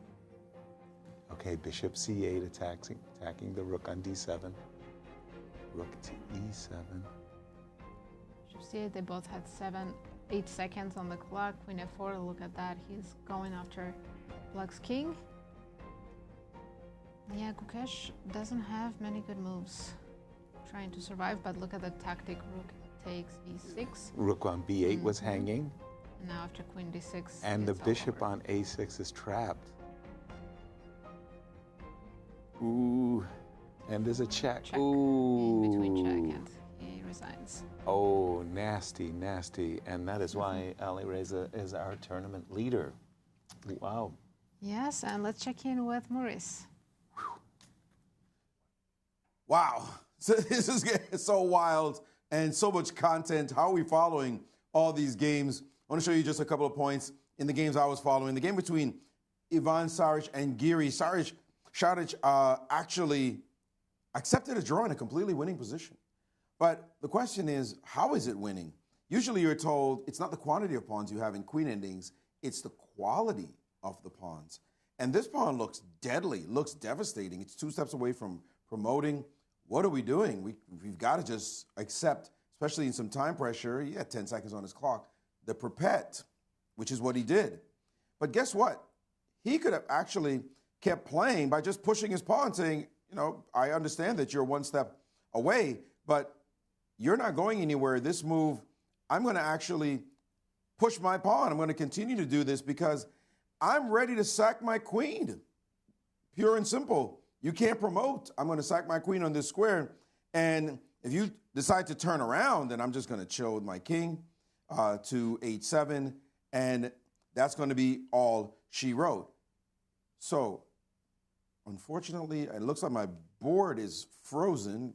Okay, bishop c8 attacking the rook on d7. Rook to e7. See, they both had 8 seconds on the clock. Queen f4, look at that. He's going after Black's king. Yeah, Gukesh doesn't have many good moves. trying to survive, but look at the tactic. Rook takes e6. Rook on b8 was hanging. And now after queen d6. And the it's all bishop over. on a6 is trapped. Ooh, and there's a check. Check. Ooh. In between check, and he resigns. Oh, nasty, nasty. And that is why Alireza is our tournament leader. Wow. Yes, and let's check in with Maurice. Wow. So this is getting so wild and so much content. How are we following all these games? I want to show you just a couple of points in the games I was following. The game between Ivan Saric and Giri. Saric actually accepted a draw in a completely winning position. But the question is, how is it winning? Usually you're told it's not the quantity of pawns you have in queen endings, it's the quality of the pawns. And this pawn looks deadly, looks devastating. It's 2 steps away from promoting. What are we doing? We've got to just accept, especially in some time pressure. He had 10 seconds on his clock. The perpet, which is what he did. But guess what? He could have actually kept playing by just pushing his pawn, saying, you know, I understand that you're 1 step away, but you're not going anywhere. This move, I'm going to actually push my pawn. I'm going to continue to do this because I'm ready to sack my queen. Pure and simple. You can't promote. I'm going to sack my queen on this square. And if you decide to turn around, then I'm just going to chill with my king to h7. And that's going to be all she wrote. So, unfortunately, it looks like my board is frozen.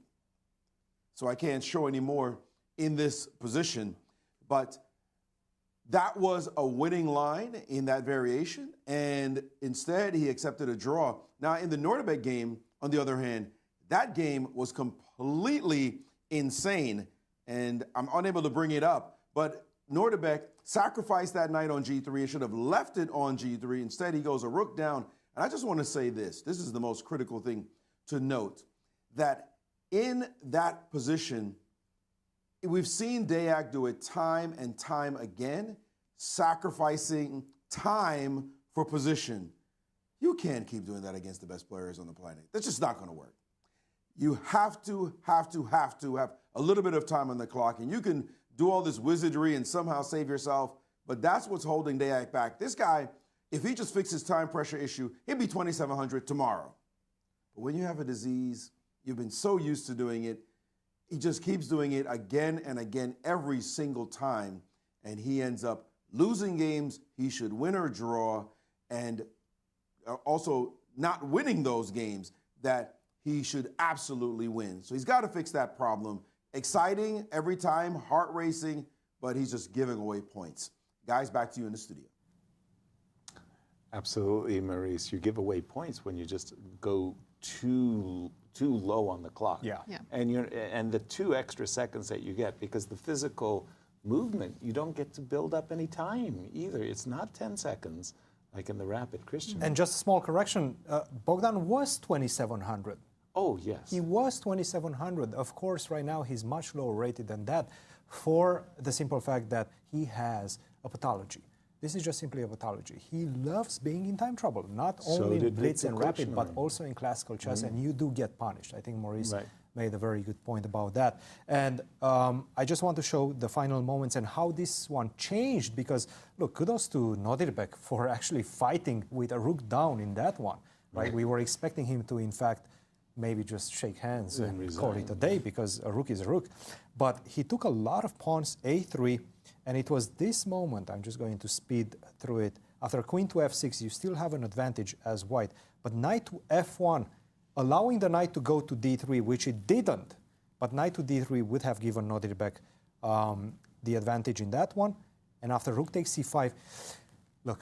So I can't show any more in this position. But that was a winning line in that variation, and instead he accepted a draw. Now, in the Nodirbek game, on the other hand, that game was completely insane, and I'm unable to bring it up. But Nodirbek sacrificed that knight on g3 and should have left it on g3. Instead, he goes a rook down. And I just want to say this. This is the most critical thing to note, that in that position, we've seen Deac do it time and time again, sacrificing time for position. You can't keep doing that against the best players on the planet. That's just not going to work. You have to have a little bit of time on the clock, and you can do all this wizardry and somehow save yourself, but that's what's holding Deac back. This guy, if he just fixes time pressure issue, he'd be 2,700 tomorrow. But when you have a disease, you've been so used to doing it, he just keeps doing it again and again every single time, and he ends up losing games he should win or draw, and also not winning those games that he should absolutely win. So he's got to fix that problem. Exciting every time, heart racing, but he's just giving away points. Guys, back to you in the studio. Absolutely, Maurice. You give away points when you just go too low on the clock. Yeah. And the 2 extra seconds that you get, because the physical movement, you don't get to build up any time either. It's not 10 seconds like in the rapid, Cristian. And just a small correction, Bogdan was 2,700. Oh, yes. He was 2,700. Of course, right now he's much lower rated than that for the simple fact that he has a pathology. This is just simply a pathology. He loves being in time trouble, not only in Blitz and Rapid, but also in classical chess, and you do get punished. I think Maurice made a very good point about that. And I just want to show the final moments and how this one changed, because, look, kudos to Nodirbek for actually fighting with a rook down in that one, right? We were expecting him to, in fact, maybe just shake hands and call it a day, because a rook is a rook. But he took a lot of pawns, a3, and it was this moment, I'm just going to speed through it. After queen to f6, you still have an advantage as white. But knight to f1, allowing the knight to go to d3, which it didn't. But knight to d3 would have given Nodirbek the advantage in that one. And after rook takes c5, look,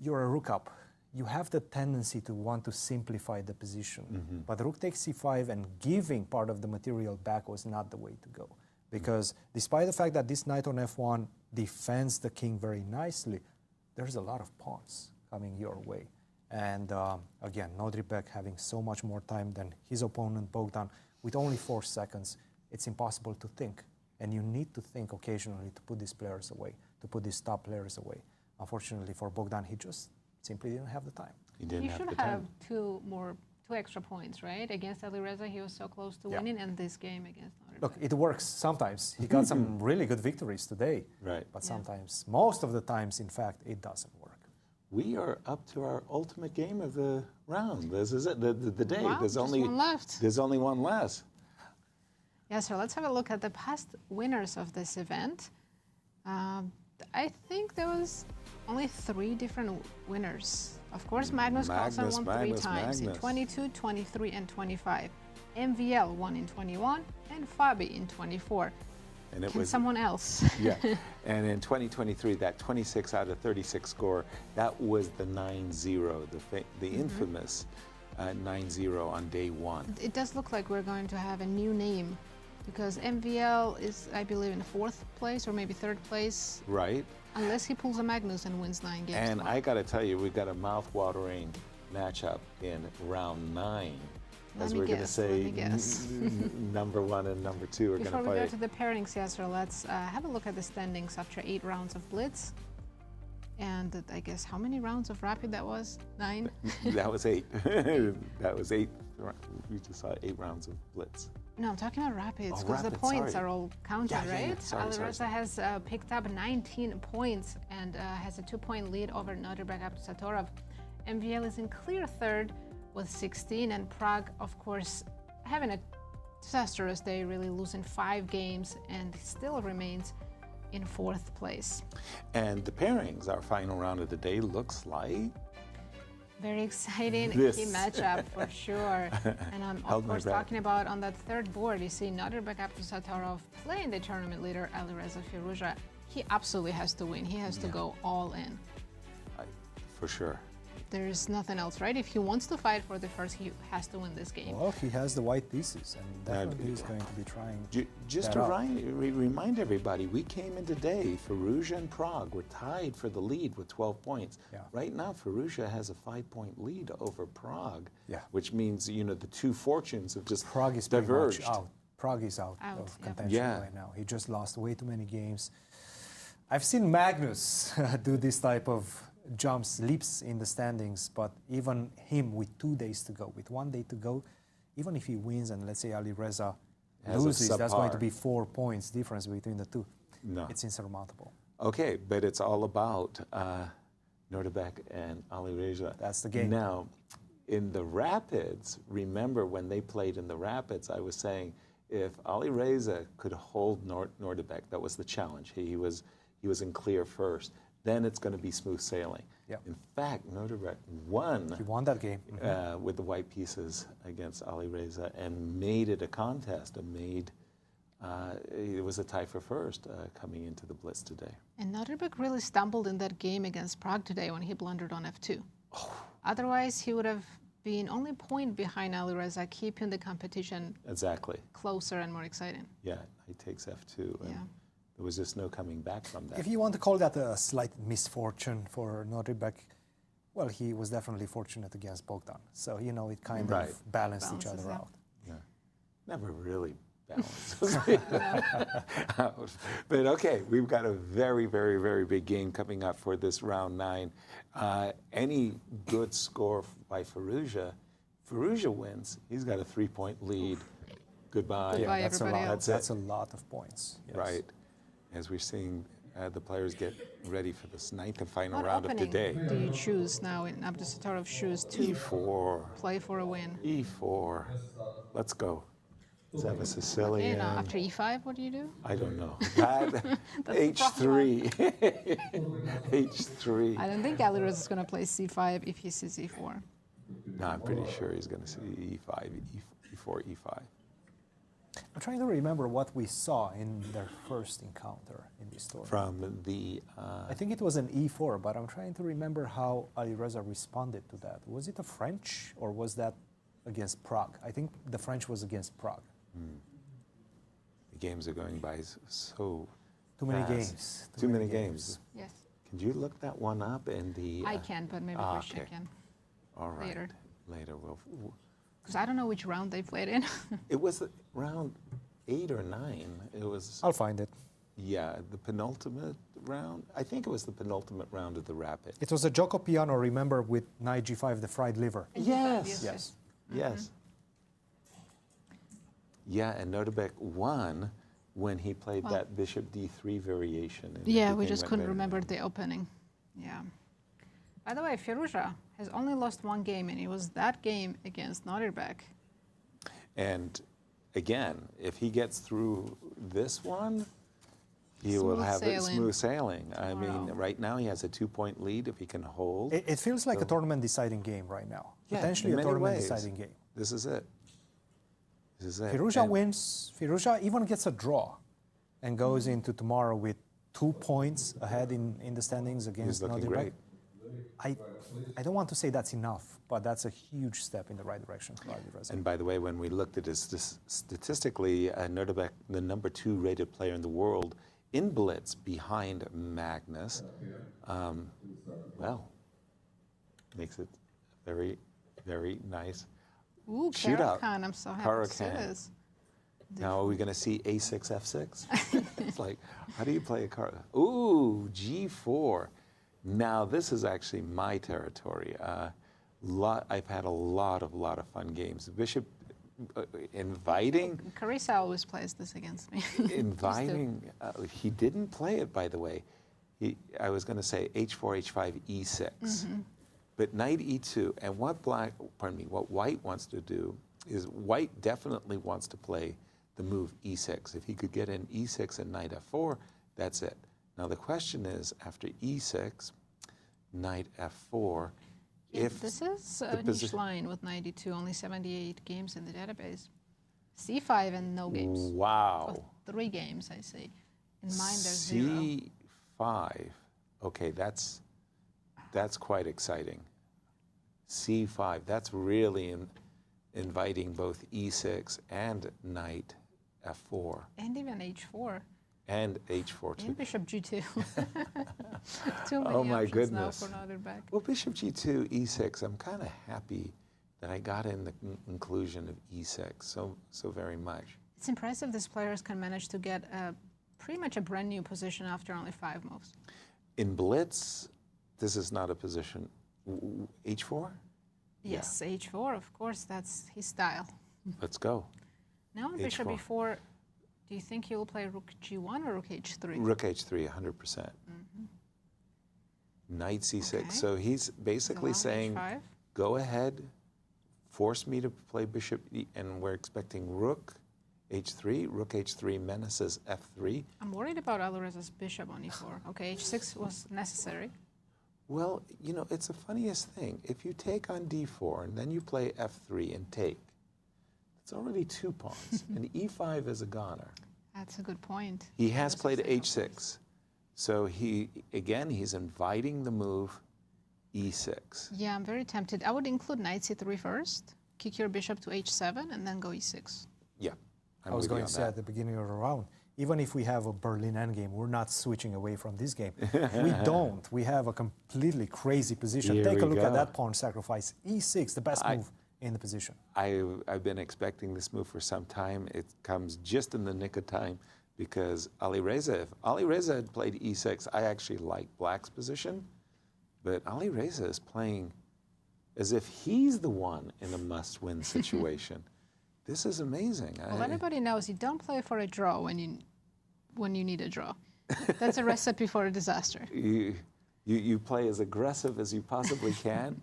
you're a rook up. You have the tendency to want to simplify the position. But rook takes c5 and giving part of the material back was not the way to go. Because despite the fact that this knight on f1 defends the king very nicely, there's a lot of pawns coming your way. And again, Nodirbek having so much more time than his opponent, Bogdan, with only 4 seconds, it's impossible to think. And you need to think occasionally to put these players away, to put these top players away. Unfortunately for Bogdan, he just simply didn't have the time. He didn't You have should the time. have two 2 extra points, right? Against Alireza, he was so close to winning, and this game against Nodirbek. Look, it works sometimes. He got some really good victories today. Right. But sometimes, most of the times, in fact, it doesn't work. We are up to our ultimate game of the round. This is it, the day. Wow, There's just only one left. There's only one less. Yeah, so let's have a look at the past winners of this event. I think there was only 3 different winners. Of course, Magnus Carlsen won 3 times in 22, 23, and 25. MVL won in 21, and Fabi in 24. And it Can was someone else? Yeah, and in 2023, that 26 out of 36 score, that was the 9-0, the infamous 9-0 on day 1. It does look like we're going to have a new name because MVL is, I believe, in 4th place or maybe 3rd place. Right. Unless he pulls a Magnus and wins 9 games. And I got to tell you, we've got a mouth-watering matchup in round 9. As we're going to say, number 1 and number 2 are going to play. Before we go to the pairings, Yasser, let's have a look at the standings after 8 rounds of Blitz. And I guess how many rounds of Rapid that was? 9? That was 8. That was 8. We just saw 8 rounds of Blitz. No, I'm talking about Rapids because the points are all counted, right? Alireza has picked up 19 points and has a 2-point lead over Nodirbek Abdusattorov. MVL is in clear 3rd with 16, and Prague, of course, having a disastrous day, really losing 5 games and still remains in 4th place. And the pairings, our final round of the day, looks like very exciting key matchup for sure. And I'm of course talking about on that 3rd board, you see Nodirbek Abdusattorov playing the tournament leader Alireza Firouzja. He absolutely has to win. He has to go all in. For sure. There's nothing else, right? If he wants to fight for the first, he has to win this game. Well, he has the white pieces, and definitely he's going to be trying. Just to remind everybody, we came in today, Firouzja and Prague were tied for the lead with 12 points. Yeah. Right now, Firouzja has a 5-point lead over Prague, which means, you know, the 2 fortunes have just Prague is diverged. Pretty much out. Prague is out of contention right now. He just lost way too many games. I've seen Magnus do this type of jumps, leaps in the standings, but even him with 2 days to go, with 1 day to go, even if he wins and let's say Alireza loses, that's going to be 4 points difference between the 2. No. It's insurmountable. Okay, but it's all about Nodirbek and Alireza. That's the game. Now, in the Rapids, remember when they played in the Rapids, I was saying if Alireza could hold Nodirbek, that was the challenge. He was in clear first. Then it's going to be smooth sailing. Yep. In fact, Nodirbek won. He won that game with the white pieces against Alireza and made it a contest. It was a tie for first coming into the Blitz today. And Nodirbek really stumbled in that game against Prague today when he blundered on F2. Otherwise, he would have been only a point behind Alireza, keeping the competition closer and more exciting. Yeah, he takes F2. And there was just no coming back from that. If you want to call that a slight misfortune for Nodirbek, well, he was definitely fortunate against Bogdan. So, you know, it kind of balanced each other out. Yeah. Never really balances out. But okay, we've got a very, very, very big game coming up for this round 9. Any good score by Firouzja, Firouzja wins. He's got a 3-point lead. Goodbye. Yeah, that's a lot. That's a lot of points. Yes. Right. As we're seeing the players get ready for this 9th and final round of the day. What do you choose now in Abdusattorov's shoes to E4. Play for a win? E4. Let's go. Let's have a Sicilian. Okay, now after E5, what do you do? I don't know. That H3. H3. I don't think Alireza is going to play C5 if he sees E4. No, I'm pretty sure he's going to see E5, E4, E5. I'm trying to remember what we saw in their first encounter in this tournament. From the... I think it was an E4, but I'm trying to remember how Alireza responded to that. Was it a French, or was that against Prague? I think the French was against Prague. The games are going by so Too many games. Too many games. Yes. Can you look that one up in the... I can, but maybe Cristian can. All right. Later we'll... Because I don't know which round they played in. It was round 8 or 9. It was... I'll find it. Yeah, the penultimate round. I think it was the penultimate round of the Rapid. It was a Gioco Piano, remember, with knight G5, the fried liver. Yes. Yes. Yes. Yeah, and Nodirbek won when he played that bishop d3 variation. And Yeah, we just couldn't remember the opening. Yeah. By the way, Firouzja has only lost one game, and it was that game against Nodirbek. And again, if he gets through this one, he will have it smooth sailing. I mean, right now he has a 2-point lead if he can hold. It feels like a tournament-deciding game right now. Yeah, potentially in a many tournament-deciding game. This is it. This is it. Firouzja wins. Firouzja even gets a draw and goes into tomorrow with 2 points ahead in the standings against Nodirbek. I don't want to say that's enough, but that's a huge step in the right direction for Alireza. And by the way, when we looked at this statistically, Nodirbek, the number 2 rated player in the world in Blitz behind Magnus, well, makes it very, very nice. Ooh, shootout. Karakan, I'm so happy to see this. Now, are we going to see A6, F6? It's like, how do you play a card? Ooh, G4. Now, this is actually my territory. I've had a lot of fun games. Bishop inviting. Carissa always plays this against me. Inviting. He didn't play it, by the way. I was going to say H4, H5, E6. But knight E2, and what white wants to do is white definitely wants to play the move E6. If he could get in E6 and knight F4, that's it. Now the question is, after E6, knight F4, if this is a niche line with 92, only 78 games in the database. C5 and no games. Wow. For 3 games, I see. In mine, there's 0. C5. Okay, that's quite exciting. C5. That's really inviting both E6 and knight F4. And even H4. And H4 too. And Bishop G2. Too many oh my options goodness. now for Nodirbek. Well, Bishop G2, E6. I'm kind of happy that I got in the inclusion of E6 so very much. It's impressive these players can manage to get pretty much a brand new position after only 5 moves. In Blitz, this is not a position. H4? Yes, yeah. H4, of course, that's his style. Let's go. Now on Bishop B4, do you think he will play Rook G1 or Rook H3? Rook H3, 100%. Knight C6. Okay. So he's basically saying, H5. Go ahead, force me to play Bishop, and we're expecting Rook H3. Rook H3 menaces F3. I'm worried about Alireza's Bishop on E4. Okay, H6 was necessary. Well, you know, it's the funniest thing. If you take on D4 and then you play F3 and take, it's already 2 pawns, and E5 is a goner. That's a good point. He has played H6. So he's inviting the move E6. Yeah, I'm very tempted. I would include Knight C3 first, kick your bishop to H7, and then go E6. Yeah. I was going to say at the beginning of the round, even if we have a Berlin endgame, we're not switching away from this game. We don't. We have a completely crazy position. Here Take a look go. at that pawn sacrifice. E6, the best move in the position. I've been expecting this move for some time. It comes just in the nick of time because if Alireza had played E6, I actually like Black's position, but Alireza is playing as if he's the one in a must-win situation. This is amazing. Well, everybody knows you don't play for a draw when you need a draw. That's a recipe for a disaster. You play as aggressive as you possibly can.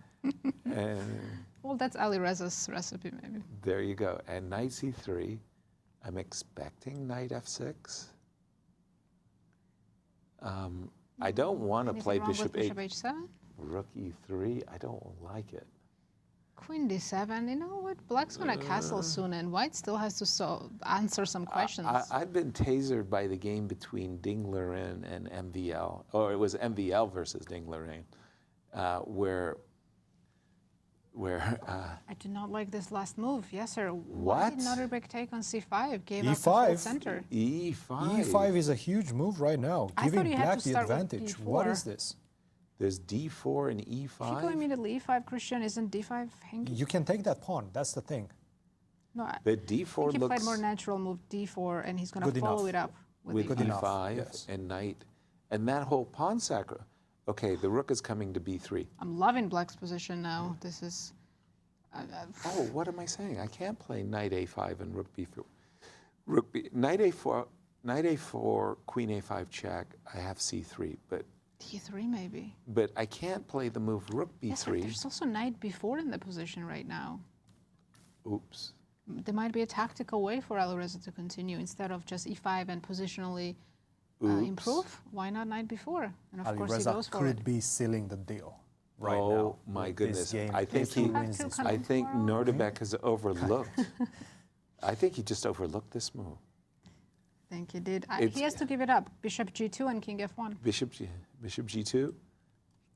Well, that's Alireza's recipe, maybe. There you go. And knight C3. I'm expecting knight F6. I don't want to play bishop H7. Rook E3. I don't like it. Queen D7. You know what? Black's going to castle soon, and White still has to answer some questions. I've been tasered by the game between Ding Liren and MVL, or it was MVL versus Ding Liren, where I do not like this last move. Yes, sir. What? Why did Nodirbek take on C5? Gave up the E5. center. E5. E5 is a huge move right now, giving Black the advantage. What is this? There's D4 and E5. If you go immediately E5, Cristian, isn't D5 hanging? You can take that pawn. That's the thing. No, but D4 I think he looks played more natural move D4, and he's going to follow it up with E5 and knight. And that whole pawn sacrifice. Okay, the rook is coming to B3. I'm loving Black's position now. This is Oh, what am I saying? I can't play knight a5 and rook b4. Knight a4, queen a5 check. I have c3, but d3 maybe. But I can't play the move rook b3. Yes, but there's also knight b4 in the position right now. Oops. There might be a tactical way for Alireza to continue instead of just e5 and positionally improve. Why not knight b4? And of course he goes for it. Could be sealing the deal. Right now, oh my goodness! I think Nodirbek has overlooked. I think he just overlooked this move. I think he did. He has to give it up. Bishop g2 and king f1. Bishop g2,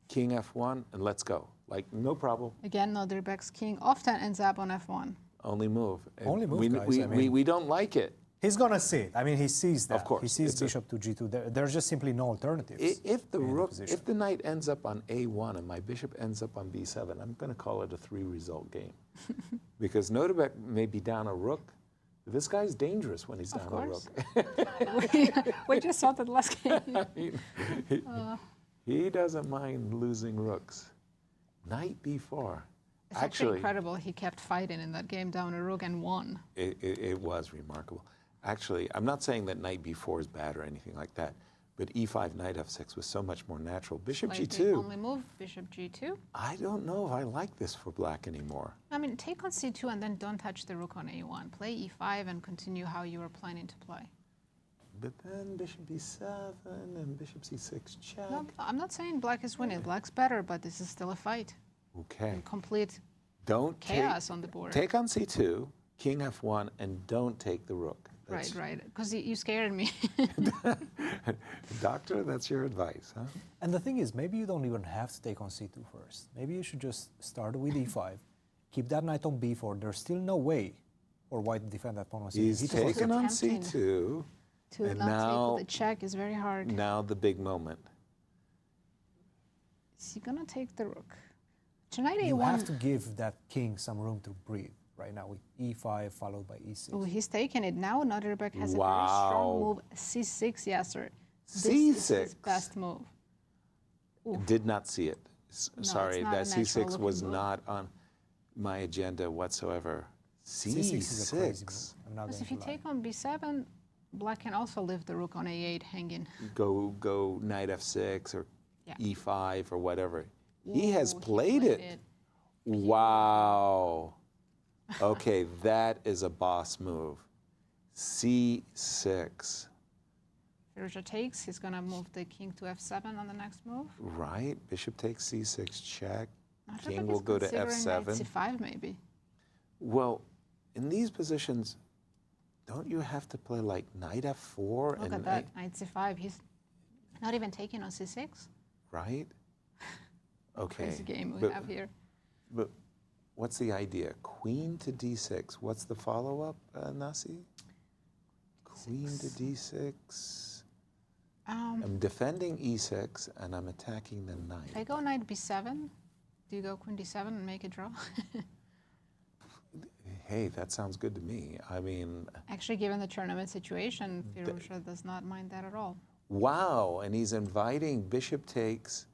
king f1, and let's go. Like, no problem. Again, Nodirbek's king often ends up on f1. Only move. Only move, guys. We don't like it. He's going to see it. I mean, he sees that. Of course. He sees bishop to g2. There's just simply no alternatives. If the knight ends up on a1 and my bishop ends up on b7, I'm going to call it a 3-result game. Because Nodirbek may be down a rook. This guy's dangerous when he's down a rook. We just saw that last game. He doesn't mind losing rooks. Knight b4. It's actually incredible. He kept fighting in that game down a rook and won. It was remarkable. Actually, I'm not saying that knight b4 is bad or anything like that, but e5, knight f6 was so much more natural. Bishop g2. Only move, bishop g2. I don't know if I like this for black anymore. I mean, take on c2 and then don't touch the rook on a1. Play e5 and continue how you were planning to play. But then bishop b7 and bishop c6 check. No, I'm not saying black is winning. Black's better, but this is still a fight. Okay. Complete chaos on the board. Take on c2, king f1, and don't take the rook. Right. Because you scared me. Doctor, that's your advice, huh? And the thing is, maybe you don't even have to take on c2 first. Maybe you should just start with e5, keep that knight on b4. There's still no way for white to defend that pawn on c2. He's taken on c2. To and not now, take the check is very hard. Now the big moment. Is he going to take the rook? Tonight you a1. have to give that king some room to breathe right now with e5 followed by e6. Oh, he's taking it now. Nodirbek has a very strong move. c6, Yasser. This is his best move. Ooh. Did not see it. No, sorry, that c6 was not on my agenda whatsoever. C6 is a crazy move. Because if you take on b7, black can also leave the rook on a8 hanging. Go knight f6 or e5 or whatever. Ooh, he has played it. Wow. Okay, that is a boss move. c6. Firouzja takes. He's going to move the king to f7 on the next move. Right. Bishop takes c6 check. Nodirbek King will go to f7. Knight c5 maybe. Well, in these positions, don't you have to play like knight f4? Look at that. Knight c5. He's not even taking on c6. Right? Okay. Crazy game we have here. But what's the idea? Queen to d6. What's the follow-up, Nasi? Queen to d6. I'm defending e6, and I'm attacking the knight. If I go knight b7, do you go queen d7 and make a draw? Hey, that sounds good to me. I mean... Actually, given the tournament situation, Firouzja does not mind that at all. Wow, and he's inviting bishop takes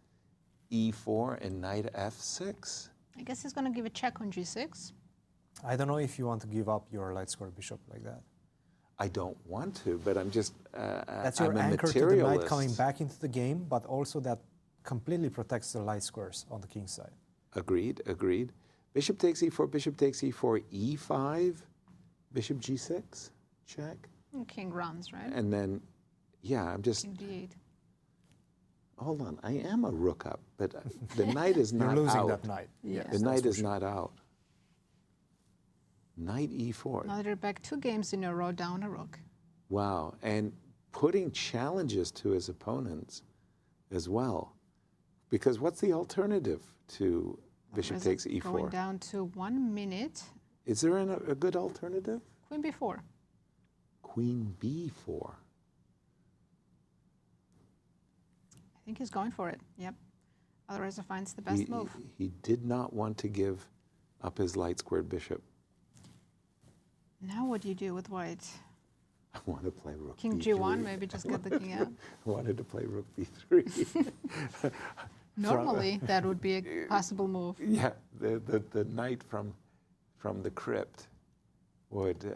e4 and knight f6. I guess he's going to give a check on g6. I don't know if you want to give up your light square bishop like that. I don't want to, but I'm just, that's your anchor to the knight coming back into the game, but also that completely protects the light squares on the king's side. Agreed. Bishop takes e4, bishop takes e4, e5, bishop g6, check. And king runs, right? And then, yeah, I'm just... King d8. Hold on, I am a rook up, but the knight is not out. You're losing that knight. Yes. The knight is not out. Knight e4. Nodirbek 2 games in a row down a rook. Wow, and putting challenges to his opponents as well. Because what's the alternative to bishop takes e4? Going down to 1 minute. Is there a good alternative? Queen b4. Queen b4. I think he's going for it. Yep. Alireza finds the best move. He did not want to give up his light squared bishop. Now what do you do with white? I want to play rook King b3. g1, maybe just get the king out. I wanted to play rook b3. Normally, that would be a possible move. Yeah, the knight from from the crypt would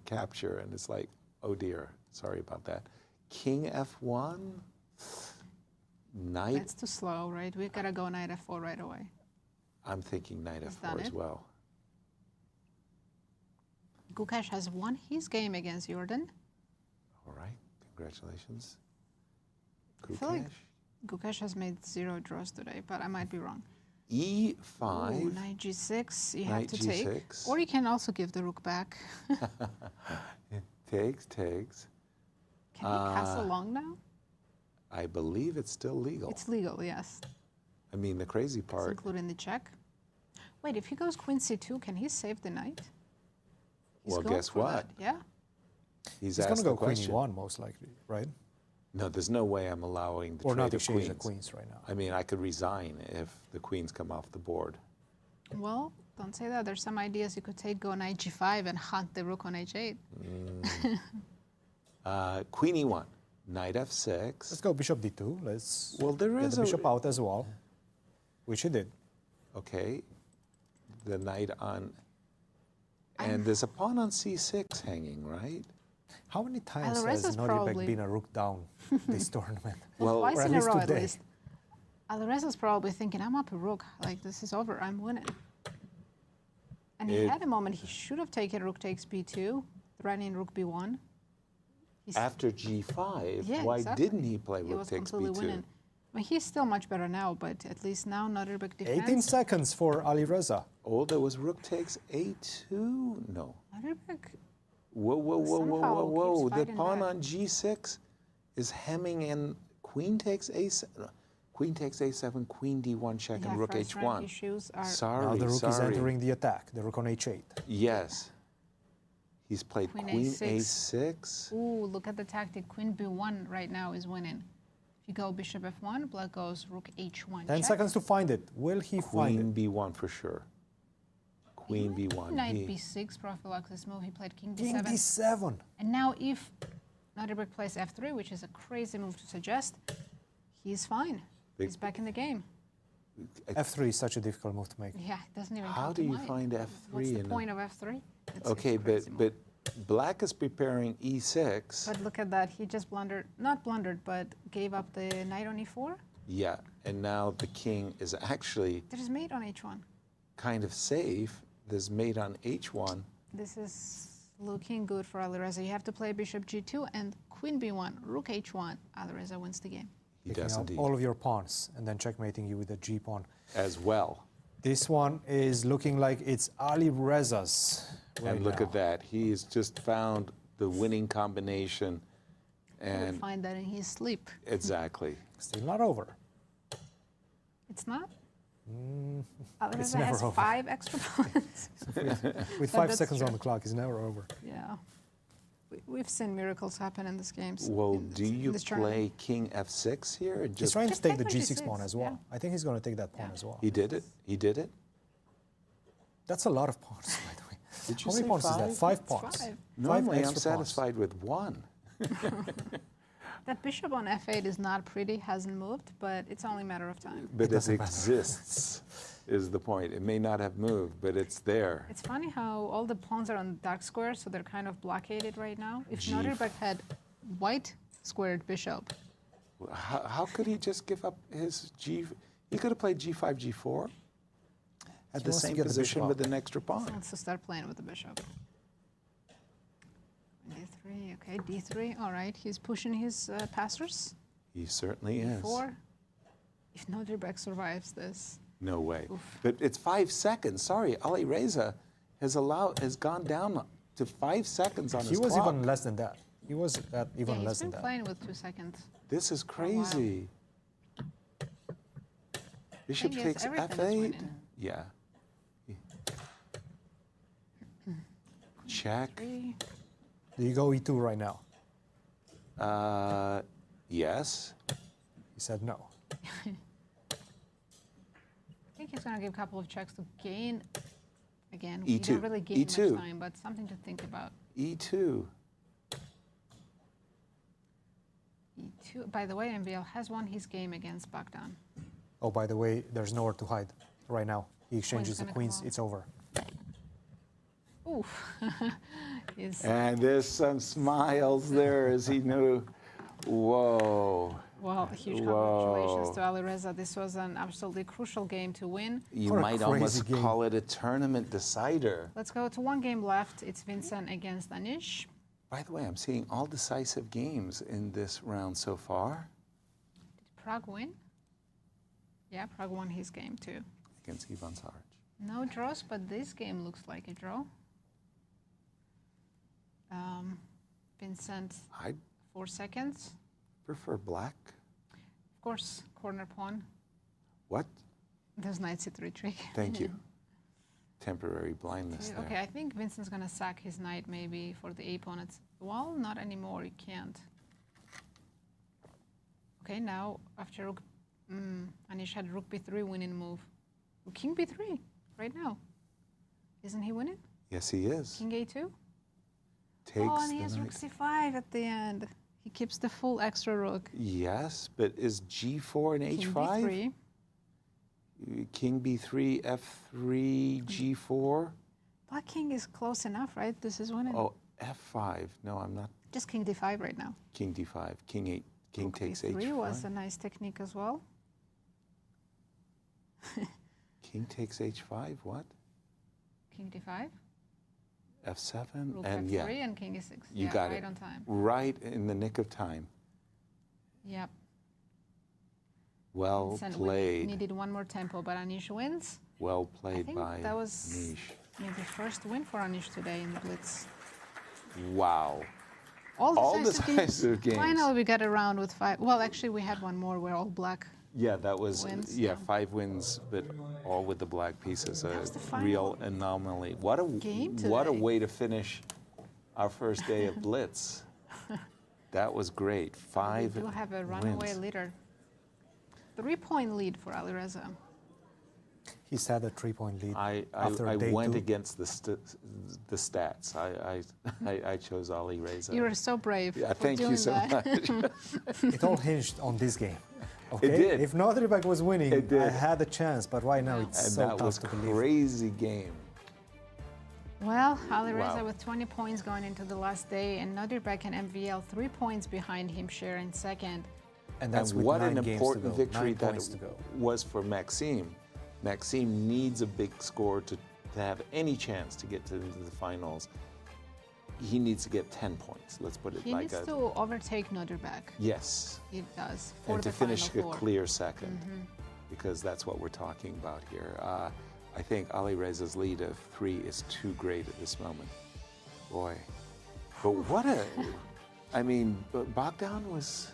capture, and it's like, oh dear, sorry about that. King F1, knight. That's too slow, right? We gotta go knight F4 right away. I'm thinking knight F4 as well. Gukesh has won his game against Jorden. All right, congratulations. I feel like Gukesh has made 0 draws today, but I might be wrong. E5. Ooh, knight G6, you have Knight to G6. take. Or you can also give the rook back. Takes. Can he castle long now? I believe it's still legal. It's legal, yes. I mean, the crazy part. Including the check. Wait, if he goes queen c2, can he save the knight? He's Well, going guess for what? that, yeah. He's going to go queen e1 most likely, right? No, there's no way I'm allowing the or trade not of exchange queens. the queens right now. I mean, I could resign if the queens come off the board. Well, don't say that. There's some ideas you could take, go knight g5 and hunt the rook on h8. Queen e1, knight f6. Let's go bishop d2. Let's well, there get is the bishop out as well, which he did. Okay, the knight on, and there's a pawn on c6 hanging, right? How many times Alireza's has Nodirbek probably- been a rook down this tournament? Well, Twice or in a row today. at least. Alireza's probably thinking, I'm up a rook. Like, this is over. I'm winning. And he had a moment. He should have taken rook takes b2, threatening rook b1. After g5, Yeah, why exactly. didn't he play He rook was takes completely b2? winning. I mean, he's still much better now, but at least now Nodirbek defends. 18 seconds for Alireza. Oh, there was rook takes a2? No. Nodirbek. Whoa. keeps The fighting pawn back. on g6 is hemming in queen takes a7. Queen takes a7, queen d1 check, Yeah, and rook first rank h1. issues are- Sorry, Now the rook is sorry. entering the attack, the rook on h8. Yes. He's played Queen queen a6. a6. Ooh, look at the tactic. Queen b1 right now is winning. If you go bishop f1, black goes rook h1. 10 check. seconds to find it. Will he find Queen it? b1 for sure. Queen b1. Knight He- b6 prophylaxis move. He played king King d7. d7. And now if Nodirbek plays f3, which is a crazy move to suggest, he's fine. He's back in the game. f3 is such a difficult move to make. Yeah, it doesn't even How come do to you mind. find f3? What's the in a- point of f3? It's Okay, a crazy but black is preparing e e6. But look at that. He just blundered, not blundered, but gave up the knight on e4. Yeah, and now the king is actually There's mate on h1. kind of safe. There's mate on h1. This is looking good for Alireza. You have to play bishop g2 and queen b1, rook h1. Alireza wins the game. He Picking does up indeed. all of your pawns and then checkmating you with a g pawn. As well. This one is looking like it's Alireza's. Right And look now. at that. He's just found the winning combination. He'll And find that in his sleep. exactly. Still not over. It's not? It's Alireza never has over. 5 extra points. With 5 that's seconds on true. the clock, it's never over. Yeah. We've seen miracles happen in these games. Well, in do this- you in this tournament. play king f6 here? Or He's just trying to take the take the g6 pawn G6, as well. yeah. I think he's going to take that pawn as well. He did it? He did it? That's a lot of pawns, by the way. Did you How many say pawns is that? 5? 5 It's pawns. 5. Normally, I'm extra pawns. satisfied with 1. That bishop on f8 is not pretty, hasn't moved, but it's only a matter of time. But it doesn't matter. exists, is the point. It may not have moved, but it's there. It's funny how all the pawns are on dark squares, so they're kind of blockaded right now. If G- Nodirbek had white squared bishop, How could he just give up his g? He could have played g5, g4 at He the wants to same get the position bishop with up. an extra he pawn. wants to start playing with the bishop. d3, okay, d3, all right. He's pushing his passers. He certainly is. 4. If Nodirbek survives this, No way. Oof. But it's 5 seconds. Sorry, Alireza has gone down to 5 seconds on He his was clock. even less than that. He was at even yeah, less he's than been that. playing with 2 seconds. This is a while. crazy. Bishop Thing is, takes everything is f8. winning. Yeah. Check. 3. Do you go e2 right now? Yes. He said no. I think he's going to give a couple of checks to gain. Again, we E2. don't really gain E2. much time, but something to think about. E2. E2. By the way, MVL has won his game against Bogdan. Oh, by the way, there's nowhere to hide right now. He exchanges the gonna come queens. off. It's over. Oof. And there's some smiles there as he knew. Whoa. Well, huge congratulations to Alireza. This was an absolutely crucial game to win. You might almost call it a tournament decider. Let's go to one game left. It's Vincent against Anish. By the way, I'm seeing all decisive games in this round so far. Did Pragg win? Yeah, Pragg won his game too. Against Ivan Saric. No draws, but this game looks like a draw. Vincent, 4 seconds. Prefer black. Of course, corner pawn. What? There's knight c3 trick. Thank you. Temporary blindness there. Okay, I think Vincent's gonna sack his knight maybe for the a-pawn. Well, not anymore, you can't. Okay, now after rook, Anish had rook b3 winning move. King b3 right now. Isn't he winning? Yes, he is. King a2? Takes oh, and he has the rook c5 at the end. He keeps the full extra rook. Yes, but is g4 and King h5? b3. King b3, f3, g4. Black king is close enough, right? This is winning. Oh, f5. No, I'm not. Just king d5 right now. King d5. King 8. King Rook takes b3 h5. was a nice technique as well. King takes h5. What? King d5. f7 Rook and f3 yeah. and king e6. You yeah, got right it. on time. Right in the nick of time. Yep. Well Vincent played. Needed one more tempo, but Anish wins. Well played I think by that was Anish. maybe the first win for Anish today in the Blitz. Wow. All decisive games. Finally, we got a round with 5. Well, actually, we had one more where all black. Yeah, that was wins, 5 wins, but all with the black pieces. A the final real anomaly. What a way to finish our first day of Blitz. That was great. 5 We do have a runaway wins. leader. 3-point lead for Alireza. He's had a 3-point lead. I went against the stats. I chose Alireza. You were so brave. Yeah, for thank you doing so that. much. It all hinged on this game. Okay? It did. If Nodirbek was winning, It did. I had a chance, but right now it's And so that tough was to believe. crazy game. Well, Alireza Wow. with 20 points going into the last day, and Nodirbek and MVL 3 points behind him, sharing second. And that's with what 9 an games important to go, victory 9 that points to go. was for Maxime. Maxime needs a big score to have any chance to get to the finals. He needs to get 10 points. Let's put it He like needs that. to overtake Nodirbek. Yes. He does. For And the to finish final a four. clear second, Mhm. because that's what we're talking about here. I think Alireza's lead of 3 is too great at this moment. Boy. But what a, I mean, Bogdan was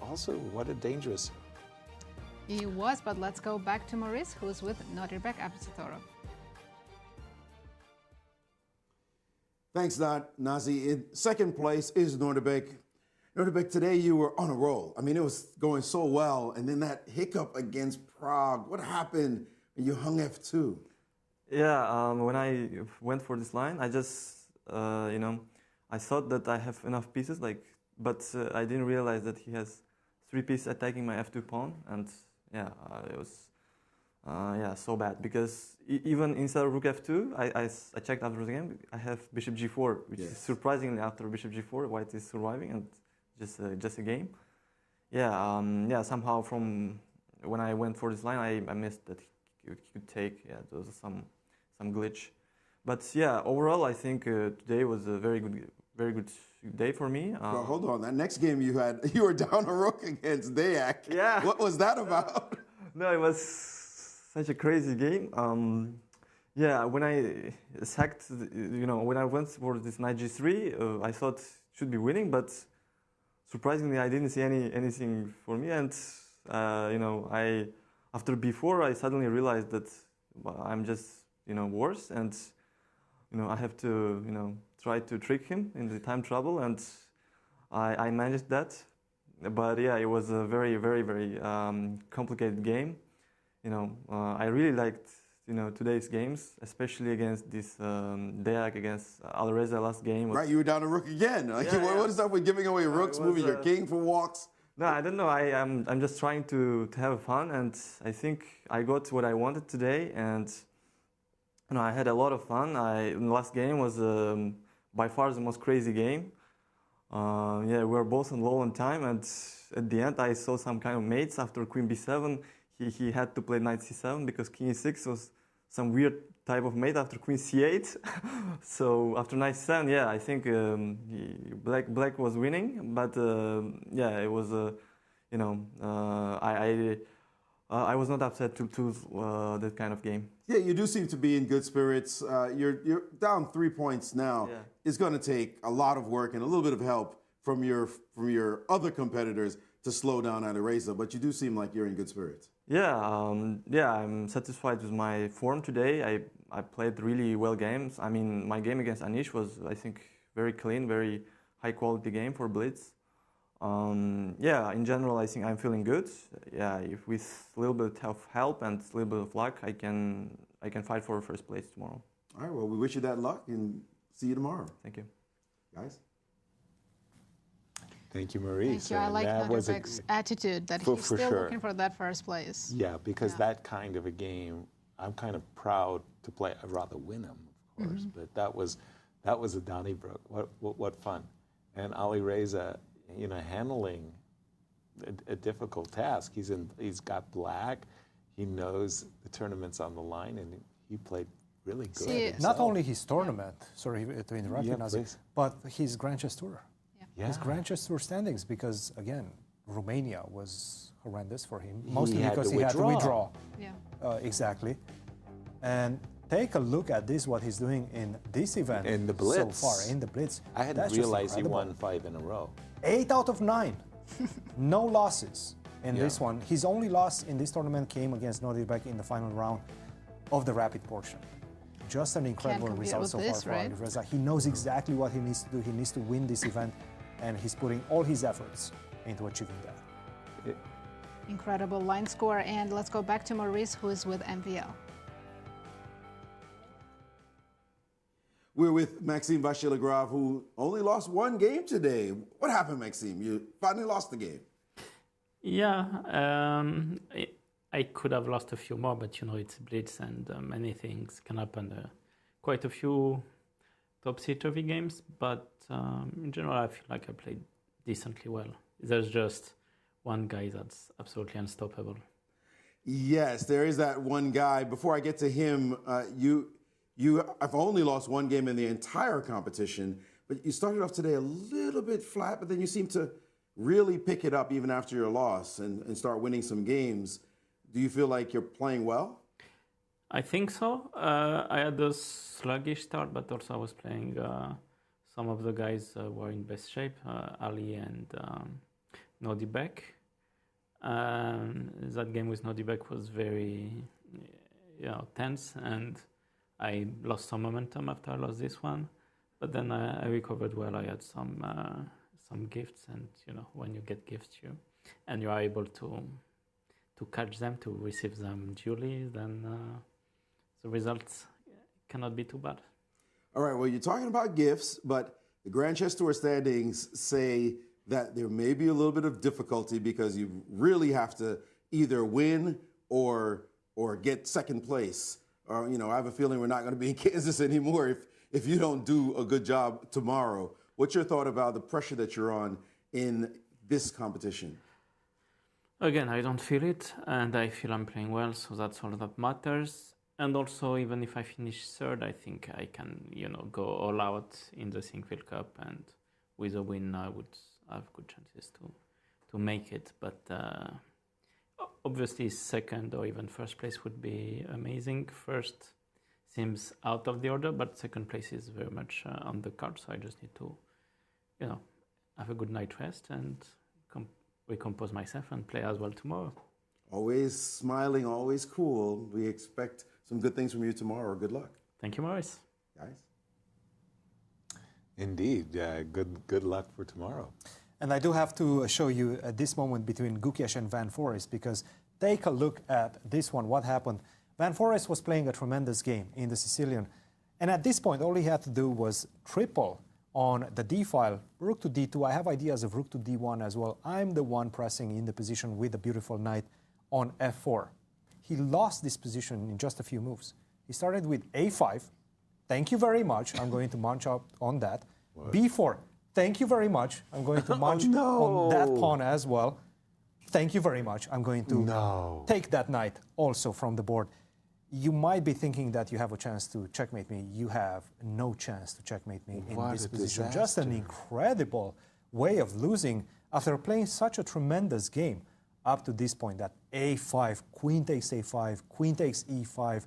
also, what a dangerous. He was, but let's go back to Maurice, who's with Nodirbek Abdusattorov. Thanks, Nazi. In second place is Nodirbek. Nodirbek, today you were on a roll. I mean, it was going so well, and then that hiccup against Prague. What happened when you hung F2? Yeah, when I went for this line, I just, I thought that I have enough pieces, but I didn't realize that he has 3 pieces attacking my F2 pawn, and yeah, it was, so bad, because even inside of rook F2, I checked after the game, I have bishop G4, which is surprisingly after bishop G4, white is surviving, and just a game. Yeah, somehow from when I went for this line, I missed that he could take. Yeah, there was some glitch, but yeah, overall I think today was a very good day for me. Well, hold on, that next game you were down a rook against Deac. Yeah. What was that about? No, it was such a crazy game. Yeah, when I sacked, when I went for this knight G3, I thought should be winning, but surprisingly I didn't see anything for me, and after B4 I suddenly realized that I'm just worse, and I have to try to trick him in the time trouble, and I managed that. But yeah, it was a very, very, very complicated game. I really liked today's games, especially against this Deac against Alireza last game. Right, you were down a rook again. What is up with giving away rooks, moving your king for walks? No, I don't know. I'm just trying to have fun, and I think I got what I wanted today. And No, I had a lot of fun. The last game was by far the most crazy game. Yeah, we were both on low on time, and at the end I saw some kind of mates after queen b7. He had to play knight c7 because king e6 was some weird type of mate after queen c8. So after knight c7, yeah, I think black was winning, but yeah, it was you know, I was not upset to lose that kind of game. Yeah, you do seem to be in good spirits. You're down 3 points now. Yeah. It's going to take a lot of work and a little bit of help from your other competitors to slow down Alireza, but you do seem like you're in good spirits. Yeah, yeah, I'm satisfied with my form today. I played really well games. I mean, my game against Anish was, I think, very clean, very high quality game for Blitz. Yeah, in general, I think I'm feeling good. Yeah, if with a little bit of help and a little bit of luck, I can fight for first place tomorrow. All right, well, we wish you that luck and see you tomorrow. Thank you. Guys? Thank you, Maurice. Thank you. I like Nodirbek's attitude that he's still looking for that first place. Yeah, because that kind of a game, I'm kind of proud to play. I'd rather win him, of course, but that was a Donnybrook. What fun. And Alireza, you know, handling a difficult task. He's got black. He knows the tournament's on the line, and he played really good. Not only his tournament, sorry to interrupt you, Nazi, but his Grand Chess Tour. Yeah. His Grand Chess Tour standings, because again, Romania was horrendous for him, mostly because he had to withdraw. Yeah. Exactly. And take a look at this, what he's doing in this event in the Blitz. so far, in the Blitz. I hadn't realized he won 5 in a row. 8 out of 9. No losses in this one. His only loss in this tournament came against Nodirbek in the final round of the rapid portion. Just an incredible result so far for Alireza. He knows exactly what he needs to do. He needs to win this event, and he's putting all his efforts into achieving that. Incredible line score. And let's go back to Maurice, who is with MVL. We're with Maxime Vachier-Lagrave, who only lost 1 game today. What happened, Maxime? You finally lost the game. Yeah, I could have lost a few more, but you know, it's Blitz and many things can happen. Quite a few topsy-turvy games, but in general, I feel like I played decently well. There's just one guy that's absolutely unstoppable. Yes, there is that one guy. Before I get to him, I've only lost 1 game in the entire competition, but you started off today a little bit flat, but then you seem to really pick it up even after your loss and start winning some games. Do you feel like you're playing well? I think so. I had a sluggish start, but also I was playing some of the guys were in best shape, Ali and Nodirbek. That game with Nodirbek was very tense, and I lost some momentum after I lost this one, but then I recovered well. I had some gifts, and you know, when you get gifts, you are able to catch them, to receive them duly, then the results cannot be too bad. All right, well, you're talking about gifts, but the Grand Chess Tour standings say that there may be a little bit of difficulty because you really have to either win or get second place. Or, you know, I have a feeling we're not going to be in Kansas anymore if you don't do a good job tomorrow. What's your thought about the pressure that you're on in this competition? Again, I don't feel it, and I feel I'm playing well, so that's all that matters. And also, even if I finish third, I think I can, you know, go all out in the Incr Cup, and with a win, I would have good chances to make it. But obviously, second or even first place would be amazing. First seems out of the order, but second place is very much on the card. So I just need to, you know, have a good night rest and recompose myself and play as well tomorrow. Always smiling, always cool. We expect some good things from you tomorrow. Good luck. Thank you, Maurice. Guys. Indeed. Good luck for tomorrow. And I do have to show you at this moment between Gukesh and Van Foreest, because take a look at this one, what happened. Van Foreest was playing a tremendous game in the Sicilian. And at this point, all he had to do was triple on the D file, rook to D2. I have ideas of rook to D1 as well. I'm the one pressing in the position with the beautiful knight on F4. He lost this position in just a few moves. He started with a5. Thank you very much. I'm going to munch up on that. b4. Thank you very much. I'm going to munch on that pawn as well. Thank you very much. I'm going to take that knight also from the board. You might be thinking that you have a chance to checkmate me. You have no chance to checkmate me in this position. Disaster. Just an incredible way of losing after playing such a tremendous game up to this point. That a5, queen takes a5, queen takes e5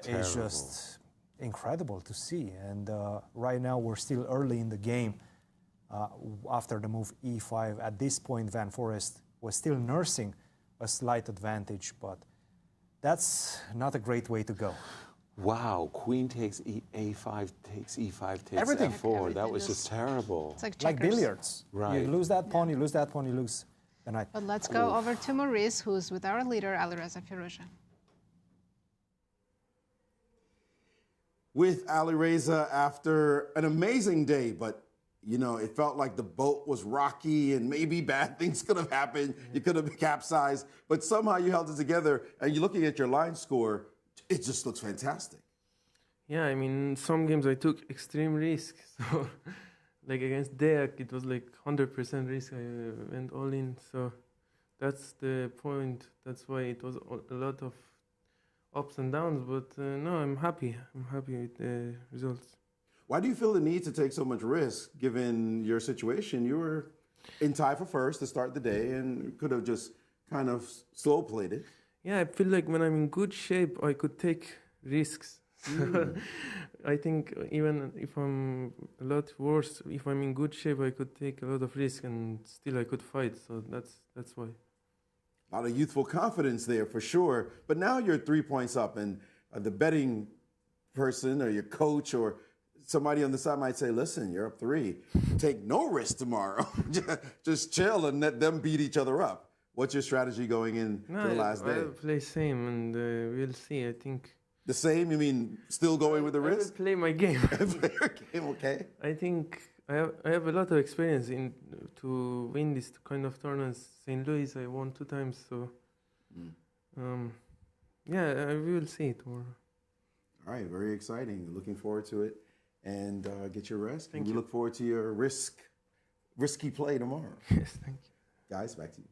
is just incredible to see. And right now we're still early in the game after the move e5. At this point, Van Foreest was still nursing a slight advantage, but that's not a great way to go. Wow, queen takes a5, takes e5, takes Everything. f4. That was just terrible. It's like Like checkers. billiards. Right. You lose that pawn, you lose that pawn, you lose the knight. But let's go over to Maurice, who's with our leader, Alireza Firouzja. With Alireza after an amazing day, but you know, it felt like the boat was rocky and maybe bad things could have happened. You could have capsized, but somehow you held it together. And you're looking at your line score, it just looks fantastic. Yeah, I mean, some games I took extreme risk. So, like against Deac, it was like 100% risk. I went all in. So that's the point. That's why it was a lot of ups and downs. But no, I'm happy. I'm happy with the results. Why do you feel the need to take so much risk, given your situation? You were in tie for first to start the day and could have just kind of slow played it. Yeah, I feel like when I'm in good shape, I could take risks. I think even if I'm a lot worse, if I'm in good shape, I could take a lot of risk and still I could fight. So that's why. A lot of youthful confidence there for sure. But now you're 3 points up, and the betting person or your coach or somebody on the side might say, listen, you're up 3. Take no risk tomorrow. Just chill and let them beat each other up. What's your strategy going in to the last day? I'll play same and we'll see, I think. The same? You mean still going with the risk? I will play my game. Play your game, okay. I think I have a lot of experience to win this kind of tournaments. St. Louis, I won 2 times, so yeah, we will see tomorrow. All right, very exciting. Looking forward to it. And get your rest. Thank we you. look forward to your risky play tomorrow. Yes, thank you. Guys, back to you.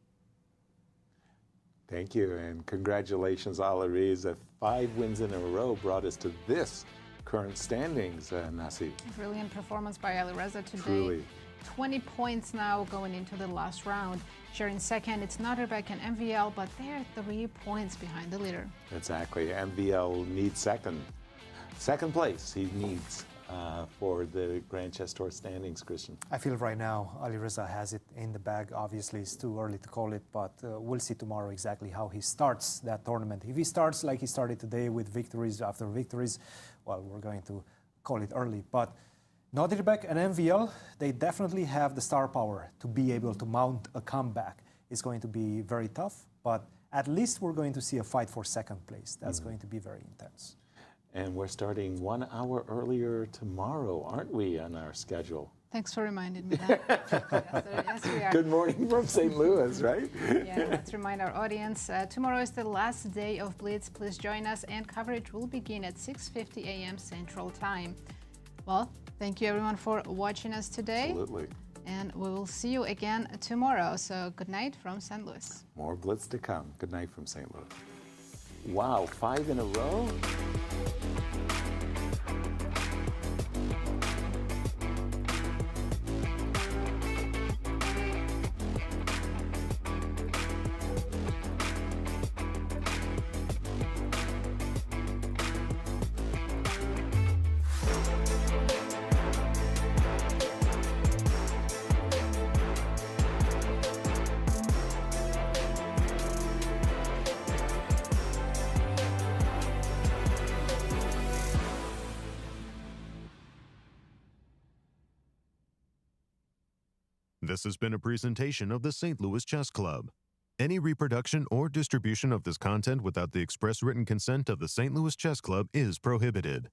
Thank you, and congratulations, Alireza. 5 wins in a row brought us to this current standings, Nasi. Brilliant performance by Alireza today. Truly. 20 points now going into the last round. Sharing second, it's Nodirbek and MVL, but they're 3 points behind the leader. Exactly. MVL needs second place. He needs for the Grand Chess Tour standings, Cristian. I feel right now Alireza has it in the bag. Obviously, it's too early to call it, but we'll see tomorrow exactly how he starts that tournament. If he starts like he started today with victories after victories, well, we're going to call it early. But Nodirbek and MVL, they definitely have the star power to be able to mount a comeback. It's going to be very tough, but at least we're going to see a fight for second place. That's going to be very intense. And we're starting 1 hour earlier tomorrow, aren't we, on our schedule? Thanks for reminding me that. Yes, we are. Good morning from St. Louis, right? Yeah, let's remind our audience, tomorrow is the last day of Blitz. Please join us, and coverage will begin at 6:50 a.m. Central Time. Well, thank you everyone for watching us today. Absolutely. And we will see you again tomorrow. So good night from St. Louis. More Blitz to come. Good night from St. Louis. Wow, 5 in a row? This has been a presentation of the St. Louis Chess Club. Any reproduction or distribution of this content without the express written consent of the St. Louis Chess Club is prohibited.